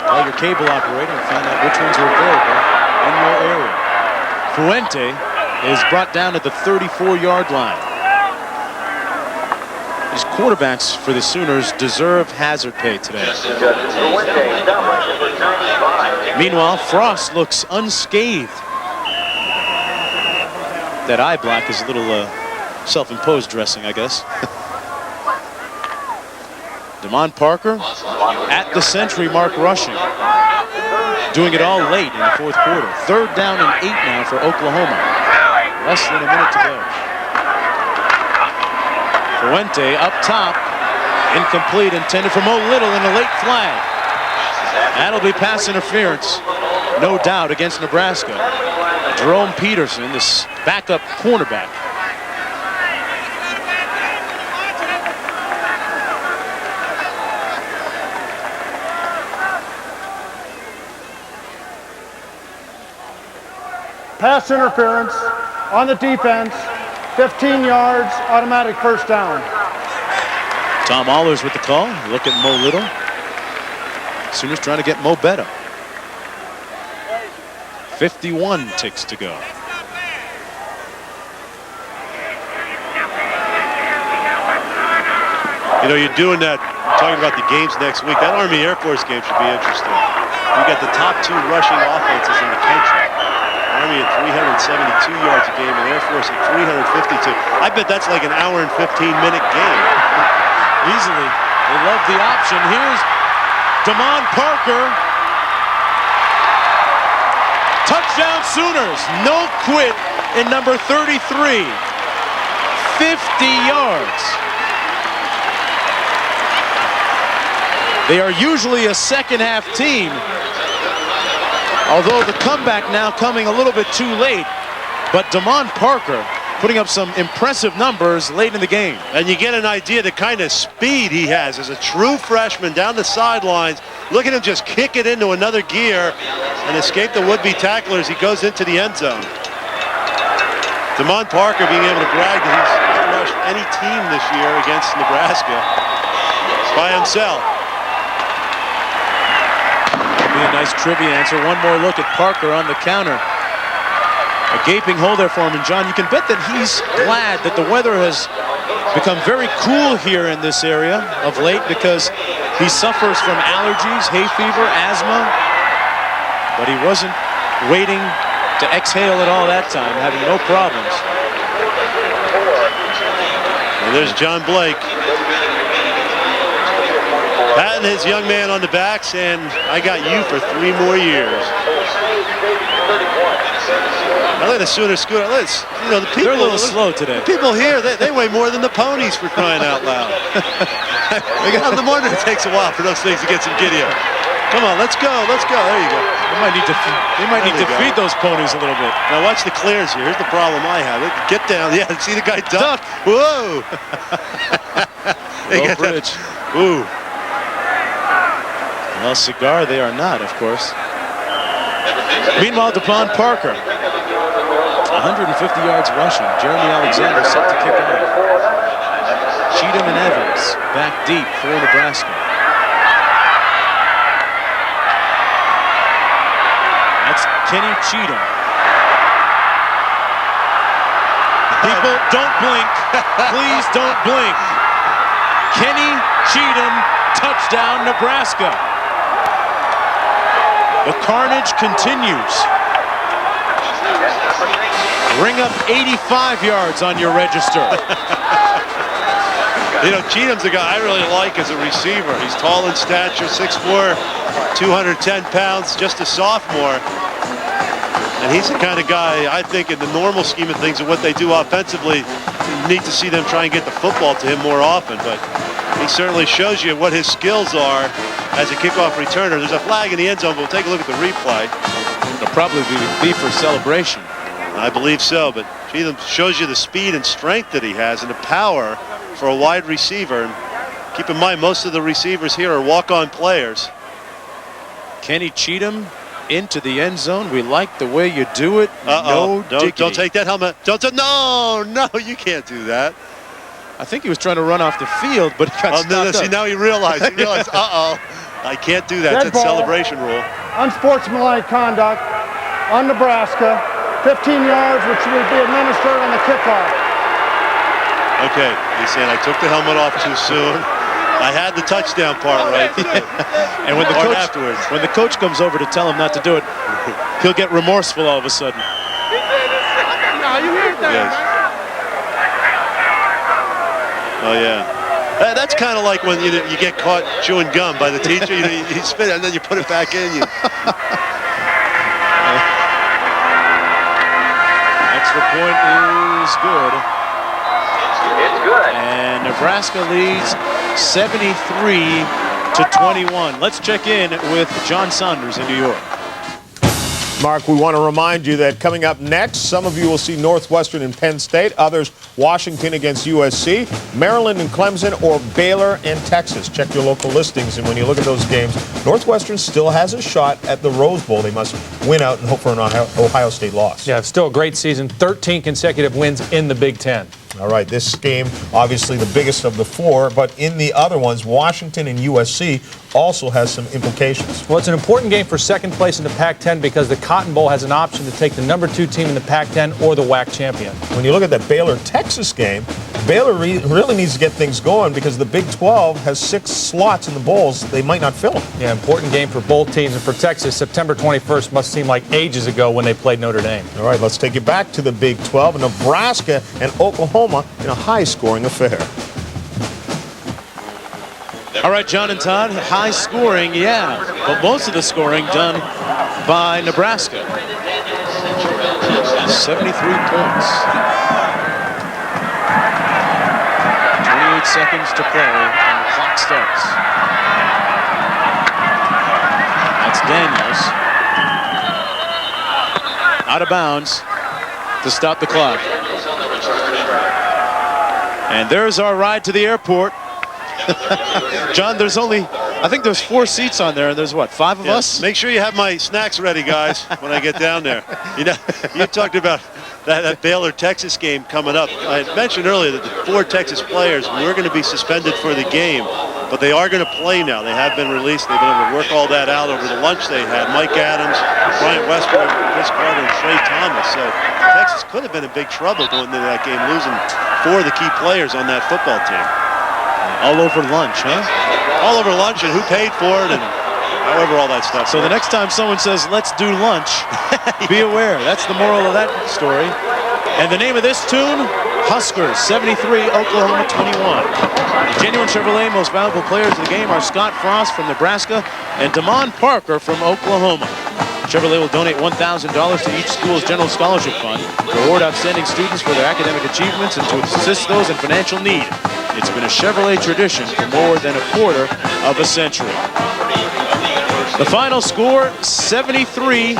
call your cable operator and find out which ones are available in your area. Fuente is brought down at the 34-yard line. These quarterbacks for the Sooners deserve hazard pay today. Meanwhile, Frost looks unscathed. That eye black is a little self-imposed dressing, I guess. Damon Parker at the century mark rushing. Doing it all late in the fourth quarter. Third down and 8 now for Oklahoma. Less than a minute to go. Fuente up top. Incomplete, intended for Mo Little, and a late flag. That'll be pass interference, no doubt, against Nebraska. Jerome Peterson, this backup cornerback. Pass interference on the defense, 15 yards, automatic first down. Tom Allers with the call. Look at Mo Little. Sooners trying to get Mo better. 51 ticks to go. You know, you're doing that, talking about the games next week. That Army Air Force game should be interesting. You got the top 2 rushing offenses in the country. Army at 372 yards a game and Air Force at 352. I bet that's like an hour and 15-minute game. Easily. They love the option. Here's Damon Parker. Touchdown Sooners. No quit in number 33. 50 yards. They are usually a second-half team, although the comeback now coming a little bit too late. But Damon Parker putting up some impressive numbers late in the game. And you get an idea the kind of speed he has as a true freshman down the sidelines. Look at him just kick it into another gear and escape the would-be tacklers. He goes into the end zone. Damon Parker being able to brag that he's rushed any team this year against Nebraska by himself. Be a nice trivia answer. One more look at Parker on the counter. A gaping hole there for him. And John, you can bet that he's glad that the weather has become very cool here in this area of late, because he suffers from allergies, hay fever, asthma, but he wasn't waiting to exhale at all that time, having no problems. And there's John Blake. Patting his young man on the back saying, I got you for 3 more years. I let the Sooner scoot. The people, they're a little slow today. The people here, they weigh more than the ponies, for crying out loud. No wonder it takes a while for those things to get some giddy up. Come on, let's go, let's go. There you go. They might need to feed those ponies a little bit. Now watch the clears here. Here's the problem I have. Get down. Yeah, see the guy duck. Whoa. Low bridge. Ooh. Well, cigar they are not, of course. Meanwhile, DePon Parker, 150 yards rushing. Jeremy Alexander set to kick off. Cheatham and Evans back deep for Nebraska. That's Kenny Cheatham. People, don't blink. Please don't blink. Kenny Cheatham, touchdown, Nebraska. The carnage continues. Ring up 85 yards on your register. Cheatham's a guy I really like as a receiver. He's tall in stature, 6'4", 210 pounds, just a sophomore. And he's the kind of guy, I think, in the normal scheme of things and what they do offensively, you need to see them try and get the football to him more often. But he certainly shows you what his skills are as a kickoff returner. There's a flag in the end zone, but we'll take a look at the replay. It'll probably be for celebration. I believe so, but Cheatham shows you the speed and strength that he has and the power for a wide receiver. And keep in mind, most of the receivers here are walk-on players. Kenny Cheatham into the end zone. We like the way you do it. No, don't take that helmet. No, you can't do that. I think he was trying to run off the field, but he got stopped See, now he realized, I can't do that. That's celebration rule. Unsportsmanlike conduct on Nebraska. 15 yards, which will be administered on the kickoff. Okay, he's saying I took the helmet off too soon. I had the touchdown part right. And when the coach comes over to tell him not to do it, he'll get remorseful all of a sudden. Yes. Oh yeah. That's kind of like when you get caught chewing gum by the teacher. You spit it and then you put it back in. Extra point is good. It's good. And Nebraska leads 73-21. Let's check in with John Saunders in New York. Mark, we want to remind you that coming up next, some of you will see Northwestern and Penn State, others Washington against USC, Maryland and Clemson, or Baylor and Texas. Check your local listings, and when you look at those games, Northwestern still has a shot at the Rose Bowl. They must win out and hope for an Ohio State loss. Yeah, still a great season, 13 consecutive wins in the Big Ten. All right, this game, obviously the biggest of the four, but in the other ones, Washington and USC also has some implications. Well, it's an important game for second place in the Pac-10 because the Cotton Bowl has an option to take the #2 team in the Pac-10 or the WAC champion. When you look at that Baylor-Texas game, Baylor really needs to get things going because the Big 12 has 6 slots in the bowls. They might not fill them. Yeah, important game for both teams. And for Texas, September 21st must seem like ages ago when they played Notre Dame. All right, let's take you back to the Big 12. Nebraska and Oklahoma in a high-scoring affair. All right, John and Todd, high scoring, yeah, but most of the scoring done by Nebraska. 73 points. 28 seconds to play, and the clock starts. That's Daniels. Out of bounds to stop the clock. And there's our ride to the airport. John, there's I think there's 4 seats on there, and there's what, 5 of us? Make sure you have my snacks ready, guys, when I get down there. You talked about that Baylor-Texas game coming up. I mentioned earlier that the 4 Texas players were going to be suspended for the game, but they are going to play now. They have been released. They've been able to work all that out over the lunch they had. Mike Adams, Bryant Westbrook, Chris Carter, and Trey Thomas. So Texas could have been in big trouble going into that game, losing 4 of the key players on that football team. All over lunch, huh? All over lunch, and who paid for it, and However, all that stuff. So the next time someone says, let's do lunch, be aware. That's the moral of that story. And the name of this tune, Huskers 73, Oklahoma 21. The genuine Chevrolet most valuable players of the game are Scott Frost from Nebraska and Damon Parker from Oklahoma. Chevrolet will donate $1,000 to each school's general scholarship fund, reward outstanding students for their academic achievements, and to assist those in financial need. It's been a Chevrolet tradition for more than a quarter of a century. The final score, 73-21.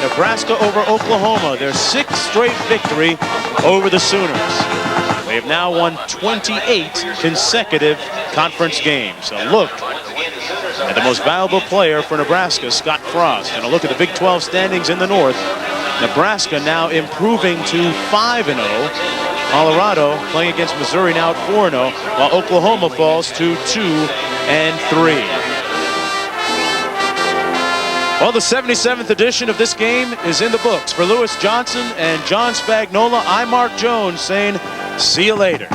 Nebraska over Oklahoma, their 6th straight victory over the Sooners. They have now won 28 consecutive conference games. A look at the most valuable player for Nebraska, Scott Frost. And a look at the Big 12 standings in the North. Nebraska now improving to 5-0. Colorado playing against Missouri now at 4-0, while Oklahoma falls to 2-3. Well, the 77th edition of this game is in the books. For Lewis Johnson and John Spagnola, I'm Mark Jones saying, see you later.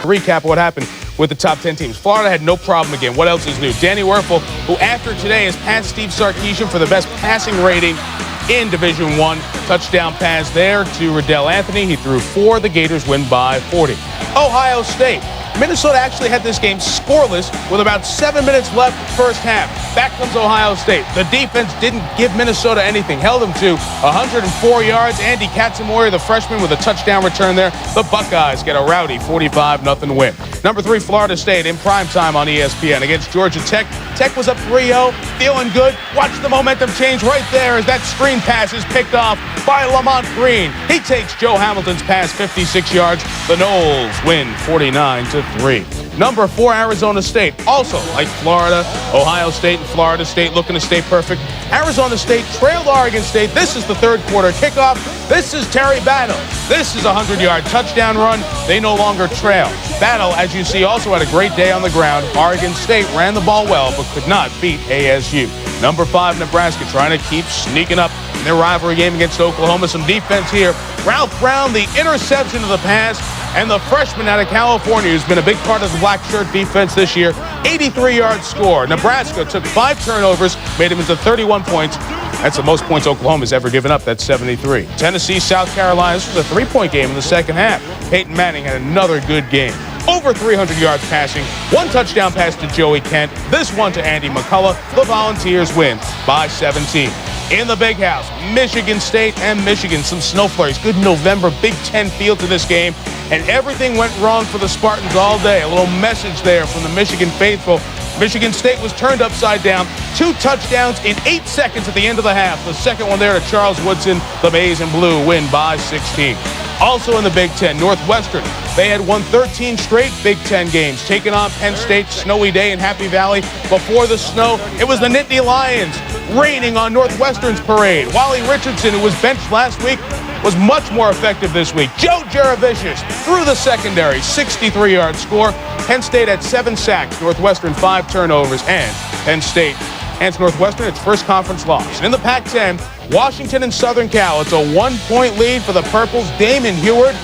Recap of what happened with the top 10 teams. Florida had no problem again. What else is new? Danny Werfel, who after today has passed Steve Sarkisian for the best passing rating in Division I. Touchdown pass there to Riddell Anthony. He threw 4. The Gators win by 40. Ohio State. Minnesota actually had this game scoreless with about 7 minutes left first half. Back comes Ohio State. The defense didn't give Minnesota anything. Held them to 104 yards. Andy Katzenmoyer, the freshman, with a touchdown return there. The Buckeyes get a rowdy 45-0 win. Number 3, Florida State in primetime on ESPN against Georgia Tech. Tech was up 3-0, feeling good. Watch the momentum change right there as that screen pass is picked off by Lamont Green. He takes Joe Hamilton's pass 56 yards. The Noles win 49-3. Number 4, Arizona State, also like Florida, Ohio State, and Florida State looking to stay perfect. Arizona State trailed Oregon State. This is the third quarter kickoff. This is Terry Battle. This is a 100-yard touchdown run. They no longer trail. Battle, as you see, also had a great day on the ground. Oregon State ran the ball well, but could not beat ASU. Number 5, Nebraska, trying to keep sneaking up in their rivalry game against Oklahoma. Some defense here. Ralph Brown, the interception of the pass, and the freshman out of California, who's been a big part of the black shirt defense this year, 83-yard score. Nebraska took 5 turnovers, made him into 31 points. That's the most points Oklahoma's ever given up. That's 73. Tennessee, South Carolina. This was a 3-point game in the second half. Peyton Manning had another good game. Over 300 yards passing, 1 touchdown pass to Joey Kent, this one to Andy McCullough. The Volunteers win by 17. In the Big House, Michigan State and Michigan, some snow flurries. Good November Big Ten feel to this game, and everything went wrong for the Spartans all day. A little message there from the Michigan faithful. Michigan State was turned upside down. 2 touchdowns in 8 seconds at the end of the half. The second one there to Charles Woodson. The Maize and Blue win by 16. Also in the Big Ten, Northwestern. They had won 13 straight Big Ten games, taking on Penn State. Snowy day in Happy Valley. Before the snow, it was the Nittany Lions raining on Northwestern's parade. Wally Richardson, who was benched last week, was much more effective this week. Joe Jaravicius through the secondary, 63-yard score. Penn State had 7 sacks, Northwestern 5 turnovers, and Penn State hands Northwestern its first conference loss. And in the Pac-10, Washington and Southern Cal, it's a 1-point lead for the Purples. Damon Heward,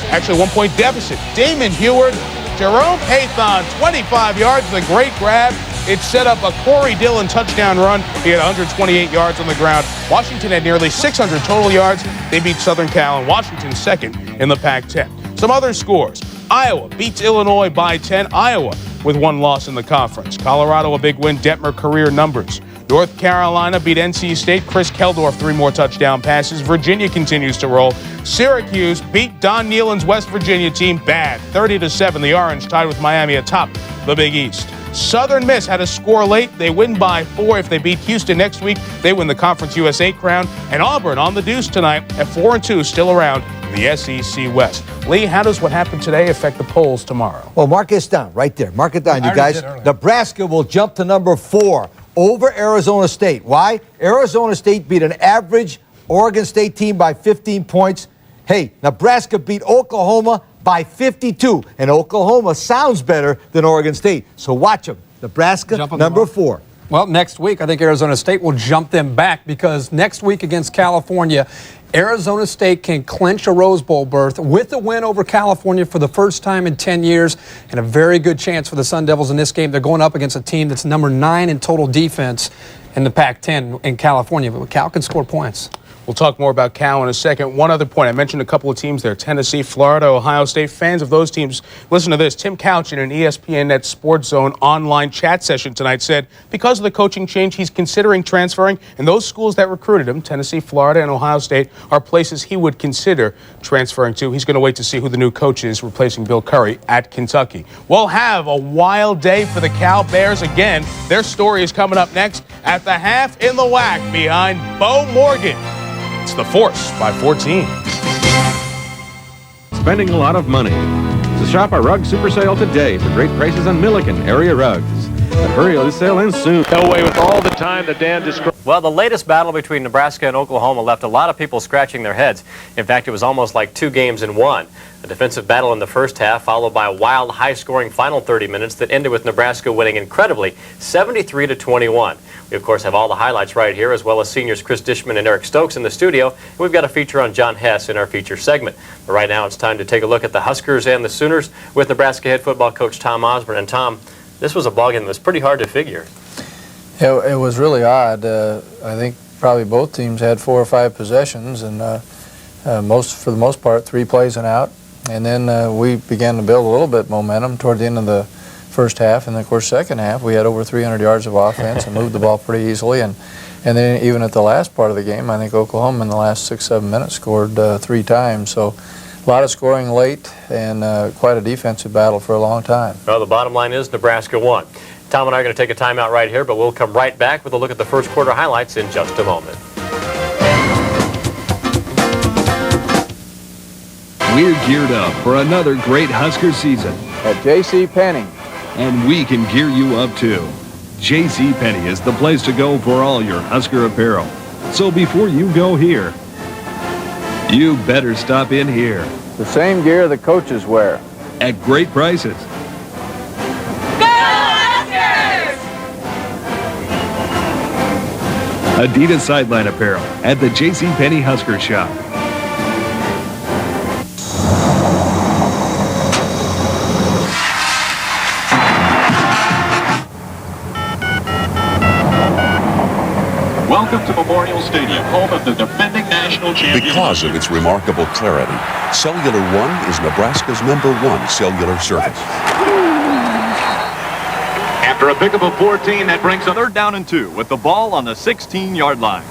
actually a 1-point deficit. Damon Heward, Jerome Pathon, 25 yards, the great grab. It set up a Corey Dillon touchdown run. He had 128 yards on the ground. Washington had nearly 600 total yards. They beat Southern Cal, and Washington second in the Pac-10. Some other scores. Iowa beats Illinois by 10. Iowa with 1 loss in the conference. Colorado a big win. Detmer career numbers. North Carolina beat NC State. Chris Keldorf 3 more touchdown passes. Virginia continues to roll. Syracuse beat Don Nehlen's West Virginia team bad, 30-7. The Orange tied with Miami atop the Big East. Southern Miss had a score late. They win by 4. If they beat Houston next week, they win the Conference USA crown. And Auburn on the deuce tonight at 4-2, still around in the SEC West. Lee, how does what happened today affect the polls tomorrow? Well, mark this down right there. Mark it down, you guys. Nebraska will jump to number 4 over Arizona State. Why? Arizona State beat an average Oregon State team by 15 points. Hey, Nebraska beat Oklahoma by 52, and Oklahoma sounds better than Oregon State. So watch them. Nebraska, number 4. Well, next week, I think Arizona State will jump them back because next week against California Arizona State can clinch a Rose Bowl berth with a win over California for the first time in 10 years, and a very good chance for the Sun Devils in this game. They're going up against a team that's number 9 in total defense in the Pac-10 in California, but Cal can score points. We'll talk more about Cal in a second. One other point. I mentioned a couple of teams there, Tennessee, Florida, Ohio State. Fans of those teams, listen to this. Tim Couch in an ESPN Net Sports Zone online chat session tonight said because of the coaching change, he's considering transferring, and those schools that recruited him, Tennessee, Florida, and Ohio State, are places he would consider transferring to. He's going to wait to see who the new coach is replacing Bill Curry at Kentucky. We'll have a wild day for the Cal Bears again. Their story is coming up next at the half in the WAC behind Bo Morgan. It's the Force by 14. Spending a lot of money. So shop our rug super sale today for great prices on Milliken area rugs. But hurry, this sale ends soon. Away with all the time that Dan described. Well, the latest battle between Nebraska and Oklahoma left a lot of people scratching their heads. In fact, it was almost like 2 games in one. A defensive battle in the first half, followed by a wild, high-scoring final 30 minutes that ended with Nebraska winning incredibly 73-21. We, of course, have all the highlights right here, as well as seniors Chris Dishman and Eric Stokes in the studio. And we've got a feature on John Hess in our feature segment. But right now, it's time to take a look at the Huskers and the Sooners with Nebraska head football coach Tom Osborne. And Tom, this was a ballgame that was pretty hard to figure. It was really odd. I think probably both teams had 4 or 5 possessions, and for the most part, 3 plays and out. And then we began to build a little bit of momentum toward the end of the first half, and then, of course, second half, we had over 300 yards of offense and moved the ball pretty easily. And then even at the last part of the game, I think Oklahoma in the last 6-7 minutes scored 3 times. So a lot of scoring late and quite a defensive battle for a long time. Well, the bottom line is Nebraska won. Tom and I are going to take a timeout right here, but we'll come right back with a look at the first quarter highlights in just a moment. We're geared up for another great Husker season at J.C. Penney. And we can gear you up too. J.C. Penney is the place to go for all your Husker apparel. So before you go here, you better stop in here. The same gear the coaches wear. At great prices. Go Huskers! Adidas sideline apparel at the J.C. Penney Husker shop. Welcome to Memorial Stadium, home of the defending national champion. Because of its remarkable clarity, Cellular One is Nebraska's #1 cellular service. After a pickup of 14, that brings a 3rd down and 2 with the ball on the 16-yard line.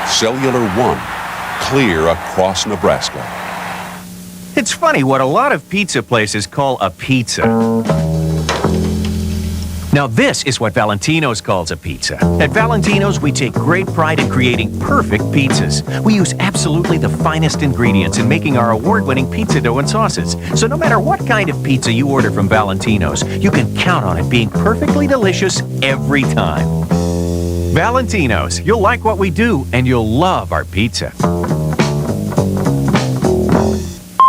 Cellular One, clear across Nebraska. It's funny what a lot of pizza places call a pizza. Now this is what Valentino's calls a pizza. At Valentino's, we take great pride in creating perfect pizzas. We use absolutely the finest ingredients in making our award-winning pizza dough and sauces. So no matter what kind of pizza you order from Valentino's, you can count on it being perfectly delicious every time. Valentino's, you'll like what we do, and you'll love our pizza.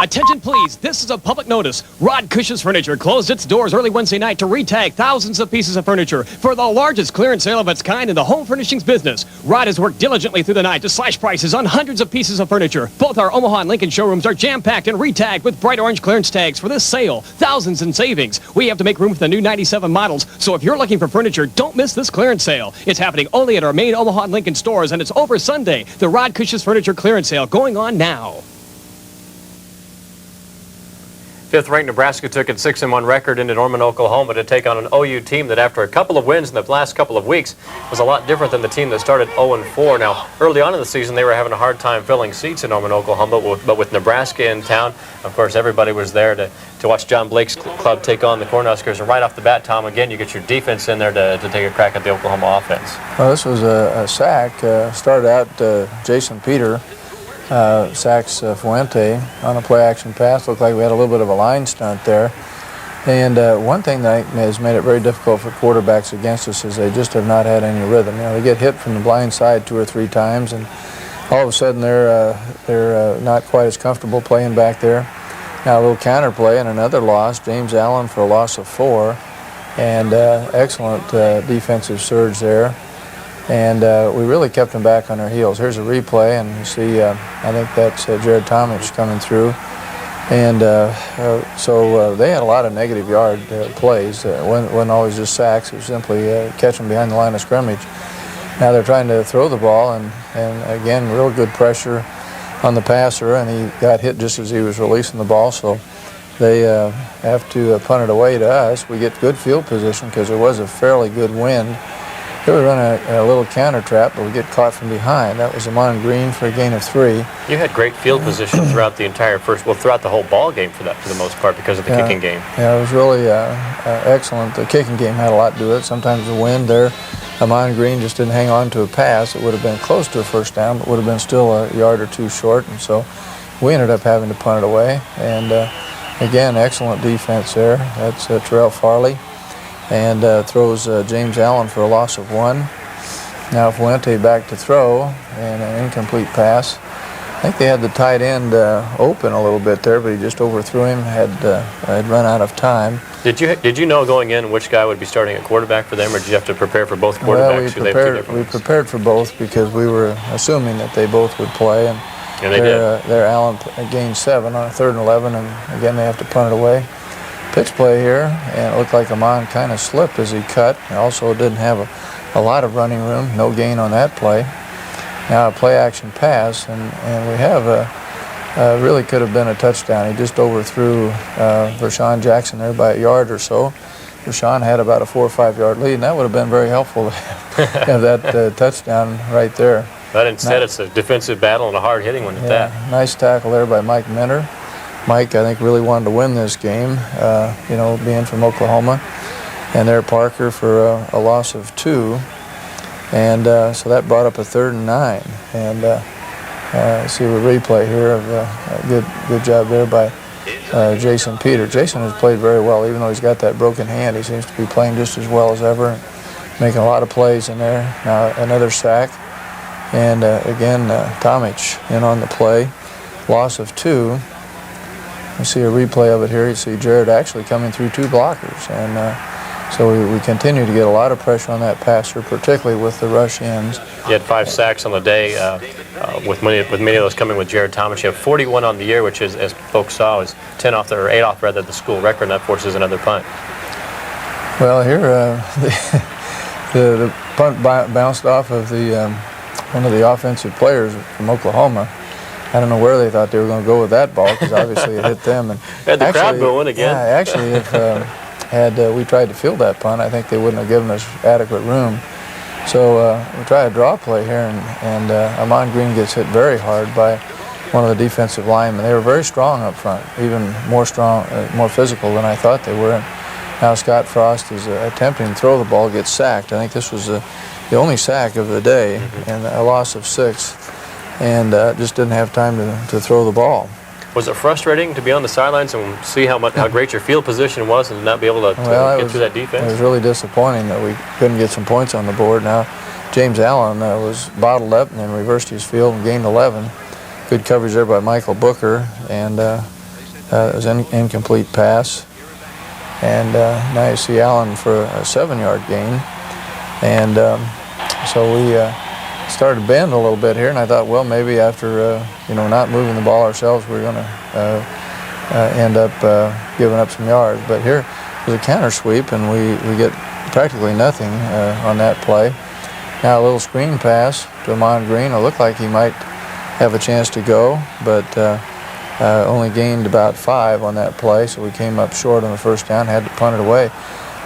Attention please, this is a public notice. Rod Cush's Furniture closed its doors early Wednesday night to retag thousands of pieces of furniture for the largest clearance sale of its kind in the home furnishings business. Rod has worked diligently through the night to slash prices on hundreds of pieces of furniture. Both our Omaha and Lincoln showrooms are jam-packed and retagged with bright orange clearance tags for this sale. Thousands in savings. We have to make room for the new 97 models, so if you're looking for furniture, don't miss this clearance sale. It's happening only at our main Omaha and Lincoln stores, and it's over Sunday. The Rod Cush's Furniture clearance sale going on now. 5th-ranked Nebraska took its 6-1 record into Norman, Oklahoma to take on an OU team that after a couple of wins in the last couple of weeks was a lot different than the team that started 0-4. Now, early on in the season, they were having a hard time filling seats in Norman, Oklahoma, but with Nebraska in town, of course, everybody was there to watch John Blake's club take on the Cornhuskers. And right off the bat, Tom, again, you get your defense in there to take a crack at the Oklahoma offense. Well, this was a sack. Started out Jason Peter. Sacks Fuente on a play-action pass. Looked like we had a little bit of a line stunt there. And one thing that has made it very difficult for quarterbacks against us is they just have not had any rhythm. You know, they get hit from the blind side 2 or 3 times, and all of a sudden they're not quite as comfortable playing back there. Now a little counter play and another loss. James Allen for a loss of 4, and excellent defensive surge there. And we really kept them back on their heels. Here's a replay, and you see, I think that's Jared Tomich coming through. And so they had a lot of negative yard plays. It wasn't always just sacks. It was simply catching behind the line of scrimmage. Now they're trying to throw the ball, and again, real good pressure on the passer, and he got hit just as he was releasing the ball. So they have to punt it away to us. We get good field position because there was a fairly good wind. Here we run a little counter trap, but we get caught from behind. That was Amon Green for a gain of 3. You had great field position throughout the entire throughout the whole ball game for the most part because of the kicking game. Yeah, it was really excellent. The kicking game had a lot to do with it. Sometimes the wind there, Amon Green just didn't hang on to a pass. It would have been close to a first down, but would have been still a yard or two short. And so we ended up having to punt it away. And again, excellent defense there. That's Terrell Farley. And throws James Allen for a loss of 1. Now Fuente back to throw, and an incomplete pass. I think they had the tight end open a little bit there, but he just overthrew him, had run out of time. Did you know going in which guy would be starting at quarterback for them, or did you have to prepare for both quarterbacks? Well, we prepared for both because we were assuming that they both would play, and they did. Their Allen gained 7 on a 3rd and 11, and again they have to punt it away. Pitch play here, and it looked like Amon kind of slipped as he cut. He also didn't have a lot of running room, no gain on that play. Now a play action pass, and we have really could have been a touchdown. He just overthrew Vershawn Jackson there by a yard or so. Vershawn had about a 4 or 5 yard lead, and that would have been very helpful to have that touchdown right there. But instead it's a defensive battle and a hard hitting one at that. Nice tackle there by Mike Minter. Mike, I think, really wanted to win this game, being from Oklahoma. And there Parker for a loss of 2. And so that brought up a 3rd and 9. And see a replay here of a good job there by Jason Peter. Jason has played very well, even though he's got that broken hand. He seems to be playing just as well as ever, making a lot of plays in there. Now another sack. And again, Tomich in on the play. Loss of 2. You see a replay of it here. You see Jared actually coming through 2 blockers. And so we continue to get a lot of pressure on that passer, particularly with the rush ends. You had 5 sacks on the day, with many of those coming with Jared Thomas. You have 41 on the year, which is, as folks saw, is 8 off the school record, and that forces another punt. Well, here the punt bounced off of one of the offensive players from Oklahoma. I don't know where they thought they were going to go with that ball, because obviously it hit them. And had the crowd going again. Yeah, actually, if had we tried to field that punt, I think they wouldn't have given us adequate room. So we try a draw play here, and Amon Green gets hit very hard by one of the defensive linemen. They were very strong up front, even more strong, more physical than I thought they were. And now Scott Frost is attempting to throw the ball, gets sacked. I think this was the only sack of the day, and a loss of 6. And just didn't have time to throw the ball. Was it frustrating to be on the sidelines and see how great your field position was and not be able to get through that defense? It was really disappointing that we couldn't get some points on the board. Now, James Allen was bottled up and then reversed his field and gained 11. Good coverage there by Michael Booker, and it was an incomplete pass. And now you see Allen for a 7-yard gain. And so we started to bend a little bit here, and I thought, well, maybe after not moving the ball ourselves, we're going to end up giving up some yards. But here was a counter sweep, and we get practically nothing on that play. Now a little screen pass to Amon Green. It looked like he might have a chance to go, but only gained about 5 on that play, so we came up short on the first down, had to punt it away.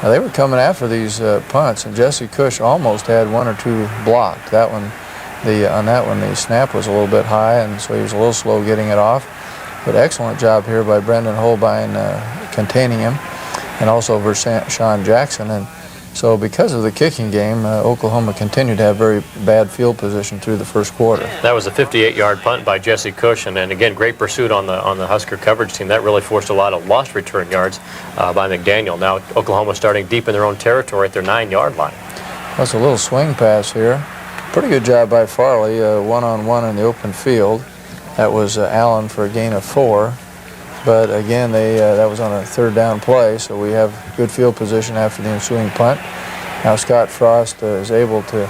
Now they were coming after these punts, and Jesse Cush almost had 1 or 2 blocked. That one, on that one, the snap was a little bit high, and so he was a little slow getting it off. But excellent job here by Brendan Holbein containing him, and also Vershawn Jackson. And so because of the kicking game, Oklahoma continued to have very bad field position through the first quarter. That was a 58-yard punt by Jesse Cush, and again, great pursuit on the Husker coverage team. That really forced a lot of lost return yards by McDaniel. Now Oklahoma starting deep in their own territory at their 9-yard line. That's a little swing pass here. Pretty good job by Farley, one-on-one in the open field. That was Allen for a gain of 4. But again, that was on a 3rd down play, so we have good field position after the ensuing punt. Now Scott Frost is able to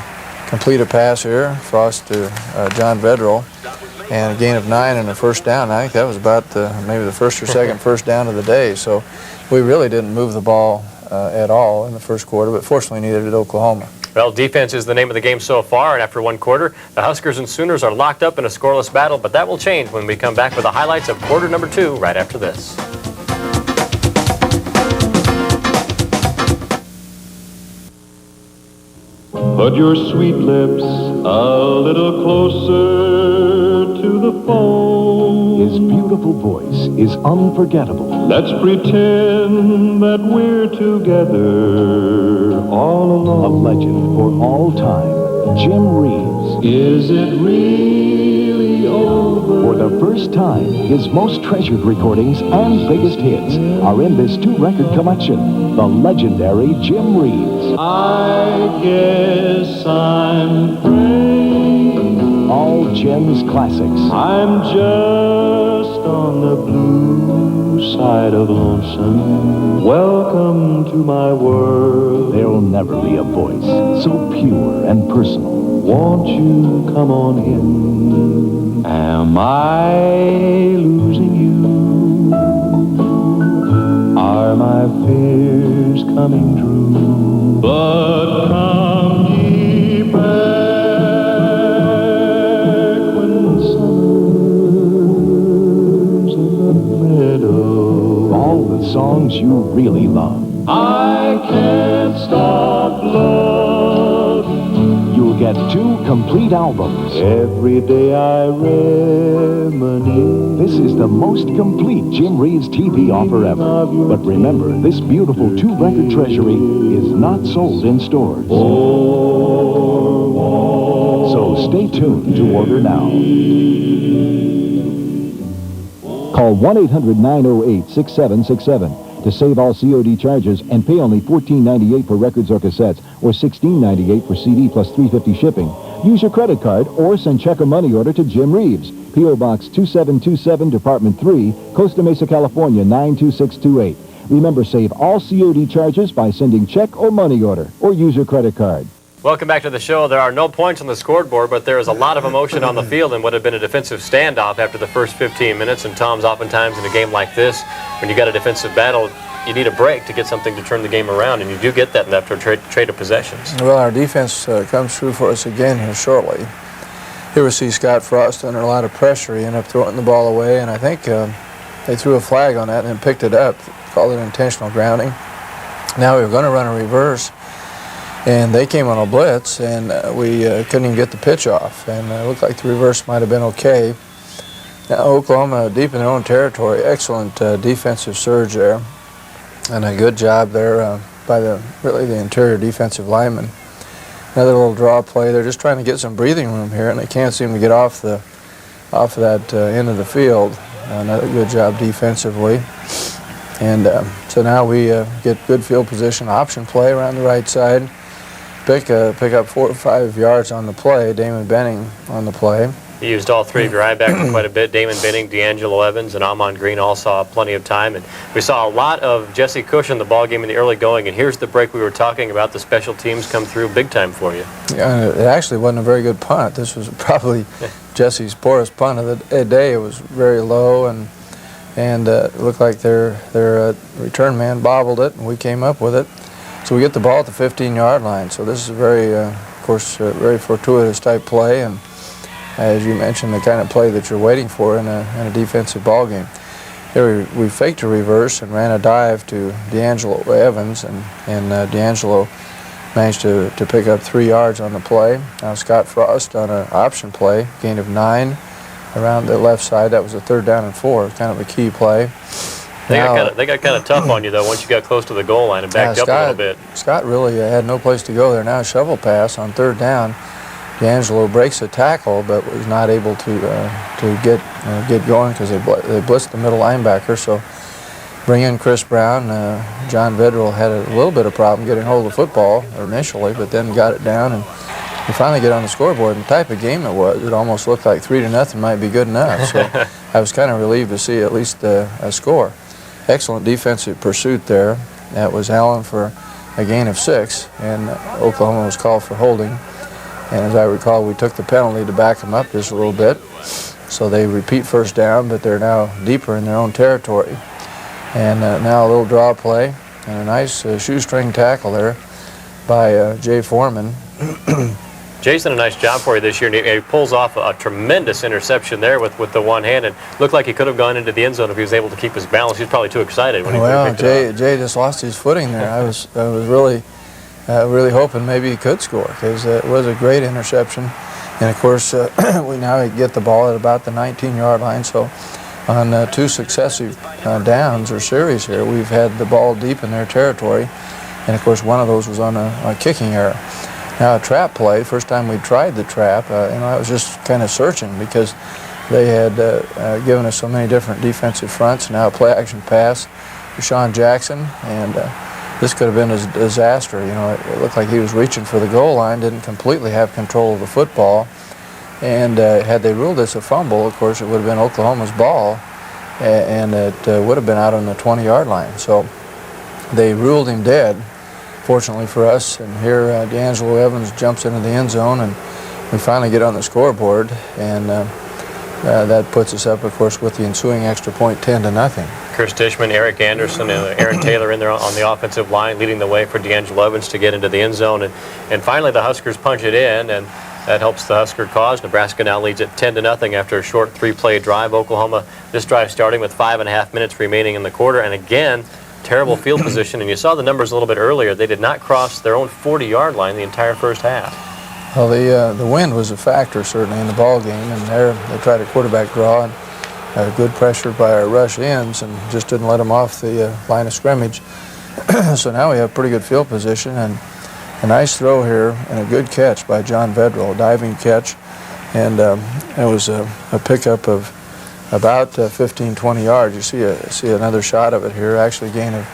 complete a pass here, Frost to John Vedral, and a gain of 9 and a first down. I think that was about maybe the first or second first down of the day. So we really didn't move the ball at all in the first quarter, but fortunately neither did Oklahoma. Well, defense is the name of the game so far, and after one quarter, the Huskers and Sooners are locked up in a scoreless battle, but that will change when we come back with the highlights of quarter number 2 right after this. Put your sweet lips a little closer to the phone. His beautiful voice is unforgettable. Let's pretend that we're together all alone. A legend for all time, Jim Reeves. Is it really over? For the first time, his most treasured recordings and biggest hits are in this 2-record collection, the legendary Jim Reeves. I guess I'm praying. All Jim's classics. I'm just on the blue side of lonesome. Welcome to my world. There'll never be a voice so pure and personal. Won't you come on in? Am I losing you? Are my fears coming true? But come ye back when summer's in the meadow. All the songs you really love. I can't stop loving. You'll get 2 complete albums. Every day I reminisce. This is the most complete Jim Reeves TV offer ever. But remember, this beautiful 2-record treasury is not sold in stores. So stay tuned to order now. Call 1-800-908-6767 to save all COD charges and pay only $14.98 for records or cassettes or $16.98 for CD plus $3.50 shipping. Use your credit card or send check or money order to Jim Reeves, P.O. Box 2727, Department 3, Costa Mesa, California 92628. Remember, save all COD charges by sending check or money order or use your credit card. Welcome back to the show. There are no points on the scoreboard, but there is a lot of emotion on the field in what had been a defensive standoff after the first 15 minutes. And Tom's, oftentimes in a game like this, when you got a defensive battle, you need a break to get something to turn the game around, and you do get that after a trade of possessions. Well, our defense comes through for us again here shortly. Here we see Scott Frost under a lot of pressure. He ended up throwing the ball away, and I think they threw a flag on that and then picked it up, called it intentional grounding. Now we were going to run a reverse, and they came on a blitz, and we couldn't even get the pitch off, and it looked like the reverse might have been okay. Now Oklahoma, deep in their own territory, excellent defensive surge there, and a good job there by the interior defensive lineman. Another little draw play. They're just trying to get some breathing room here, and they can't seem to get off that end of the field. Another good job defensively. And so now we get good field position, option play around the right side. Pick up 4 or 5 yards on the play. Damon Benning on the play. You used all 3 of your I-backers quite a bit. Damon Benning, D'Angelo Evans, and Amon Green all saw plenty of time. And we saw a lot of Jesse Cush in the ball game in the early going. And here's the break we were talking about. The special teams come through big time for you. Yeah, it actually wasn't a very good punt. This was probably Jesse's poorest punt of the day. It was very low, and it looked like their return man bobbled it, and we came up with it. So we get the ball at the 15-yard line. So this is very, of course, very fortuitous type play, and as you mentioned, the kind of play that you're waiting for in a defensive ball game. Here we faked a reverse and ran a dive to D'Angelo Evans, and D'Angelo managed to pick up 3 yards on the play. Now Scott Frost on an option play, gain of 9 around the left side. That was a 3rd down and 4, kind of a key play. They got kind of tough on you, though, once you got close to the goal line and backed up a little bit. Scott really had no place to go there. Now a shovel pass on 3rd down. D'Angelo breaks a tackle, but was not able to get going because they blitzed the middle linebacker. So bring in Chris Brown. John Vedral had a little bit of problem getting hold of the football initially, but then got it down, and we finally get on the scoreboard. And the type of game it was, it almost looked like 3-0 might be good enough. So I was kind of relieved to see at least a score. Excellent defensive pursuit there. That was Allen for a gain of 6, and Oklahoma was called for holding. And as I recall, we took the penalty to back them up just a little bit. So they repeat first down, but they're now deeper in their own territory. And now a little draw play and a nice shoestring tackle there by Jay Foreman. Jay's done a nice job for you this year. And he pulls off a tremendous interception there with the one hand, and looked like he could have gone into the end zone if he was able to keep his balance. He was probably too excited when he picked it up. Jay just lost his footing there. I was really hoping maybe he could score, because it was a great interception. And of course, we now get the ball at about the 19-yard line. So on 2 successive downs or series here, we've had the ball deep in their territory. And of course, one of those was on a kicking error. Now a trap play, first time we tried the trap, I was just kind of searching because they had given us so many different defensive fronts. Now a play action pass to Sean Jackson, and this could have been a disaster. It looked like he was reaching for the goal line, didn't completely have control of the football. And had they ruled this a fumble, of course, it would have been Oklahoma's ball, and it would have been out on the 20-yard line. So they ruled him dead, fortunately for us. And here D'Angelo Evans jumps into the end zone, and we finally get on the scoreboard. And that puts us up, of course, with the ensuing extra point, 10-0. Chris Dishman, Eric Anderson, and Aaron Taylor in there on the offensive line, leading the way for D'Angelo Evans to get into the end zone. And finally, the Huskers punch it in, and that helps the Husker cause. Nebraska now leads at 10-0 after a short 3-play drive. Oklahoma, this drive starting with 5.5 minutes remaining in the quarter. And again, terrible field position. And you saw the numbers a little bit earlier. They did not cross their own 40-yard line the entire first half. Well, the wind was a factor, certainly, in the ball game. And there they tried a quarterback draw, and good pressure by our rush ends, and just didn't let them off the line of scrimmage. So now we have pretty good field position, and a nice throw here and a good catch by John Vedral, a diving catch. And it was a pickup of about 15, 20 yards. You see another shot of it here, actually gain of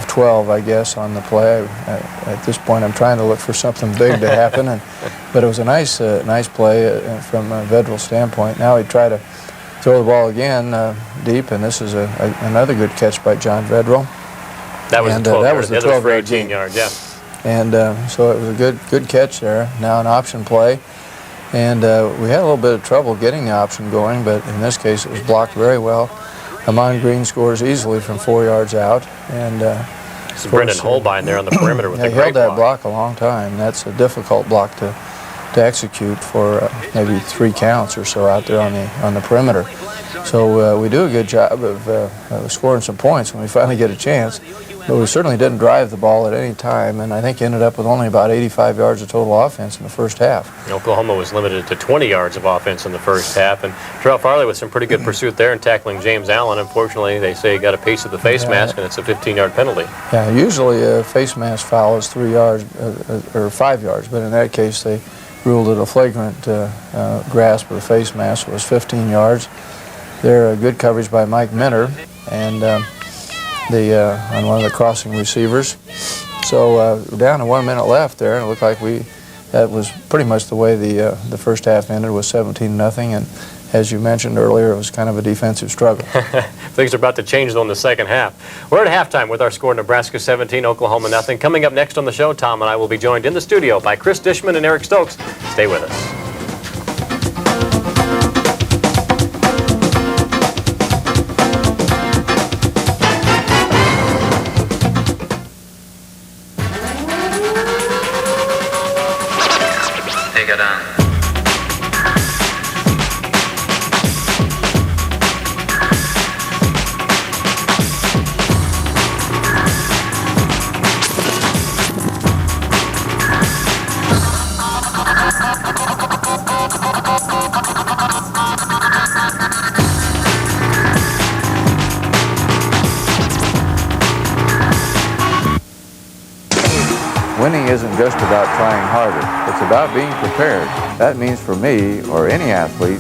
12, I guess, on the play. At this point, I'm trying to look for something big to happen, but it was a nice play from Vedral's standpoint. Now he tried to throw the ball again deep, and this is another good catch by John Vedral. That was the 12-yard 18-yard, yeah. And so it was a good catch there. Now an option play. And we had a little bit of trouble getting the option going, but in this case it was blocked very well. Amon Green scores easily from 4 yards out. And this is Brendan Holbein there on the perimeter with a great held that block a long time. That's a difficult block to execute for maybe 3 counts or so out there on the perimeter. So we do a good job of scoring some points when we finally get a chance. But we certainly didn't drive the ball at any time, and I think ended up with only about 85 yards of total offense in the first half. Oklahoma was limited to 20 yards of offense in the first half, and Terrell Farley with some pretty good pursuit there and tackling James Allen. Unfortunately, they say he got a piece of the face mask, and it's a 15-yard penalty. Yeah, usually a face mask foul is 3 yards or 5 yards, but in that case they ruled it a flagrant grasp of the face mask. It was 15 yards. There, good coverage by Mike Minter, and on one of the crossing receivers. So down to 1 minute left there, and it looked like that was pretty much the way the first half ended, was 17-0, and as you mentioned earlier, it was kind of a defensive struggle. Things are about to change though in the second half. We're at halftime with our score: Nebraska 17, Oklahoma 0. Coming up next on the show, Tom and I will be joined in the studio by Chris Dishman and Eric Stokes. Stay with us. Winning isn't just about trying harder. It's about being prepared. That means for me, or any athlete,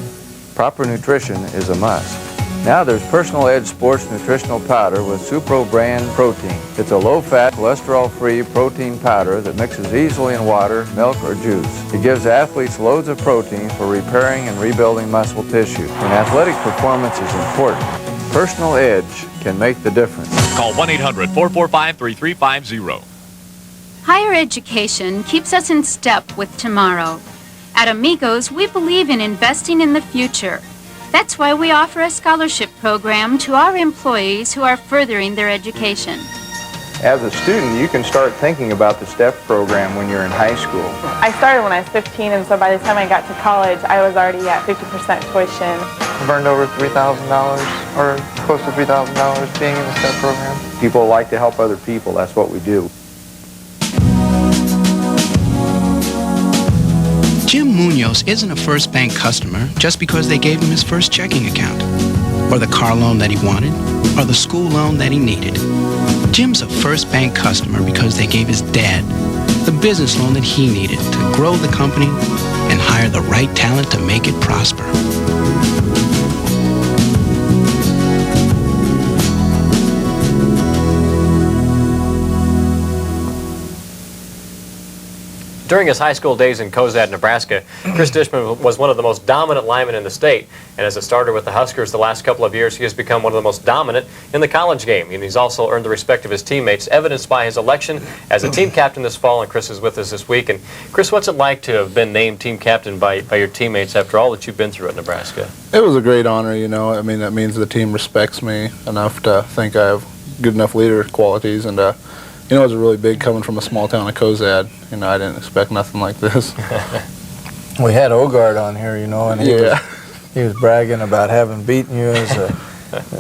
proper nutrition is a must. Now there's Personal Edge Sports Nutritional Powder with Supro brand protein. It's a low-fat, cholesterol-free protein powder that mixes easily in water, milk, or juice. It gives athletes loads of protein for repairing and rebuilding muscle tissue. When athletic performance is important, Personal Edge can make the difference. Call 1-800-445-3350. Higher education keeps us in step with tomorrow. At Amigos, we believe in investing in the future. That's why we offer a scholarship program to our employees who are furthering their education. As a student, you can start thinking about the STEP program when you're in high school. I started when I was 15, and so by the time I got to college, I was already at 50% tuition. I've earned over $3,000 or close to $3,000 being in the STEP program. People like to help other people. That's what we do. Jim Munoz isn't a First Bank customer just because they gave him his first checking account, or the car loan that he wanted, or the school loan that he needed. Jim's a First Bank customer because they gave his dad the business loan that he needed to grow the company and hire the right talent to make it prosper. During his high school days in Cozad, Nebraska, Chris Dishman was one of the most dominant linemen in the state. And as a starter with the Huskers the last couple of years, he has become one of the most dominant in the college game. And he's also earned the respect of his teammates, evidenced by his election as a team captain this fall. And Chris is with us this week. And Chris, what's it like to have been named team captain by your teammates after all that you've been through at Nebraska? It was a great honor, you know. I mean, that means the team respects me enough to think I have good enough leader qualities. And, you know, it was really big coming from a small town of Cozad. You know, I didn't expect nothing like this. We had Ogard on here, you know, and he was bragging about having beaten you as a...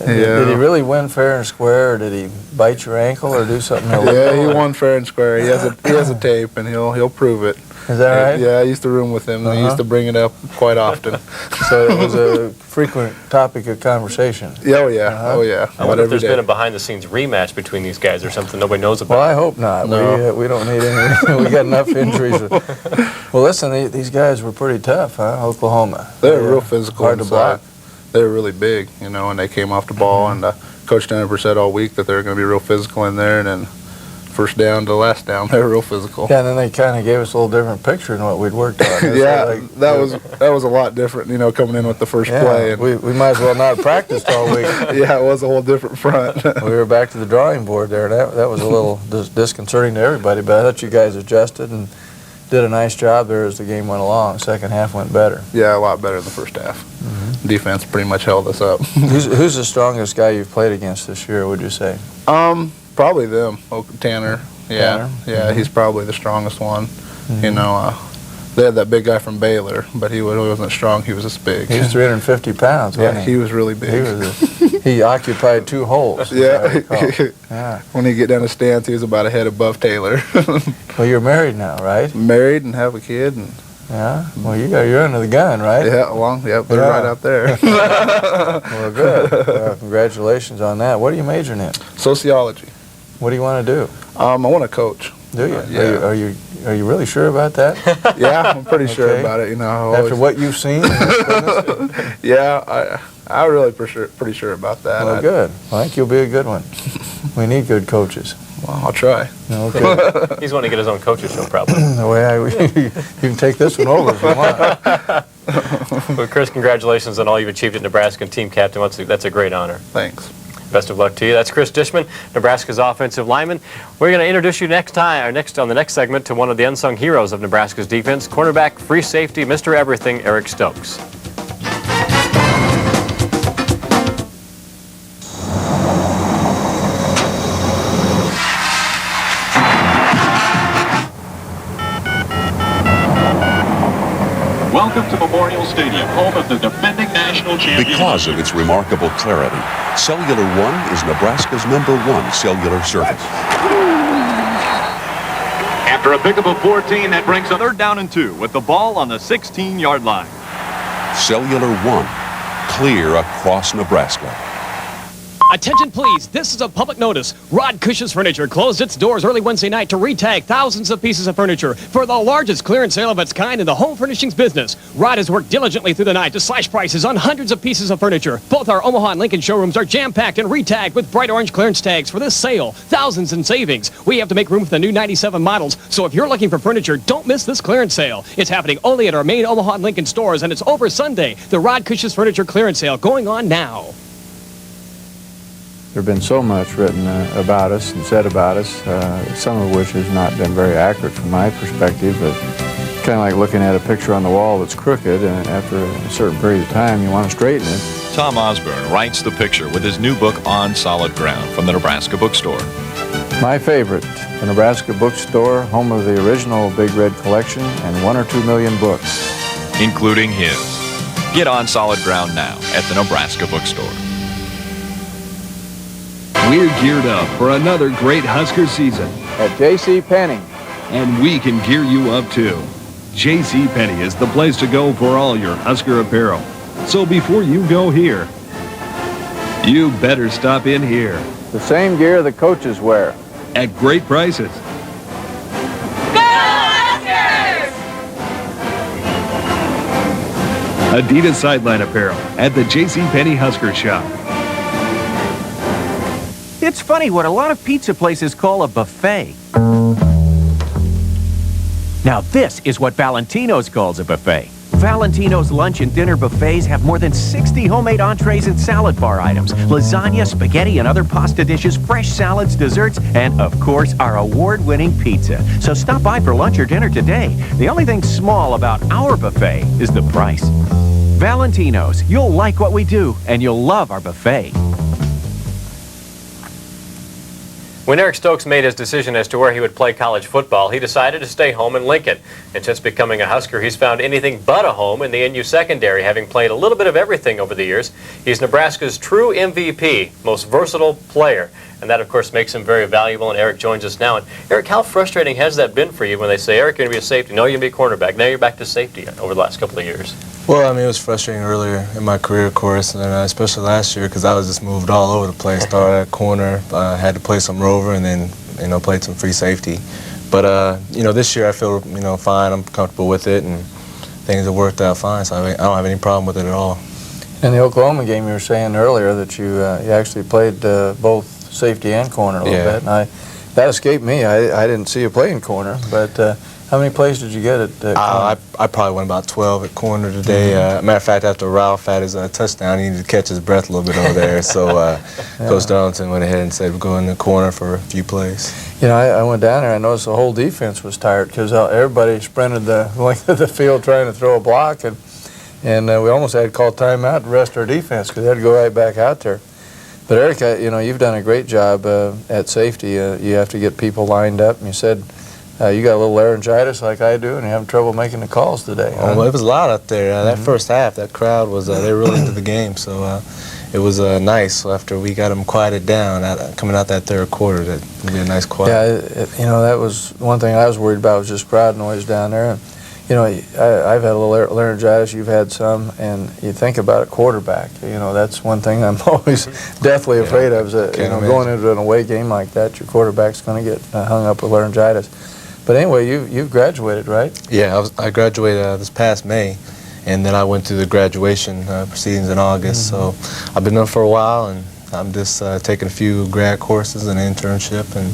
Did he really win fair and square, or did he bite your ankle or do something else? Yeah, he won fair and square. He has a tape, and he'll prove it. Is that right? Yeah, I used to room with him, and he used to bring it up quite often. So it was a frequent topic of conversation. Oh, yeah. Oh, yeah. I wonder if there's been a behind-the-scenes rematch between these guys or something nobody knows about. Well, I hope not. No. We don't need any. We got enough injuries. Well, listen, these guys were pretty tough, huh? Oklahoma. They were real physical. Hard to block. They were really big, you know, and they came off the ball, and Coach Denver said all week that they were going to be real physical in there, and then first down to last down, they were real physical. Yeah, and then they kind of gave us a little different picture than what we'd worked on. Yeah, that was a lot different, you know, coming in with the first play. And we might as well not have practiced all week. Yeah, it was a whole different front. We were back to the drawing board there. That was a little disconcerting to everybody, but I thought you guys adjusted and did a nice job there as the game went along. Second half went better. Yeah, a lot better in the first half. Defense pretty much held us up. Who's the strongest guy you've played against this year, would you say? Probably them. Tanner. Yeah, yeah, he's probably the strongest one. You know, they had that big guy from Baylor, but he wasn't strong. He was this big. He was 350 pounds, wasn't he? He was really big. He occupied 2 holes. Yeah. When he get down the stance, he was about a head above Taylor. Well, you're married now, right? Married and have a kid. And yeah. Well, you're under the gun, right? Yeah, they're right out there. Well, good. Congratulations on that. What are you majoring in? Sociology. What do you want to do? I want to coach. Do you? Yeah. Are you really sure about that? Yeah, I'm pretty sure about it. You know, after what you've seen. Yeah, I'm really pretty sure about that. Well, good. I think you'll be a good one. We need good coaches. Well, I'll try. Okay. He's going to get his own coaches show, probably. The way you can take this one over if you want. Well, Chris, congratulations on all you've achieved at Nebraska and team captain. That's a great honor. Thanks. Best of luck to you. That's Chris Dishman, Nebraska's offensive lineman. We're going to introduce you on the next segment to one of the unsung heroes of Nebraska's defense, cornerback, free safety, Mr. Everything, Eric Stokes. Welcome to Memorial Stadium, home of the defending national champion. Because of its remarkable clarity, Cellular One is Nebraska's #1 cellular service. After a pickup of 14, that brings a 3rd down and 2 with the ball on the 16-yard line. Cellular One, clear across Nebraska. Attention please, this is a public notice. Rod Cush's Furniture closed its doors early Wednesday night to retag thousands of pieces of furniture for the largest clearance sale of its kind in the home furnishings business. Rod has worked diligently through the night to slash prices on hundreds of pieces of furniture. Both our Omaha and Lincoln showrooms are jam-packed and retagged with bright orange clearance tags for this sale. Thousands in savings. We have to make room for the new 97 models, so if you're looking for furniture, don't miss this clearance sale. It's happening only at our main Omaha and Lincoln stores, and it's over Sunday. The Rod Cush's Furniture clearance sale going on now. There's been so much written about us and said about us, some of which has not been very accurate from my perspective, but kind of like looking at a picture on the wall that's crooked, and after a certain period of time, you want to straighten it. Tom Osborne writes the picture with his new book, On Solid Ground, from the Nebraska Bookstore. My favorite, the Nebraska Bookstore, home of the original Big Red Collection and 1 or 2 million books, including his. Get On Solid Ground now at the Nebraska Bookstore. We're geared up for another great Husker season. At J.C. Penney. And we can gear you up too. J.C. Penney is the place to go for all your Husker apparel. So before you go here, you better stop in here. The same gear the coaches wear. At great prices. Go Huskers! Adidas sideline apparel at the J.C. Penney Husker shop. It's funny what a lot of pizza places call a buffet. Now this is what Valentino's calls a buffet. Valentino's lunch and dinner buffets have more than 60 homemade entrees and salad bar items, lasagna, spaghetti, and other pasta dishes, fresh salads, desserts, and, of course, our award-winning pizza. So stop by for lunch or dinner today. The only thing small about our buffet is the price. Valentino's. You'll like what we do, and you'll love our buffet. When Eric Stokes made his decision as to where he would play college football, he decided to stay home in Lincoln. And since becoming a Husker, he's found anything but a home in the NU secondary, having played a little bit of everything over the years. He's Nebraska's true MVP, most versatile player. And that, of course, makes him very valuable, and Eric joins us now. And Eric, how frustrating has that been for you when they say, Eric, you're going to be a safety, no, you're going to be a cornerback, now you're back to safety over the last couple of years? Well, I mean, it was frustrating earlier in my career, of course, and especially last year because I was just moved all over the place. Started at corner, had to play some rover, and then, played some free safety. But, this year I feel, fine. I'm comfortable with it, and things have worked out fine, so I don't have any problem with it at all. In the Oklahoma game, you were saying earlier that you actually played both safety and corner a little bit, and that escaped me. I didn't see you playing corner, but how many plays did you get at corner? I probably went about 12 at corner today. Matter of fact, after Ralph had his touchdown, he needed to catch his breath a little bit over there, so Coach Darlington went ahead and said we're going in the corner for a few plays. I went down there, I noticed the whole defense was tired because everybody sprinted the length of the field trying to throw a block, and we almost had to call timeout to rest our defense because they had to go right back out there. But Eric, you've done a great job at safety. You have to get people lined up, and you said you got a little laryngitis like I do, and you're having trouble making the calls today. Huh? Well, it was loud out there. That first half, that crowd was, they were really into the game, so it was nice. So after we got them quieted down, coming out that third quarter, that would be a nice quiet. Yeah, that was one thing I was worried about was just crowd noise down there. And, I've had a little laryngitis, you've had some, and you think about a quarterback. That's one thing I'm always deathly afraid of, is that, going into an away game like that, your quarterback's going to get hung up with laryngitis. But anyway, you've graduated, right? Yeah, I graduated this past May, and then I went through the graduation proceedings in August. So I've been there for a while, and I'm just taking a few grad courses and internship. And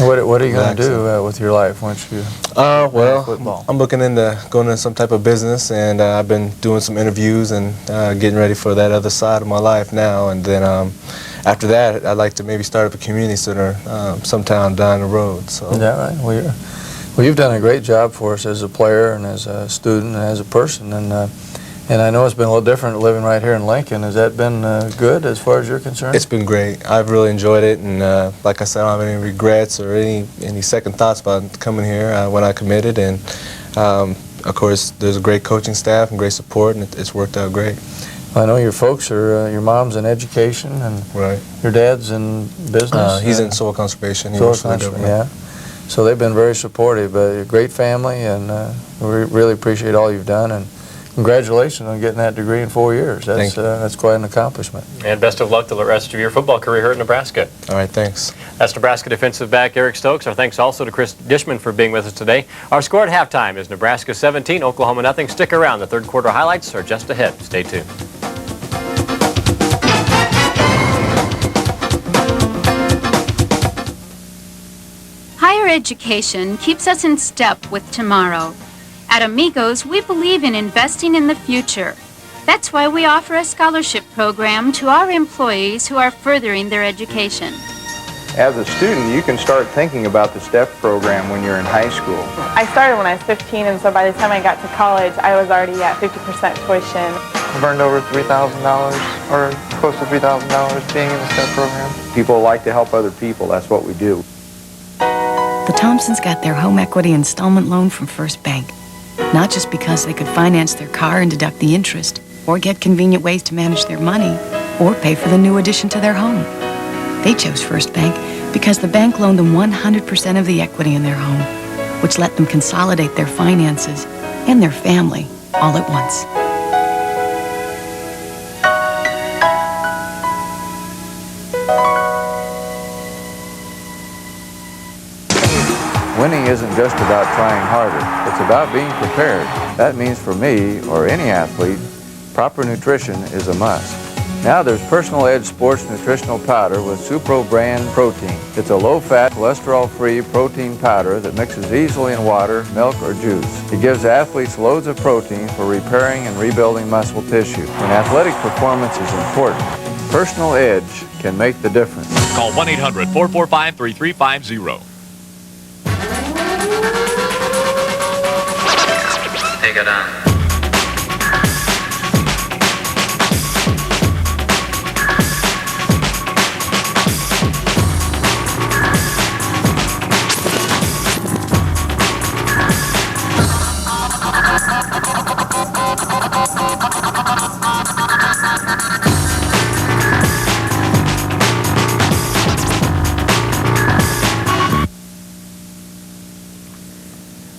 what are you going to do with your life once you well, football? I'm looking into going into some type of business, and I've been doing some interviews and getting ready for that other side of my life now. And then after that, I'd like to maybe start up a community center sometime down the road. So. Is that right? Well, you've done a great job for us as a player and as a student and as a person, and I know it's been a little different living right here in Lincoln. Has that been good as far as you're concerned? It's been great. I've really enjoyed it, and like I said, I don't have any regrets or any second thoughts about coming here when I committed. And of course, there's a great coaching staff and great support, and it's worked out great. I know your folks are, your mom's in education, and your dad's in business. He's in soil conservation. Soil conservation, yeah. So they've been very supportive. A great family, and we really appreciate all you've done. And congratulations on getting that degree in 4 years. That's quite an accomplishment. And best of luck to the rest of your football career here at Nebraska. All right, thanks. That's Nebraska defensive back Eric Stokes. Our thanks also to Chris Dishman for being with us today. Our score at halftime is Nebraska 17, Oklahoma nothing. Stick around. The third quarter highlights are just ahead. Stay tuned. Higher education keeps us in step with tomorrow. At Amigos, we believe in investing in the future. That's why we offer a scholarship program to our employees who are furthering their education. As a student, you can start thinking about the STEP program when you're in high school. I started when I was 15, and so by the time I got to college, I was already at 50% tuition. I've earned over $3,000 or close to $3,000 being in the STEP program. People like to help other people. That's what we do. The Thompsons got their home equity installment loan from First Bank, not just because they could finance their car and deduct the interest, or get convenient ways to manage their money, or pay for the new addition to their home. They chose First Bank because the bank loaned them 100% of the equity in their home, which let them consolidate their finances and their family all at once. Winning isn't just about trying harder. It's about being prepared. That means for me, or any athlete, proper nutrition is a must. Now there's Personal Edge Sports Nutritional Powder with Supro brand protein. It's a low-fat, cholesterol-free protein powder that mixes easily in water, milk, or juice. It gives athletes loads of protein for repairing and rebuilding muscle tissue. When athletic performance is important, Personal Edge can make the difference. Call 1-800-445-3350. Take it on.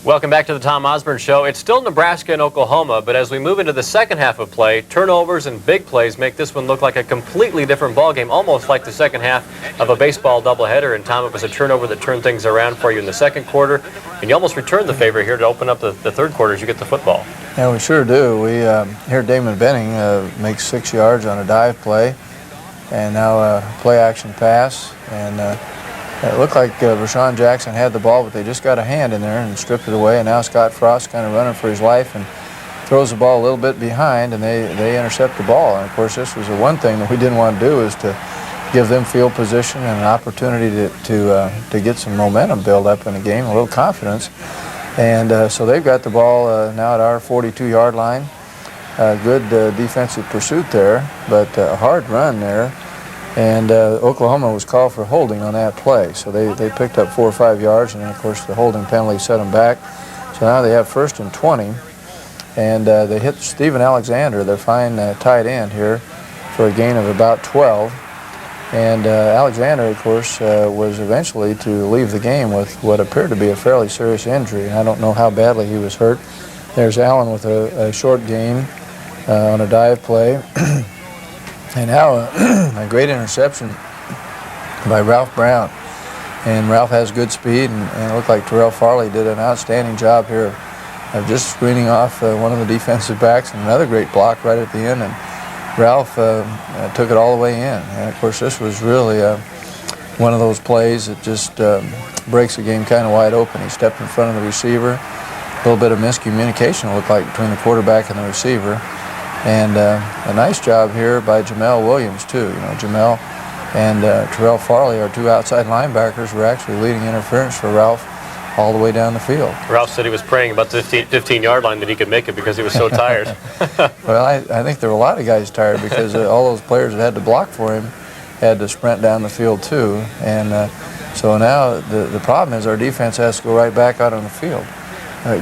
Welcome back to the Tom Osborne Show. It's still Nebraska and Oklahoma, but as we move into the second half of play, turnovers and big plays make this one look like a completely different ballgame, almost like the second half of a baseball doubleheader. And Tom, it was a turnover that turned things around for you in the second quarter, and you almost returned the favor here to open up the third quarter as you get the football. Yeah, we sure do. We here Damon Benning makes 6 yards on a dive play, and now a play action pass, and it looked like Rashawn Jackson had the ball, but they just got a hand in there and stripped it away, and now Scott Frost kind of running for his life and throws the ball a little bit behind, and they intercept the ball. And of course, this was the one thing that we didn't want to do, is to give them field position and an opportunity to get some momentum build up in the game, a little confidence. And so they've got the ball now at our 42-yard line. Good defensive pursuit there, but a hard run there. And Oklahoma was called for holding on that play. So they picked up 4 or 5 yards, and then, of course, the holding penalty set them back. So now they have 1st and 20, and they hit Steven Alexander, their fine tight end here, for a gain of about 12. And Alexander, of course, was eventually to leave the game with what appeared to be a fairly serious injury. I don't know how badly he was hurt. There's Allen with a short gain on a dive play. And now a great interception by Ralph Brown. And Ralph has good speed, and it looked like Terrell Farley did an outstanding job here of just screening off one of the defensive backs, and another great block right at the end. And Ralph took it all the way in. And of course, this was really one of those plays that just breaks the game kind of wide open. He stepped in front of the receiver. A little bit of miscommunication, it looked like, between the quarterback and the receiver. And a nice job here by Jamel Williams, too. You know, Jamel and Terrell Farley, our 2 outside linebackers, were actually leading interference for Ralph all the way down the field. Ralph said he was praying about the 15-yard line that he could make it because he was so tired. Well, I think there were a lot of guys tired because all those players that had to block for him had to sprint down the field, too. And so now the problem is our defense has to go right back out on the field.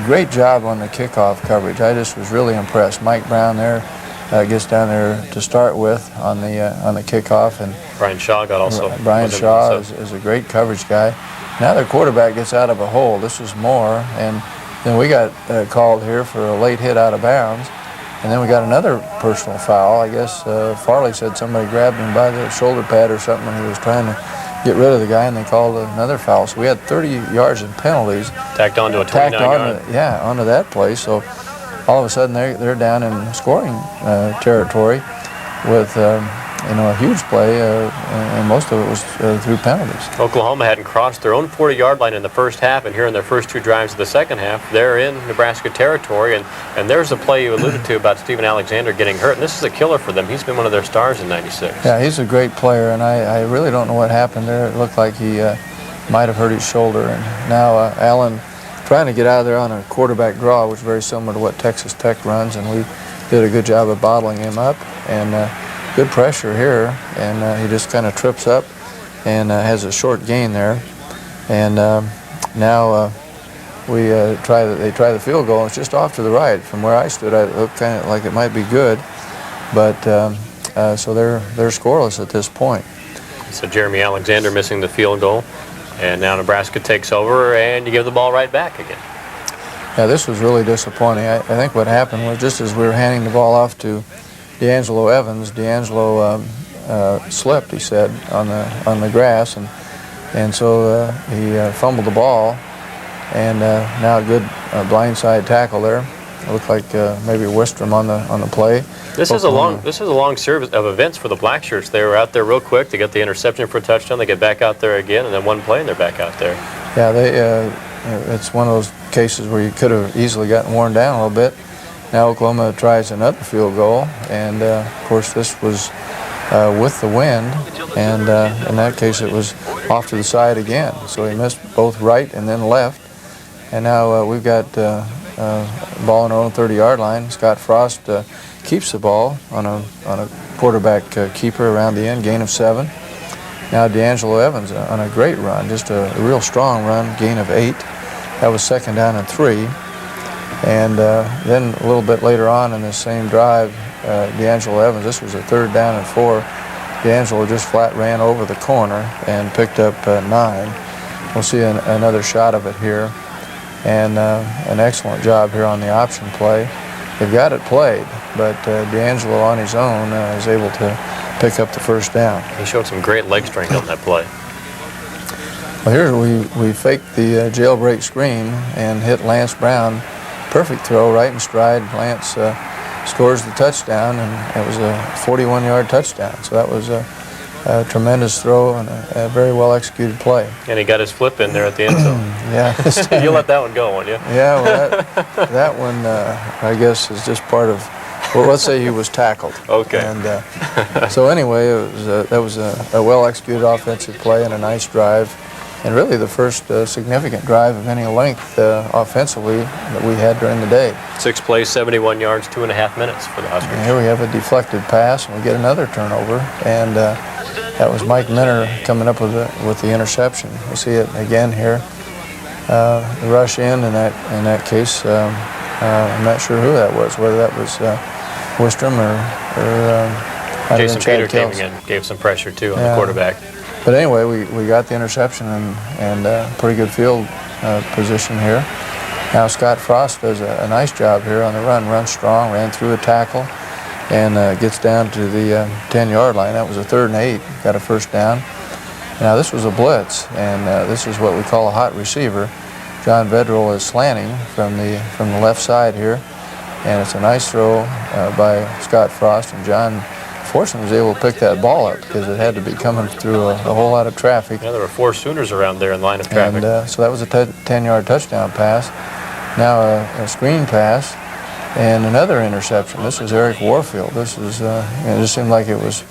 Great job on the kickoff coverage. I just was really impressed. Mike Brown there gets down there to start with on the kickoff, and Brian Shaw got also. Brian Shaw is a great coverage guy. Now their quarterback gets out of a hole. This was more, and then we got called here for a late hit out of bounds, and then we got another personal foul. I guess Farley said somebody grabbed him by the shoulder pad or something when he was trying to get rid of the guy, and they called another foul. So we had 30 yards in penalties. Tacked onto a 29-yard. Yeah, onto that play. So all of a sudden they're down in scoring territory with a huge play, and most of it was through penalties. Oklahoma hadn't crossed their own 40-yard line in the first half, and here in their first 2 drives of the second half, they're in Nebraska territory, and there's the play you alluded to about Stephen Alexander getting hurt, and this is a killer for them. He's been one of their stars in '96. Yeah, he's a great player, and I really don't know what happened there. It looked like he might have hurt his shoulder, and now Allen trying to get out of there on a quarterback draw, which is very similar to what Texas Tech runs, and we did a good job of bottling him up, and good pressure here, and he just kind of trips up and has a short gain there, and now they try the field goal, and it's just off to the right. From where I stood, it looked kind of like it might be good, but so they're scoreless at this point. So Jeremy Alexander missing the field goal, and now Nebraska takes over, and you give the ball right back again. Yeah, this was really disappointing. I think what happened was just as we were handing the ball off to D'Angelo Evans, D'Angelo slipped, he said, on the grass, and so he fumbled the ball, and now a good blindside tackle there. It looked like maybe Wistrom on the play. This is a long series of events for the Black Shirts. They were out there real quick to get the interception for a touchdown. They get back out there again, and then one play, and they're back out there. Yeah, it's one of those cases where you could have easily gotten worn down a little bit. Now Oklahoma tries another field goal, and of course this was with the wind, and in that case it was off to the side again. So he missed both right and then left, and now we've got ball on our own 30-yard line. Scott Frost keeps the ball on a quarterback keeper around the end, gain of 7. Now D'Angelo Evans on a great run, just a real strong run, gain of 8. That was 2nd down and 3. And then a little bit later on in this same drive, D'Angelo Evans, this was a 3rd down and 4. D'Angelo just flat ran over the corner and picked up 9. We'll see another shot of it here. And an excellent job here on the option play. They've got it played, but D'Angelo on his own is able to pick up the 1st down. He showed some great leg strength on that play. Well, here we faked the jailbreak screen and hit Lance Brown. Perfect throw, right in stride. Lance scores the touchdown, and it was a 41-yard touchdown. So that was a tremendous throw and a very well-executed play. And he got his flip in there at the end zone. Yeah. You'll let that one go, won't you? Yeah, well, that one, I guess, is just part of, well, let's say he was tackled. Okay. And so anyway, that was a well-executed offensive play and a nice drive. And really the first significant drive of any length offensively that we had during the day. 6 plays, 71 yards, 2.5 minutes for the Huskers. And here we have a deflected pass, and we get another turnover. And that was Mike Minner coming up with the interception. We'll see it again here. The rush in that case, I'm not sure who that was, whether that was Wistrom or Jason Peter came in, gave some pressure too on the quarterback. But anyway, we got the interception and pretty good field position here. Now Scott Frost does a nice job here on the run, runs strong, ran through a tackle, and gets down to the 10-yard line. That was a 3rd and 8, got a 1st down. Now this was a blitz, and this is what we call a hot receiver. John Vedral is slanting from the left side here, and it's a nice throw by Scott Frost, and John fortunately was able to pick that ball up because it had to be coming through a whole lot of traffic. Yeah, there were 4 Sooners around there in line of traffic. And so that was a 10-yard touchdown pass. Now a screen pass and another interception. This was Eric Warfield. This was it just seemed like it was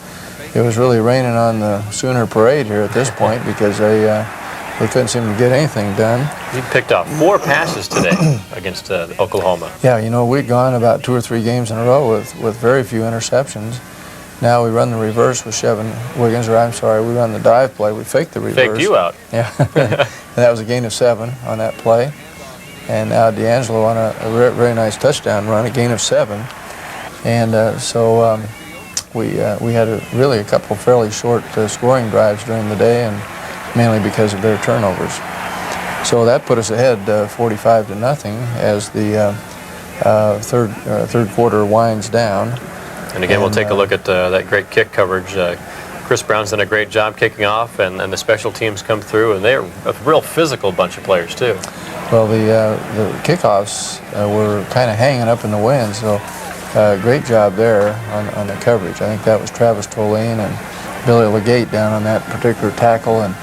really raining on the Sooner parade here at this point because they couldn't seem to get anything done. He picked off 4 passes today against Oklahoma. Yeah, you know, we'd gone about 2 or 3 games in a row with very few interceptions. Now we run the reverse with Chevin Wiggins, or I'm sorry, we run the dive play. We faked the reverse. Faked you out. Yeah, and that was a gain of 7 on that play. And now D'Angelo on a very nice touchdown run, a gain of 7. And so we had really a couple of fairly short scoring drives during the day, and mainly because of their turnovers. So that put us ahead 45-0 as the third quarter winds down. And again, we'll take a look at that great kick coverage. Chris Brown's done a great job kicking off, and the special teams come through, and they're a real physical bunch of players, too. Well, the kickoffs were kind of hanging up in the wind, so great job there on the coverage. I think that was Travis Toline and Billy Legate down on that particular tackle, and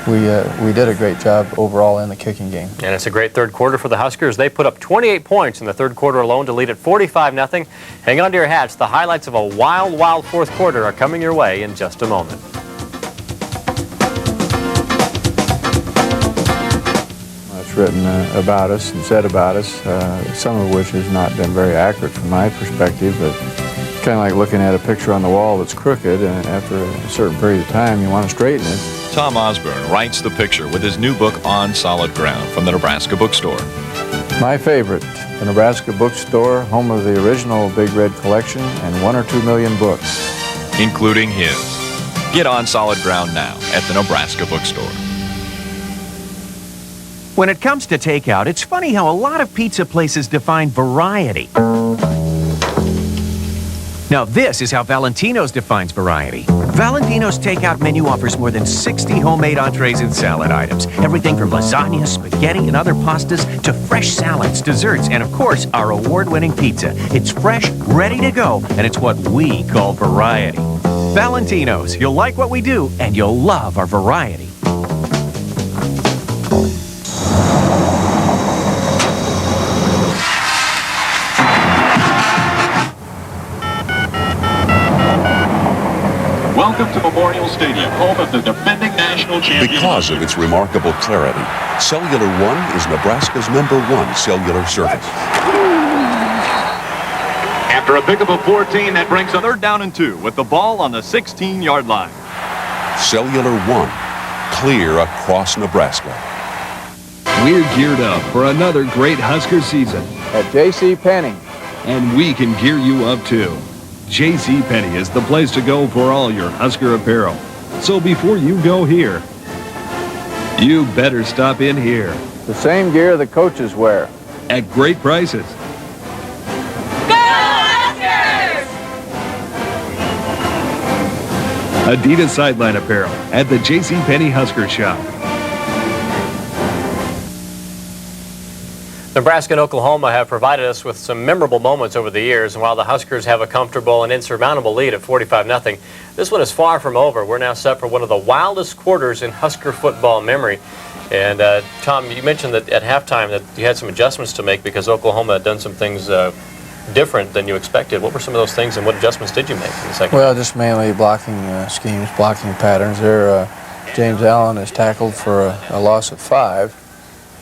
we did a great job overall in the kicking game. And it's a great third quarter for the Huskers. They put up 28 points in the third quarter alone to lead at 45-0. Hang on to your hats. The highlights of a wild, wild fourth quarter are coming your way in just a moment. It's written about us and said about us, some of which has not been very accurate from my perspective, but it's kind of like looking at a picture on the wall that's crooked, and after a certain period of time you want to straighten it. Tom Osborne writes the picture with his new book, On Solid Ground, from the Nebraska Bookstore. My favorite, the Nebraska Bookstore, home of the original Big Red Collection and 1 or 2 million books, including his. Get On Solid Ground now at the Nebraska Bookstore. When it comes to takeout, it's funny how a lot of pizza places define variety. Now this is how Valentino's defines variety. Valentino's takeout menu offers more than 60 homemade entrees and salad items. Everything from lasagna, spaghetti, and other pastas to fresh salads, desserts, and of course, our award-winning pizza. It's fresh, ready to go, and it's what we call variety. Valentino's, you'll like what we do, and you'll love our variety. Welcome to Memorial Stadium, home of the defending national champion. Because of its remarkable clarity, Cellular One is Nebraska's #1 cellular service. After a pick of a 14, that brings a 3rd down and 2 with the ball on the 16-yard line. Cellular One, clear across Nebraska. We're geared up for another great Husker season. At J.C. Penney. And we can gear you up too. J.C. Penney is the place to go for all your Husker apparel. So before you go here, you better stop in here. The same gear the coaches wear. At great prices. Go Huskers! Adidas sideline apparel at the J.C. Penney Husker Shop. Nebraska and Oklahoma have provided us with some memorable moments over the years, and while the Huskers have a comfortable and insurmountable lead at 45-0, this one is far from over. We're now set for one of the wildest quarters in Husker football memory. And Tom, you mentioned that at halftime that you had some adjustments to make because Oklahoma had done some things different than you expected. What were some of those things, and what adjustments did you make in the second? Well, just mainly blocking schemes, blocking patterns. There, James Allen is tackled for a loss of 5.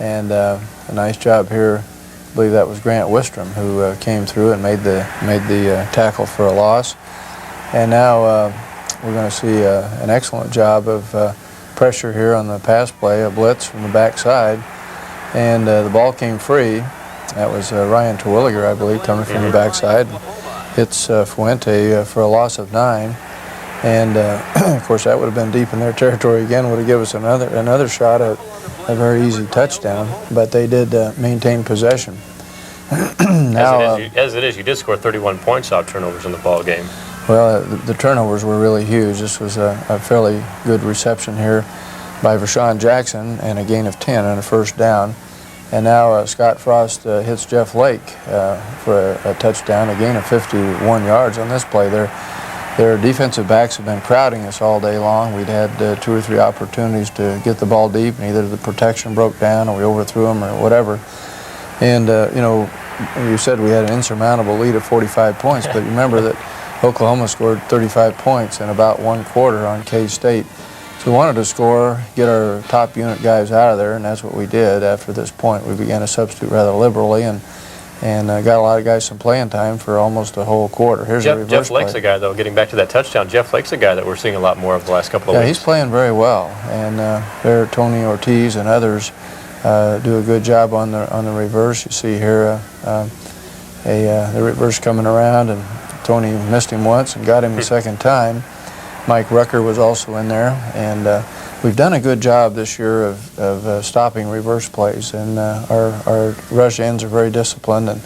And a nice job here. I believe that was Grant Wistrom who came through and made the tackle for a loss. And now we're going to see an excellent job of pressure here on the pass play, a blitz from the backside, and the ball came free. That was Ryan Terwilliger, I believe, coming from the backside. Hits Fuente for a loss of 9. And of course, that would have been deep in their territory again. Would have given us another shot at a very easy touchdown, but they did maintain possession. Now, as it is, you did score 31 points off turnovers in the ball game. Well, the turnovers were really huge. This was a fairly good reception here by Vershawn Jackson and a gain of 10 on a 1st down. And now Scott Frost hits Jeff Lake for a touchdown, a gain of 51 yards on this play. Their defensive backs have been crowding us all day long. We'd had 2 or 3 opportunities to get the ball deep, and either the protection broke down or we overthrew them or whatever. And, you know, you said we had an insurmountable lead of 45 points, but remember that Oklahoma scored 35 points in about 1 quarter on K-State. So we wanted to score, get our top unit guys out of there, and that's what we did. After this point, we began to substitute rather liberally and got a lot of guys some playing time for almost a whole quarter. Here's a reverse Jeff Lake's play. a guy, though, getting back to that touchdown. Jeff Lake's a guy that we're seeing a lot more of the last couple of weeks. Yeah, he's playing very well, and there Tony Ortiz and others do a good job on the reverse. You see here the reverse coming around, and Tony missed him once and got him the second time. Mike Rucker was also in there, and we've done a good job this year of stopping reverse plays, and our rush ends are very disciplined and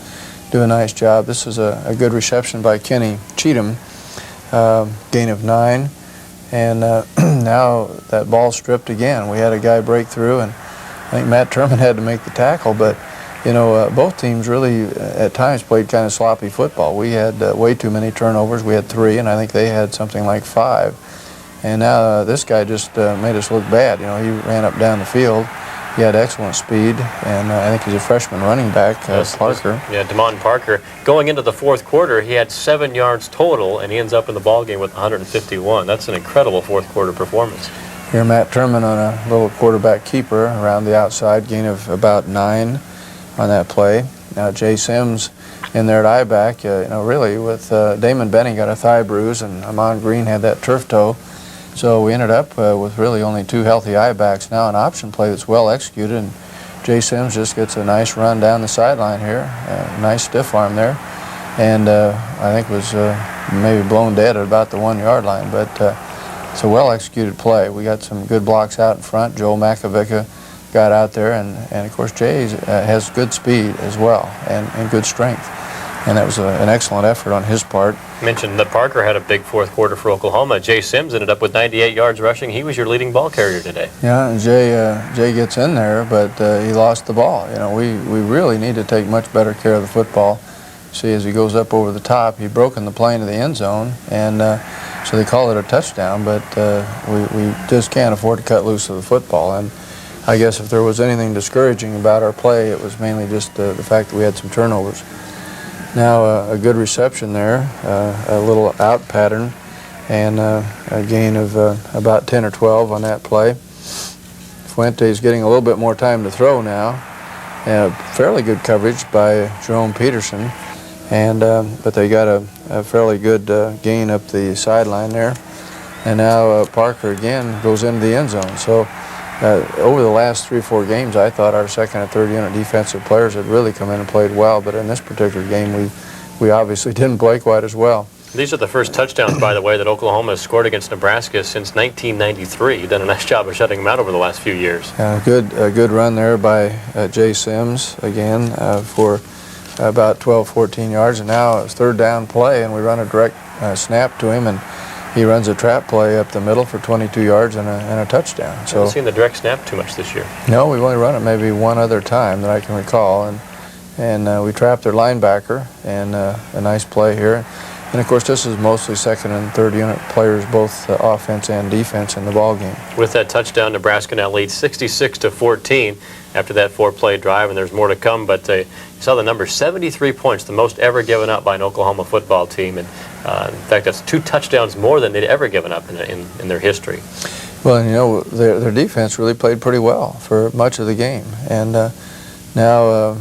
do a nice job. This is a good reception by Kenny Cheatham, gain of 9, and now that ball stripped again. We had a guy break through, and I think Matt Turman had to make the tackle, but you know, both teams really at times played kind of sloppy football. We had way too many turnovers. We had 3, and I think they had something like 5. And now this guy just made us look bad. You know, he ran up down the field. He had excellent speed, and I think he's a freshman running back, Parker. Yeah, Damon Parker. Going into the fourth quarter, he had 7 yards total, and he ends up in the ballgame with 151. That's an incredible fourth quarter performance. Here, Matt Turman on a little quarterback keeper around the outside, gain of about 9 on that play. Now Jay Sims in there at I-back, you know, really with Damon Benning got a thigh bruise, and Amon Green had that turf toe. So we ended up with really only 2 healthy I-backs now, an option play that's well executed, and Jay Sims just gets a nice run down the sideline here, nice stiff arm there, and I think was maybe blown dead at about the 1-yard line, but it's a well executed play. We got some good blocks out in front. Joe Makovica got out there, and of course Jay has good speed as well and good strength. And that was an excellent effort on his part. You mentioned that Parker had a big fourth quarter for Oklahoma. Jay Sims ended up with 98 yards rushing. He was your leading ball carrier today. Yeah, and Jay gets in there, but he lost the ball. You know, we really need to take much better care of the football. See, as he goes up over the top, he broke in the plane of the end zone, and so they call it a touchdown, but we just can't afford to cut loose of the football. And I guess if there was anything discouraging about our play, it was mainly just the fact that we had some turnovers. Now a good reception there, a little out pattern, and a gain of about 10 or 12 on that play. Fuente's getting a little bit more time to throw now. Fairly good coverage by Jerome Peterson, and but they got a fairly good gain up the sideline there. And now Parker again goes into the end zone. So over the last 3 or 4 games, I thought our second and third unit defensive players had really come in and played well, but in this particular game, we obviously didn't play quite as well. These are the first touchdowns, by the way, that Oklahoma has scored against Nebraska since 1993. You've done a nice job of shutting them out over the last few years. A good run there by Jay Sims again for about 12, 14 yards, and now it's third down play, and we run a direct snap to him, and he runs a trap play up the middle for 22 yards and a touchdown. So, I haven't seen the direct snap too much this year. No, we've only run it maybe one other time that I can recall, and we trapped their linebacker, and a nice play here. And of course, this is mostly second and third unit players, both offense and defense in the ball game. With that touchdown, Nebraska now leads 66-14 after that 4-play drive, and there's more to come. But you saw the number, 73 points, the most ever given up by an Oklahoma football team. And in fact, that's 2 touchdowns more than they'd ever given up in their history. Well, and you know, their defense really played pretty well for much of the game. And now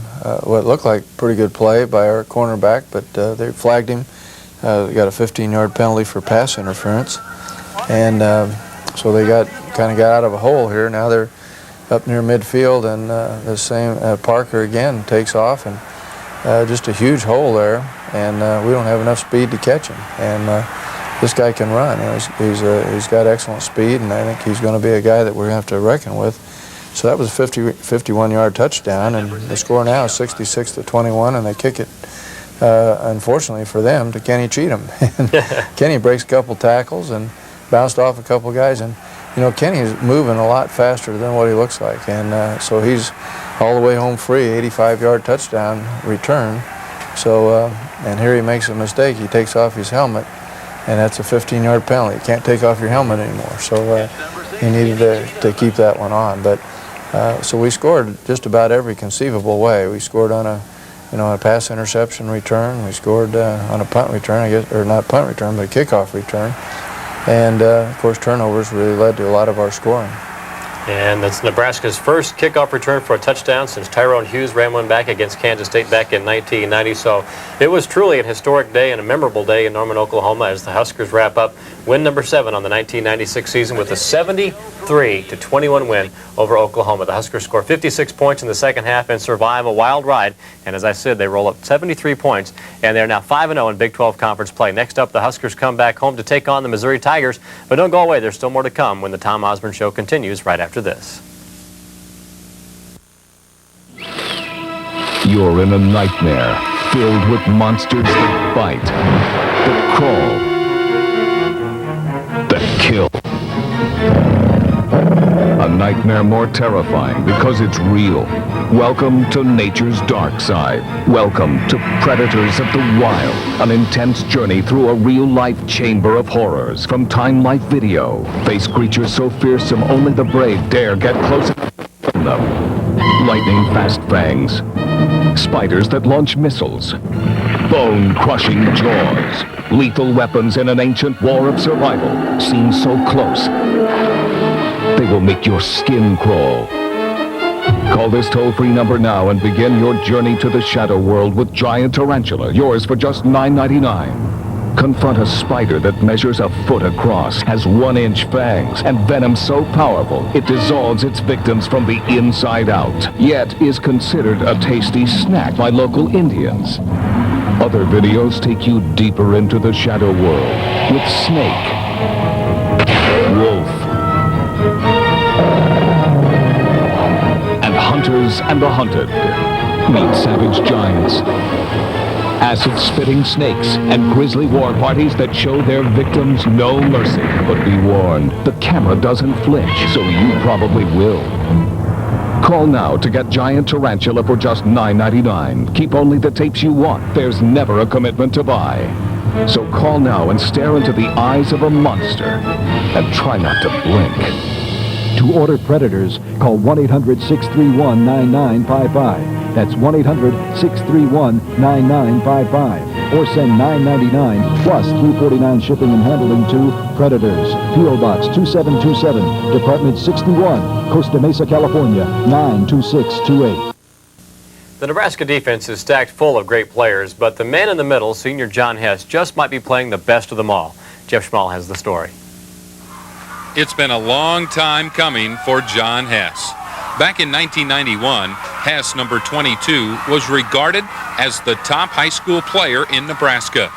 what looked like pretty good play by our cornerback, but they flagged him. They got a 15-yard penalty for pass interference, and so they kind of got out of a hole here. Now they're up near midfield, and the same Parker again takes off, and just a huge hole there, and we don't have enough speed to catch him. And this guy can run. You know, he's got excellent speed, and I think he's going to be a guy that we're going to have to reckon with. So that was a 51-yard touchdown, and the score now is 66-21, and they kick it. Unfortunately for them, to Kenny Cheatham. Kenny breaks a couple tackles and bounced off a couple guys, and you know, Kenny's moving a lot faster than what he looks like, and so he's all the way home free, 85-yard touchdown return. So and here he makes a mistake. He takes off his helmet, and that's a 15-yard penalty. You can't take off your helmet anymore. So he needed to keep that one on. But so we scored just about every conceivable way. We scored on a pass interception return. We scored on a punt return, I guess, or not punt return, but a kickoff return. And, of course, turnovers really led to a lot of our scoring. And that's Nebraska's first kickoff return for a touchdown since Tyrone Hughes ran one back against Kansas State back in 1990. So it was truly an historic day and a memorable day in Norman, Oklahoma, as the Huskers wrap up win number 7 on the 1996 season with a 73-21 win over Oklahoma. The Huskers score 56 points in the second half and survive a wild ride. And as I said, they roll up 73 points, and they're now 5-0 in Big 12 Conference play. Next up, the Huskers come back home to take on the Missouri Tigers. But don't go away. There's still more to come when the Tom Osborne Show continues right after this. You're in a nightmare filled with monsters that bite, that crawl, that kill. A nightmare more terrifying because it's real. Welcome to nature's dark side. Welcome to Predators of the Wild, an intense journey through a real-life chamber of horrors. From Time Life Video, face creatures so fearsome only the brave dare get closer to them. Lightning-fast fangs, spiders that launch missiles, bone-crushing jaws, lethal weapons in an ancient war of survival, seen so close they will make your skin crawl. Call this toll-free number now and begin your journey to the shadow world with Giant Tarantula, yours for just $9.99. Confront a spider that measures a foot across, has 1-inch fangs, and venom so powerful it dissolves its victims from the inside out, yet is considered a tasty snack by local Indians. Other videos take you deeper into the shadow world with snake, wolf, and hunters and the hunted. Meet savage giants, acid-spitting snakes, and grisly war parties that show their victims no mercy. But be warned, the camera doesn't flinch, so you probably will. Call now to get Giant Tarantula for just $9.99. Keep only the tapes you want. There's never a commitment to buy. So call now and stare into the eyes of a monster. And try not to blink. To order Predators, call 1-800-631-9955. That's 1-800-631-9955. Or send $9.99 plus $3.49 shipping and handling to Predators, P.O. Box 2727, Department 61, Costa Mesa, California, 92628. The Nebraska defense is stacked full of great players, but the man in the middle, senior John Hess, just might be playing the best of them all. Jeff Schmal has the story. It's been a long time coming for John Hess. Back in 1991, Hess, number 22, was regarded as the top high school player in Nebraska.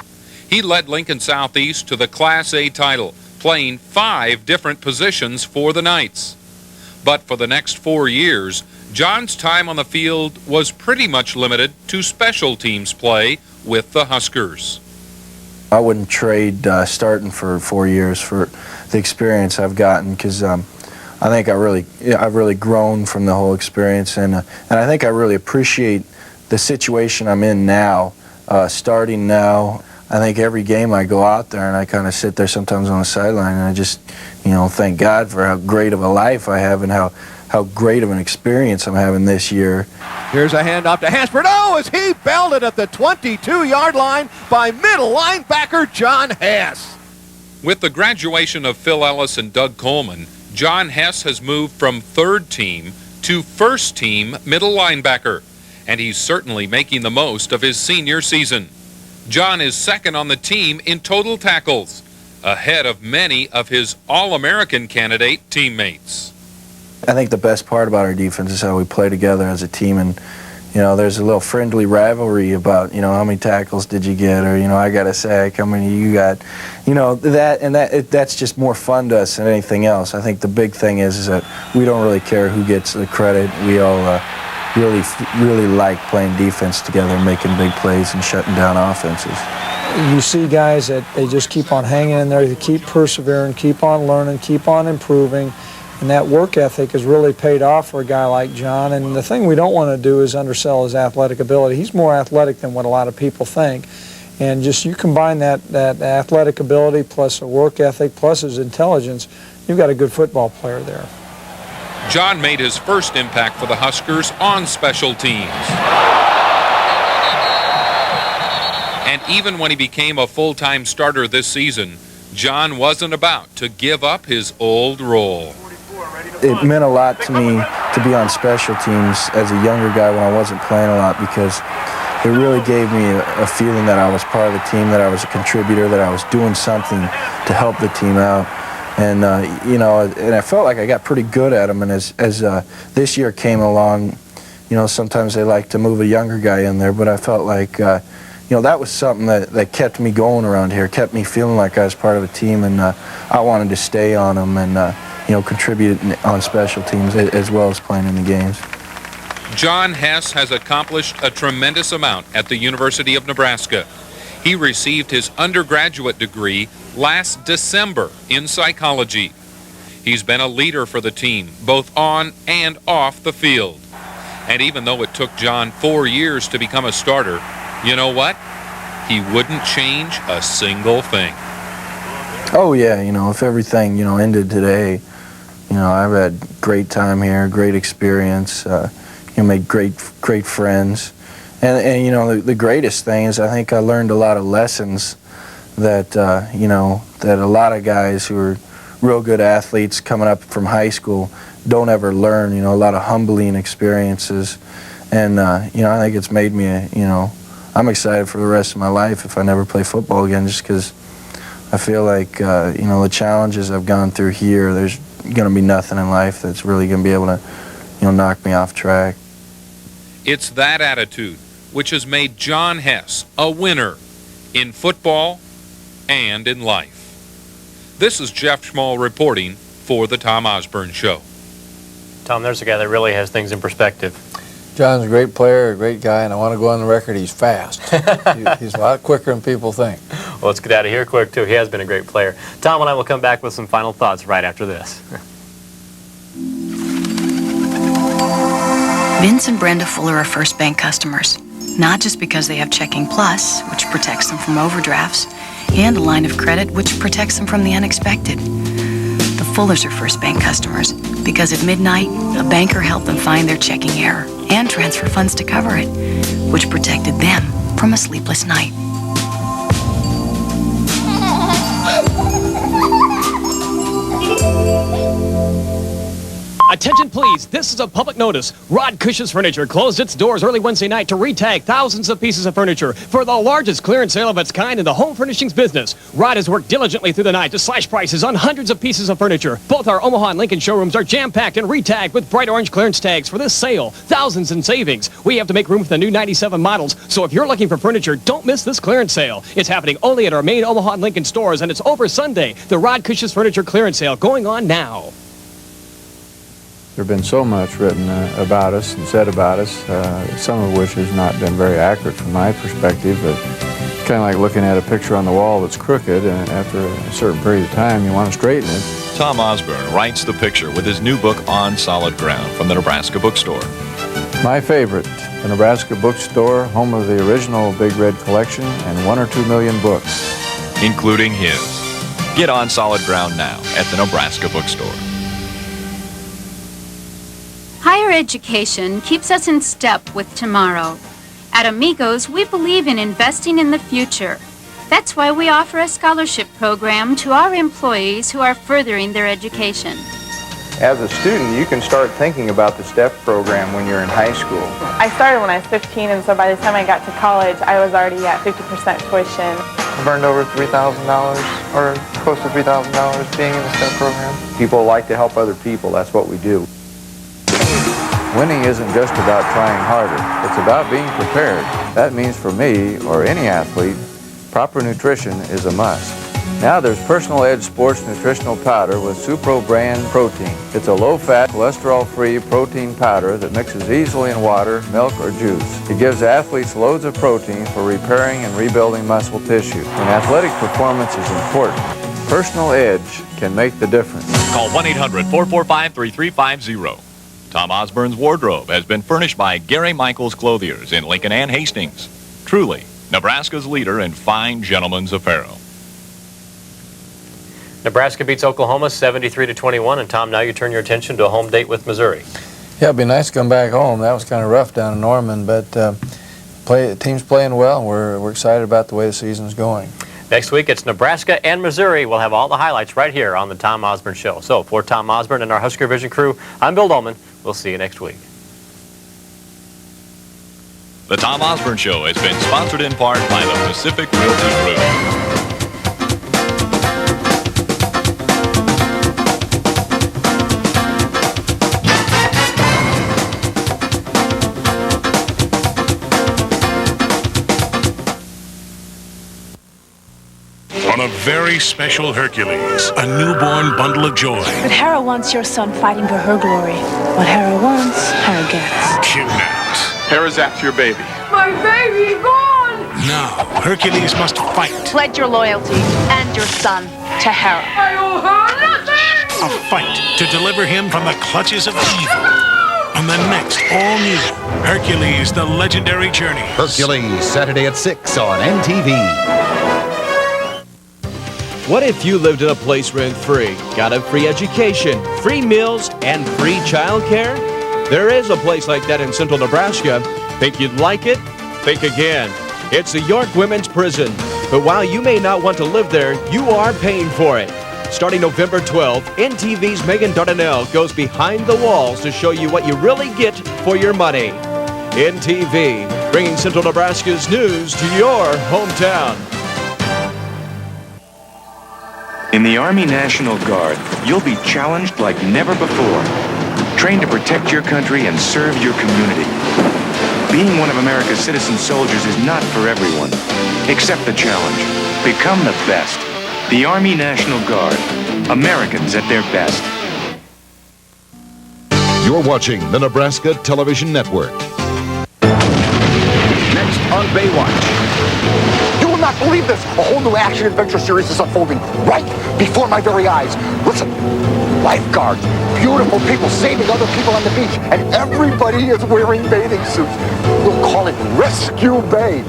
He led Lincoln Southeast to the Class A title, playing 5 different positions for the Knights. But for the next 4 years, John's time on the field was pretty much limited to special teams play with the Huskers. I wouldn't trade starting for 4 years for the experience I've gotten, because I think I've really grown from the whole experience, and I think I really appreciate the situation I'm in now, starting now. I think every game I go out there and I kind of sit there sometimes on the sideline and I just, thank God for how great of a life I have and how great of an experience I'm having this year. Here's a handoff to Hansford. Oh, as he belted at the 22-yard line by middle linebacker John Hess. With the graduation of Phil Ellis and Doug Coleman, John Hess has moved from third team to first team middle linebacker, and he's certainly making the most of his senior season. John is second on the team in total tackles, ahead of many of his All-American candidate teammates. I think the best part about our defense is how we play together as a team, and there's a little friendly rivalry about how many tackles did you get, or I got a sack, how many you got, that's just more fun to us than anything else. I think the big thing is that we don't really care who gets the credit. We all really like playing defense together, making big plays and shutting down offenses. You see guys that they just keep on hanging in there, they keep persevering, keep on learning, keep on improving. And that work ethic has really paid off for a guy like John. And the thing we don't want to do is undersell his athletic ability. He's more athletic than what a lot of people think. And just you combine that athletic ability plus a work ethic plus his intelligence, you've got a good football player there. John made his first impact for the Huskers on special teams. And even when he became a full-time starter this season, John wasn't about to give up his old role. It meant a lot to me to be on special teams as a younger guy when I wasn't playing a lot, because it really gave me a feeling that I was part of the team, that I was a contributor, that I was doing something to help the team out. And, and I felt like I got pretty good at them. And as this year came along, sometimes they like to move a younger guy in there, but I felt like, that was something that kept me going around here, kept me feeling like I was part of a team, and I wanted to stay on them and, contribute on special teams as well as playing in the games. John Hess has accomplished a tremendous amount at the University of Nebraska. He received his undergraduate degree last December in psychology. He's been a leader for the team, both on and off the field. And even though it took John 4 years to become a starter, you know what? He wouldn't change a single thing. Oh yeah, if everything, ended today, I've had great time here, great experience, made great friends. And the greatest thing is I think I learned a lot of lessons that, that a lot of guys who are real good athletes coming up from high school don't ever learn, a lot of humbling experiences. And, I think it's made me, I'm excited for the rest of my life if I never play football again, just because I feel like, the challenges I've gone through here, there's going to be nothing in life that's really going to be able to, knock me off track. It's that attitude which has made John Hess a winner in football and in life. This is Jeff Schmall reporting for the Tom Osborne Show. Tom, there's a guy that really has things in perspective. John's a great player, a great guy, and I want to go on the record, he's fast. He's a lot quicker than people think. Well, let's get out of here quick, too. He has been a great player. Tom and I will come back with some final thoughts right after this. Vince and Brenda Fuller are First Bank customers, not just because they have Checking Plus, which protects them from overdrafts, and a line of credit, which protects them from the unexpected. The Fullers are First Bank customers because at midnight, a banker helped them find their checking error and transfer funds to cover it, which protected them from a sleepless night. Attention please, this is a public notice. Rod Cush's Furniture closed its doors early Wednesday night to retag thousands of pieces of furniture for the largest clearance sale of its kind in the home furnishings business. Rod has worked diligently through the night to slash prices on hundreds of pieces of furniture. Both our Omaha and Lincoln showrooms are jam-packed and retagged with bright orange clearance tags for this sale. Thousands in savings. We have to make room for the new 97 models, so if you're looking for furniture, don't miss this clearance sale. It's happening only at our main Omaha and Lincoln stores, and it's over Sunday. The Rod Cush's Furniture clearance sale going on now. There's been so much written about us and said about us, some of which has not been very accurate from my perspective, but it's kind of like looking at a picture on the wall that's crooked, and after a certain period of time you want to straighten it. Tom Osborne writes the picture with his new book, On Solid Ground, from the Nebraska Bookstore. My favorite, the Nebraska Bookstore, home of the original Big Red Collection and 1 or 2 million books, including his. Get On Solid Ground now at the Nebraska Bookstore. Higher education keeps us in step with tomorrow. At Amigos, we believe in investing in the future. That's why we offer a scholarship program to our employees who are furthering their education. As a student, you can start thinking about the STEP program when you're in high school. I started when I was 15, and so by the time I got to college, I was already at 50% tuition. I've earned over $3,000 or close to $3,000 being in the STEP program. People like to help other people. That's what we do. Winning isn't just about trying harder. It's about being prepared. That means for me, or any athlete, proper nutrition is a must. Now there's Personal Edge Sports Nutritional Powder with Supro brand protein. It's a low-fat, cholesterol-free protein powder that mixes easily in water, milk, or juice. It gives athletes loads of protein for repairing and rebuilding muscle tissue. When athletic performance is important, Personal Edge can make the difference. Call 1-800-445-3350. Tom Osborne's wardrobe has been furnished by Gary Michaels Clothiers in Lincoln and Hastings. Truly, Nebraska's leader in fine gentlemen's apparel. Nebraska beats Oklahoma 73-21, and Tom, now you turn your attention to a home date with Missouri. Yeah, it'd be nice to come back home. That was kind of rough down in Norman, but the team's playing well, and we're excited about the way the season's going. Next week, it's Nebraska and Missouri. We'll have all the highlights right here on the Tom Osborne Show. So, for Tom Osborne and our Husker Vision crew, I'm Bill Dolman. We'll see you next week. The Tom Osborne Show has been sponsored in part by the Pacific Realty Group. On a very special Hercules, a newborn bundle of joy. But Hera wants your son fighting for her glory. What Hera wants, Hera gets. Kidnapped. Hera's after your baby. My baby's gone! Now, Hercules must fight. Pledge your loyalty and your son to Hera. I owe her nothing! A fight to deliver him from the clutches of evil. On the next all-new Hercules, the Legendary Journey. Hercules, Saturday at 6 on NTV. What if you lived in a place rent-free, got a free education, free meals, and free childcare? There is a place like that in central Nebraska. Think you'd like it? Think again. It's the York Women's Prison. But while you may not want to live there, you are paying for it. Starting November 12th, NTV's Megan Dardanelle goes behind the walls to show you what you really get for your money. NTV, bringing Central Nebraska's news to your hometown. In the Army National Guard, you'll be challenged like never before. Trained to protect your country and serve your community. Being one of America's citizen soldiers is not for everyone. Accept the challenge. Become the best. The Army National Guard. Americans at their best. You're watching the Nebraska Television Network. Next on Baywatch. You will not believe this. A whole new action-adventure series is unfolding right before my very eyes. Listen, lifeguards, beautiful people saving other people on the beach, and everybody is wearing bathing suits. We'll call it Rescue Bay.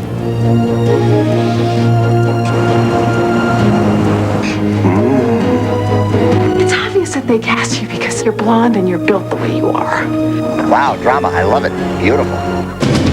It's obvious that they cast you because you're blonde and you're built the way you are. Wow, drama. I love it. Beautiful.